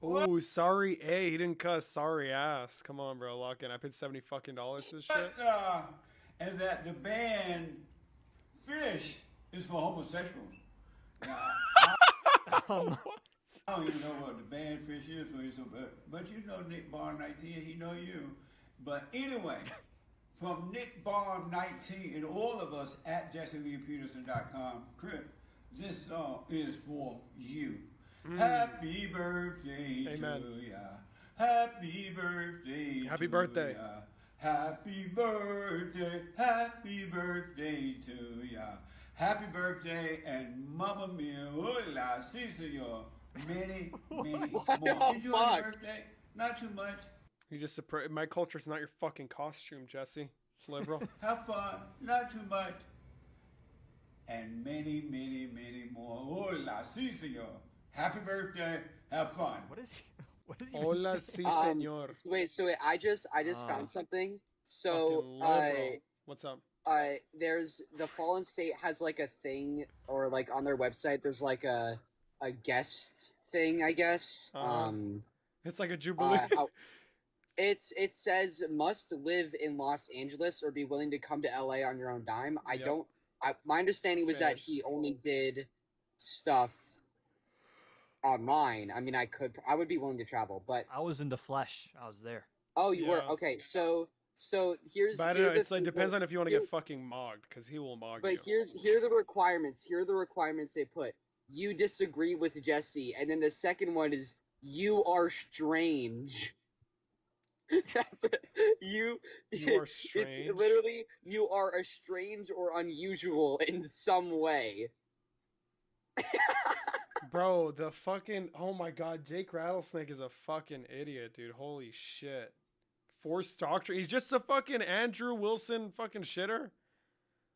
Oh, sorry, A. He didn't cuss. Sorry, ass. Come on, bro. Lock in. I paid $70 fucking for this shit. And that the band Fish is for homosexuals. Now, I don't even know what the band Fish is for you, but you know Nick Barn 19, he know you. But anyway, from Nick Barn 19 and all of us at JesseLeePeterson.com, Chris, this song is for you. Happy birthday Amen. to ya. Happy birthday. Happy to birthday. ya. Happy birthday. Happy birthday to ya. Happy birthday and Mamma Mia. Hola, si senor. Many, many more. Did you have a birthday? Not too much. You just my culture's not your fucking costume, Jesse. Liberal. Have fun. Not too much. And many, many, many more. Hola, si senor. Happy birthday. Have fun. What is he? What is he? Hola, si, senor. Wait, I just found something. So, Fucking liberal. What's up? there's the Fallen State has like a thing, or like on their website, there's like a guest thing, I guess. It's like a jubilee. It says must live in Los Angeles or be willing to come to LA on your own dime. My understanding was that he only did stuff online. I mean, I would be willing to travel, but I was in the flesh. I was there. oh, you were okay. So So here's. But I don't know. It's like depends on if you want to get fucking mogged, because he will mog you. But here are the requirements. Here are the requirements they put. You disagree with Jesse, and then the second one is you are strange. you are strange. It's literally you are strange or unusual in some way. Bro, the fucking oh my god, Jake Rattlesnake is a fucking idiot, dude. Holy shit. Forced doctrine. He's just a fucking Andrew Wilson fucking shitter.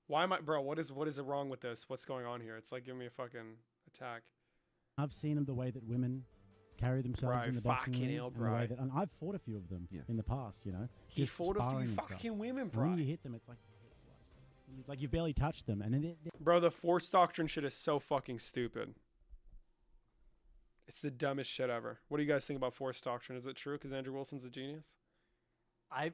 Why am I, bro? What is wrong with this? What's going on here? It's like giving me a fucking attack. I've seen them the way that women carry themselves in the boxing ring, and the way that, and I've fought a few of them in the past. You know, He just fought a sparring few and fucking stuff. women, And bro. when you hit them, it's like you've barely touched them, and then Bro, the forced doctrine shit is so fucking stupid. It's the dumbest shit ever. What do you guys think about forced doctrine? Is it true? Because Andrew Wilson's a genius.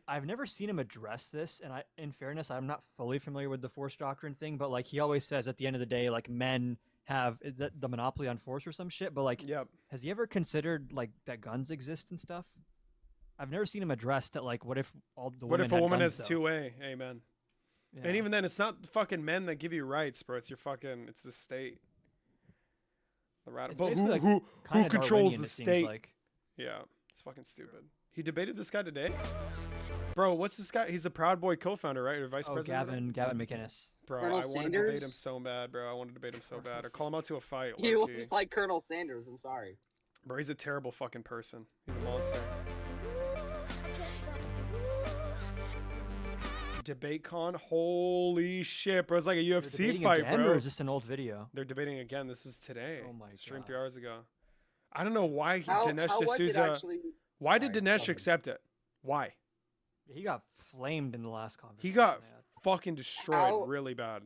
I've never seen him address this, and in fairness, I'm not fully familiar with the force doctrine thing, but like he always says at the end of the day, like men have the monopoly on force or some shit. But like, has he ever considered like that guns exist and stuff? I've never seen him address that. Like, what if all the What women if a woman has has two-way? Amen. Yeah. And even then, it's not the fucking men that give you rights, bro. It's your fucking. It's the state. The radical. But basically, like, who kinda controls Darwinian, the it seems state? like. Yeah, it's fucking stupid. He debated this guy today. Bro, what's this guy? He's a Proud Boy co-founder, right? Or vice president? Gavin McInnes. Bro, Colonel I want to debate him Sanders? so bad, bro. I want to debate him so bad. Or call him out to a fight. He low-key. looks like Colonel Sanders. I'm sorry. Bro, he's a terrible fucking person. He's a monster. Debate con? Holy shit, bro. It's like a UFC debating fight, again, bro. or is this an old video? They're debating again. This was today. Oh my Streamed God. 3 hours ago. I don't know why How Dinesh was it D'Souza. actually? Why did Sorry, Dinesh accept it? Why? He got flamed in the last conversation. He got fucking destroyed How- really bad.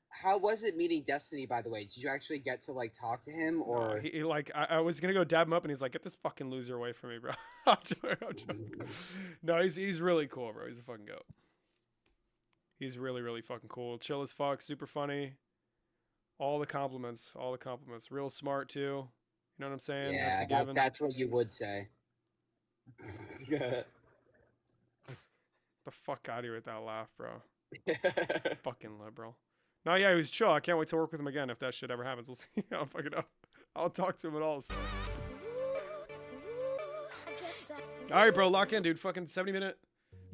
How was it meeting Destiny, by the way? Did you actually get to like talk to him, or He like I was gonna go dab him up, and he's like, "Get this fucking loser away from me, bro." I'm joking. No, he's really cool, bro. He's a fucking goat. He's really really fucking cool. Chill as fuck, super funny. All the compliments, all the compliments. Real smart too. You know what I'm saying? yeah, That's a given. that's what you would say. The fuck out of here with that laugh, bro. Fucking liberal. No, yeah, he was chill. I can't wait to work with him again if that shit ever happens. We'll see. I don't fucking know. I'll talk to him at all. So. All right, bro. Lock in, dude. Fucking 70-minute.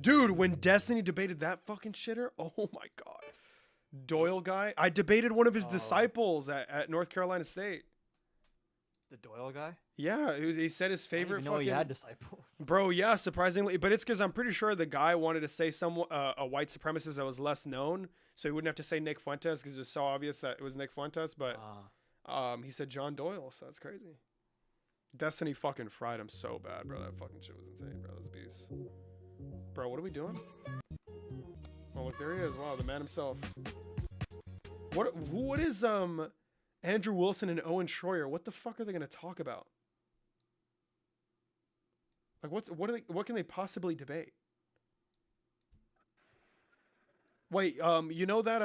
Dude, when Destiny debated that fucking shitter, oh my god. Doyle guy. I debated one of his disciples at North Carolina State. The Doyle guy? Yeah, he said his favorite I didn't even know fucking. he had disciples. Bro, yeah, surprisingly, but it's because I'm pretty sure the guy wanted to say some a white supremacist that was less known, so he wouldn't have to say Nick Fuentes because it was so obvious that it was Nick Fuentes. But he said John Doyle, so that's crazy. Destiny fucking fried him so bad, bro. That fucking shit was insane, bro. That was abuse. Bro, what are we doing? Oh, look, there he is. Wow, the man himself. What is Andrew Wilson and Owen Schroyer? What the fuck are they gonna talk about? Like what can they possibly debate? Wait, you know that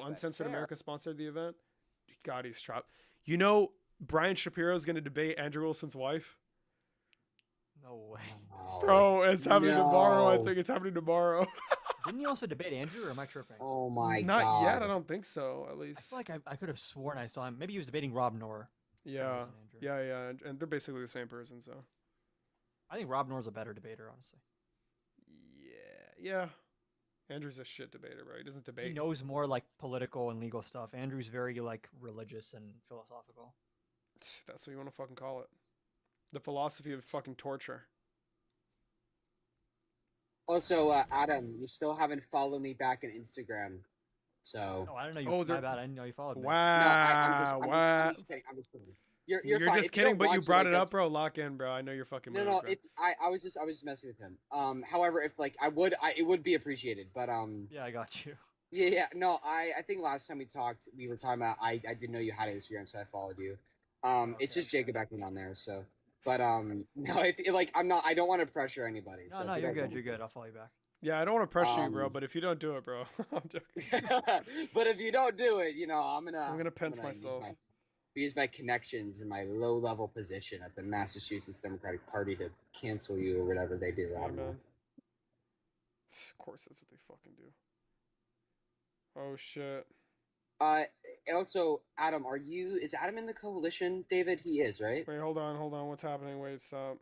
Uncensored America sponsored the event? God, he's trapped. You know Brian Shapiro's gonna debate Andrew Wilson's wife? No way. Bro, it's happening tomorrow. I think it's happening tomorrow. Didn't he also debate Andrew, or am I tripping? Oh my Not god. yet, I don't think so, at least. I feel like I could have sworn I saw him. Maybe he was debating Rob Noor. Yeah. Yeah, and they're basically the same person, so. I think Rob Noor's a better debater, honestly. Yeah. Andrew's a shit debater, bro. He doesn't debate. He knows more like political and legal stuff. Andrew's very like religious and philosophical. That's what you want to fucking call it. The philosophy of fucking torture. Also, Adam, you still haven't followed me back on Instagram, so. Oh, I don't know. You, my bad. I didn't know you followed me. Wow. I'm just kidding. I'm just kidding. You're fine. just If kidding, don't but you want to, brought like, it up, bro. Lock in, bro. I know you're fucking. No, mood, no. bro. I was just messing with him. However, if like it would be appreciated, but Yeah, I got you. Yeah. No, I think last time we talked, we were talking about I didn't know you had Instagram, so I followed you. It's just Jacob Beckman on there, so. But no, I don't want to pressure anybody. No, so no, if you you're don't good. You're good. I'll follow you back. Yeah, I don't want to pressure you, bro. But if you don't do it, bro, I'm joking. But if you don't do it, I'm gonna pinch myself. Use my connections and my low-level position at the Massachusetts Democratic Party to cancel you or whatever they do. I don't know. Of course, that's what they fucking do. Oh shit. Also, Adam, is Adam in the coalition, David? He is, right? Wait, hold on. What's happening? Wait, stop.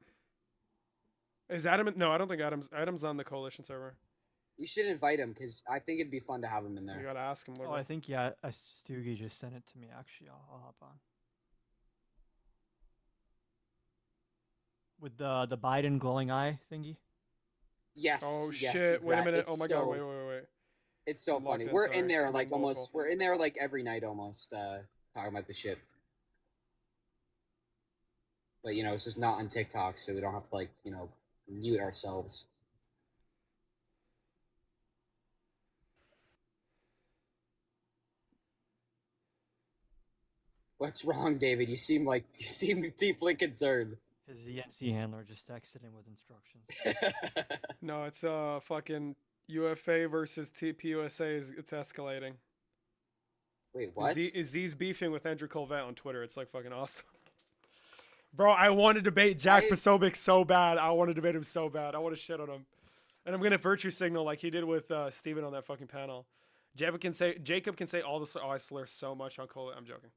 Is Adam? No, I don't think Adam's on the coalition server. You should invite him, because I think it'd be fun to have him in there. You gotta ask him. Oh, I think, Stoogie just sent it to me, actually. I'll hop on. With the Biden glowing eye thingy? Yes. Oh yes, shit! Wait a minute. It's Oh my god! Wait. It's so funny. We're in there like almost. We're in there like every night almost, talking about the shit. But it's just not on TikTok, so we don't have to mute ourselves. What's wrong, David? You seem deeply concerned. His ENC handler just texted him with instructions. No, it's fucking UFA versus TPUSA. It's escalating. Wait, what? Z's beefing with Andrew Colvett on Twitter. It's like fucking awesome. Bro, I want to debate Jack Posobiec so bad. I want to debate him so bad. I want to shit on him. And I'm going to virtue signal like he did with Steven on that fucking panel. Jacob can say all this. Oh, I slur so much on Colvett. I'm joking.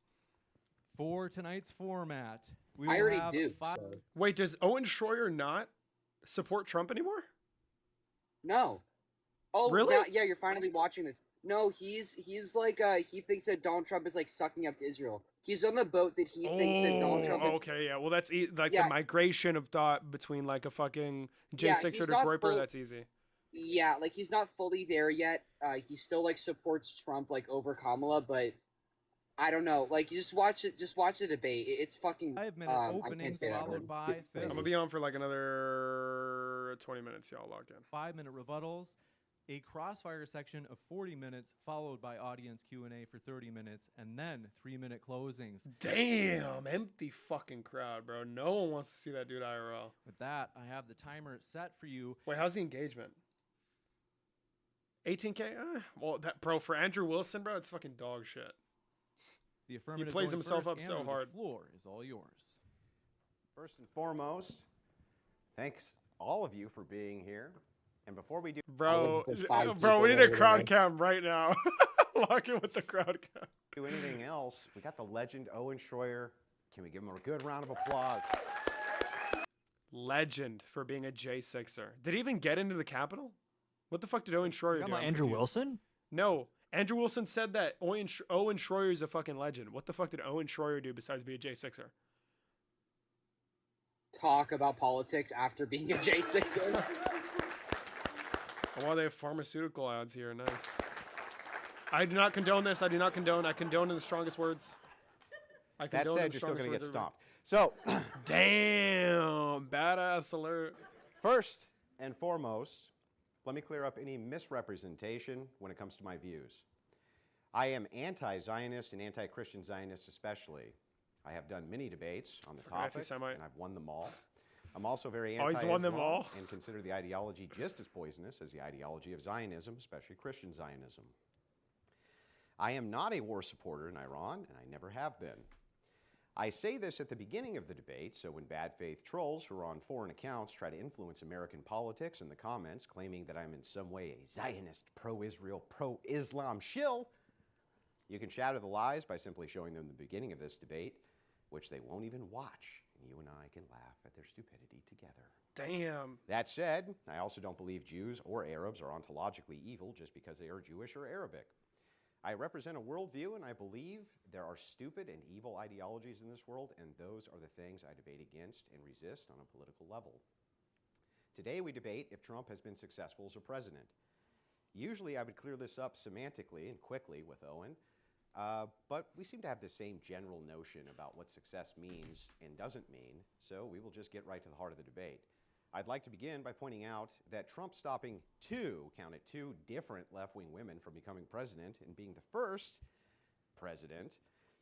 For tonight's format, I already do. Wait, does Owen Schroyer not support Trump anymore? No. Oh, really? Yeah, you're finally watching this. No, he's like he thinks that Donald Trump is like sucking up to Israel. He's on the boat that he thinks that Donald Trump. Okay, yeah. Well, that's the migration of thought between like a fucking J6er to Groyper. That's easy. Yeah, like he's not fully there yet. He still like supports Trump like over Kamala, but I don't know. Like, you just watch it. Just watch the debate. It's fucking. 5 minute opening followed by. I'm gonna be on for like another 20 minutes. Y'all log in. 5 minute rebuttals, a crossfire section of 40 minutes, followed by audience Q&A for 30 minutes, and then 3-minute closings. Damn, empty fucking crowd, bro. No one wants to see that dude IRL. With that, I have the timer set for you. Wait, how's the engagement? 18K? Well, that bro for Andrew Wilson, bro, it's fucking dog shit. The affirmative. He plays himself up first. so Andrew, hard. The floor is all yours. First and foremost, thanks all of you for being here. And before we do, bro, we need a crowd cam right now. Lock in with the crowd cam. Do anything else? We got the legend Owen Schroyer. Can we give him a good round of applause? Legend for being a J6er. Did he even get into the Capitol? What the fuck did Owen Schroyer do? Andrew Wilson? No. Andrew Wilson said that Owen Schroyer is a fucking legend. What the fuck did Owen Schroyer do besides be a J6er? Talk about politics after being a J6er. Oh, wow, they have pharmaceutical ads here. Nice. I do not condone this. I do not condone. I condone in the strongest words. I condone that said, in the you're still strongest going to get words stopped. So, damn, badass alert. First and foremost, let me clear up any misrepresentation when it comes to my views. I am anti-Zionist and anti-Christian Zionist especially. I have done many debates on the topic, and I've won them all. I'm also very anti-Islam and consider the ideology just as poisonous as the ideology of Zionism, especially Christian Zionism. I am not a war supporter in Iran, and I never have been. I say this at the beginning of the debate, so when bad faith trolls who are on foreign accounts try to influence American politics in the comments, claiming that I'm in some way a Zionist, pro-Israel, pro-Islam shill, you can shatter the lies by simply showing them the beginning of this debate, which they won't even watch, and you and I can laugh at their stupidity together. Damn. That said, I also don't believe Jews or Arabs are ontologically evil just because they are Jewish or Arabic. I represent a worldview, and I believe there are stupid and evil ideologies in this world, and those are the things I debate against and resist on a political level. Today we debate if Trump has been successful as a president. Usually I would clear this up semantically and quickly with Owen, but we seem to have the same general notion about what success means and doesn't mean, so we will just get right to the heart of the debate. I'd like to begin by pointing out that Trump stopping two different left-wing women from becoming president and being the first president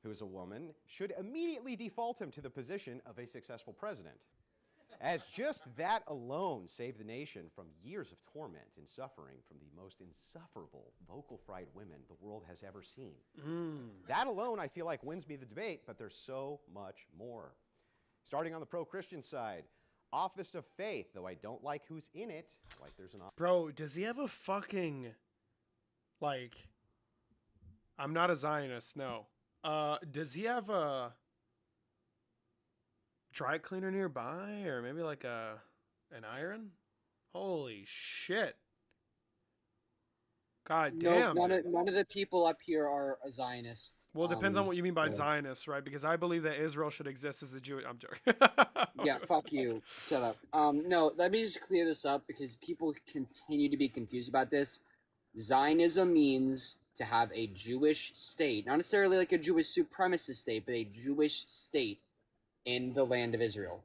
who is a woman should immediately default him to the position of a successful president. As just that alone saved the nation from years of torment and suffering from the most insufferable vocal fried women the world has ever seen. That alone I feel like wins me the debate, but there's so much more. Starting on the pro-Christian side, office of faith, though I don't like who's in it. Like there's an Bro, does he have a fucking, like, I'm not a Zionist, no. Does he have a dry cleaner nearby, or maybe like an iron? Holy shit. God damn. No, none of the people up here are a Zionist. Well, it depends on what you mean by Zionist, right? Because I believe that Israel should exist as a Jew. I'm joking. Yeah, fuck you. Shut up. No, let me just clear this up because people continue to be confused about this. Zionism means to have a Jewish state, not necessarily like a Jewish supremacist state, but a Jewish state in the land of Israel.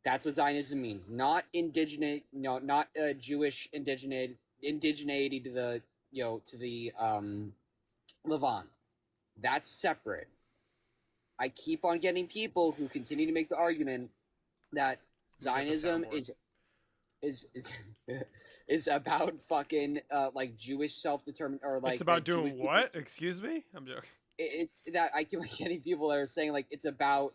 That's what Zionism means. Not indigenous, not Jewish indigeneity to the, to the Levant. That's separate. I keep on getting people who continue to make the argument that Zionism is about fucking like Jewish self-determined, or like it's about doing Jewish what? Excuse me? I'm joking. It's that I keep getting people that are saying like it's about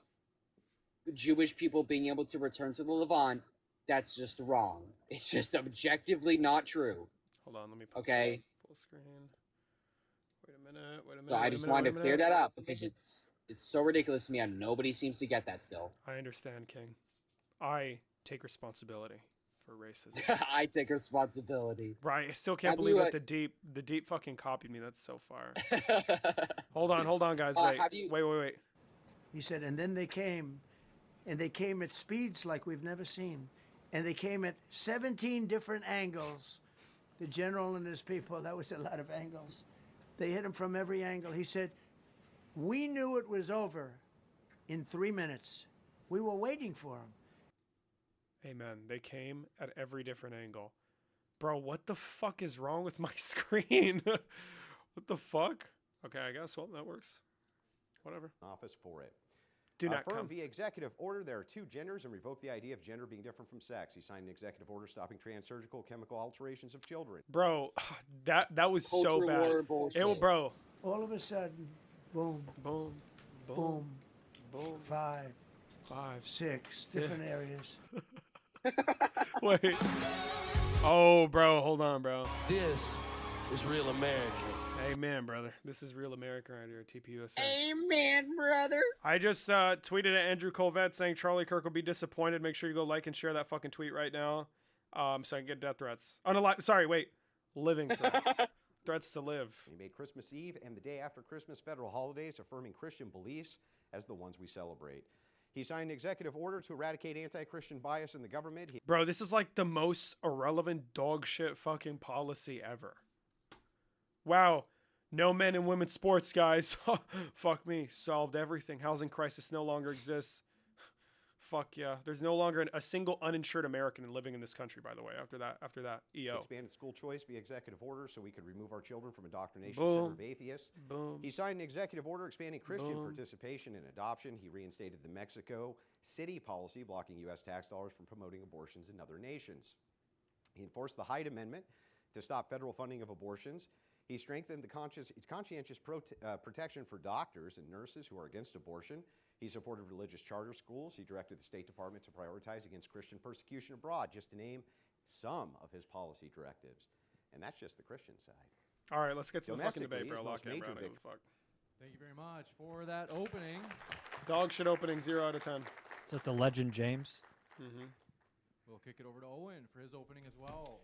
Jewish people being able to return to the Levant. That's just wrong. It's just objectively not true. Hold on, let me put full screen. Wait a minute. So I just wanted to clear that up because it's so ridiculous to me and nobody seems to get that still. I understand, King. I take responsibility for racism. I take responsibility. Right. I still can't believe that the deep fucking copied me. That's so far. Hold on, guys. Wait. He said, and then they came, and they came at speeds like we've never seen. And they came at 17 different angles. The general and his people, that was a lot of angles. They hit him from every angle. He said, we knew it was over in 3 minutes. We were waiting for him. Amen. They came at every different angle. Bro, what the fuck is wrong with my screen? What the fuck? Okay, I guess. Well, that works. Whatever. Office for it. Do not affirm come. via executive order there are two genders and revoke the idea of gender being different from sex. He signed an executive order stopping trans-surgical chemical alterations of children. Bro, that was so bad. Bro. All of a sudden, boom, boom, boom, boom. Five, 6 different areas. Wait. Oh, bro, hold on, bro. This is real American. Amen, brother. This is real America right here at TPUSA. Amen, brother. I just tweeted at Andrew Colvette saying Charlie Kirk will be disappointed. Make sure you go like and share that fucking tweet right now, so I can get death threats. Living threats. Threats to live. He made Christmas Eve and the day after Christmas federal holidays affirming Christian beliefs as the ones we celebrate. He signed an executive order to eradicate anti-Christian bias in the government. Bro, this is like the most irrelevant dog shit fucking policy ever. Wow. No men and women's sports, guys. Fuck me. Solved everything. Housing crisis no longer exists. Fuck yeah. There's no longer a single uninsured American living in this country, by the way, after that. EO. Expanded school choice via executive order so we could remove our children from indoctrination Boom. center of atheists. Boom. He signed an executive order expanding Christian Boom. participation in adoption. He reinstated the Mexico City policy blocking U.S. tax dollars from promoting abortions in other nations. He enforced the Hyde Amendment to stop federal funding of abortions. He strengthened the conscientious protection for doctors and nurses who are against abortion. He supported religious charter schools. He directed the State Department to prioritize against Christian persecution abroad, just to name some of his policy directives. And that's just the Christian side. All right, let's get to the fucking debate, bro. His most major Fuck. Thank you very much for that opening. Dog shit opening, 0 out of 10. Is that the legend James? Mm-hmm. We'll kick it over to Owen for his opening as well.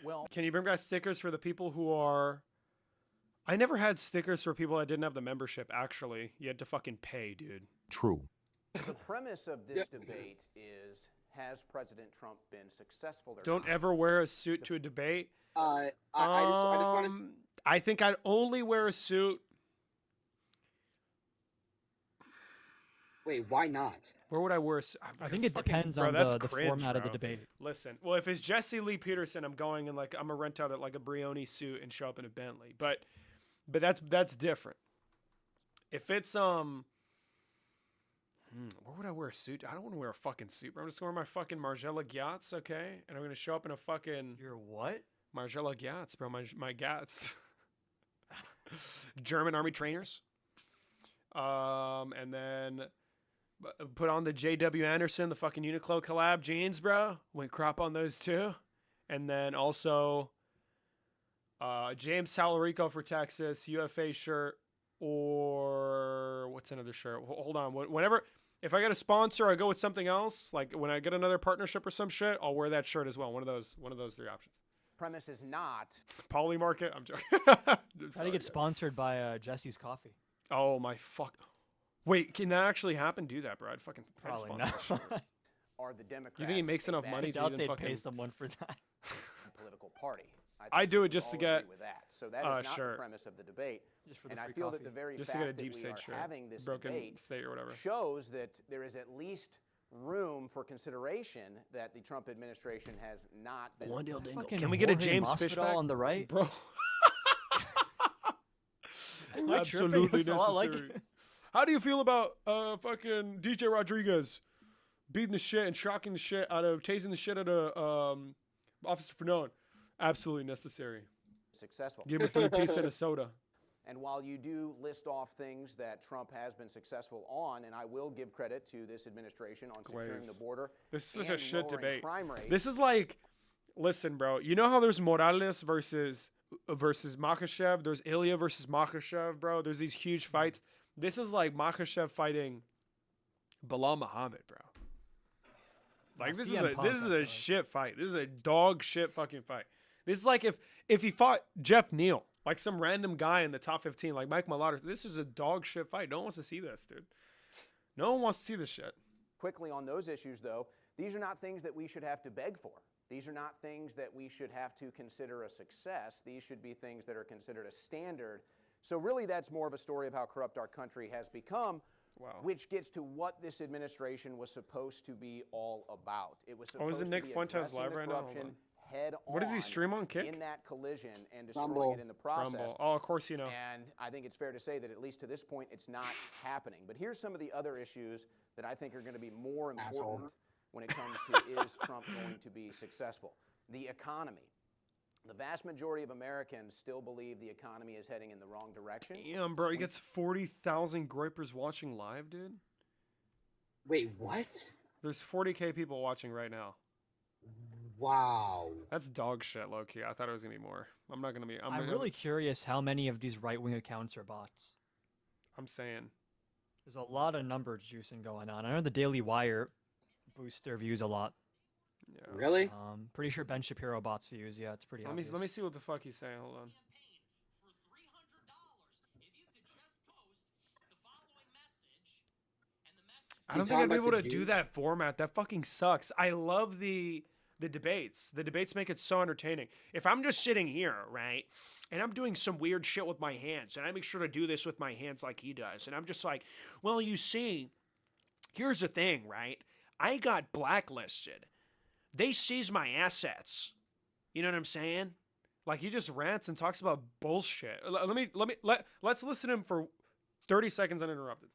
Well, can you bring back stickers for the people who are... I never had stickers for people that didn't have the membership, actually. You had to fucking pay, dude. True. The premise of this debate is, has President Trump been successful or Don't not? ever wear a suit to a debate. I just want to... I think I'd only wear a suit. Wait, why not? Where would I wear a suit? I think it depends on the format of the debate. Listen, well, if it's Jesse Lee Peterson, I'm going in like, I'm gonna rent out at like a Brioni suit and show up in a Bentley. But that's different. If it's where would I wear a suit? I don't want to wear a fucking suit, bro. I'm just gonna wear my fucking Margiela Gyats, okay? And I'm gonna show up in a fucking Your what? Margiela Gyats, bro. My Gyats. German army trainers. And then Put on the J.W. Anderson, the fucking Uniqlo collab jeans, bro. Went crop on those too. And then also James Talarico for Texas, UFA shirt, or what's another shirt? Hold on. Whenever, if I get a sponsor, I go with something else. Like when I get another partnership or some shit, I'll wear that shirt as well. One of those 3 options. Premise is not. Poly Market. I'm joking. How do you get sponsored by Jesse's Coffee? Oh my fuck. Wait, can that actually happen? Do that, bro. I'd fucking Probably sponsor not. Are the Democrats? You think he makes enough money to even they'd fucking pay someone for that? Political party. I do it just to all get. agree with that. So that is not sure. the premise of the debate. Just for the and I free feel coffee. that the very Just fact to get a that deep we state are shirt. having this Broken debate state or whatever. shows that there is at least room for consideration that the Trump administration has not been. Can we get a James Masvidal Fishback on the right, bro? Am I tripping? Absolutely It's a lot like necessary. it. How do you feel about fucking DJ Rodriguez beating the shit and shocking the shit out of, tasing the shit out of Officer Fanon? Absolutely necessary. Successful. Give him a 3-piece and a soda. And while you do list off things that Trump has been successful on, and I will give credit to this administration on securing the border. This is such and a shit lowering debate. crime rates. This is like, listen, bro. You know how there's Morales versus Makhachev? There's Ilya versus Makhachev, bro. There's these huge fights. This is like Makhachev fighting Bilal Muhammad, bro. Like this is a shit fight. This is a dog shit fucking fight. This is like if he fought Jeff Neal, like some random guy in the top 15, like Mike Malata. This is a dog shit fight. No one wants to see this, dude. No one wants to see this shit. Quickly on those issues, though, these are not things that we should have to beg for. These are not things that we should have to consider a success. These should be things that are considered a standard. So really, that's more of a story of how corrupt our country has become, which gets to what this administration was supposed to be all about. It was supposed isn't to Nick be Fuentes addressing live the right now? Hold corruption on. head on. What does he stream on Kick? In that collision and destroying it in the process. Rumble. Oh, of course you know. And I think it's fair to say that at least to this point, it's not happening. But here's some of the other issues that I think are going to be more important when it comes to is Trump going to be successful? The economy. The vast majority of Americans still believe the economy is heading in the wrong direction. Damn, bro. He gets 40,000 groypers watching live, dude. Wait, what? There's 40K people watching right now. Wow. That's dog shit, low key. I thought it was gonna be more. I'm not gonna be. I'm really curious how many of these right-wing accounts are bots. I'm saying there's a lot of number juicing going on. I know the Daily Wire boosts their views a lot. Yeah. Really? Pretty sure Ben Shapiro bots views. Yeah, it's pretty obvious. Let me see what the fuck he's saying. Hold on. I don't think I'd be able to do that format. That fucking sucks. I love the debates. The debates make it so entertaining. If I'm just sitting here, right, and I'm doing some weird shit with my hands, and I make sure to do this with my hands like he does, and I'm just like, well, you see, here's the thing, right? I got blacklisted. They seized my assets. You know what I'm saying? Like he just rants and talks about bullshit. Let's listen to him for 30 seconds uninterrupted.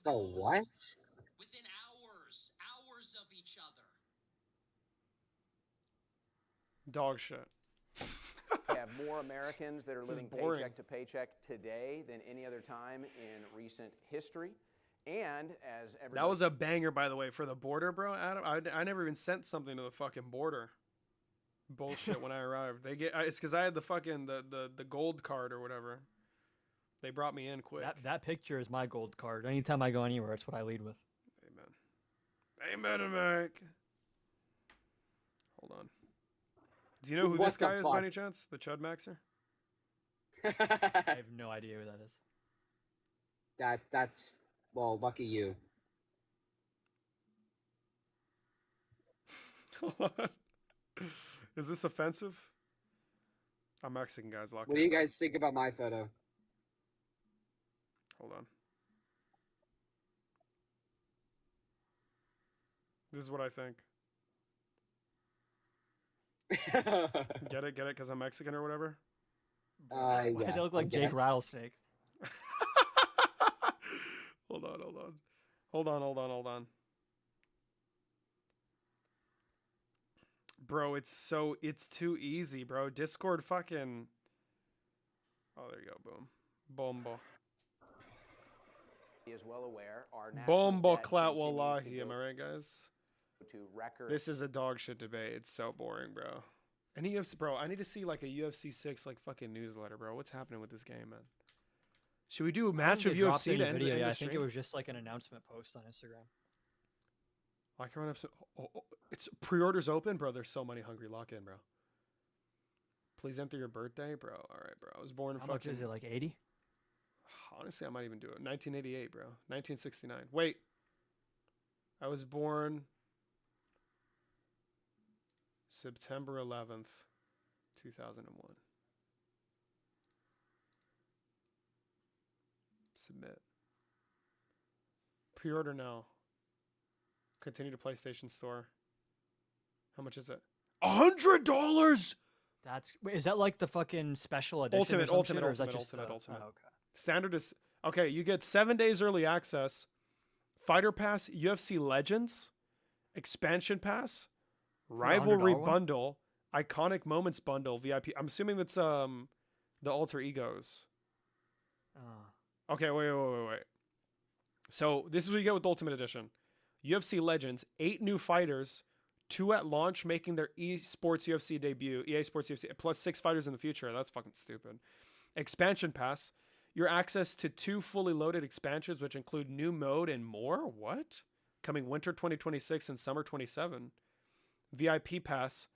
Oh, what? Within hours of each other. Dog shit. We have more Americans that are living paycheck to paycheck today than any other time in recent history. And as everybody... That was a banger, by the way, for the border, bro. Adam, I never even sent something to the fucking border. Bullshit when I arrived. It's because I had the fucking the gold card or whatever. They brought me in quick. That picture is my gold card. Anytime I go anywhere, it's what I lead with. Amen. Amen, America. Hold on. Do you know who this guy is by any chance? The Chud Maxer? I have no idea who that is. That's well, lucky you. Hold on. Is this offensive? I'm Mexican, guys. What do you guys think about my photo? Hold on. This is what I think. Get it? Because I'm Mexican or whatever? Why yeah, they look like Jake Rattlesnake? Hold on. Bro, it's too easy, bro. Discord fucking. Oh, there you go. Boom. Bombo. Is well aware our Bombo clout wallahi. Am I right, guys? to record. This is a dog shit debate. It's so boring, bro. Any UFC, bro, I need to see like a UFC 6 like fucking newsletter, bro. What's happening with this game, man? Should we do a match of UFC to end video? Yeah, the I think it stream? was just like an announcement post on Instagram. I can run up. It's pre-orders open, bro. There's so many hungry. Lock in, bro. Please enter your birthday, bro. All right, bro. I was born in How much is it? Like 80? Honestly, I might even do it. 1988, bro. 1969. Wait. I was born September 11th, 2001. Submit. Pre-order now. Continue to PlayStation Store. How much is it? $100. Wait, is that like the fucking special edition? Ultimate. Or is that just Ultimate. Oh, okay. Standard is okay. You get 7 days early access, Fighter Pass, UFC Legends, Expansion Pass, Rivalry $100 Bundle, Iconic Moments Bundle, VIP. I'm assuming that's the Alter Egos. Okay, wait. So this is what you get with Ultimate Edition. UFC Legends, 8 new fighters, 2 at launch making their eSports UFC debut, EA Sports UFC, plus 6 fighters in the future. That's fucking stupid. Expansion Pass, your access to 2 fully loaded expansions, which include new mode and more. What? Coming winter 2026 and summer 27. VIP Pass,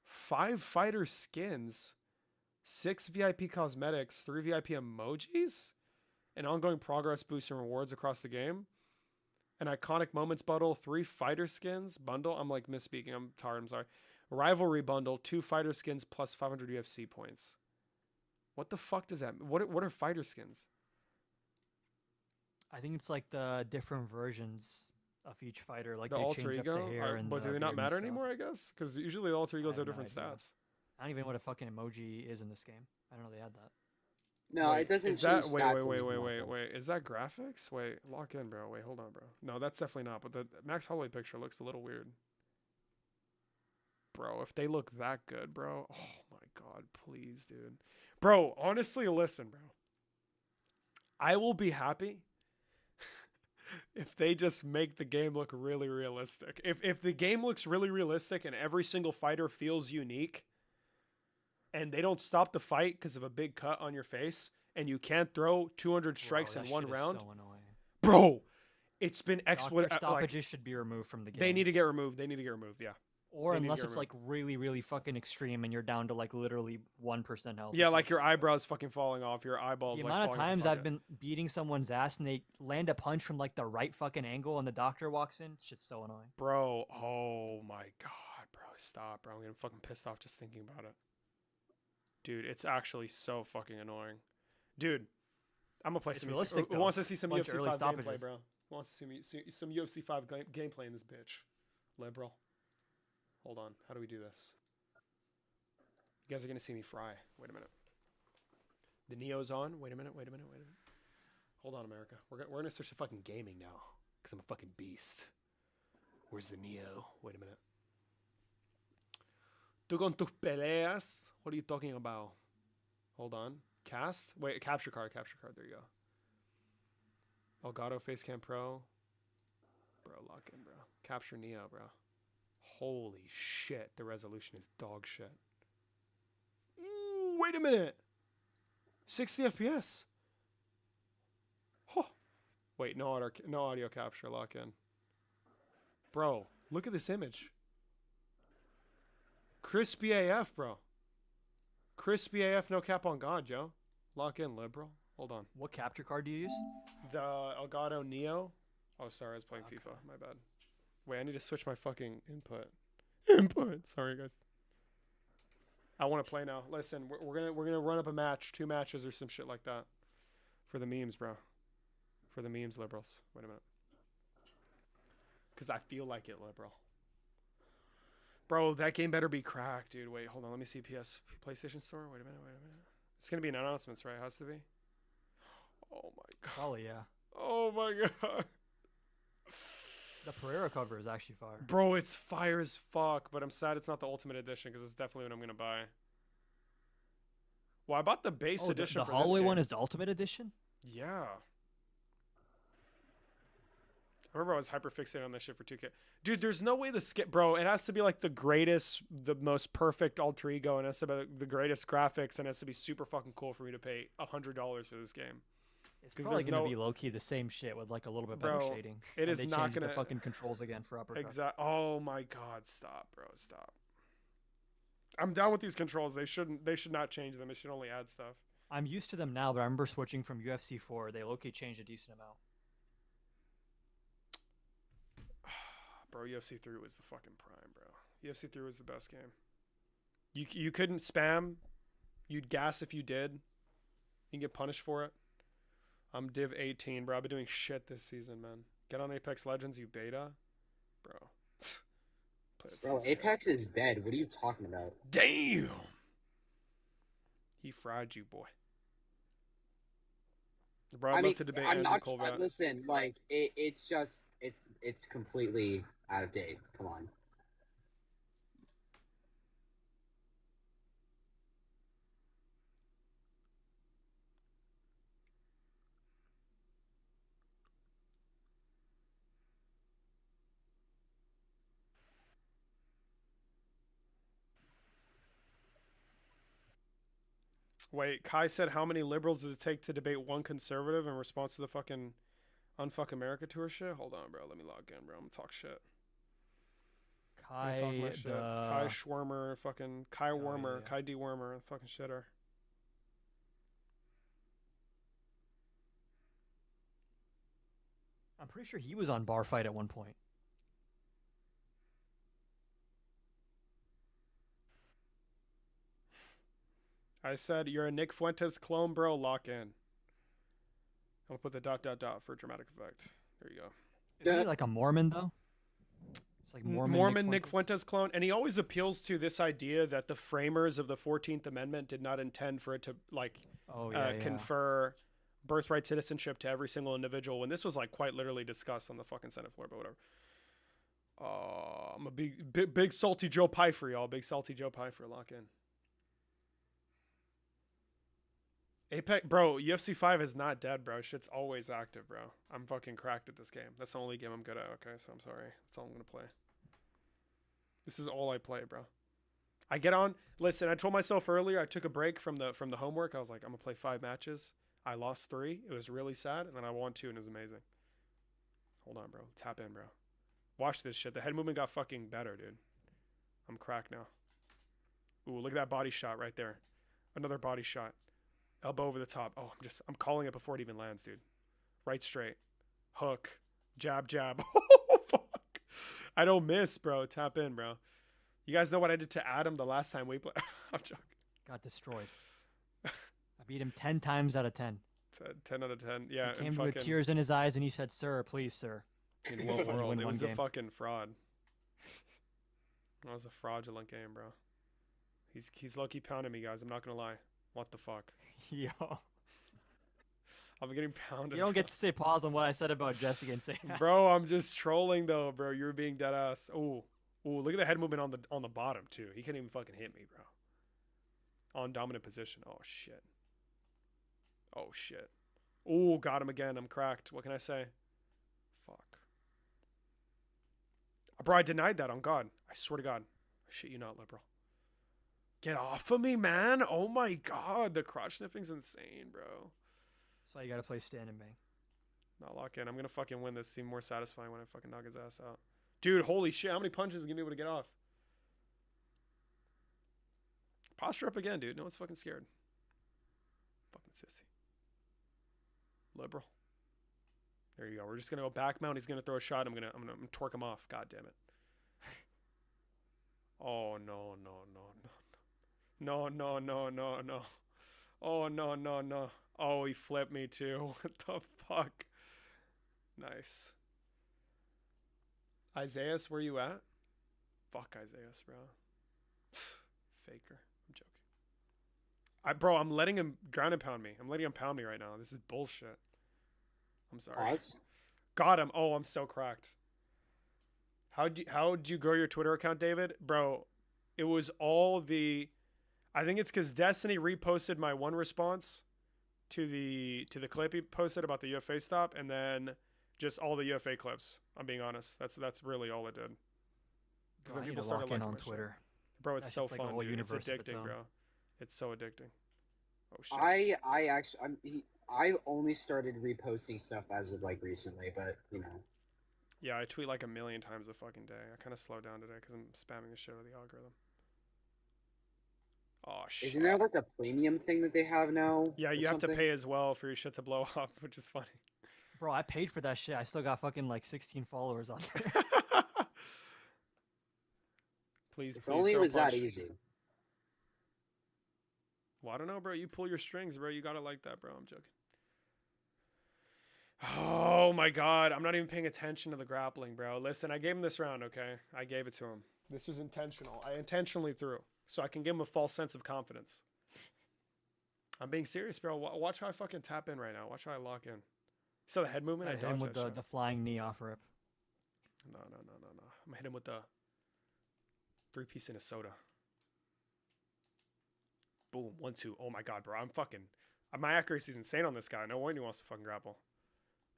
5 fighter skins, 6 VIP cosmetics, 3 VIP emojis, an ongoing progress boost and rewards across the game. An iconic moments bundle, 3 fighter skins bundle. I'm like misspeaking. I'm tired. I'm sorry. Rivalry bundle, 2 fighter skins plus 500 UFC points. What the fuck does that mean? What are fighter skins? I think it's like the different versions of each fighter. Like The they alter change ego? up the hair and But the do they not beard and matter stuff. anymore, I guess? Because usually the alter egos have no different idea. stats. I don't even know what a fucking emoji is in this game. I don't know they had that. No, Wait, it doesn't is that, change wait, stats. wait. Is that graphics? Wait, lock in, bro. Wait, hold on, bro. No, that's definitely not. But the Max Holloway picture looks a little weird. Bro, if they look that good, bro. Oh my God, please, dude. Bro, honestly, listen, bro. I will be happy if they just make the game look really realistic. If the game looks really realistic and every single fighter feels unique, and they don't stop the fight because of a big cut on your face, and you can't throw 200 strikes in one round. So annoying. Bro, it's been Doctor stoppages should be removed from the game. They need to get removed. Yeah. Or They need to unless get it's like removed. really, really fucking extreme and you're down to like literally 1% health. or Yeah, like something. your eyebrows fucking falling off, your eyeballs The like amount of falling off the times I've socket. been beating someone's ass and they land a punch from like the right fucking angle and the doctor walks in, shit's so annoying. Bro, oh my God, bro. Stop, bro. I'm getting fucking pissed off just thinking about it. Dude, it's actually so fucking annoying. Dude, I'm gonna play It's some realistic, Who though. wants to see some Bunch of UFC early 5 gameplay, stoppages. bro? Who wants to see some UFC 5 gameplay in this bitch? Liberal. Hold on. How do we do this? You guys are gonna see me fry. Wait a minute. The Neo's on. Wait a minute. Hold on, America. We're gonna switch to fucking gaming now, because I'm a fucking beast. Where's the Neo? Wait a minute. Tú con tus peleas. What are you talking about? Hold on. Cast? Wait, capture card. There you go. Elgato Facecam Pro. Bro, lock in, bro. Capture Neo, bro. Holy shit. The resolution is dog shit. Ooh, wait a minute. 60 FPS. Huh. Wait, no audio capture. Lock in. Bro, look at this image. Crispy AF, bro. Crispy AF, no cap on God, Joe. Lock in, liberal. Hold on. What capture card do you use? The Elgato Neo. Oh, sorry, I was playing FIFA. My bad. Wait, I need to switch my fucking input. Sorry, guys. I want to play now. Listen, we're gonna run up a match, 2 matches or some shit like that, for the memes, bro. For the memes, liberals. Wait a minute. Because I feel like it, liberal. Bro, that game better be cracked, dude. Wait, hold on. Let me see PlayStation Store. Wait a minute. It's gonna be an announcements, right? It has to be. Oh my God. Probably, yeah. Oh my god. The Pereira cover is actually fire. Bro, it's fire as fuck, but I'm sad it's not the Ultimate Edition because it's definitely what I'm gonna buy. Well, I bought the base edition. The for Holloway this one game. is the Ultimate Edition? Yeah. I remember I was hyper fixated on this shit for 2K. Dude, there's no way the skip, bro. It has to be like the greatest, the most perfect alter ego, and it has to be the greatest graphics, and it has to be super fucking cool for me to pay $100 for this game. It's probably gonna be low key the same shit with like a little bit better Bro, shading. it And is they not changed gonna the fucking controls again for uppercuts. Exactly. Oh my god, stop, bro, stop. I'm down with these controls. They should not change them. It should only add stuff. I'm used to them now, but I remember switching from UFC 4. They low key changed a decent amount. Bro, UFC 3 was the fucking prime, bro. UFC 3 was the best game. You couldn't spam. You'd gas if you did. You can get punished for it. I'm Div 18, bro. I've been doing shit this season, man. Get on Apex Legends, you beta. Bro. Bro, Apex is dead. What are you talking about? Damn! He fried you, boy. Bro, I'd love to debate I'm Andrew not. Colvat. Listen, like it's just it's completely out of date. Come on. Wait, Kai said how many liberals does it take to debate one conservative in response to the fucking Unfuck America tour shit? Hold on, bro. Let me log in, bro. I'm gonna talk shit. Kai, talk my shit. Kai Schwarmer, fucking Kai Wormer, Kai D Wormer, fucking shitter. I'm pretty sure he was on Bar Fight at one point. I said, you're a Nick Fuentes clone, bro. Lock in. I'm gonna put the ... for dramatic effect. There you go. Is he like a Mormon though? It's like Mormon Nick Fuentes clone, and he always appeals to this idea that the framers of the 14th Amendment did not intend for it to like confer birthright citizenship to every single individual, when this was like quite literally discussed on the fucking Senate floor, but whatever. I'm a big salty Joe Pfeiffer, y'all. Big salty Joe Pfeiffer. Lock in. Apex, bro, UFC 5 is not dead, bro. Shit's always active, bro. I'm fucking cracked at this game. That's the only game I'm good at, okay? So I'm sorry. That's all I'm going to play. This is all I play, bro. I get on. Listen, I told myself earlier, I took a break from the homework. I was like, I'm going to play 5 matches. I lost 3. It was really sad. And then I won 2, and it was amazing. Hold on, bro. Tap in, bro. Watch this shit. The head movement got fucking better, dude. I'm cracked now. Ooh, look at that body shot right there. Another body shot. Elbow over the top. Oh, I'm calling it before it even lands, dude. Right straight. Hook. Jab, jab. Oh, fuck. I don't miss, bro. Tap in, bro. You guys know what I did to Adam the last time we played? I'm joking. Got destroyed. I beat him 10 times out of 10. 10 out of 10. Yeah. He came with tears in his eyes and he said, "Sir, please, sir." In World World. It was a fucking fraud. It was a fraudulent game, bro. He's low-key pounding me, guys. I'm not going to lie. What the fuck? Yo. I'm getting pounded. You don't get to say pause on what I said about Jesse and say Bro, I'm just trolling though, bro. You're being dead ass. Ooh. Ooh, look at the head movement on the bottom too. He can't even fucking hit me, bro. On dominant position. Oh shit. Oh shit. Ooh, got him again. I'm cracked. What can I say? Fuck. Bro, I denied that on God. I swear to God. I shit you not, liberal. Get off of me, man. Oh my God. The crotch sniffing's insane, bro. That's why you gotta play stand and bang. Not lock in. I'm gonna fucking win this. Seem more satisfying when I fucking knock his ass out. Dude, holy shit. How many punches is he gonna be able to get off? Posture up again, dude. No one's fucking scared. Fucking sissy. Liberal. There you go. We're just gonna go back mount. He's gonna throw a shot. I'm gonna torque him off. God damn it. Oh no, no, no, no. No, no, no, no, no. Oh, no, no, no. Oh, he flipped me too. What the fuck? Nice. Isaias, where you at? Fuck Isaias, bro. Faker. I'm joking. Bro, I'm letting him ground and pound me. I'm letting him pound me right now. This is bullshit. I'm sorry. Pause. Got him. Oh, I'm so cracked. How'd you grow your Twitter account, David? Bro, it was all the... I think it's because Destiny reposted my one response to the clip he posted about the UFA stop, and then just all the UFA clips. I'm being honest. That's really all it did. Because then people started liking on my Twitter. Shit. Bro, it's That so shit's like a fun, whole dude. It's universe of its addicting, own. bro. It's so addicting. Oh shit. I only started reposting stuff as of like recently, but you know. Yeah, I tweet like 1 million times a fucking day. I kind of slowed down today because I'm spamming the shit out of the algorithm. Oh shit. Isn't there like a premium thing that they have now? Yeah, you have to pay as well for your shit to blow up, which is funny. Bro, I paid for that shit. I still got fucking like 16 followers on there. Please, if only it was that easy. Well, I don't know, bro. You pull your strings, bro. You got it like that, bro. I'm joking. Oh my god, I'm not even paying attention to the grappling, bro. Listen, I gave him this round, okay? I gave it to him. This was intentional. I intentionally threw, so I can give him a false sense of confidence. I'm being serious, bro. Watch how I fucking tap in right now. Watch how I lock in. You saw the head movement? I hit him with the flying knee off rip. No. I'm gonna hit him with the 3-piece in a soda. Boom, 1-2. Oh my god, bro. I'm fucking... My accuracy is insane on this guy. No wonder he wants to fucking grapple.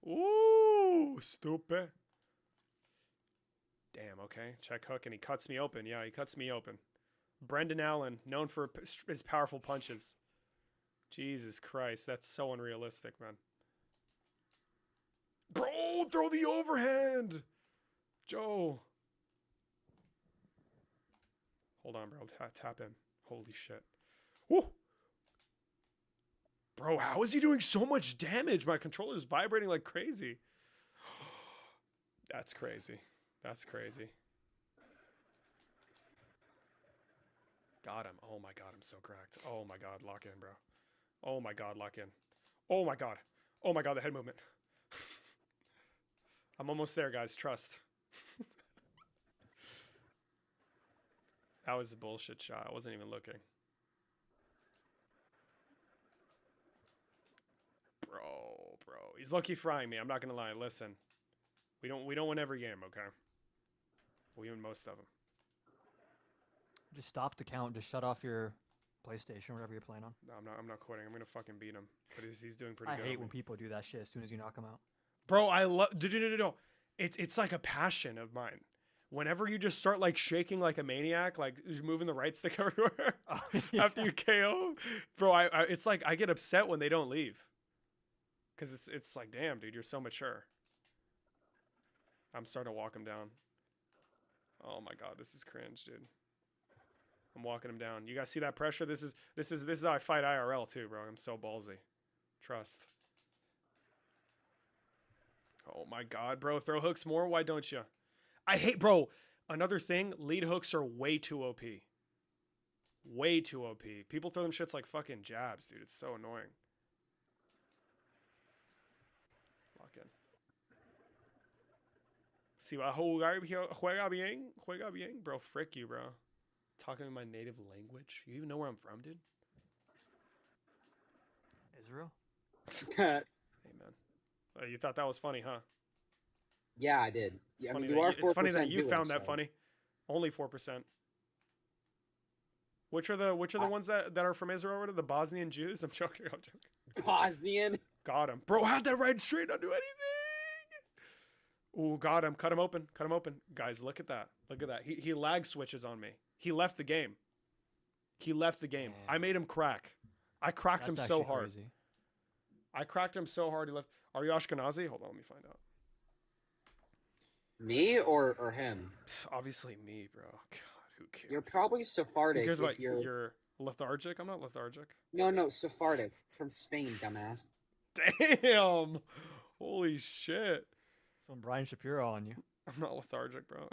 Ooh, stupid. Damn, okay. Check hook, and he cuts me open. Yeah, he cuts me open. Brendan Allen, known for his powerful punches. Jesus Christ, that's so unrealistic, man. Bro, throw the overhand! Joe. Hold on, bro. Tap in. Holy shit. Woo! Bro, how is he doing so much damage? My controller is vibrating like crazy. That's crazy. That's crazy. Got him. Oh my god, I'm so cracked. Oh my god, lock in, bro. Oh my god, lock in. Oh my god. Oh my god, the head movement. I'm almost there, guys. Trust. That was a bullshit shot. I wasn't even looking. Bro. He's lucky frying me. I'm not gonna lie. Listen. We don't win every game, okay? We win most of them. Just stop the count. Just shut off your PlayStation, whatever you're playing on. No, I'm not quitting. I'm gonna fucking beat him. But he's doing pretty good. I hate when people do that shit as soon as you knock him out. Bro, I love... No. It's like a passion of mine. Whenever you just start like shaking like a maniac, like you're moving the right stick everywhere after you KO, bro, it's like I get upset when they don't leave. Cause it's like, damn, dude, you're so mature. I'm starting to walk him down. Oh my god, this is cringe, dude. I'm walking him down. You guys see that pressure? This is how I fight IRL too, bro. I'm so ballsy. Trust. Oh my god, bro. Throw hooks more? Why don't you? I hate, bro. Another thing, lead hooks are way too OP. Way too OP. People throw them shits like fucking jabs, dude. It's so annoying. Lock in. Si va a juega bien. Bro, frick you, bro. Talking in my native language. You even know where I'm from, dude? Israel? Hey, man. You thought that was funny, huh? Yeah, I did. It's, yeah, funny, I mean, it's funny that you found that funny. Only 4%. Which are the ones that are from Israel? The Bosnian Jews? I'm joking. Bosnian? Got him. Bro, had that right straight. Don't do anything. Ooh, got him. Cut him open. Guys, look at that. He lag switches on me. He left the game. Damn. I made him crack. I cracked him so hard. Crazy. I cracked him so hard he left. Are you Ashkenazi? Hold on, let me find out. Me or him? Obviously me, bro. God, who cares? You're probably Sephardic. Who cares if you're lethargic? I'm not lethargic. No, Sephardic. From Spain, dumbass. Damn! Holy shit. Some Brian Shapiro on you. I'm not lethargic, bro.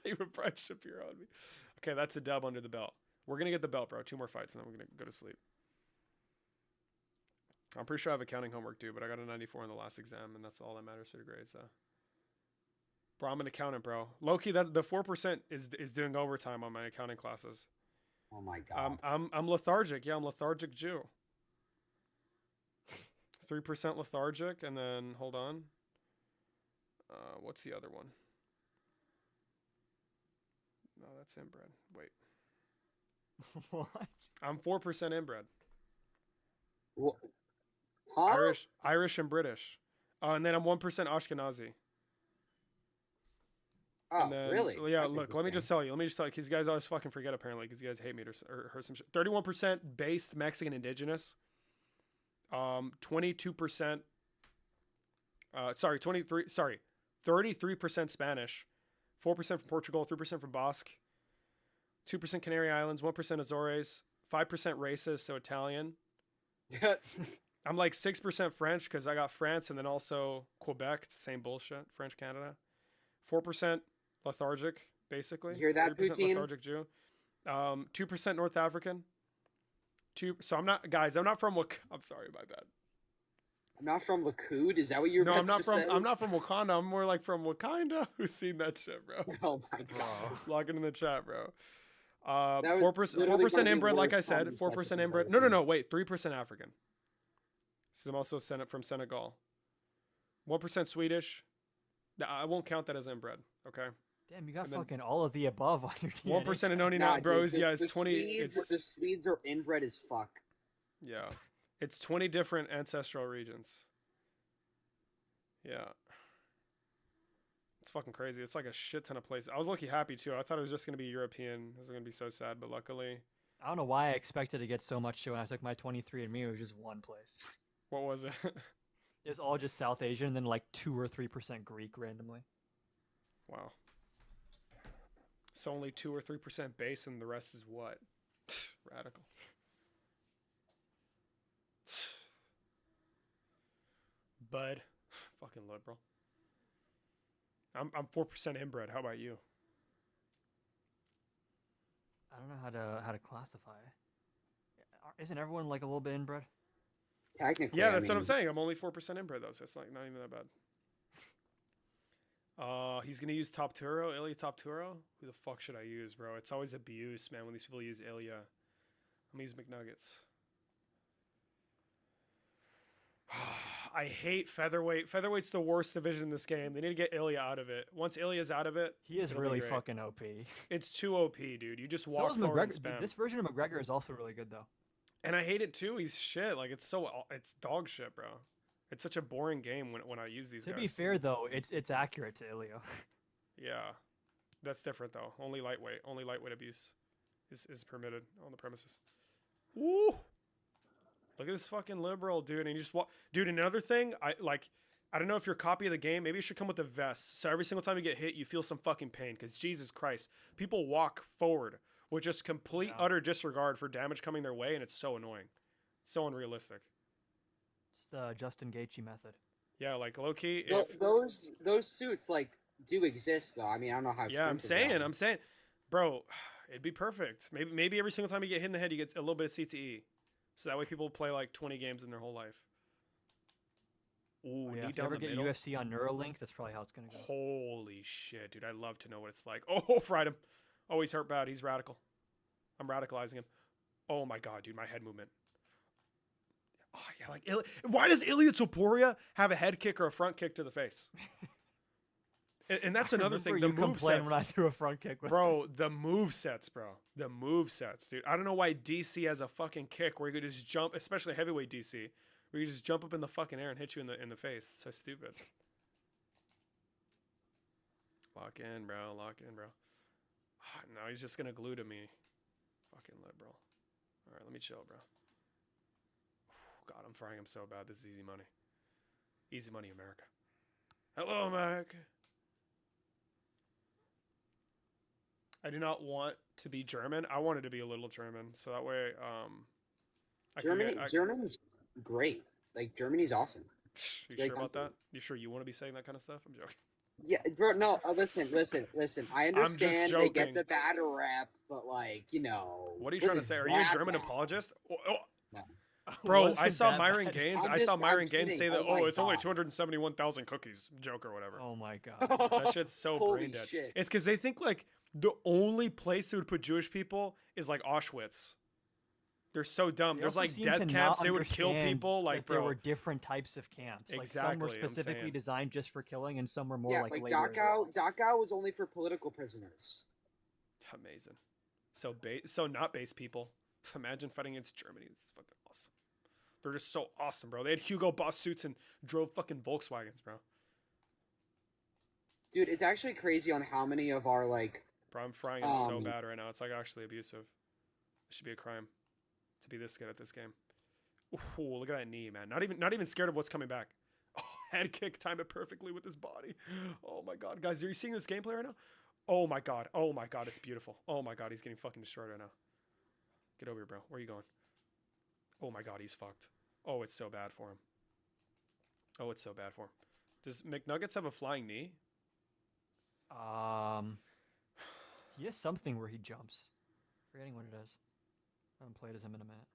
You were Brian Shapiro on me. Okay, that's a dub under the belt. We're going to get the belt, bro. 2 more fights, and then we're going to go to sleep. I'm pretty sure I have accounting homework too, but I got a 94 in the last exam, and that's all that matters for the grades, so. Bro, I'm an accountant, bro. Low-key, the 4% is doing overtime on my accounting classes. Oh my god. I'm lethargic. Yeah, I'm lethargic Jew. 3% lethargic, and then hold on. What's the other one? No, that's inbred. Wait. What? I'm 4% inbred. What? Huh? Irish and British. And then I'm 1% Ashkenazi. Oh, And then, really? Yeah, That's look, let me just tell you, because you guys always fucking forget apparently, because you guys hate me or some shit. 31% based Mexican indigenous. 22%. 33% Spanish. 4% from Portugal, 3% from Basque. 2% Canary Islands, 1% Azores, 5% racist, so Italian. I'm like 6% French because I got France and then also Quebec. It's the same bullshit. French Canada. 4% lethargic, basically. You hear that, 3% Poutine? lethargic Jew. 2% North African. So I'm not from I'm sorry, my bad. I'm not from Lakud. Is that what you're No, about to say? I'm not from Wakanda. I'm more like from Wakanda. Who's seen that shit, bro? Oh my god. Log it in the chat, bro. That 4% literally one of the inbred, like I worst said. comments 4% I've ever inbred. seen. No. Wait, 3% African. So I'm also from Senegal. 1% Swedish. I won't count that as inbred. Okay. Damn, you got fucking all of the above on your DNA. 1% Anoni Nah, not bros. dude, Yeah, it's 20. The Swedes are inbred as fuck. Yeah, it's 20 different ancestral regions. Yeah. It's fucking crazy. It's like a shit ton of places. I was lucky happy too. I thought it was just going to be European. It was going to be so sad, but luckily. I don't know why I expected to get so much shit when I took my 23andMe. It was just one place. What was it? It's all just South Asian, and then like 2 or 3% Greek randomly. Wow. So only 2 or 3% base, and the rest is what? Radical. Bud. Fucking liberal. I'm 4% inbred. How about you? I don't know how to classify. Isn't everyone like a little bit inbred? Technically, Yeah, that's what I'm saying. I'm only 4% inbred though, so it's like not even that bad. He's gonna use Top Turo, Ilya Top Turo. Who the fuck should I use, bro? It's always abuse, man. When these people use Ilya, I'm gonna use McNuggets. I hate featherweight. Featherweight's the worst division in this game. They need to get Ilya out of it. Once Ilya's out of it, he is really fucking OP. It's too OP, dude. You just walk so is forward and McGregor. spam. This version of McGregor is also really good though. And I hate it too. He's shit. Like it's dog shit, bro. It's such a boring game when I use these guys. To be fair though, it's accurate to Ilya. Yeah, that's different though. Only lightweight abuse is permitted on the premises. Woo! Look at this fucking liberal, dude. And you just walk, dude. Another thing, I don't know if your copy of the game, maybe it should come with a vest. So every single time you get hit, you feel some fucking pain. Because Jesus Christ, people walk forward with just complete, utter disregard for damage coming their way, and it's so annoying. It's so unrealistic. It's the Justin Gaethje method. Yeah, like low key. Those suits like do exist though. I mean, I don't know how. Yeah, I'm saying, bro, it'd be perfect. Maybe every single time you get hit in the head, you get a little bit of CTE. So that way people play like 20 games in their whole life. Ooh, yeah, knee if you down ever the get middle. UFC on Neuralink, that's probably how it's gonna go. Holy shit, dude! I'd love to know what it's like. Oh, fried him. Oh, he's hurt bad. He's radical. I'm radicalizing him. Oh my god, dude, my head movement. Oh yeah, like why does Ilya Topuria have a head kick or a front kick to the face? And that's another thing. The move sets. When I threw a front kick, bro. The move sets, bro. The move sets, dude. I don't know why DC has a fucking kick where you could just jump, especially heavyweight DC, where you just jump up in the fucking air and hit you in the face. It's so stupid. Lock in, bro. Lock in, bro. No, he's just gonna glue to me. Fucking liberal. All right, let me chill, bro. God, I'm frying him so bad. This is easy money. Easy money, America. Hello, America. I do not want to be German. I wanted to be a little German, so that way, Germany's great. Like Germany's awesome. You sure about that? You sure you want to be saying that kind of stuff? I'm joking. Yeah, bro. No, listen. I understand they get the bad rap, but like, you know. What are you trying to say? Are you a German apologist? No. Bro, I saw Myron Gaines. I saw Myron Gaines say that. Oh, it's only 271,000 cookies. Joke or whatever. Oh my god. That shit's so brain dead. Shit. It's because they think like the only place they would put Jewish people is like Auschwitz. They're so dumb. They There's also like seem death to camps. not They would kill understand people. Like, that there bro, were different types of camps. Like some Exactly, were I'm specifically saying. designed just for killing, and some were more Yeah, like like labor as well. Dachau was only for political prisoners. amazing. So not base people. Imagine fighting against Germany. It's fucking awesome. They're just so awesome, bro. They had Hugo Boss suits and drove fucking Volkswagens, bro. Dude, it's actually crazy on how many of our like. Bro, I'm frying it so bad right now. It's like actually abusive. It should be a crime to be this good at this game. Ooh, look at that knee, man. Not even scared of what's coming back. Oh, head kick, time it perfectly with his body. Oh my god, guys, are you seeing this gameplay right now? Oh my god, it's beautiful. Oh my god, he's getting fucking destroyed right now. Get over here, bro. Where are you going? Oh my god, he's fucked. Oh, it's so bad for him. Oh, it's so bad for him. Does McNuggets have a flying knee? He has something where he jumps. Forgetting what it is. I haven't played as him in a minute.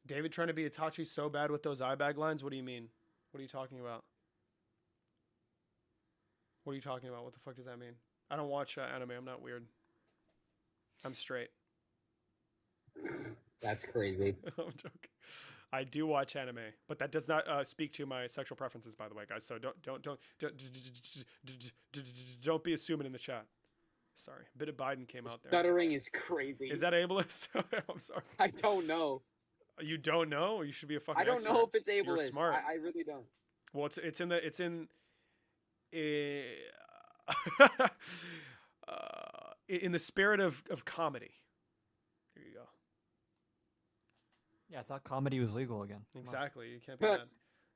David trying to be Itachi so bad with those eye bag lines? What do you mean? What are you talking about? What are you talking about? What the fuck does that mean? I don't watch anime. I'm not weird. I'm straight. That's crazy. I'm joking. I do watch anime, but that does not speak to my sexual preferences, by the way, guys. So don't be assuming in the chat. Sorry, a bit of Biden came out there. Stuttering is crazy. Is that ableist? I'm sorry. I don't know. You don't know? You should be a fucking. I don't expert. know if it's You're ableist. smart. I really don't. Well, it's in the spirit of comedy. Here you go. Yeah, I thought comedy was legal again. Exactly. You can't be mad.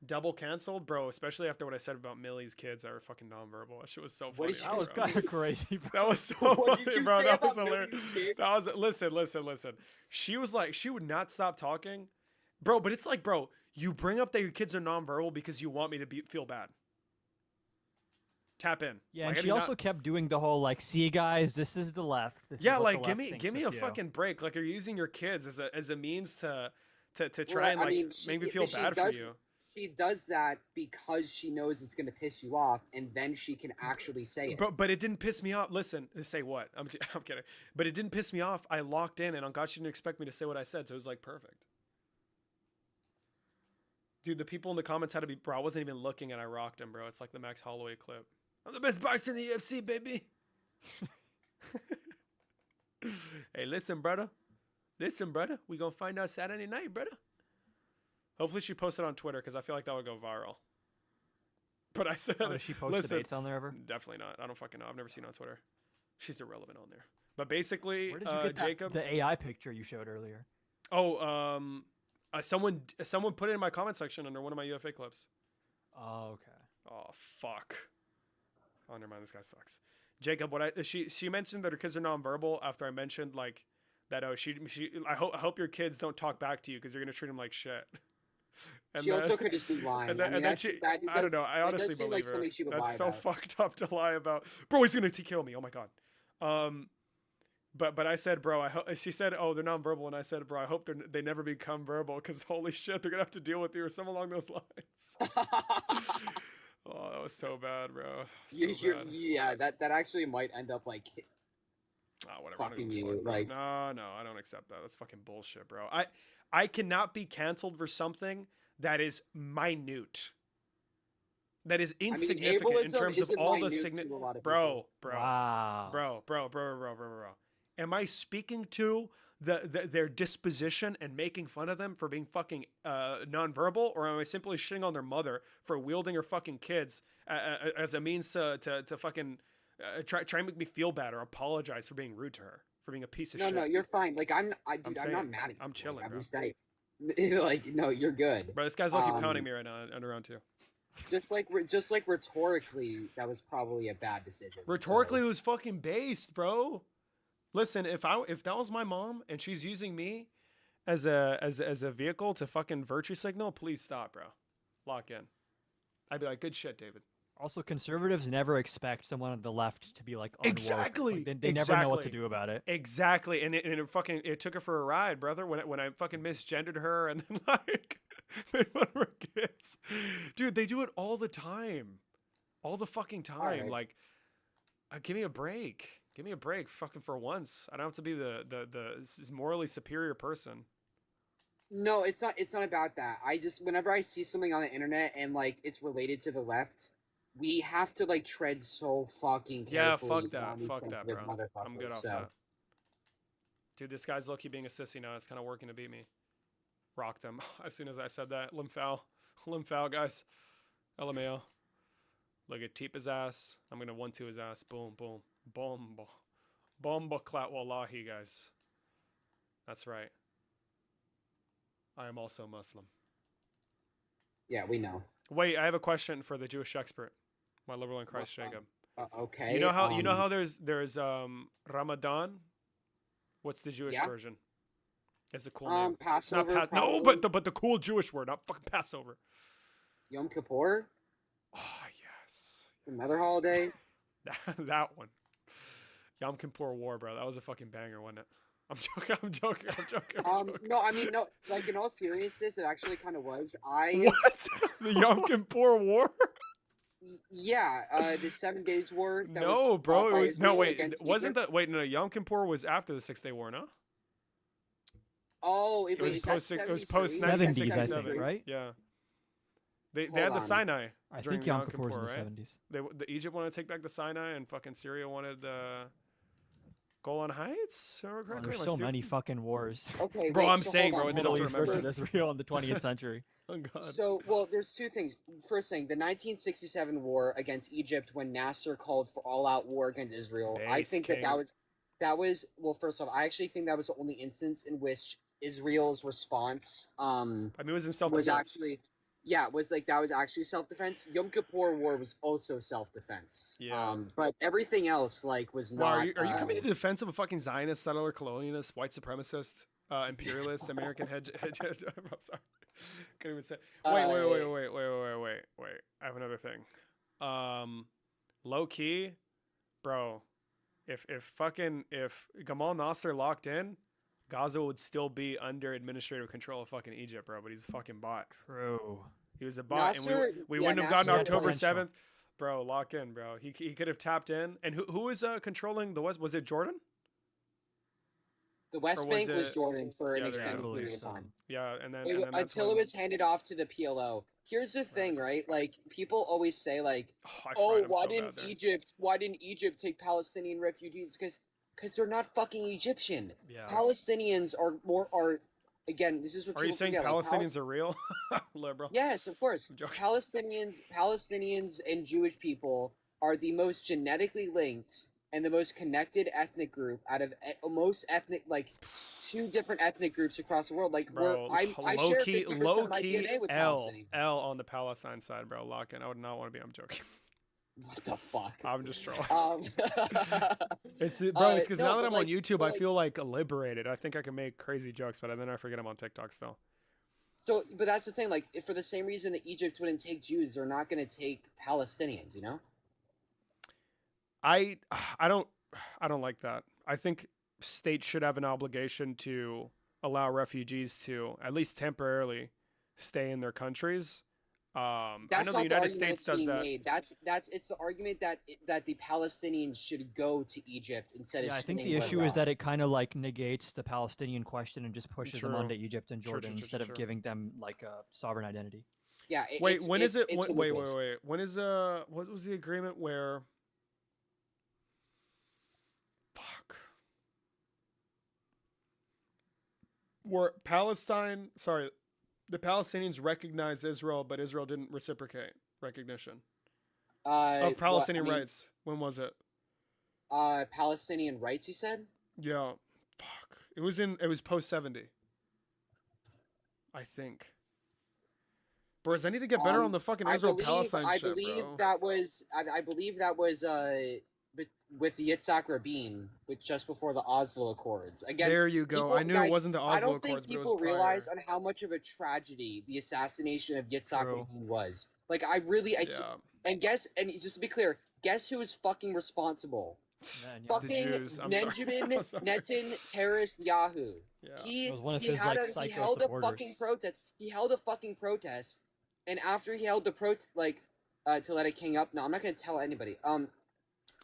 Double canceled, bro. Especially after what I said about Millie's kids that were fucking nonverbal. That shit was so funny. That was kind of crazy, bro. That was so funny, bro. That was hilarious. That was listen. She was like, she would not stop talking, bro. But it's like, bro, you bring up that your kids are nonverbal because you want me to feel bad. Tap in. Yeah, like, and she also kept doing the whole like, "See, guys, this is the left." This yeah, is what like the give left me thinks a of you." fucking break. Like you're using your kids as a means to try and like make me feel bad for you. She does that because she knows it's gonna piss you off, and then she can actually say it. But it didn't piss me off. Listen, say what? I'm kidding. But it didn't piss me off. I locked in, and on God, she didn't expect me to say what I said, so it was like perfect. Dude, the people in the comments had to be, bro. I wasn't even looking, and I rocked him, bro. It's like the Max Holloway clip. I'm the best boxer in the UFC, baby. Hey, listen, brother. We gonna find out Saturday night, brother. Hopefully she posted on Twitter because I feel like that would go viral. But I said, does she post listen, debates on there ever? Definitely not. I don't fucking know. I've never seen her on Twitter. She's irrelevant on there. But basically, Where did you get Jacob, the AI picture you showed earlier? Oh, someone put it in my comment section under one of my UFA clips. Oh, okay. Oh fuck. Oh, never mind. This guy sucks. Jacob, she mentioned that her kids are nonverbal after I mentioned like that. Oh, I hope your kids don't talk back to you because you're gonna treat them like shit. And she also could just be lying. I don't know. I honestly believe her. That's so fucked up to lie about. Bro, he's gonna kill me. Oh my god. But I said, bro. She said, oh, they're nonverbal, and I said, bro, I hope they never become verbal because holy shit, they're gonna have to deal with you or something along those lines. Oh, that was so bad, bro. So bad. Yeah, that actually might end up like. Whatever. Fucking you, like. No, I don't accept that. That's fucking bullshit, bro. I cannot be canceled for something that is minute. That is insignificant in terms of all the significant. Bro. Wow. Bro. Am I speaking to their disposition and making fun of them for being fucking nonverbal, or am I simply shitting on their mother for wielding her fucking kids as a means to fucking try and make me feel bad or apologize for being rude to her, for being a piece of shit? No, you're fine. Like I'm not mad at you. I'm chilling, I'm bro. just like, no, you're good. Bro, this guy's lucky pounding me right now under round 2. Just like rhetorically, that was probably a bad decision. Rhetorically, it was fucking based, bro. Listen, if that was my mom and she's using me as a vehicle to fucking virtue signal, please stop, bro. Lock in. I'd be like, good shit, David. Also, conservatives never expect someone on the left to be like unwoke. Exactly. Like, they never know what to do about it. Exactly, and it took her for a ride, brother. When I fucking misgendered her and then like made fun of her kids, dude. They do it all the time, all the fucking time. Right. Like, give me a break. Give me a break, fucking for once. I don't have to be the morally superior person. No, it's not. It's not about that. I just whenever I see something on the internet and like it's related to the left, we have to like tread so fucking carefully. Yeah, fuck that, bro. I'm good off that. Dude, this guy's lucky being a sissy now. It's kind of working to beat me. Rocked him as soon as I said that. Limb foul, guys. LMAO. Look at Teep his ass. I'm gonna 1-2 his ass. Boom, boom, bomba, bomba, clat wallahi, guys. That's right. I am also Muslim. Yeah, we know. Wait, I have a question for the Jewish expert, my liberal in Christ, Jacob. Okay. You know how there's Ramadan. What's the Jewish version? It's a cool name. Passover. It's not no, but the cool Jewish word, not fucking Passover. Yom Kippur. Oh yes. Another holiday. That one. Yom Kippur War, bro. That was a fucking banger, wasn't it? I'm joking. No, I mean, no, like in all seriousness, it actually kind of was. What? The Yom Kippur War? Yeah, the 7 Days War. No, bro. It was, no, wait. Wasn't that? Wait, no. Yom Kippur was after the 6 Day War, no? Oh, it was post. It was post 70s, 1967, right? Yeah. They had the Sinai. I think Yom Kippur was in the right? 70s. The Egypt wanted to take back the Sinai, and fucking Syria wanted Golan Heights. There's so many fucking wars. Okay, bro. wait, I'm so saying, hold bro, on, it's hold still on. to remember. Versus Israel in the 20th century. Oh God. So, well, there's two things. First thing, the 1967 war against Egypt, when Nasser called for all-out war against Israel. I think that was well. First off, I actually think that was the only instance in which Israel's response, I mean, it was in self-defense. was actually, that was actually self-defense. Yom Kippur War was also self-defense. Yeah. But everything else was not. Well, are you coming to the defense of a fucking Zionist, settler, colonialist, white supremacist, imperialist, American hedge? I'm sorry. Couldn't even say. Wait. I have another thing. Low key, bro. If Gamal Nasser locked in, Gaza would still be under administrative control of fucking Egypt, bro. But he's a fucking bot. True. He was a bot, Nasser, and we wouldn't have gotten October 7th, bro. Lock in, bro. He could have tapped in. And who was controlling the West? Was it Jordan? The West Bank was Jordan for an extended period of time. Yeah, and then until it was handed off to the PLO. Here's the thing, right? Like people always say, like, why didn't Egypt take Palestinian refugees? Because they're not fucking Egyptian. Yeah. Palestinians are again. This is what are you saying? Forget. Palestinians are real, liberal? Yes, of course. Palestinians, and Jewish people are the most genetically linked and the most connected ethnic group out of most ethnic, like 2 different ethnic groups across the world. Like, bro, I share 50% of my DNA with L Palestinians. on the Palestine side, bro. Lock in. I would not want to be. I'm joking. What the fuck? I'm just trolling. It's because now that I'm on YouTube, I feel like liberated. I think I can make crazy jokes, but then I forget I'm on TikTok still. So, but that's the thing. Like, if for the same reason that Egypt wouldn't take Jews, they're not going to take Palestinians. You know? I don't like that. I think states should have an obligation to allow refugees to at least temporarily stay in their countries. I know the United States does that. It's the argument that the Palestinians should go to Egypt instead of. I think the issue is that it kind of like negates the Palestinian question and just pushes them onto Egypt and Jordan instead of giving them like a sovereign identity. Yeah. Wait, when is it? Wait. When is what was the agreement where? Where the Palestinians recognized Israel, but Israel didn't reciprocate recognition of Palestinian rights. When was it? Palestinian rights, you said? Yeah. Fuck. It was post 70. I think. Bros, I need to get better on the fucking Israel-Palestine shit, bro. I believe that was with Yitzhak Rabin, just before the Oslo Accords. Again, there you go. I knew it wasn't the Oslo Accords, but it was I don't think people realize on how much of a tragedy the assassination of Yitzhak Rabin was. Like, and just to be clear, guess who is fucking responsible? Fucking Benjamin Netanyahu. Yeah. He held a fucking protest. He held a fucking protest, and after he held the to let it king up. No, I'm not gonna tell anybody.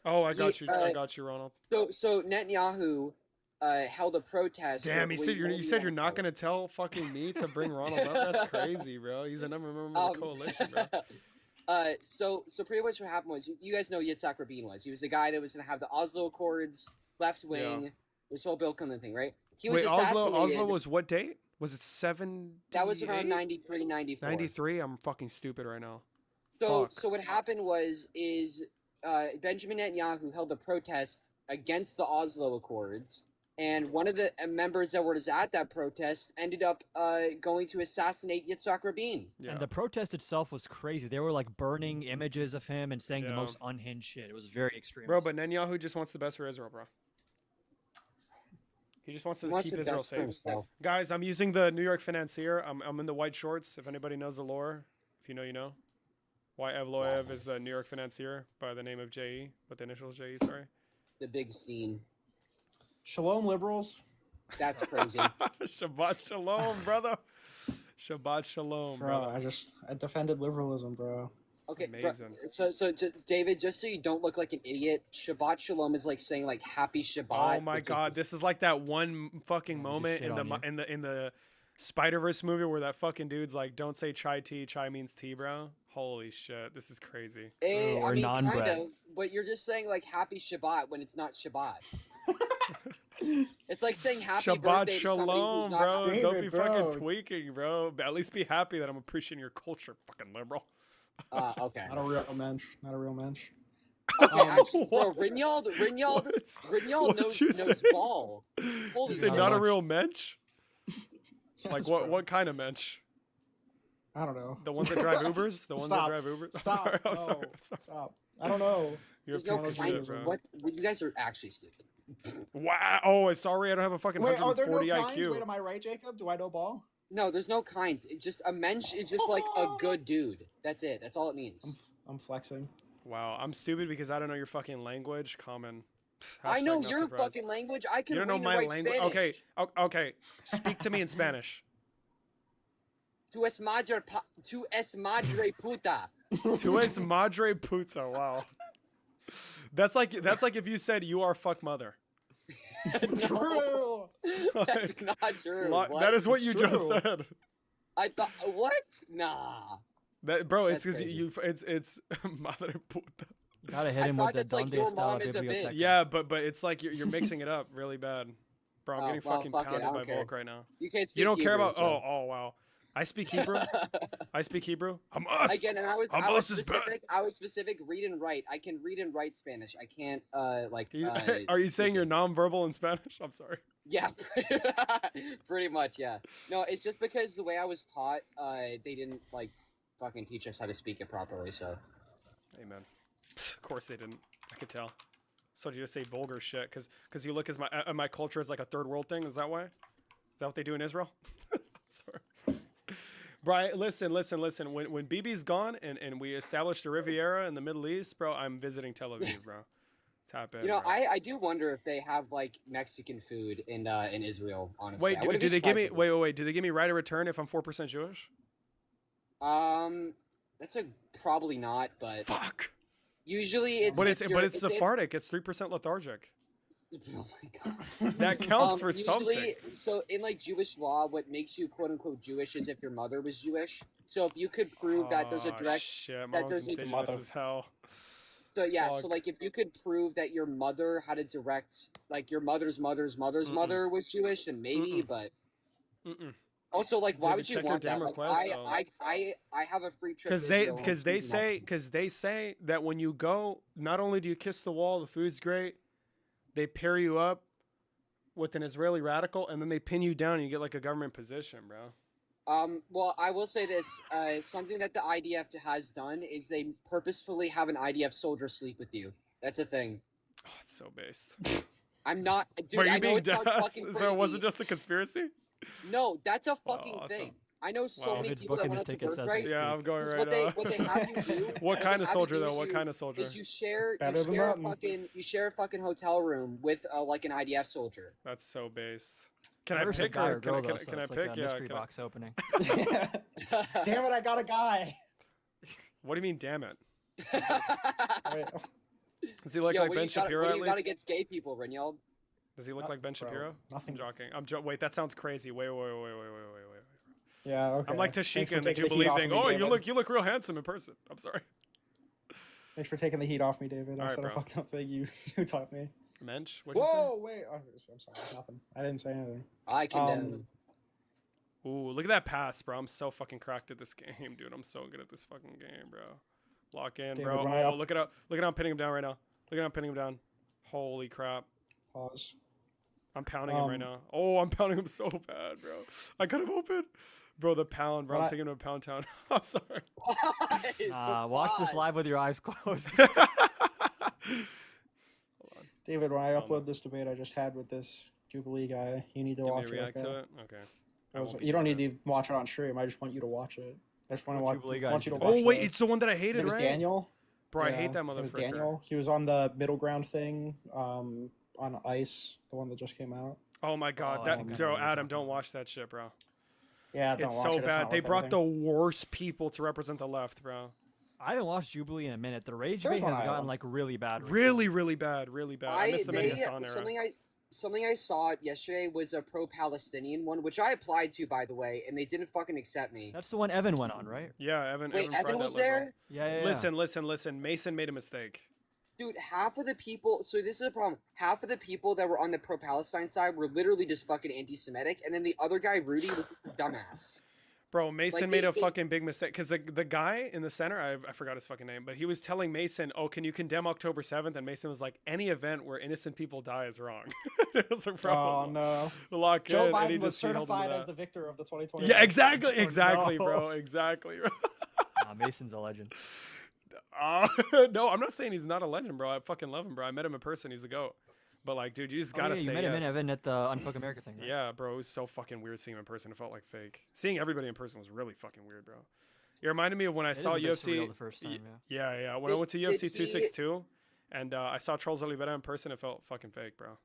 Oh, I got you. I got you, Ronald. So Netanyahu held a protest. Damn, you said you're not gonna tell fucking me to bring Ronald up. That's crazy, bro. He's a member of the coalition, bro. So pretty much what happened was, you guys know Yitzhak Rabin was. He was the guy that was gonna have the Oslo Accords, left wing, this whole Bill Clinton thing, right? He was assassinated. Oslo was what date? Was it 7? That was around 93, 94. 93. I'm fucking stupid right now. So what happened is Benjamin Netanyahu held a protest against the Oslo Accords, and one of the members that was at that protest ended up going to assassinate Yitzhak Rabin. Yeah. And the protest itself was crazy. They were like burning images of him and saying the most unhinged shit. It was very extreme. Bro, but Netanyahu just wants the best for Israel, bro. He just wants to keep Israel safe. Guys, I'm using the New York Financier. I'm in the white shorts. If anybody knows the lore, if you know, you know. Why Evloev is the New York Financier by the name of J.E. With the initials J.E., sorry. The big scene. Shalom, liberals. That's crazy. Shabbat shalom, brother. Shabbat shalom, bro. brother. I defended liberalism, bro. Okay, amazing. So David, just so you don't look like an idiot, Shabbat Shalom is like saying like Happy Shabbat. Oh my God, this is like that one fucking moment in the Spider-Verse movie where that fucking dude's like, "Don't say chai tea. Chai means tea, bro." Holy shit, this is crazy. I mean, kind of, but you're just saying like Happy Shabbat when it's not Shabbat. It's like saying Happy Birthday to somebody who's not bro. David, Don't be fucking tweaking, bro. At least be happy that I'm appreciating your culture, fucking liberal. Okay. Not a real mensch. Not a real mensch. Okay, actually, bro, Rinyald knows ball. You say not a real mensch? Like what kind of mensch? I don't know. The ones that drive Ubers? The ones that drive Ubers? Stop. I'm sorry. Stop. I don't know. There's no kinds. What? You guys are actually stupid. Wow. Oh, sorry, I don't have a fucking 140 no IQ. kinds? Wait, am I right, Jacob? Do I know ball? No, there's no kinds. It's just a mensch is just like a good dude. That's it. That's all it means. I'm flexing. Wow, I'm stupid because I don't know your fucking language. Common. I know your fucking language. I can read and write Spanish. Okay. Speak to me in Spanish. Tu es madre puta. Tu es madre puta. Wow. That's like if you said you are fuck mother. True. That's not true. That is what you just said. I thought what? Nah. Bro, it's because it's madre puta. You gotta hit him with the Donde style biblioteca. Yeah, but it's like you're mixing it up really bad. Bro, I'm getting fucking pounded by Volk right now. You can't speak You don't care Hebrew, about oh wow. I speak Hebrew. Hamas. Again, and I was specific. Read and write. I can read and write Spanish. I can't Are you saying you're nonverbal in Spanish? I'm sorry. Yeah, pretty much. Yeah. No, it's just because the way I was taught, they didn't like fucking teach us how to speak it properly. So. Amen. Of course they didn't. I could tell. So you just say vulgar shit because you look as my culture is like a third world thing. Is that why? Is that what they do in Israel? Sorry. Brian, listen. When Bibi's gone and we established a Riviera in the Middle East, bro, I'm visiting Tel Aviv, bro. Tap in. You know, bro. I do wonder if they have like Mexican food in Israel. Honestly, wait, do they give me wait? Do they give me right of return if I'm 4% Jewish? That's probably not, but fuck. Usually it's it's Sephardic. It's 3% lethargic. Oh my God. That counts for something. So in like Jewish law, what makes you quote unquote Jewish is if your mother was Jewish. So if you could prove that there's a direct indigenous as hell. So yeah, so like if you could prove that your mother had a direct, like your mother's mother's mother was Jewish, then maybe, but also like why would you want that? Like, I have a free trip. Because they say that when you go, not only do you kiss the wall, the food's great. They pair you up with an Israeli radical, and then they pin you down, and you get like a government position, bro. Well, I will say this. Something that the IDF has done is they purposefully have an IDF soldier sleep with you. That's a thing. Oh, it's so based. I'm not, dude. Are you I know being it sounds fucking crazy. So was it just a conspiracy? No, that's a fucking thing. I know so many people that went up to Birthright. Yeah, I'm going right what now. What they have you do? What kind of soldier though? What kind of soldier? Is you share a fucking hotel room with like an IDF soldier. That's so base. Can I pick or can I pick? Yeah, mystery box opening. Damn it! I got a guy. What do you mean? Damn it. Does he look like Ben Shapiro What at do you least? got against gay people, Renyald? Does he look like Ben Shapiro? Nothing. I'm joking. Wait, that sounds crazy. Wait. Yeah, okay. I'm like Thanks Tashika for in the taking Jubilee heat off thing. of me, Oh, David. you look real handsome in person. I'm sorry. Thanks for taking the heat off me, David. All I right, said a bro. fucked up thing you taught me. Mensch, what'd you Whoa, wait. Oh, I'm sorry. Nothing. I didn't say anything. I condemn. Ooh, look at that pass, bro. I'm so fucking cracked at this game, dude. I'm so good at this fucking game, bro. Lock in, David, bro. when I Oh, look at how I'm pinning him down right now. Look at how I'm pinning him down. Holy crap. Pause. I'm pounding him right now. Oh, I'm pounding him so bad, bro. I got him open. Bro, the pound, bro. I'm taking him to Pound Town. I'm sorry. Watch this live with your eyes closed. David, when I upload this debate I just had with this Jubilee guy, you need to watch it. React to it? Okay. You don't need to watch it on stream. I just want you to watch it. I just want to Jubilee guy want you to watch Oh, wait, the- it's the one that I His hated, name is right? Daniel. Bro, I hate that his name is motherfucker. Daniel. He was on the Middle Ground thing on Ice, the one that just came out. Oh my god, Adam, don't watch that shit, bro. Yeah, don't it's watch so it. It's bad. not They worth brought anything. the worst people to represent the left, bro. I haven't watched Jubilee in a minute. The rage There's bait one has I gotten love. like really bad. Really bad. I missed the minute on there. Something I saw yesterday was a pro-Palestinian one, which I applied to, by the way, and they didn't fucking accept me. That's the one Evan went on, right? Yeah, Evan. Wait, fried Evan that was liberal. there? Yeah. Listen. Mason made a mistake. Dude, half of the people. So this is a problem. Half of the people that were on the pro-Palestine side were literally just fucking anti-Semitic, and then the other guy, Rudy, was a dumbass. Bro, Mason Like, made a they- fucking big mistake because the guy in the center, I forgot his fucking name, but he was telling Mason, "Oh, can you condemn October 7th?" And Mason was like, "Any event where innocent people die is wrong." It was like, bro, Oh no. lock Joe in, and he Biden was just held him to certified that. as the victor of the 2020. Yeah, exactly, no. bro, exactly. Mason's a legend. No, I'm not saying he's not a legend, bro. I fucking love him, bro. I met him in person. He's the GOAT. But like, dude, you just gotta you say met him in yes. Evan at the Unfuck America thing. Right? Yeah, bro, it was so fucking weird seeing him in person. It felt like fake. Seeing everybody in person was really fucking weird, bro. It reminded me of when I saw is a bit UFC surreal the first time, Yeah. When I went to UFC 262 and I saw Charles Oliveira in person, it felt fucking fake, bro.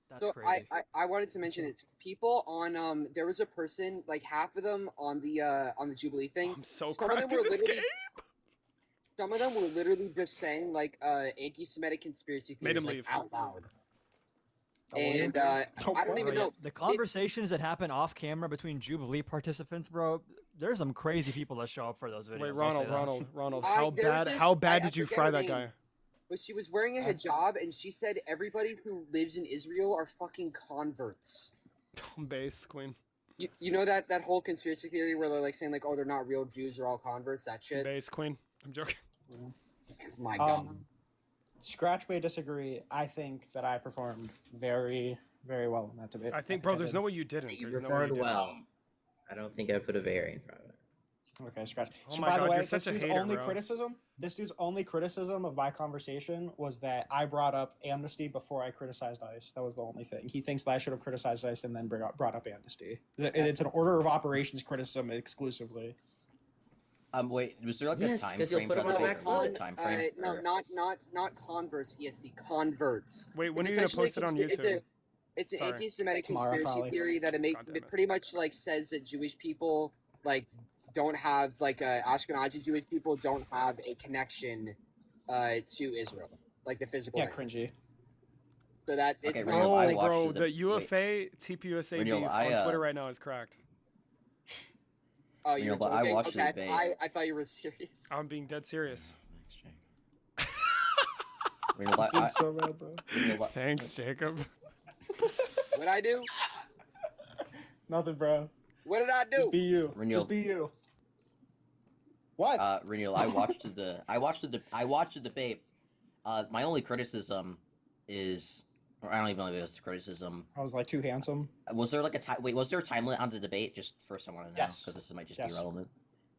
That's So crazy. I wanted to mention it. People on there was a person, like half of them on the Jubilee thing. I'm so some of them cracked in were this literally game. some of them were literally just saying like anti-Semitic conspiracy Made theories him like, leave. out loud. Oh, And I don't even know. The conversations that happen off camera between Jubilee participants, bro. There's some crazy people that show up for those videos. Wait, I'll say that. Ronald, There was this- how bad I did you forget fry her that name, guy? But she was wearing a hijab, and she said everybody who lives in Israel are fucking converts. Base queen. You know that whole conspiracy theory where they're like saying like, oh, they're not real Jews, they're all converts. That shit. Base queen. I'm joking. My God. Scratch may disagree. I think that I performed very, very well in that debate. I think, bro, there's no way you didn't. You There's no way you performed didn't. well. I don't think I put a very in front of it. Okay, Scratch. Oh So my by God, the way, you're this such a dude's hater, only bro. criticism. This dude's only criticism of my conversation was that I brought up amnesty before I criticized ICE. That was the only thing. He thinks that I should have criticized ICE and then brought up amnesty. It's an order of operations criticism exclusively. Wait, was there like Yes, a time 'cause you'll frame put for him on the the back foot. time frame? No, or- not converts. ESD converts. Wait, when It's are you gonna essentially post it on it's YouTube? It's an Sorry. anti-Semitic Tomorrow, conspiracy probably. theory that it pretty much like says that Jewish people like don't have like Ashkenazi Jewish people don't have a connection to Israel, like the physical. Yeah, language. cringy. So that it's Okay, not Randall, I like watched Bro, the- the UFA TPUSA Randall, beef I, on Twitter right now is cracked. oh you're but I joking? watched the Okay, debate. I thought you were serious. I'm being dead serious. Randall, This dude's so bad, bro. Randall, Thanks, Jacob. What I do? Nothing, bro. What did I do? Just be you. Renewal. Just be you. What? Reniel, I watched the debate. My only criticism is, or I don't even know if it was criticism. I was like too handsome. Was there like a time? Wait, was there a time limit on the debate? Just first, I want to know Yes. because this might just Yes. be relevant.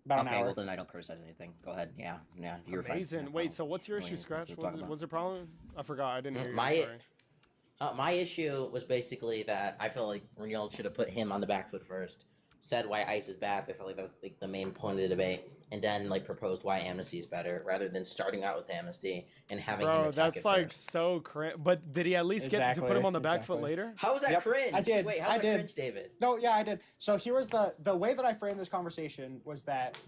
About an Okay, hour. well then I don't criticize anything. Go ahead. Yeah, you're fine. Amazing. No Wait, problem. so what's your What do issue, you- Scratch? what do you talk about? Was there a problem? I forgot. I didn't hear you. My- I'm sorry. My issue was basically that I feel like Reniel should have put him on the back foot first, said why ICE is bad. I felt like that was like the main point of the debate, and then like proposed why amnesty is better, rather than starting out with amnesty and having him Bro, attack that's it like first. so cringe. But did he at least get to put him on the back foot exactly. later? How was that Yep, cringe? I did. Wait, how I was that did. cringe, David? No, yeah, I did. So here was the way that I framed this conversation was that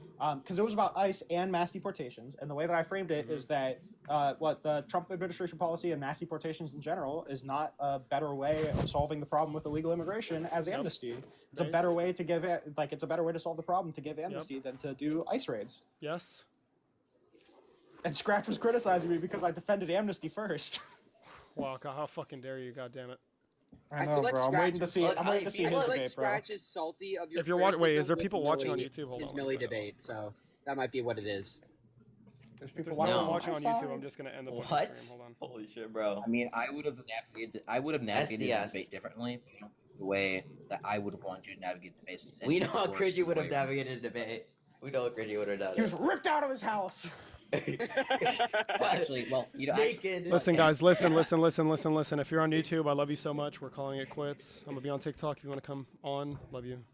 because it was about ICE and mass deportations, and the way that I framed it is that what the Trump administration policy and mass deportations in general is not a better way of solving the problem with illegal immigration as amnesty. It's a better way to give it, like, it's a better way to solve the problem to give amnesty than to do ICE raids. Yes. And Scratch was criticizing me because I defended amnesty first. Wow, how fucking dare you? God damn it. I know, bro. I'm waiting to see. I'm waiting to see his debate, bro. Scratch is salty of your. If you're watching, wait, is there criticism people with watching on Millie- YouTube? Hold his on. Millie debate, so that might be what it is. There's If people there's no one watching. watching on YouTube, I'm just gonna end the fucking What? stream. Hold on. Holy shit, bro. I mean, I would have navigated the debate differently. You know, the way that I would have wanted you to navigate the debate. We know how Cringy would have navigated a debate. We know what Cringy would have done. He was ripped out of his house. Well, actually, well, you know, naked. Listen, guys, listen. If you're on YouTube, I love you so much. We're calling it quits. I'm gonna be on TikTok if you want to come on. Love you.